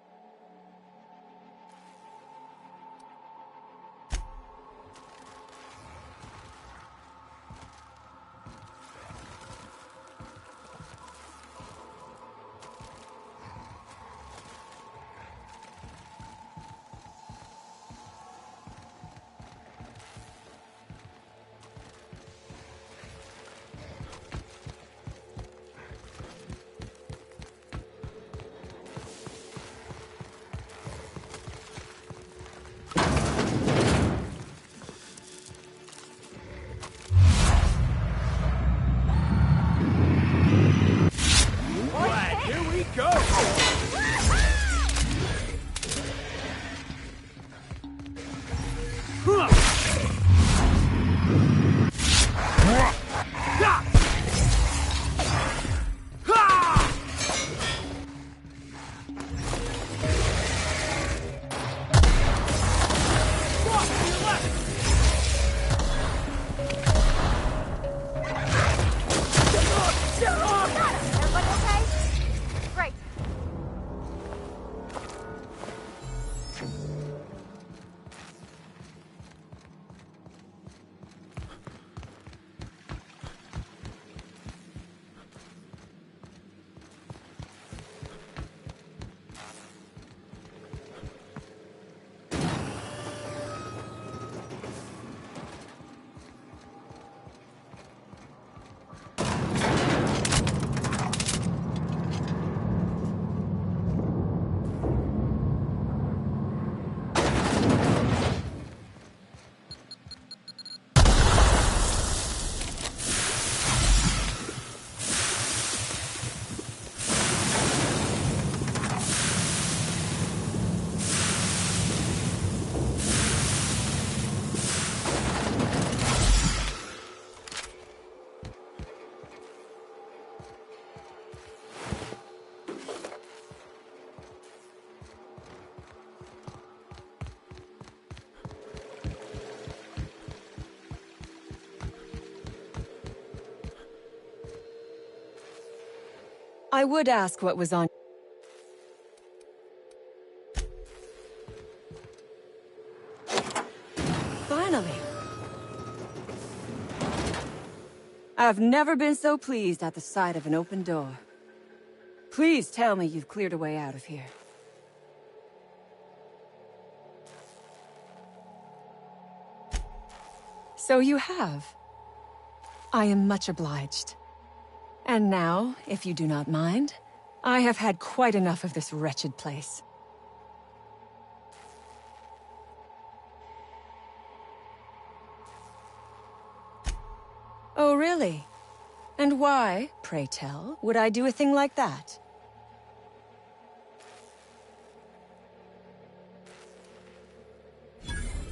I would ask what was on... Finally! I've never been so pleased at the sight of an open door. Please tell me you've cleared a way out of here. So you have. I am much obliged. And now, if you do not mind, I have had quite enough of this wretched place. Oh, really? And why, pray tell, would I do a thing like that?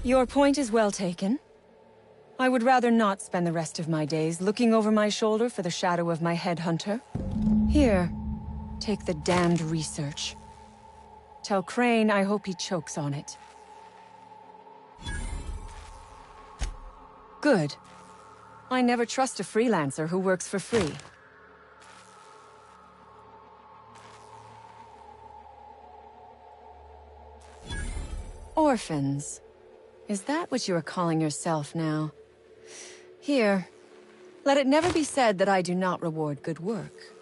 Your point is well taken. I would rather not spend the rest of my days looking over my shoulder for the shadow of my headhunter. Here, take the damned research. Tell Crane I hope he chokes on it. Good. I never trust a freelancer who works for free. Orphans. Is that what you are calling yourself now? Here. Let it never be said that I do not reward good work.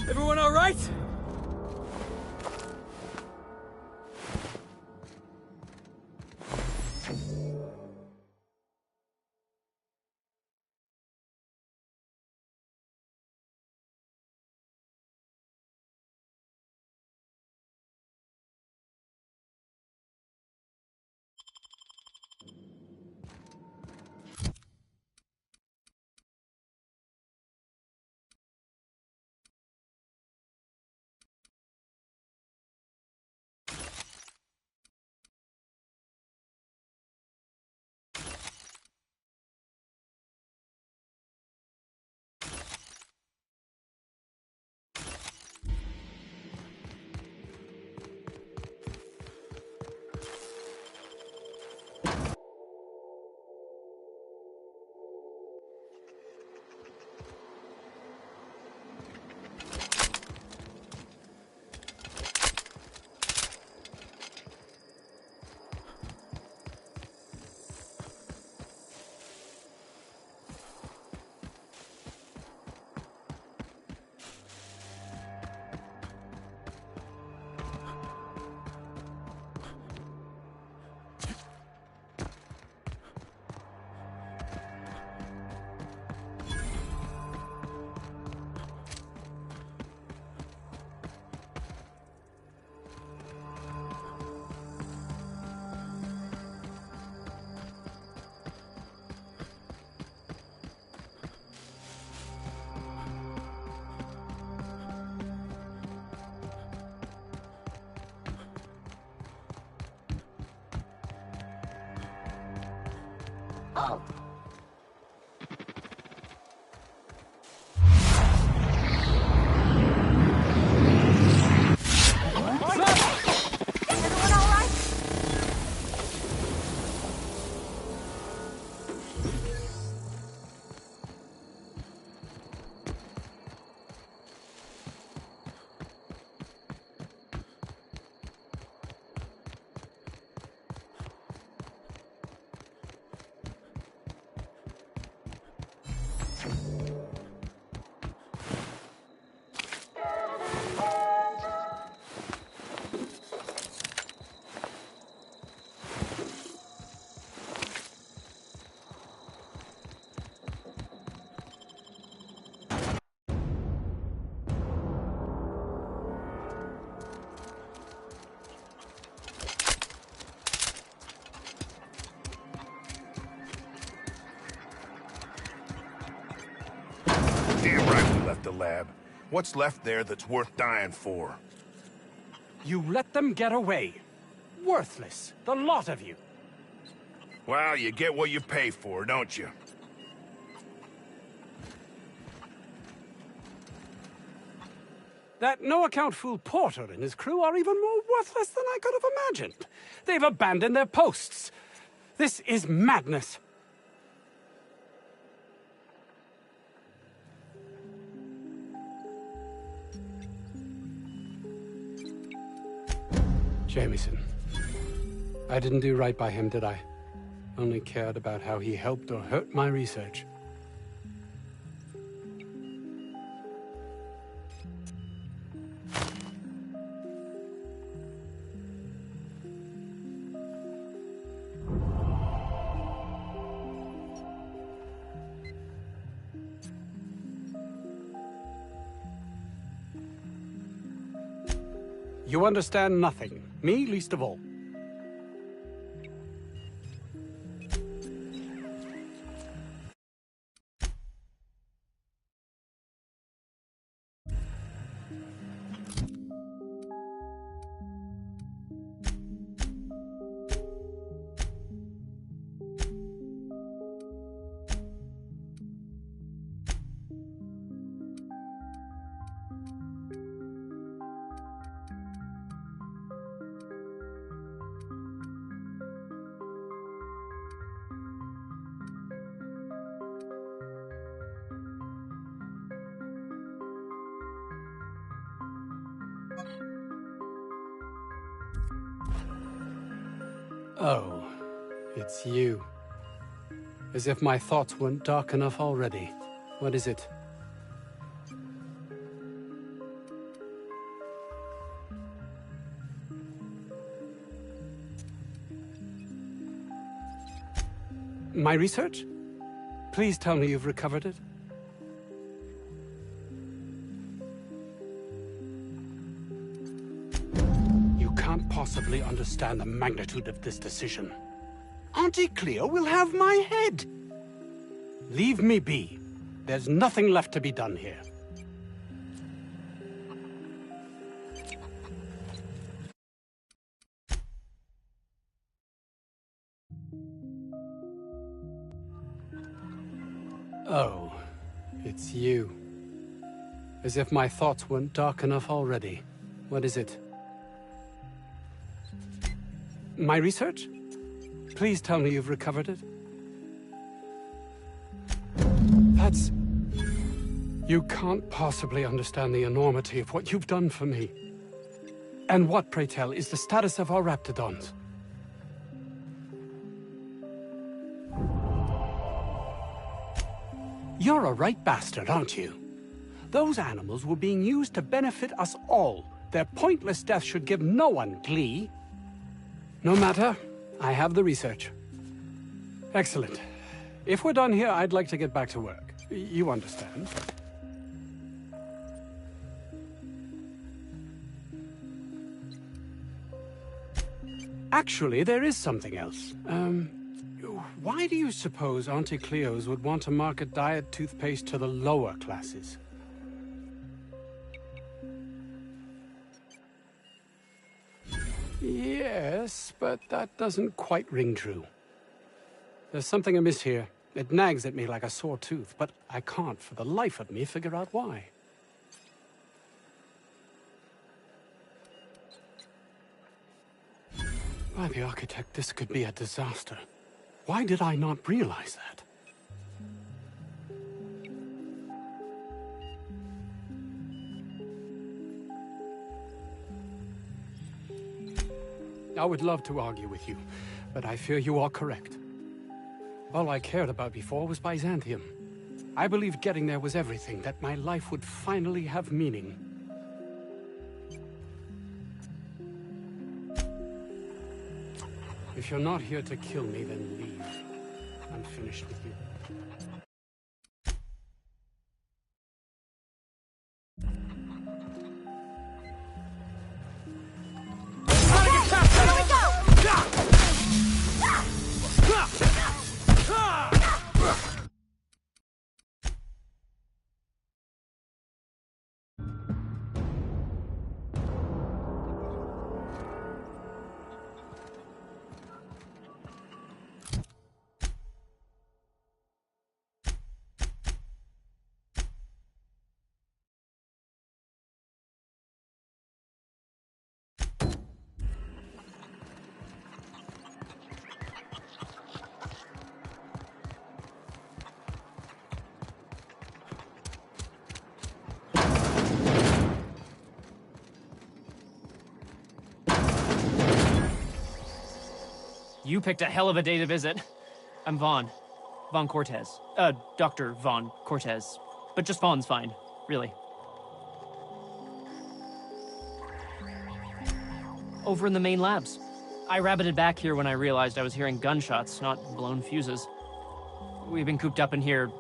Everyone all right? Oh. Everyone all right? Damn right we left the lab. What's left there that's worth dying for? You let them get away. Worthless, the lot of you. Well, you get what you pay for, don't you? That no-account fool Porter and his crew are even more worthless than I could have imagined. They've abandoned their posts. This is madness. Jameson. I didn't do right by him, did I? Only cared about how he helped or hurt my research. You understand nothing. Me least of all. Oh, it's you. As if my thoughts weren't dark enough already. What is it? My research? Please tell me you've recovered it. You can't possibly understand the magnitude of this decision. Auntie Cleo will have my head! Leave me be. There's nothing left to be done here. Oh, it's you. As if my thoughts weren't dark enough already. What is it? My research? Please tell me you've recovered it. That's... You can't possibly understand the enormity of what you've done for me. And what, pray tell, is the status of our raptidons? You're a right bastard, aren't you? Those animals were being used to benefit us all. Their pointless death should give no one glee. No matter, I have the research. Excellent. If we're done here, I'd like to get back to work. You understand. Actually, there is something else. Why do you suppose Auntie Cleo's would want to market diet toothpaste to the lower classes? Yes, but that doesn't quite ring true. There's something amiss here. It nags at me like a sore tooth, but I can't for the life of me figure out why. By the architect, this could be a disaster. Why did I not realize that? I would love to argue with you, but I fear you are correct. All I cared about before was Byzantium. I believed getting there was everything, that my life would finally have meaning. If you're not here to kill me, then leave. I'm finished with you. You picked a hell of a day to visit. I'm Vaughn. Vaughn Cortez. Dr. Vaughn Cortez. But just Vaughn's fine, really. Over in the main labs. I rabbited back here when I realized I was hearing gunshots, not blown fuses. We've been cooped up in here,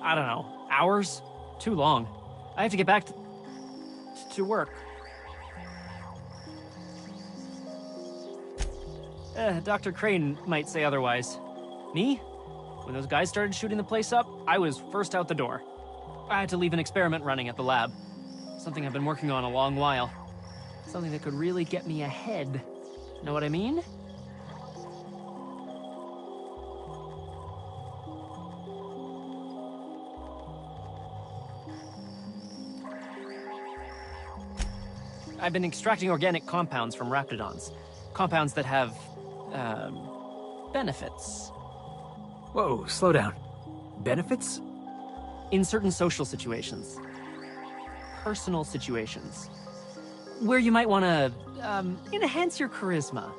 I don't know, hours? Too long. I have to get back to work. Dr. Crane might say otherwise. Me? When those guys started shooting the place up, I was first out the door. I had to leave an experiment running at the lab. Something I've been working on a long while. Something that could really get me ahead. Know what I mean? I've been extracting organic compounds from raptidons. Compounds that have, benefits. Whoa, slow down. Benefits? In certain social situations. Personal situations. Where you might want to, enhance your charisma.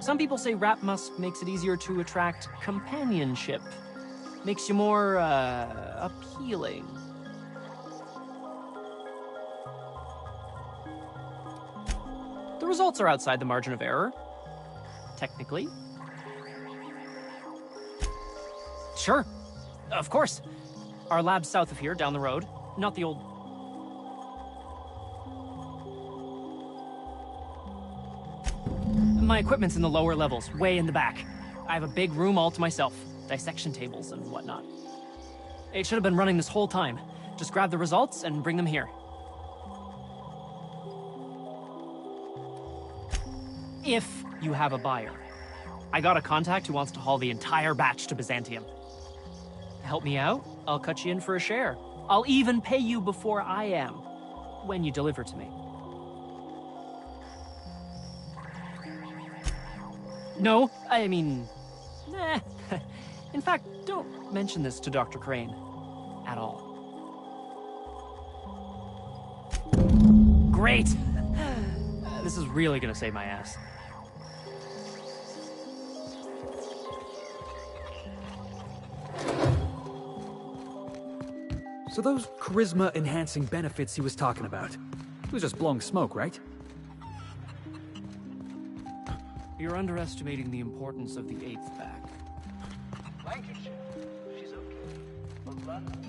Some people say rap musk makes it easier to attract companionship. Makes you more, appealing. The results are outside the margin of error. Technically. Sure. Of course. Our lab's south of here, down the road. Not the old... My equipment's in the lower levels, way in the back. I have a big room all to myself. Dissection tables and whatnot. It should have been running this whole time. Just grab the results and bring them here. If you have a buyer. I got a contact who wants to haul the entire batch to Byzantium. Help me out, I'll cut you in for a share. I'll even pay you before I am, when you deliver to me. No, I mean, nah. In fact, don't mention this to Dr. Crane at all. Great! This is really gonna save my ass. So those charisma-enhancing benefits he was talking about, it was just blowing smoke, right? You're underestimating the importance of the 8th back. Lancashire. She's okay. But London.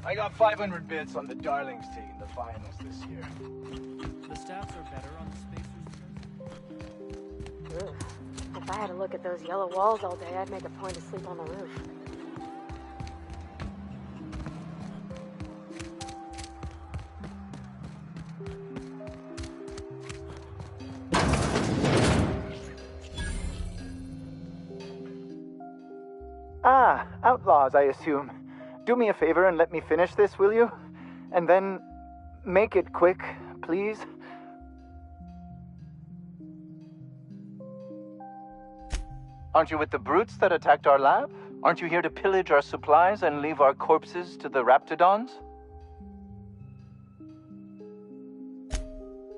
I got 500 bits on the Darlings taking the finals this year. The stats are better on the Spacers. Ugh. If I had to look at those yellow walls all day, I'd make a point to sleep on the roof. Ah, outlaws, I assume. Do me a favor and let me finish this, will you? And then make it quick, please. Aren't you with the brutes that attacked our lab? Aren't you here to pillage our supplies and leave our corpses to the raptidons?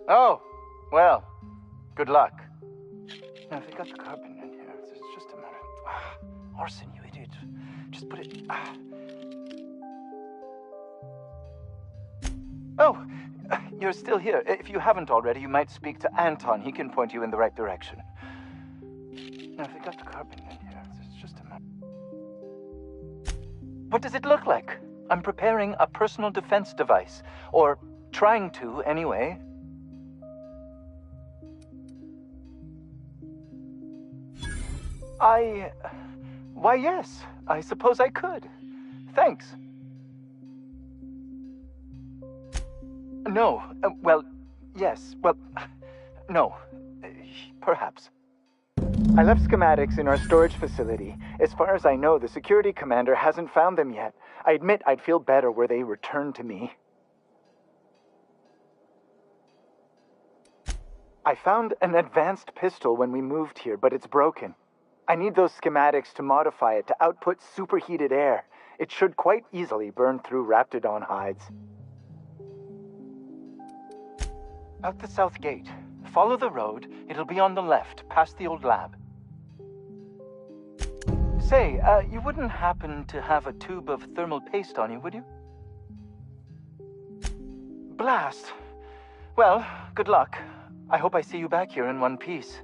Oh, well, good luck. Now, if we got the carbon in here, it's just a matter of... arson, you idiot. Just put it... Oh, you're still here. If you haven't already, you might speak to Anton. He can point you in the right direction. Now, if they got the carbon in here, it's just a matter. What does it look like? I'm preparing a personal defense device. Or trying to, anyway. Why, yes. I suppose I could. Thanks. No. Well, yes. Well, no. Perhaps. I left schematics in our storage facility. As far as I know, the security commander hasn't found them yet. I admit I'd feel better were they returned to me. I found an advanced pistol when we moved here, but it's broken. I need those schematics to modify it to output superheated air. It should quite easily burn through Raptidon hides. Out the south gate. Follow the road. It'll be on the left, past the old lab. Say, you wouldn't happen to have a tube of thermal paste on you, would you? Blast. Well, good luck. I hope I see you back here in one piece.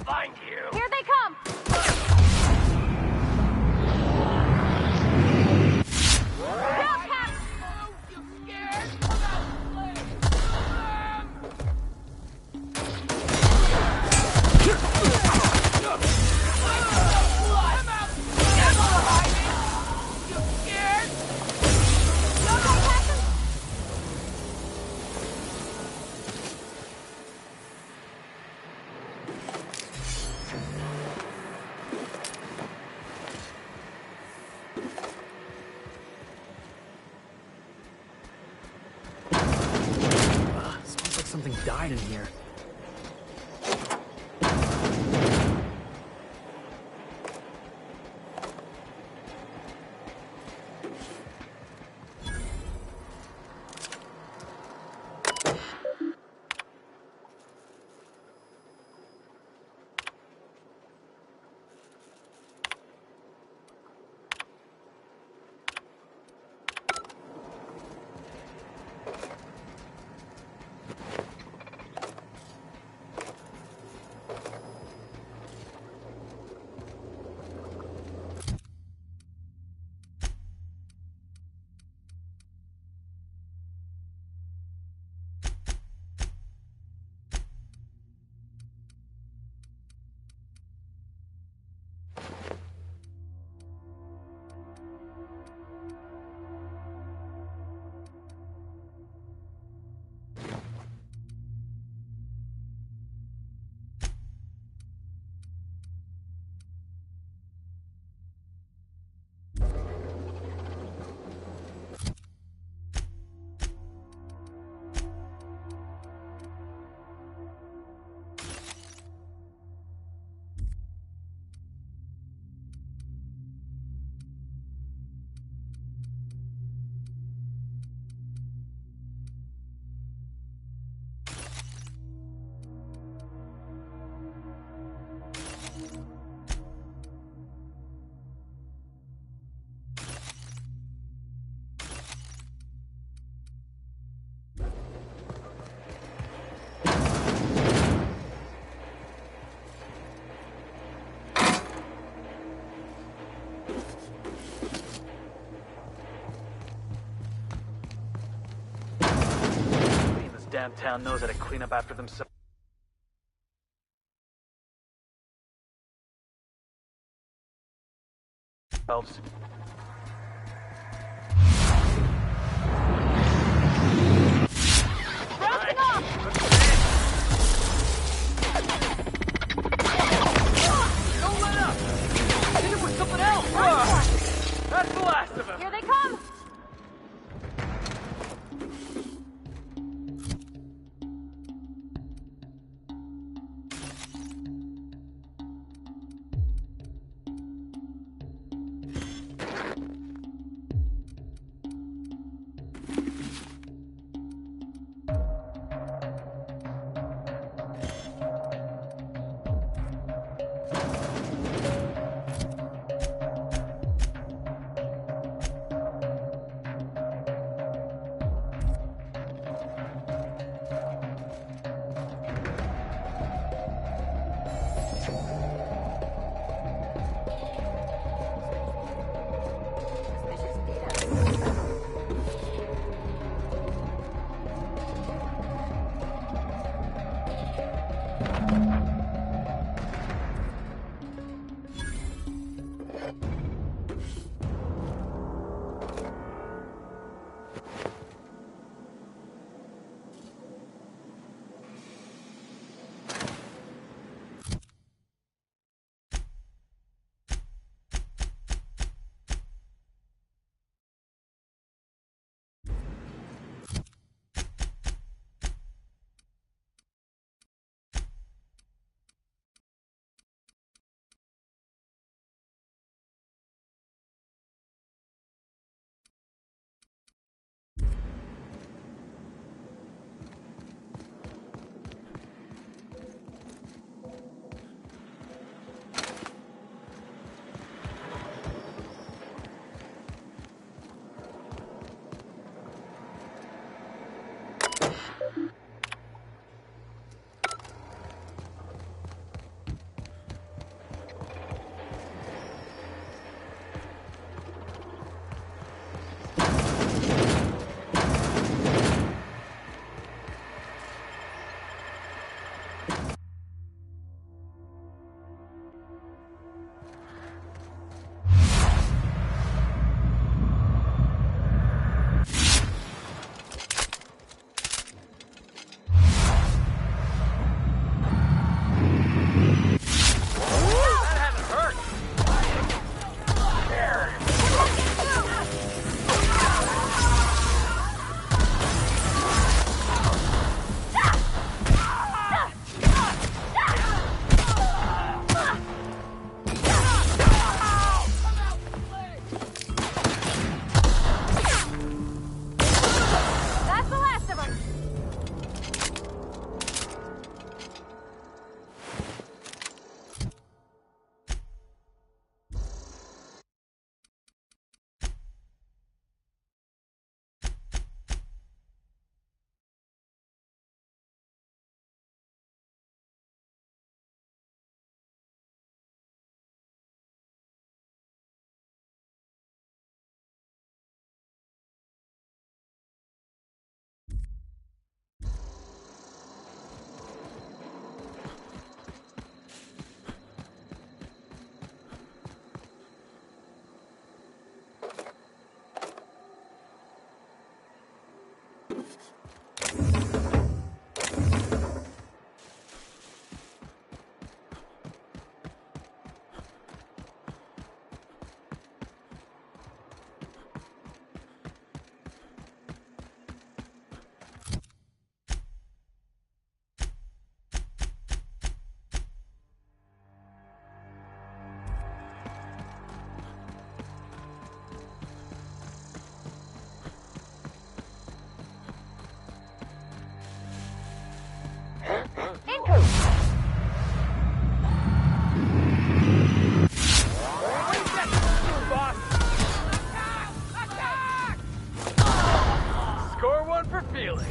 Find you! Here they come! Down, Cap! Oh, you scared? Come out, you scared? You okay, Captain? Smells like something died in here. Damn town knows how to clean up after themselves. Rousing off! Don't let up! Hit him with something else! That's the last of them! Here they come! Score one for Felix.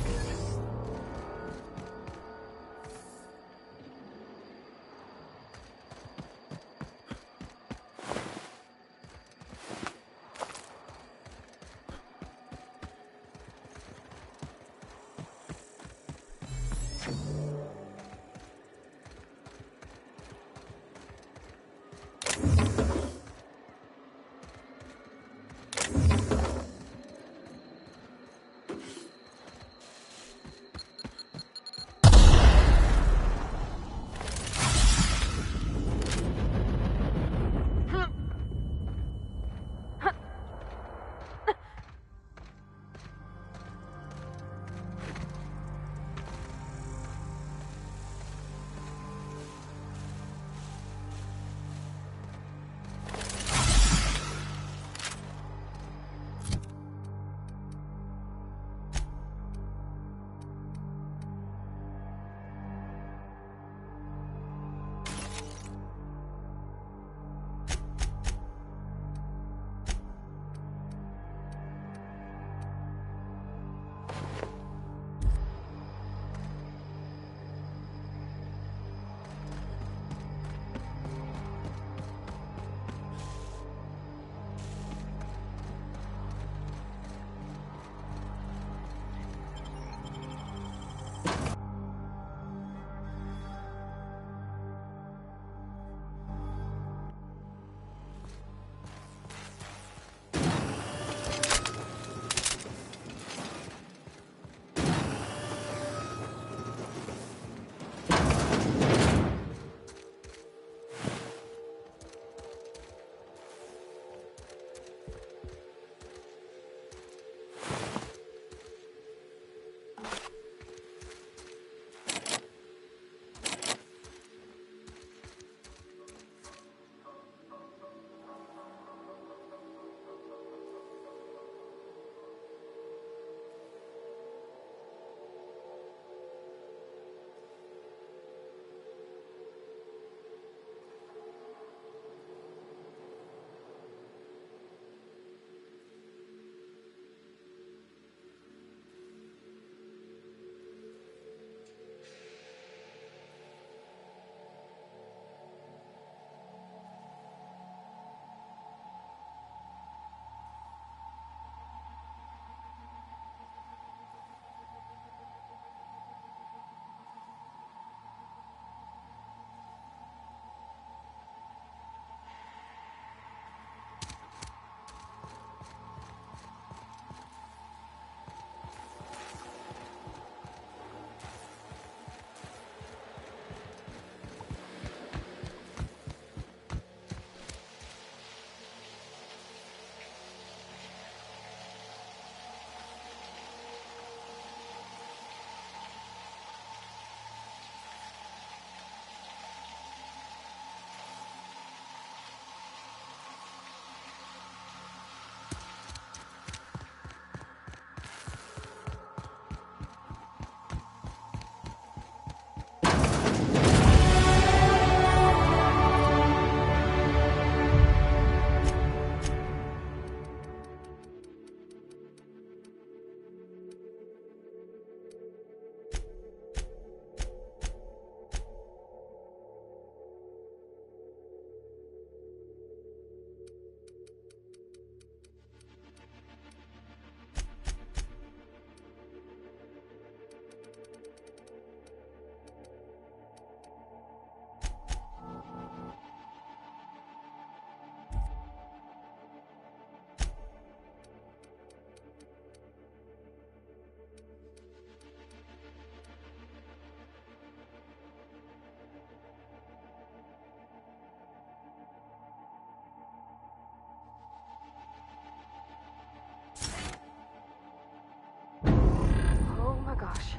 Gosh,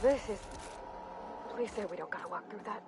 this is... Please say we don't gotta walk through that.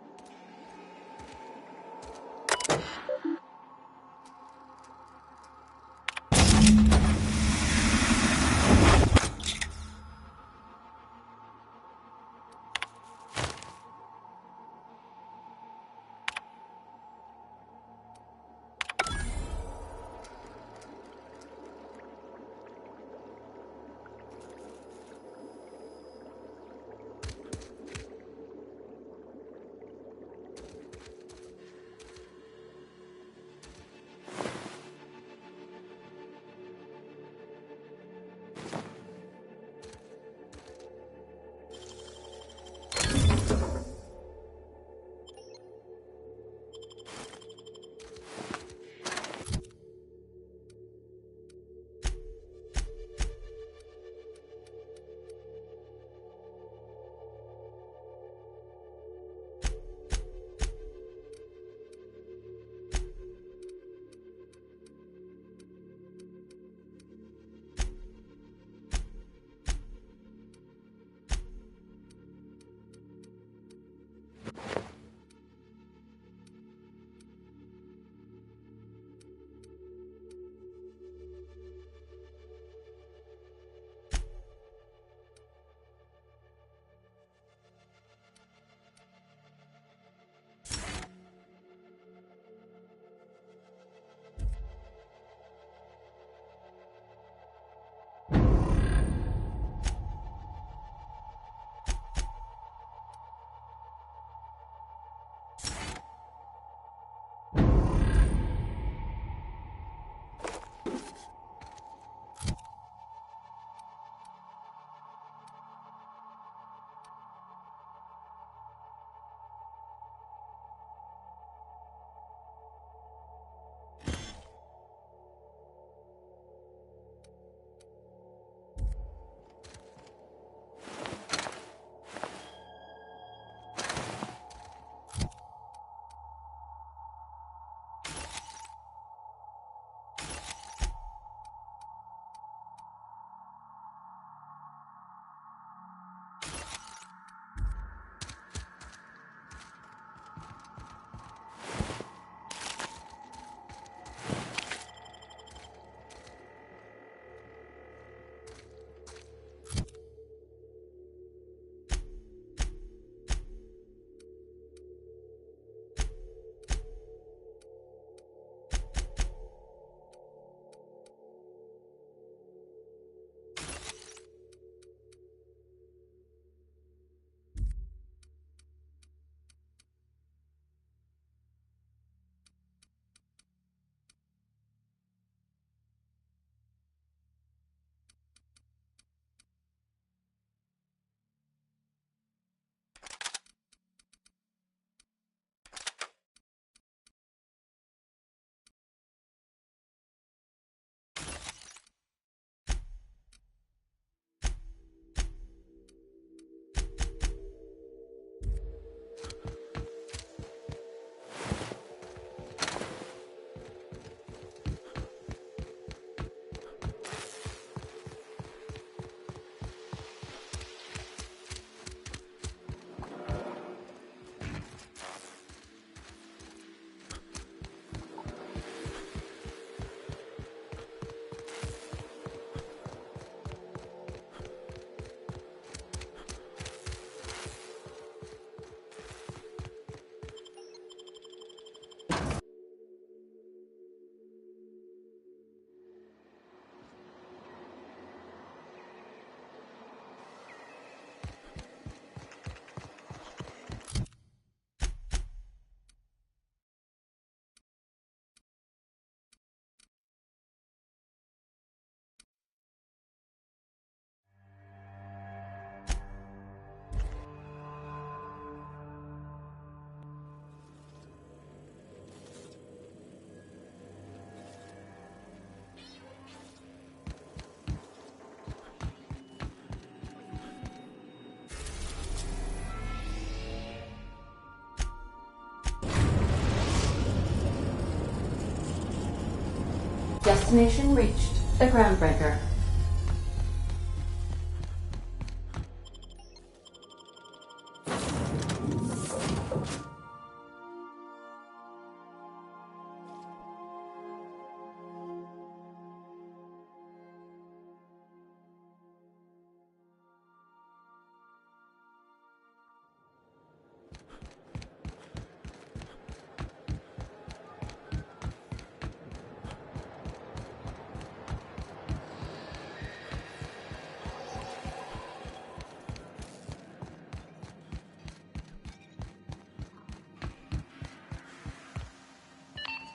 Destination reached. The Groundbreaker.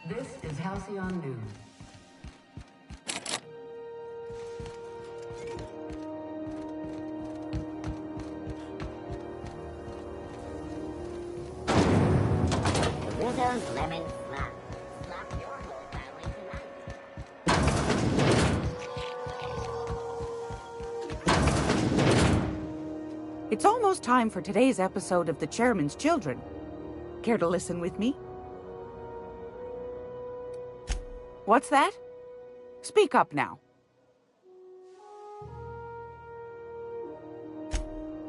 This is Halcyon News. Rizzo's Lemon Slap. Slap your whole family tonight. It's almost time for today's episode of The Chairman's Children. Care to listen with me? What's that? Speak up now.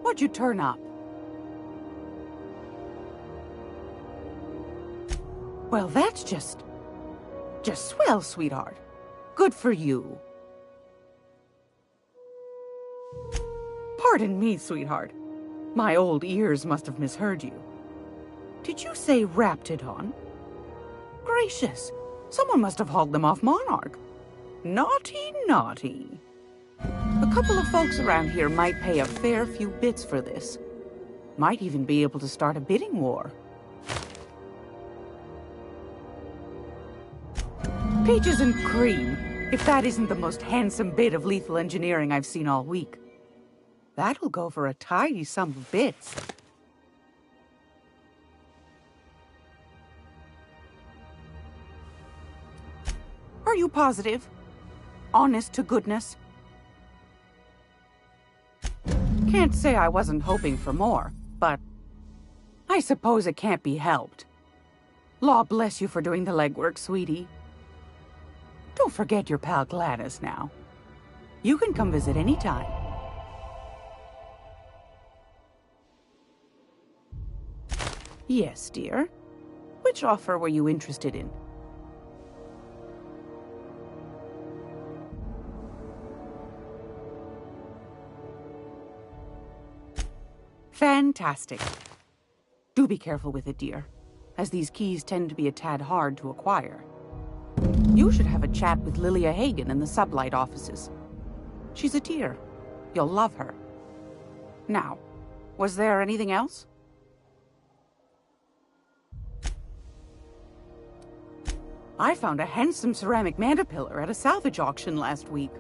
What'd you turn up? Well, that's just swell, sweetheart. Good for you. Pardon me, sweetheart. My old ears must have misheard you. Did you say Raptidon? Gracious, someone must have hauled them off Monarch. Naughty, naughty. A couple of folks around here might pay a fair few bits for this. Might even be able to start a bidding war. Peaches and cream, if that isn't the most handsome bit of lethal engineering I've seen all week. That'll go for a tidy sum of bits. Are you positive? Honest to goodness? Can't say I wasn't hoping for more, but I suppose it can't be helped. Law bless you for doing the legwork, sweetie. Don't forget your pal Gladys now. You can come visit any time. Yes, dear. Which offer were you interested in? Fantastic. Do be careful with it, dear, as these keys tend to be a tad hard to acquire. You should have a chat with Lilia Hagen in the Sublight offices. She's a dear. You'll love her. Now, was there anything else? I found a handsome ceramic mandapillar at a salvage auction last week.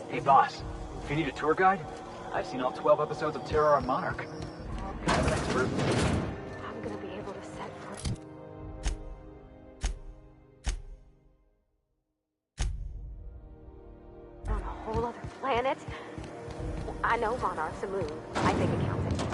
Hey, boss. If you need a tour guide, I've seen all 12 episodes of Terror on Monarch. Can I have an expert? I'm gonna be able to set for... On a whole other planet? I know Monarch's a moon. I think it counts it.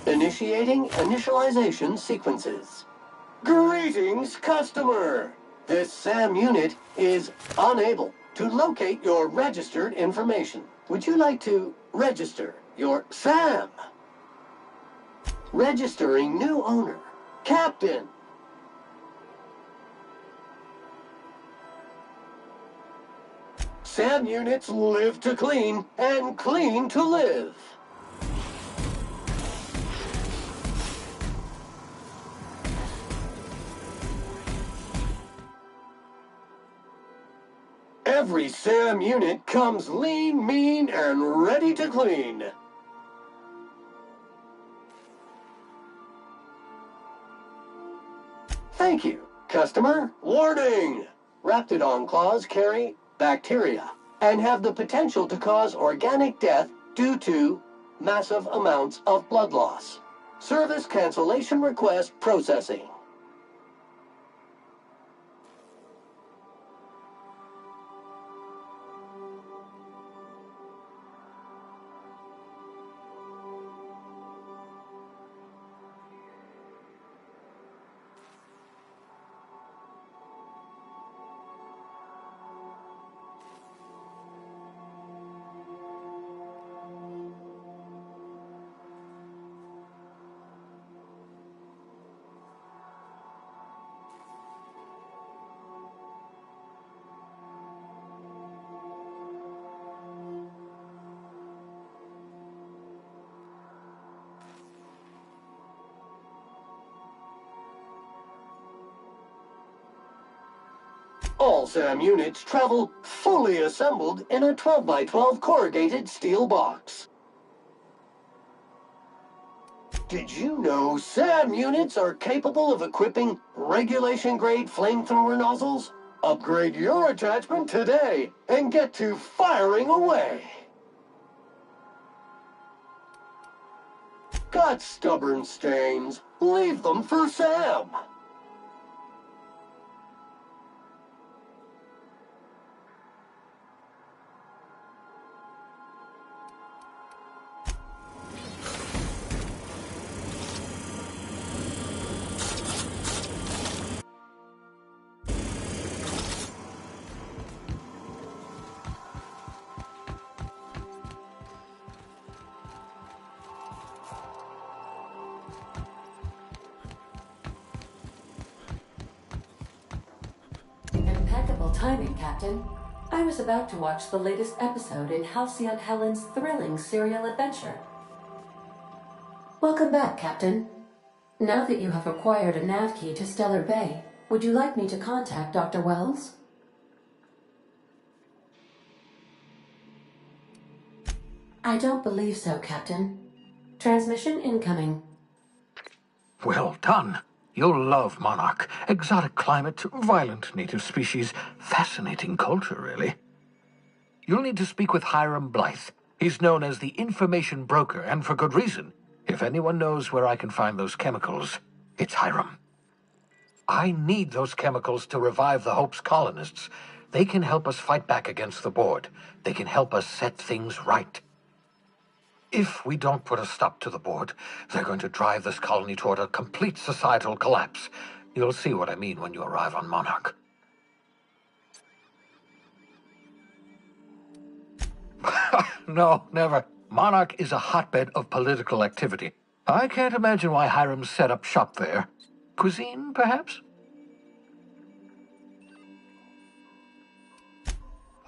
Initiating initialization sequences. Greetings, customer! This SAM unit is unable to locate your registered information. Would you like to register your SAM? Registering new owner. Captain. SAM units live to clean and clean to live. Every SAM unit comes lean, mean, and ready to clean. Thank you, customer. Warning! Raptidon claws carry bacteria and have the potential to cause organic death due to massive amounts of blood loss. Service cancellation request processing. All SAM units travel fully assembled in a 12x12 corrugated steel box. Did you know SAM units are capable of equipping regulation-grade flamethrower nozzles? Upgrade your attachment today and get to firing away. Got stubborn stains? Leave them for Sam. Impeccable timing, Captain. I was about to watch the latest episode in Halcyon Helen's thrilling serial adventure. Welcome back, Captain. Now that you have acquired a nav key to Stellar Bay, would you like me to contact Dr. Wells? I don't believe so, Captain. Transmission incoming. Well done. You'll love Monarch. Exotic climate, violent native species, fascinating culture, really. You'll need to speak with Hiram Blythe. He's known as the information broker, and for good reason. If anyone knows where I can find those chemicals, it's Hiram. I need those chemicals to revive the Hope's colonists. They can help us fight back against the Board. They can help us set things right. If we don't put a stop to the Board, they're going to drive this colony toward a complete societal collapse. You'll see what I mean when you arrive on Monarch. No, never. Monarch is a hotbed of political activity. I can't imagine why Hiram set up shop there. Cuisine, perhaps?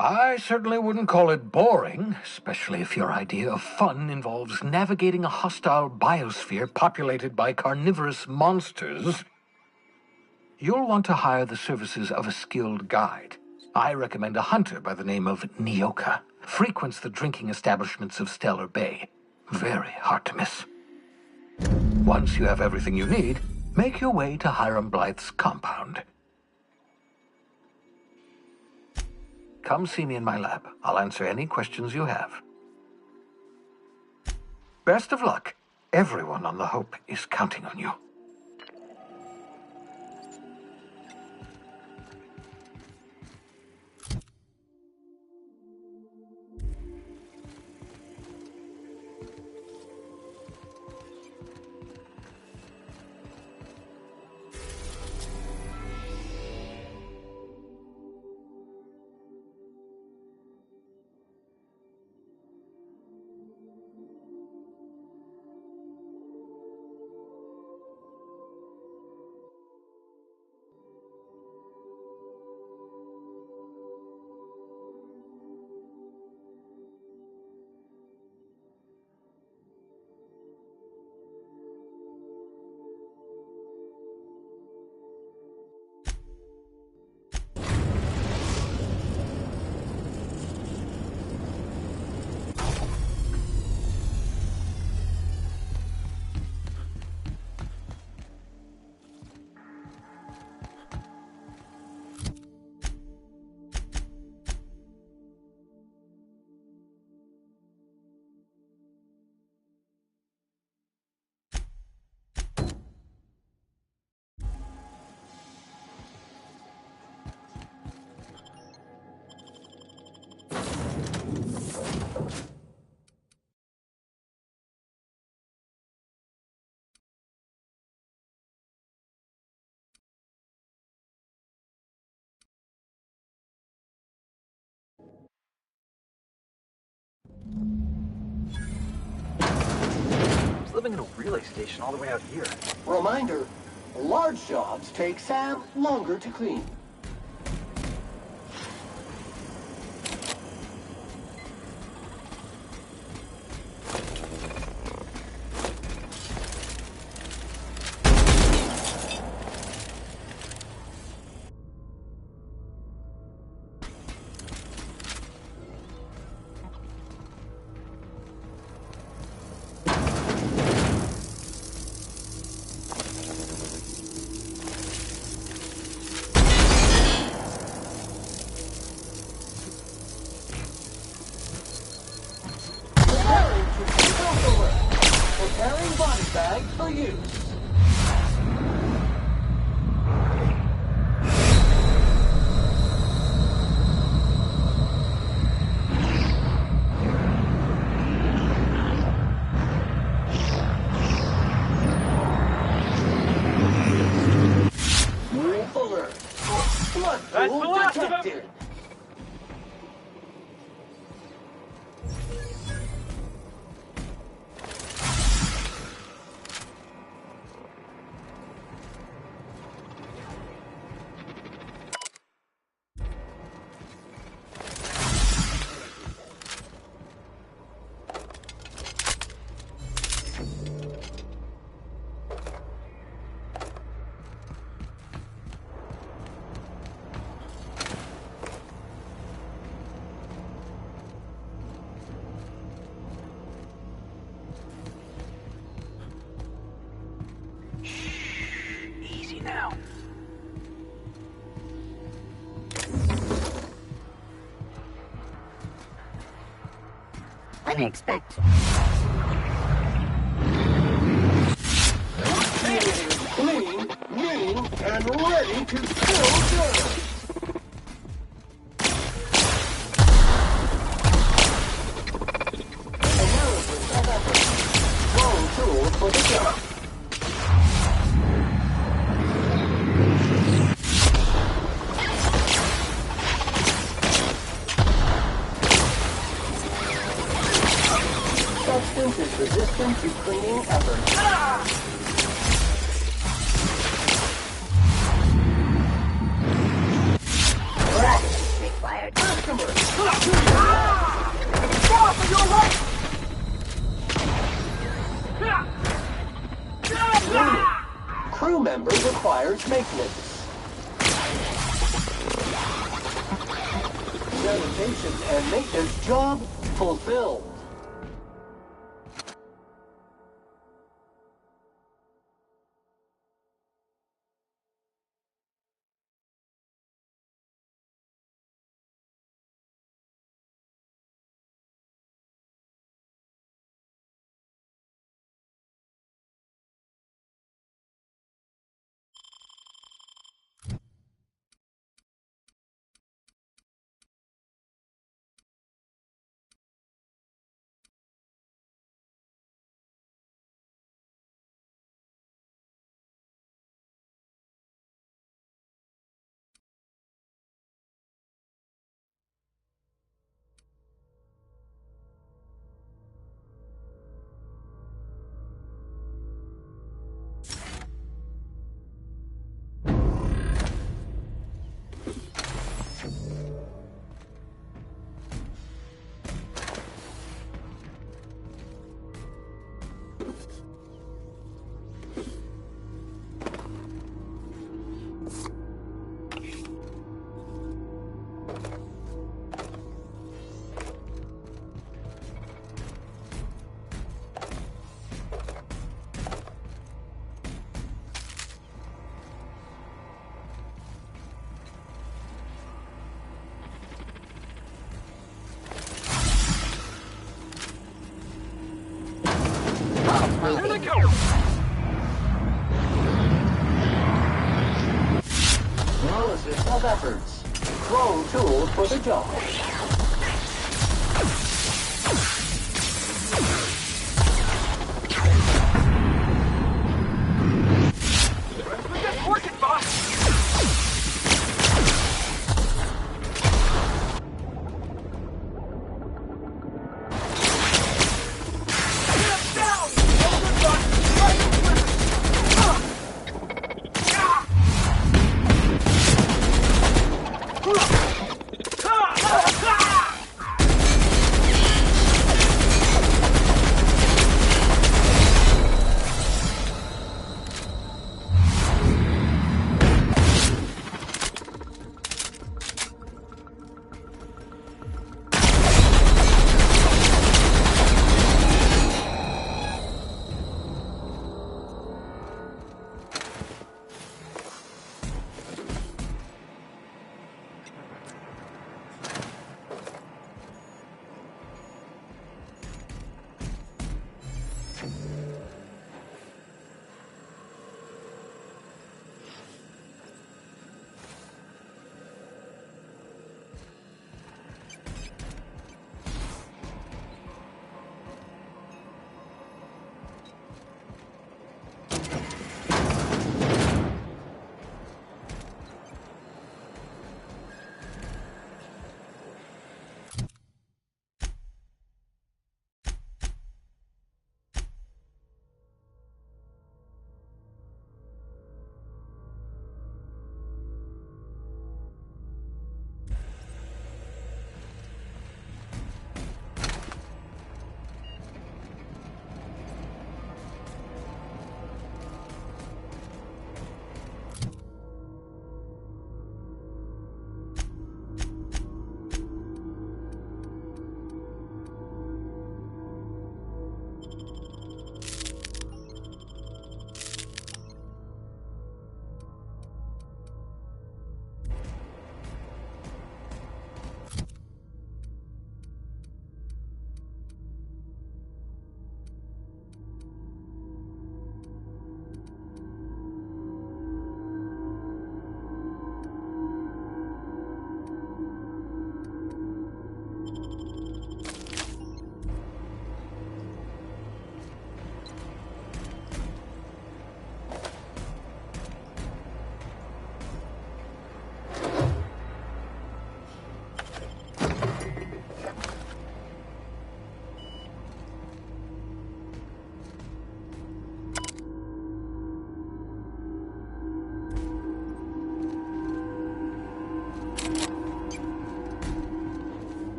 I certainly wouldn't call it boring, especially if your idea of fun involves navigating a hostile biosphere populated by carnivorous monsters. You'll want to hire the services of a skilled guide. I recommend a hunter by the name of Nyoka. Frequents the drinking establishments of Stellar Bay. Very hard to miss. Once you have everything you need, make your way to Hiram Blythe's compound. Come see me in my lab. I'll answer any questions you have. Best of luck. Everyone on the Hope is counting on you. building a relay station all the way out here. Reminder, large jobs take Sam longer to clean. Preparing body bag for use. Move alert. Blood pool detected. Easy now. Unexpected. Clean, mean, and ready to fill service. Analysis of effort. Wrong tool for the job. Substance is resistant to cleaning effort. Required. Customer! Stop! You're right! Crew member requires maintenance. Sanitation and maintenance job fulfilled. Here they go! Analysis of efforts. Chrome tool for the job. Get working, boss! Get him down! Hold it, boss!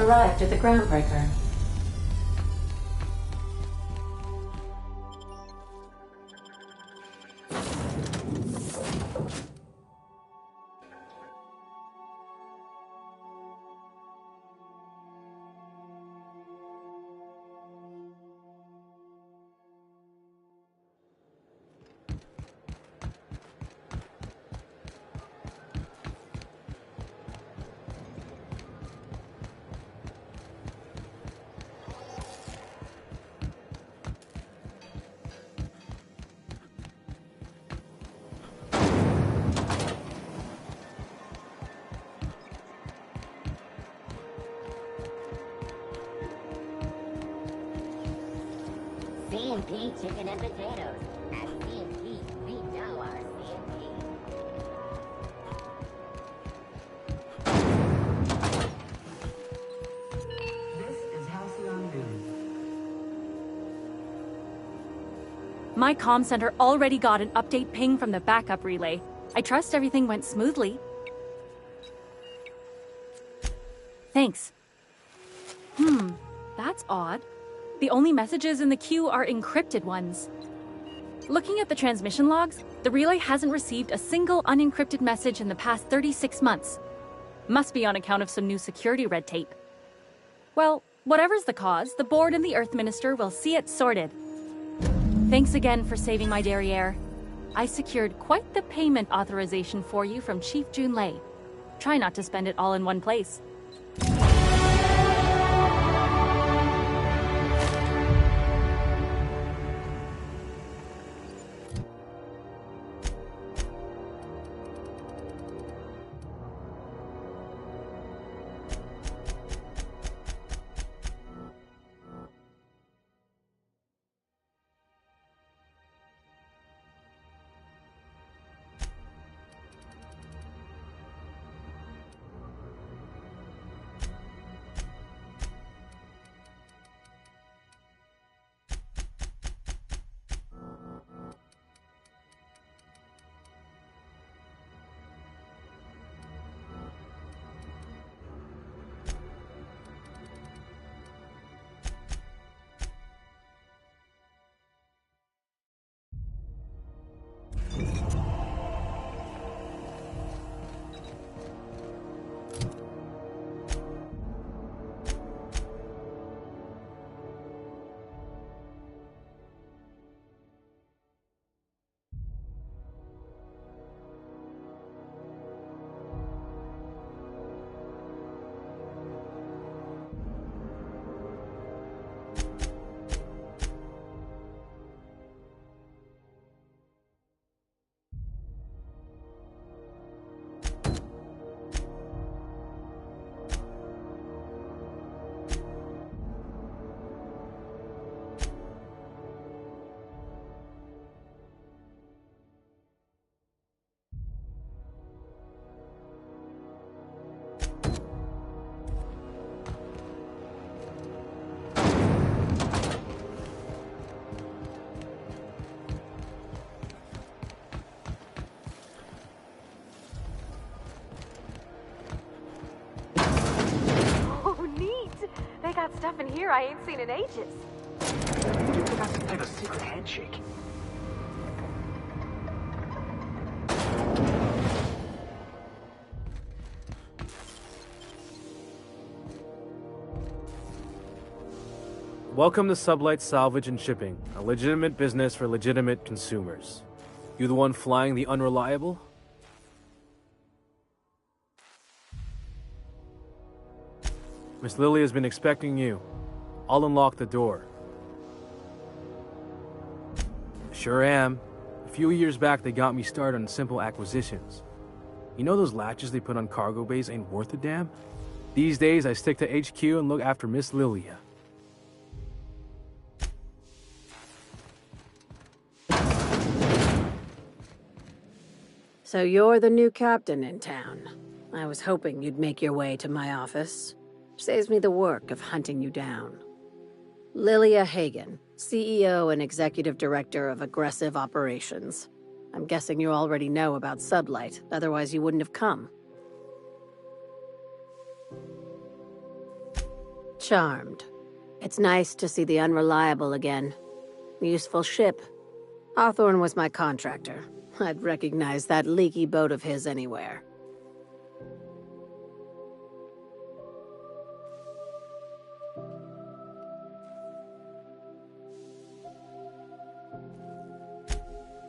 arrived at the groundbreaker. C&P chicken and potatoes. At C&P, we know our C&P. This is Halcyon News. My comm center already got an update ping from the backup relay. I trust everything went smoothly. Thanks. That's odd. The only messages in the queue are encrypted ones. Looking at the transmission logs, the relay hasn't received a single unencrypted message in the past 36 months. Must be on account of some new security red tape. Well, whatever's the cause, the board and the Earth Minister will see it sorted. Thanks again for saving my derriere. I secured quite the payment authorization for you from Chief Junlei. Try not to spend it all in one place. got stuff in here I ain't seen in ages. You forgot some type of secret handshake. Welcome to Sublight Salvage and Shipping, a legitimate business for legitimate consumers. You the one flying the unreliable? Miss Lily has been expecting you. I'll unlock the door. Sure am. A few years back, they got me started on simple acquisitions. You know those latches they put on cargo bays ain't worth a damn? These days, I stick to HQ and look after Miss Lilia. So you're the new captain in town. I was hoping you'd make your way to my office. Saves me the work of hunting you down. Lilia Hagen, CEO and Executive Director of Aggressive Operations. I'm guessing you already know about Sublight, otherwise you wouldn't have come. Charmed. It's nice to see the Unreliable again. Useful ship. Hawthorne was my contractor. I'd recognize that leaky boat of his anywhere.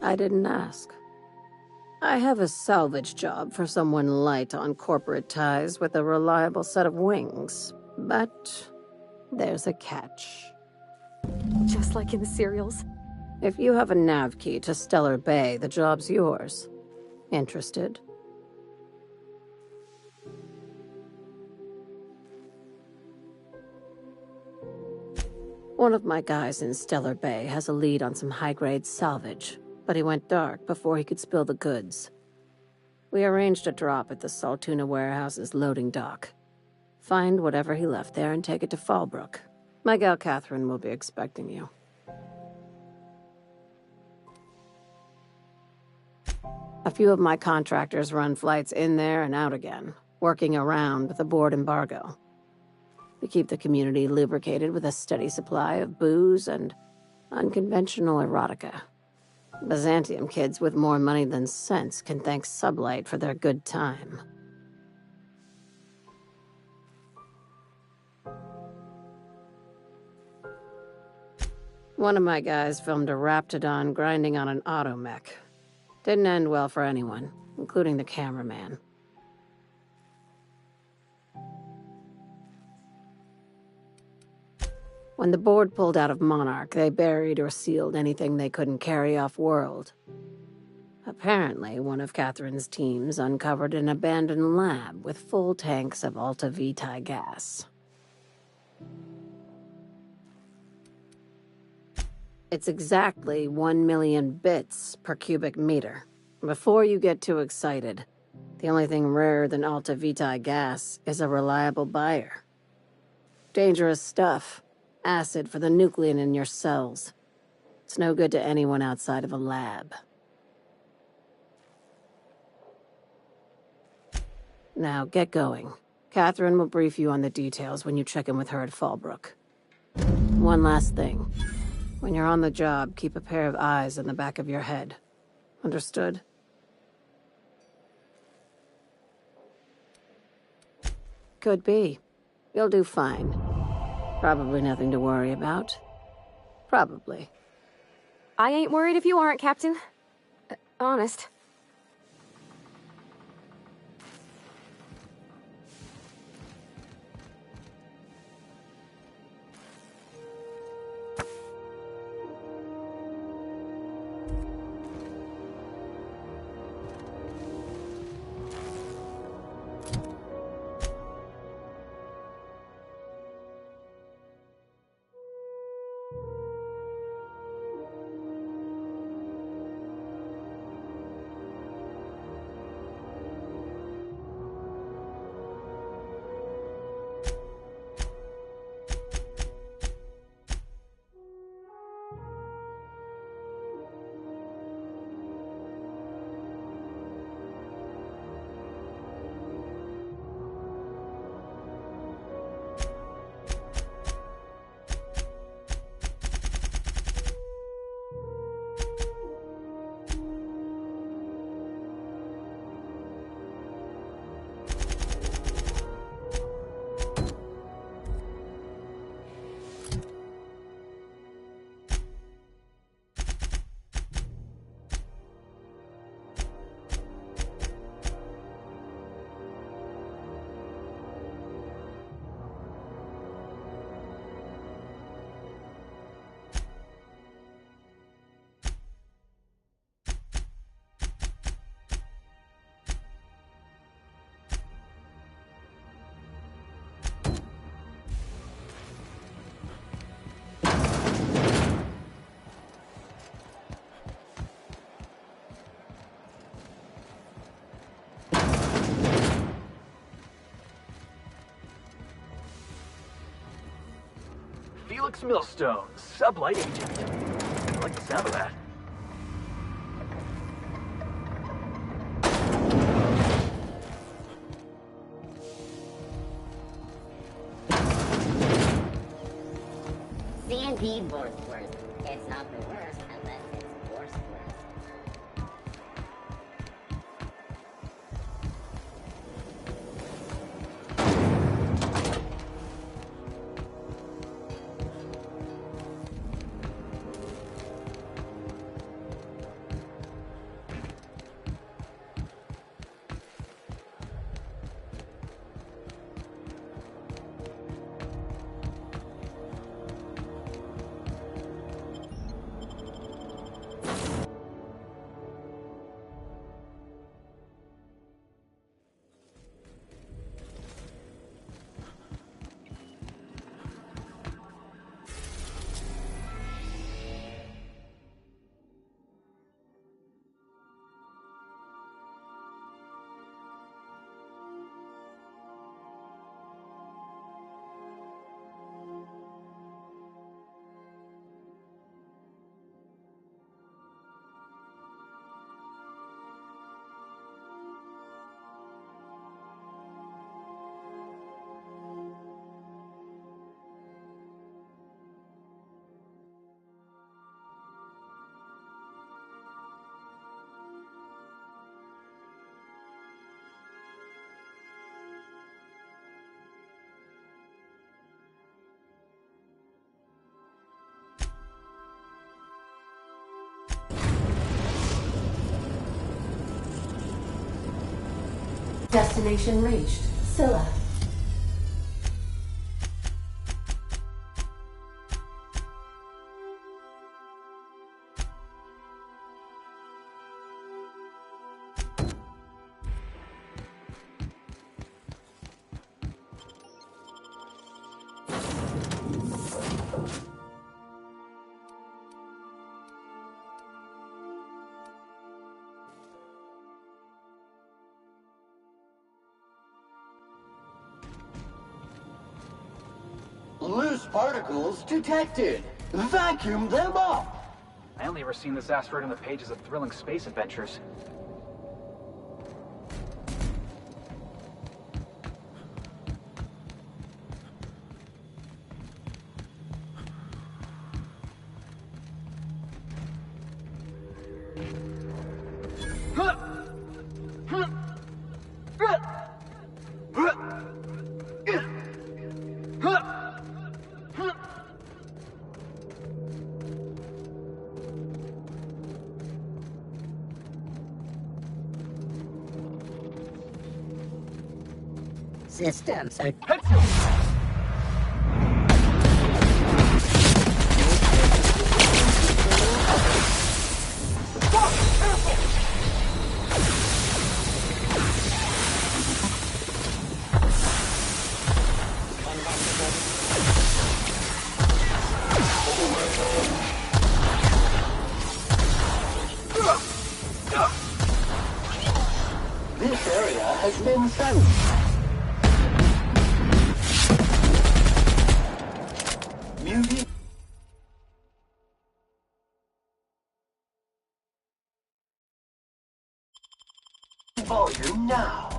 I didn't ask. I have a salvage job for someone light on corporate ties with a reliable set of wings, but there's a catch. Just like in the serials? If you have a nav key to Stellar Bay, the job's yours. Interested? One of my guys in Stellar Bay has a lead on some high-grade salvage, but he went dark before he could spill the goods. We arranged a drop at the Saltuna warehouse's loading dock. Find whatever he left there and take it to Fallbrook. My gal Catherine will be expecting you. A few of my contractors run flights in there and out again, working around with the board embargo. We keep the community lubricated with a steady supply of booze and unconventional erotica. Byzantium kids with more money than sense can thank Sublight for their good time. One of my guys filmed a Raptidon grinding on an automech. Didn't end well for anyone, including the cameraman. When the board pulled out of Monarch, they buried or sealed anything they couldn't carry off-world. Apparently, one of Catherine's teams uncovered an abandoned lab with full tanks of Alta Vitae gas. It's exactly 1 million bits per cubic meter. Before you get too excited, the only thing rarer than Alta Vitae gas is a reliable buyer. Dangerous stuff. Acid for the nuclein in your cells. It's no good to anyone outside of a lab. Now, get going. Catherine will brief you on the details when you check in with her at Fallbrook. One last thing. When you're on the job, keep a pair of eyes in the back of your head. Understood? Could be. You'll do fine. Probably nothing to worry about. Probably. I ain't worried if you aren't, Captain. Honest. Felix Millstone, Sublight agent. I like the sound of that. indeed Wordsworth. It's not the worst unless it's Wordsworth. Destination reached. Scylla. Loose particles detected. Vacuum them up. I only ever seen this asteroid in the pages of thrilling space adventures. Systems are... This area has been silenced. Mutant volume now.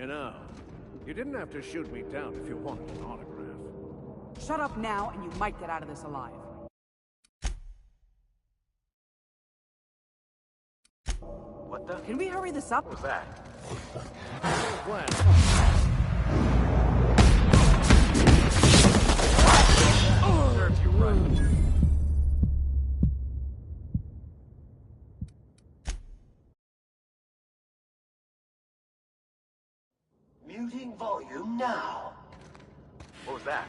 You know, you didn't have to shoot me down if you wanted an autograph. Shut up now, and you might get out of this alive. What the? Can we hurry this up? What was that? Serves you right. Muting volume now. What was that?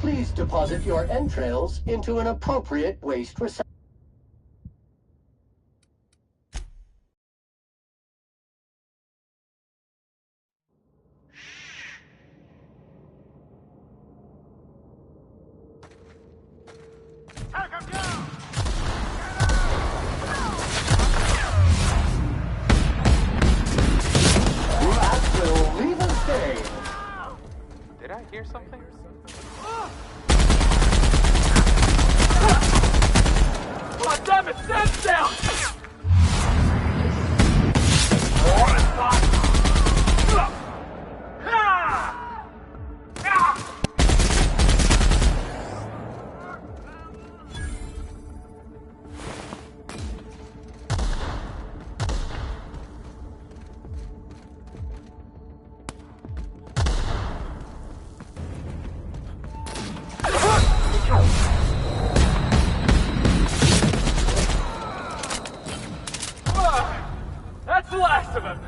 Please deposit your entrails into an appropriate waste receptacle. That will leave a stain. Did I hear something? God damn it, stand down! That's the last of him!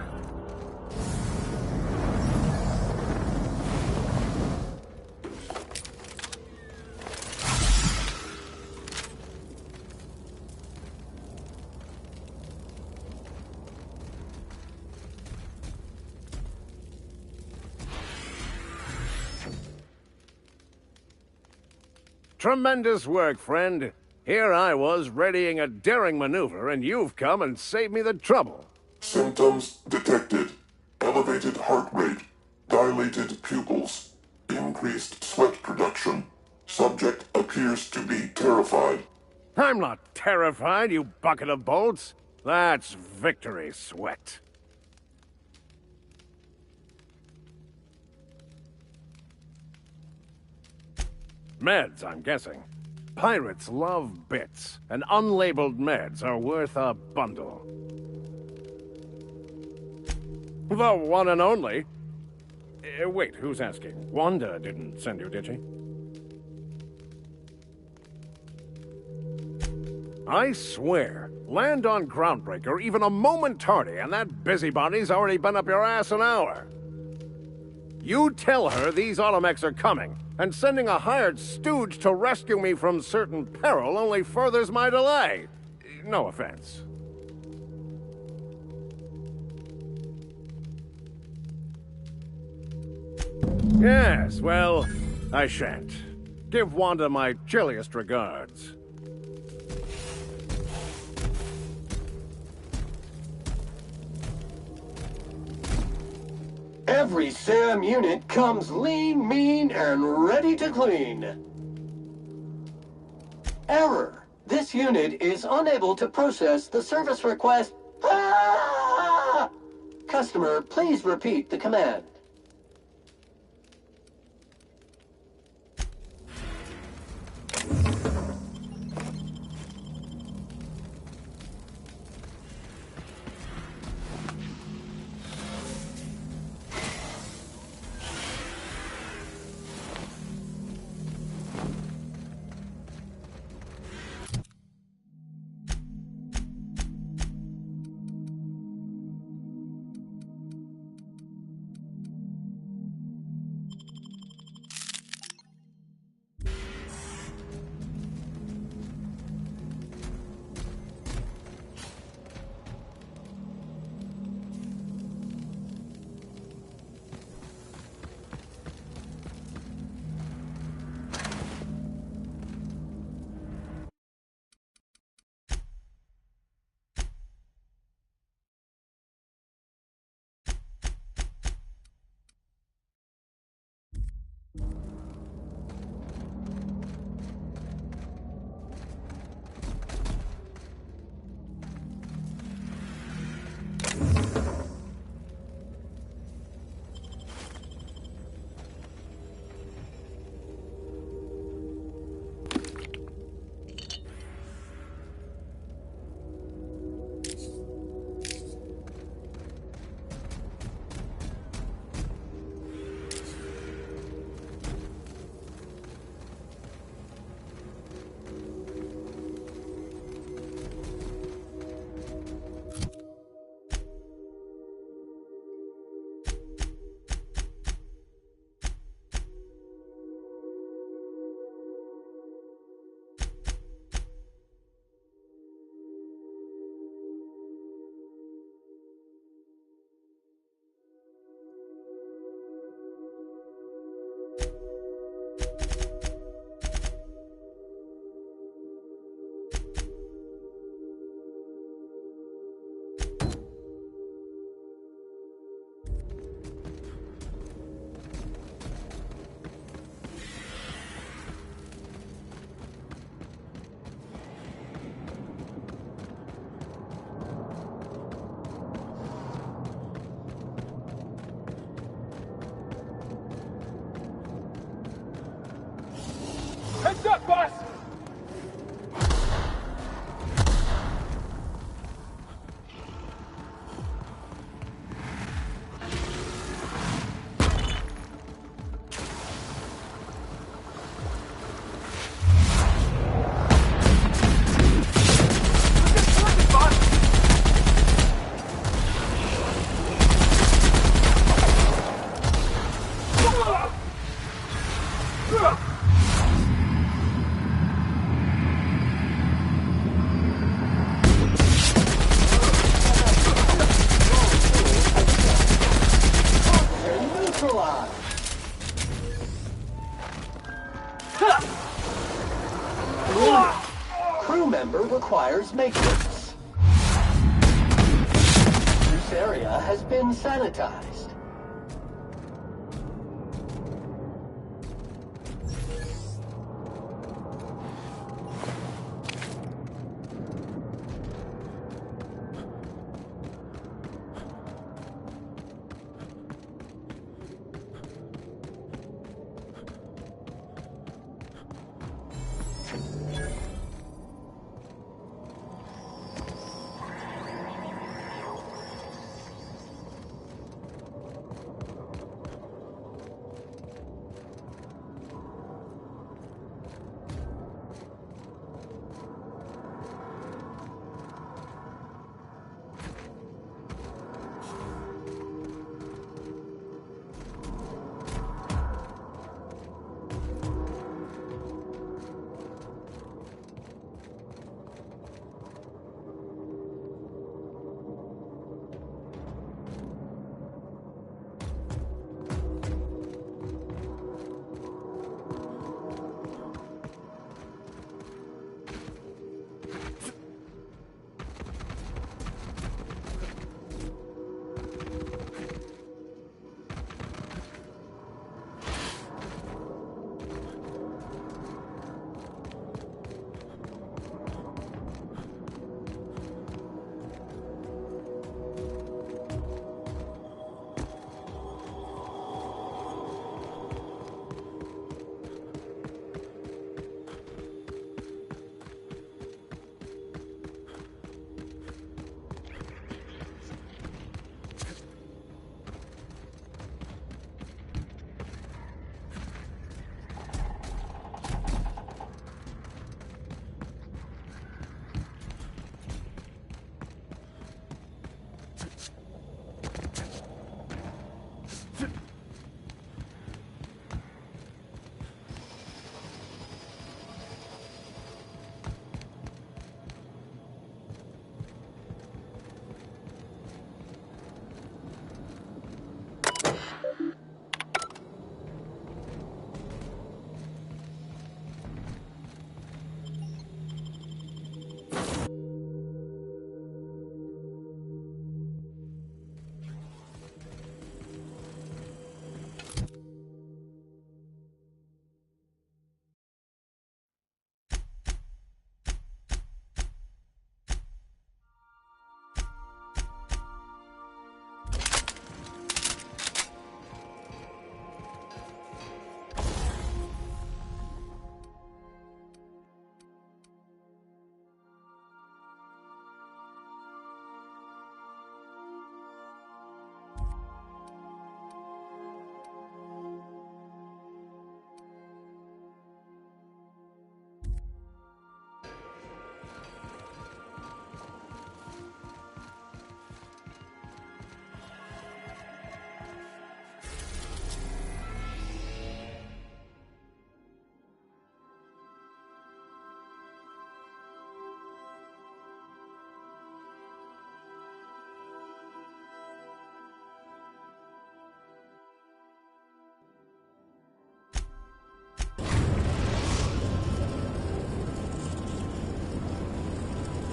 Tremendous work, friend. Here I was readying a daring maneuver, and you've come and saved me the trouble. Symptoms detected. Elevated heart rate, dilated pupils, increased sweat production. Subject appears to be terrified. I'm not terrified, you bucket of bolts. That's victory sweat. Meds, I'm guessing. Pirates love bits, and unlabeled meds are worth a bundle. The one and only. Wait, who's asking? Wanda didn't send you, did she? I swear, land on Groundbreaker even a moment tardy, and that busybody's already been up your ass an hour. You tell her these automechs are coming, and sending a hired stooge to rescue me from certain peril only furthers my delay. No offense. Yes, well, I shan't. Give Wanda my chilliest regards. Every SAM unit comes lean, mean, and ready to clean. Error. This unit is unable to process the service request. Ah! Customer, please repeat the command. boss! Crew member requires maintenance. This area has been sanitized.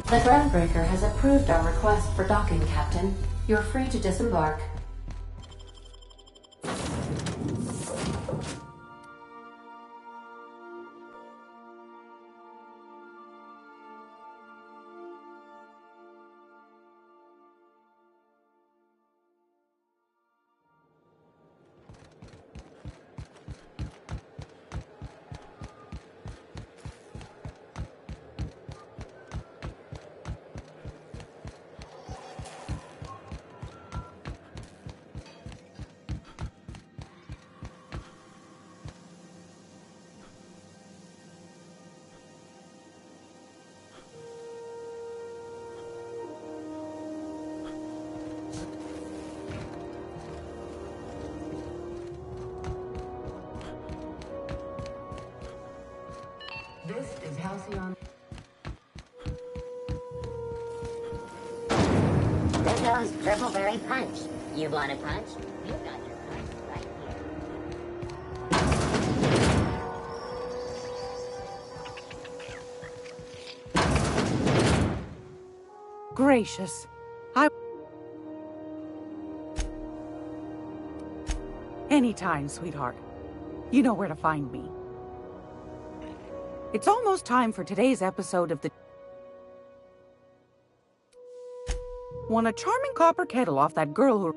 The groundbreaker has approved our request for docking, Captain. You're free to disembark. halcyon. There goes Triple Punch. You want a punch? You've got your punch right here. Gracious. Anytime, sweetheart. You know where to find me. It's almost time for today's episode of the... Won a charming copper kettle off that girl who...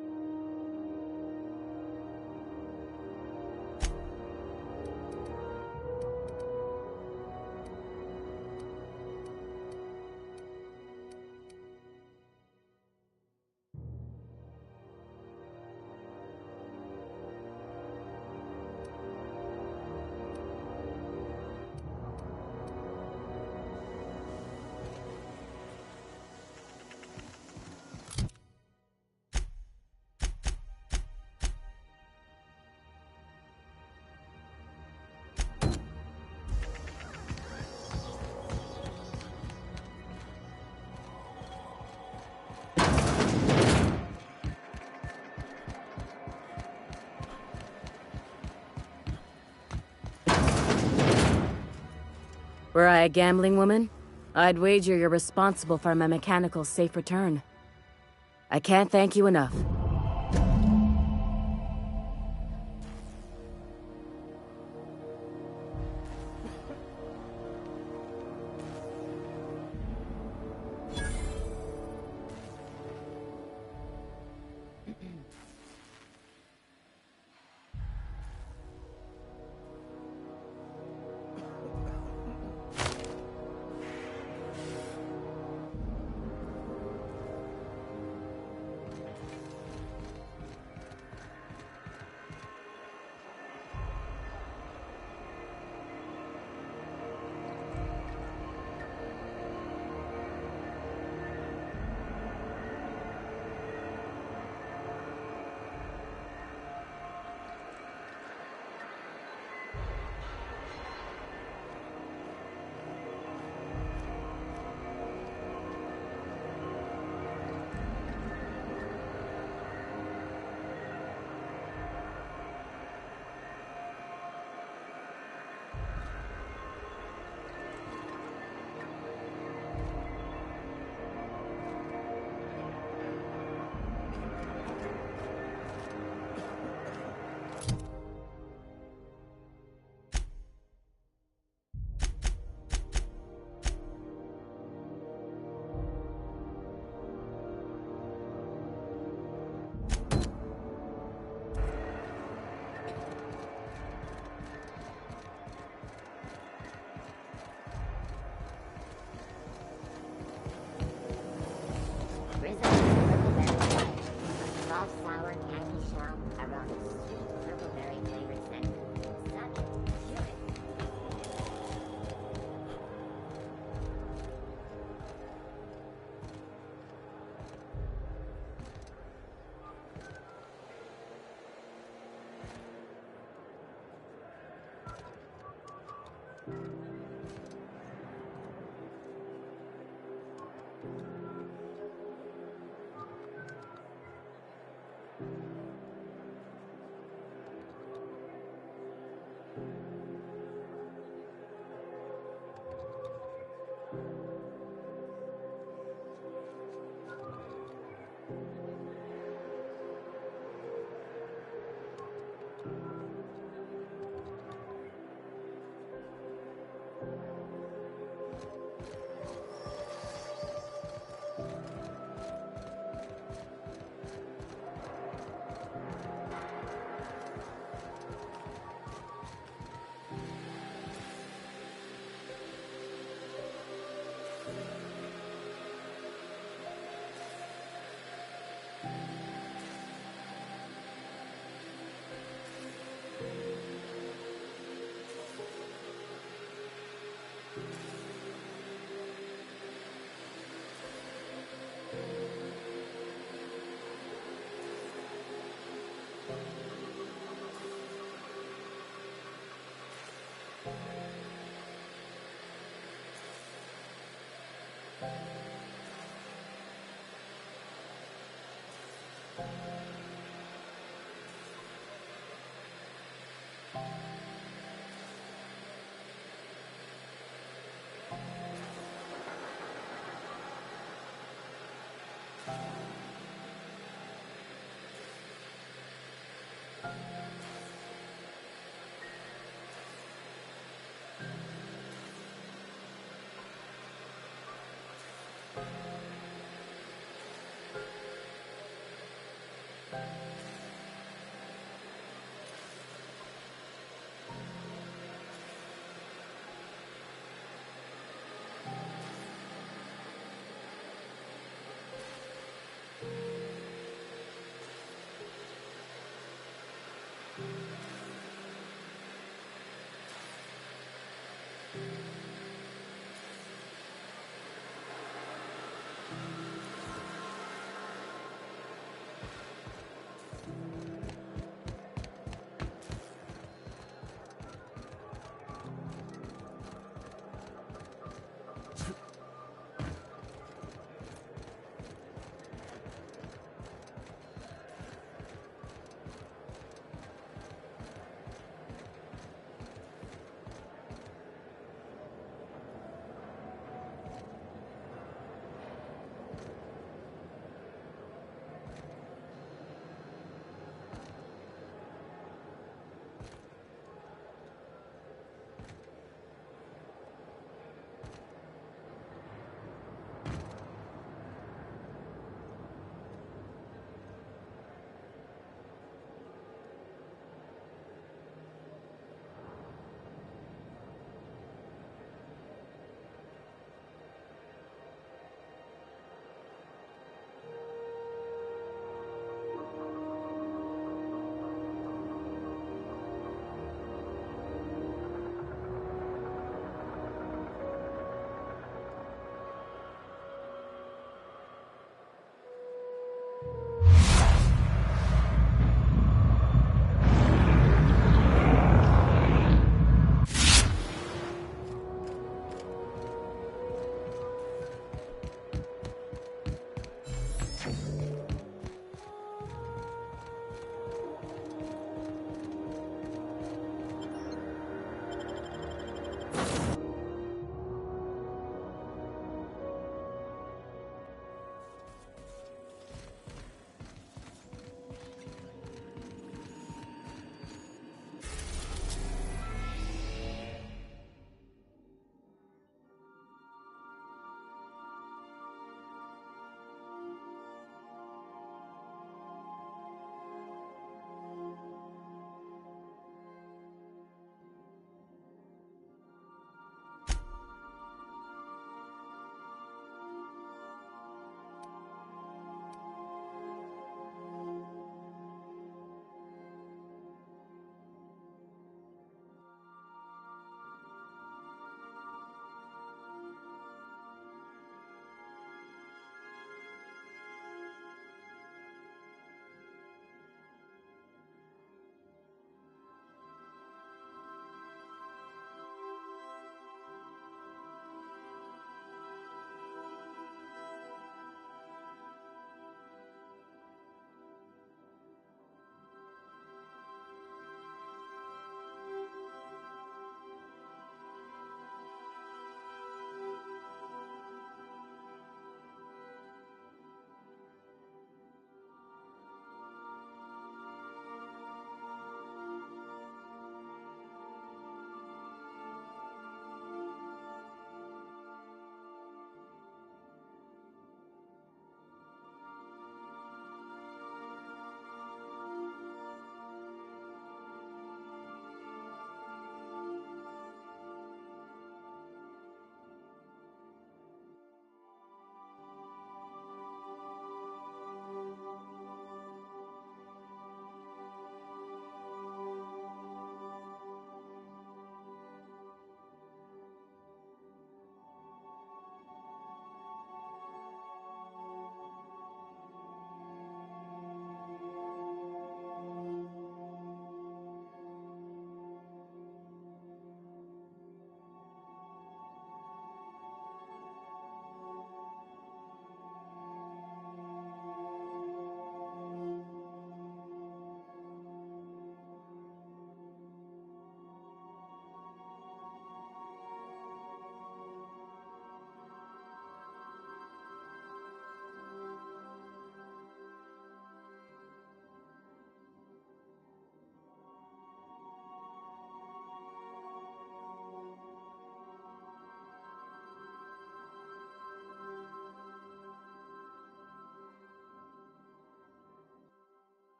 Were I a gambling woman, I'd wager you're responsible for my mechanical safe return. I can't thank you enough.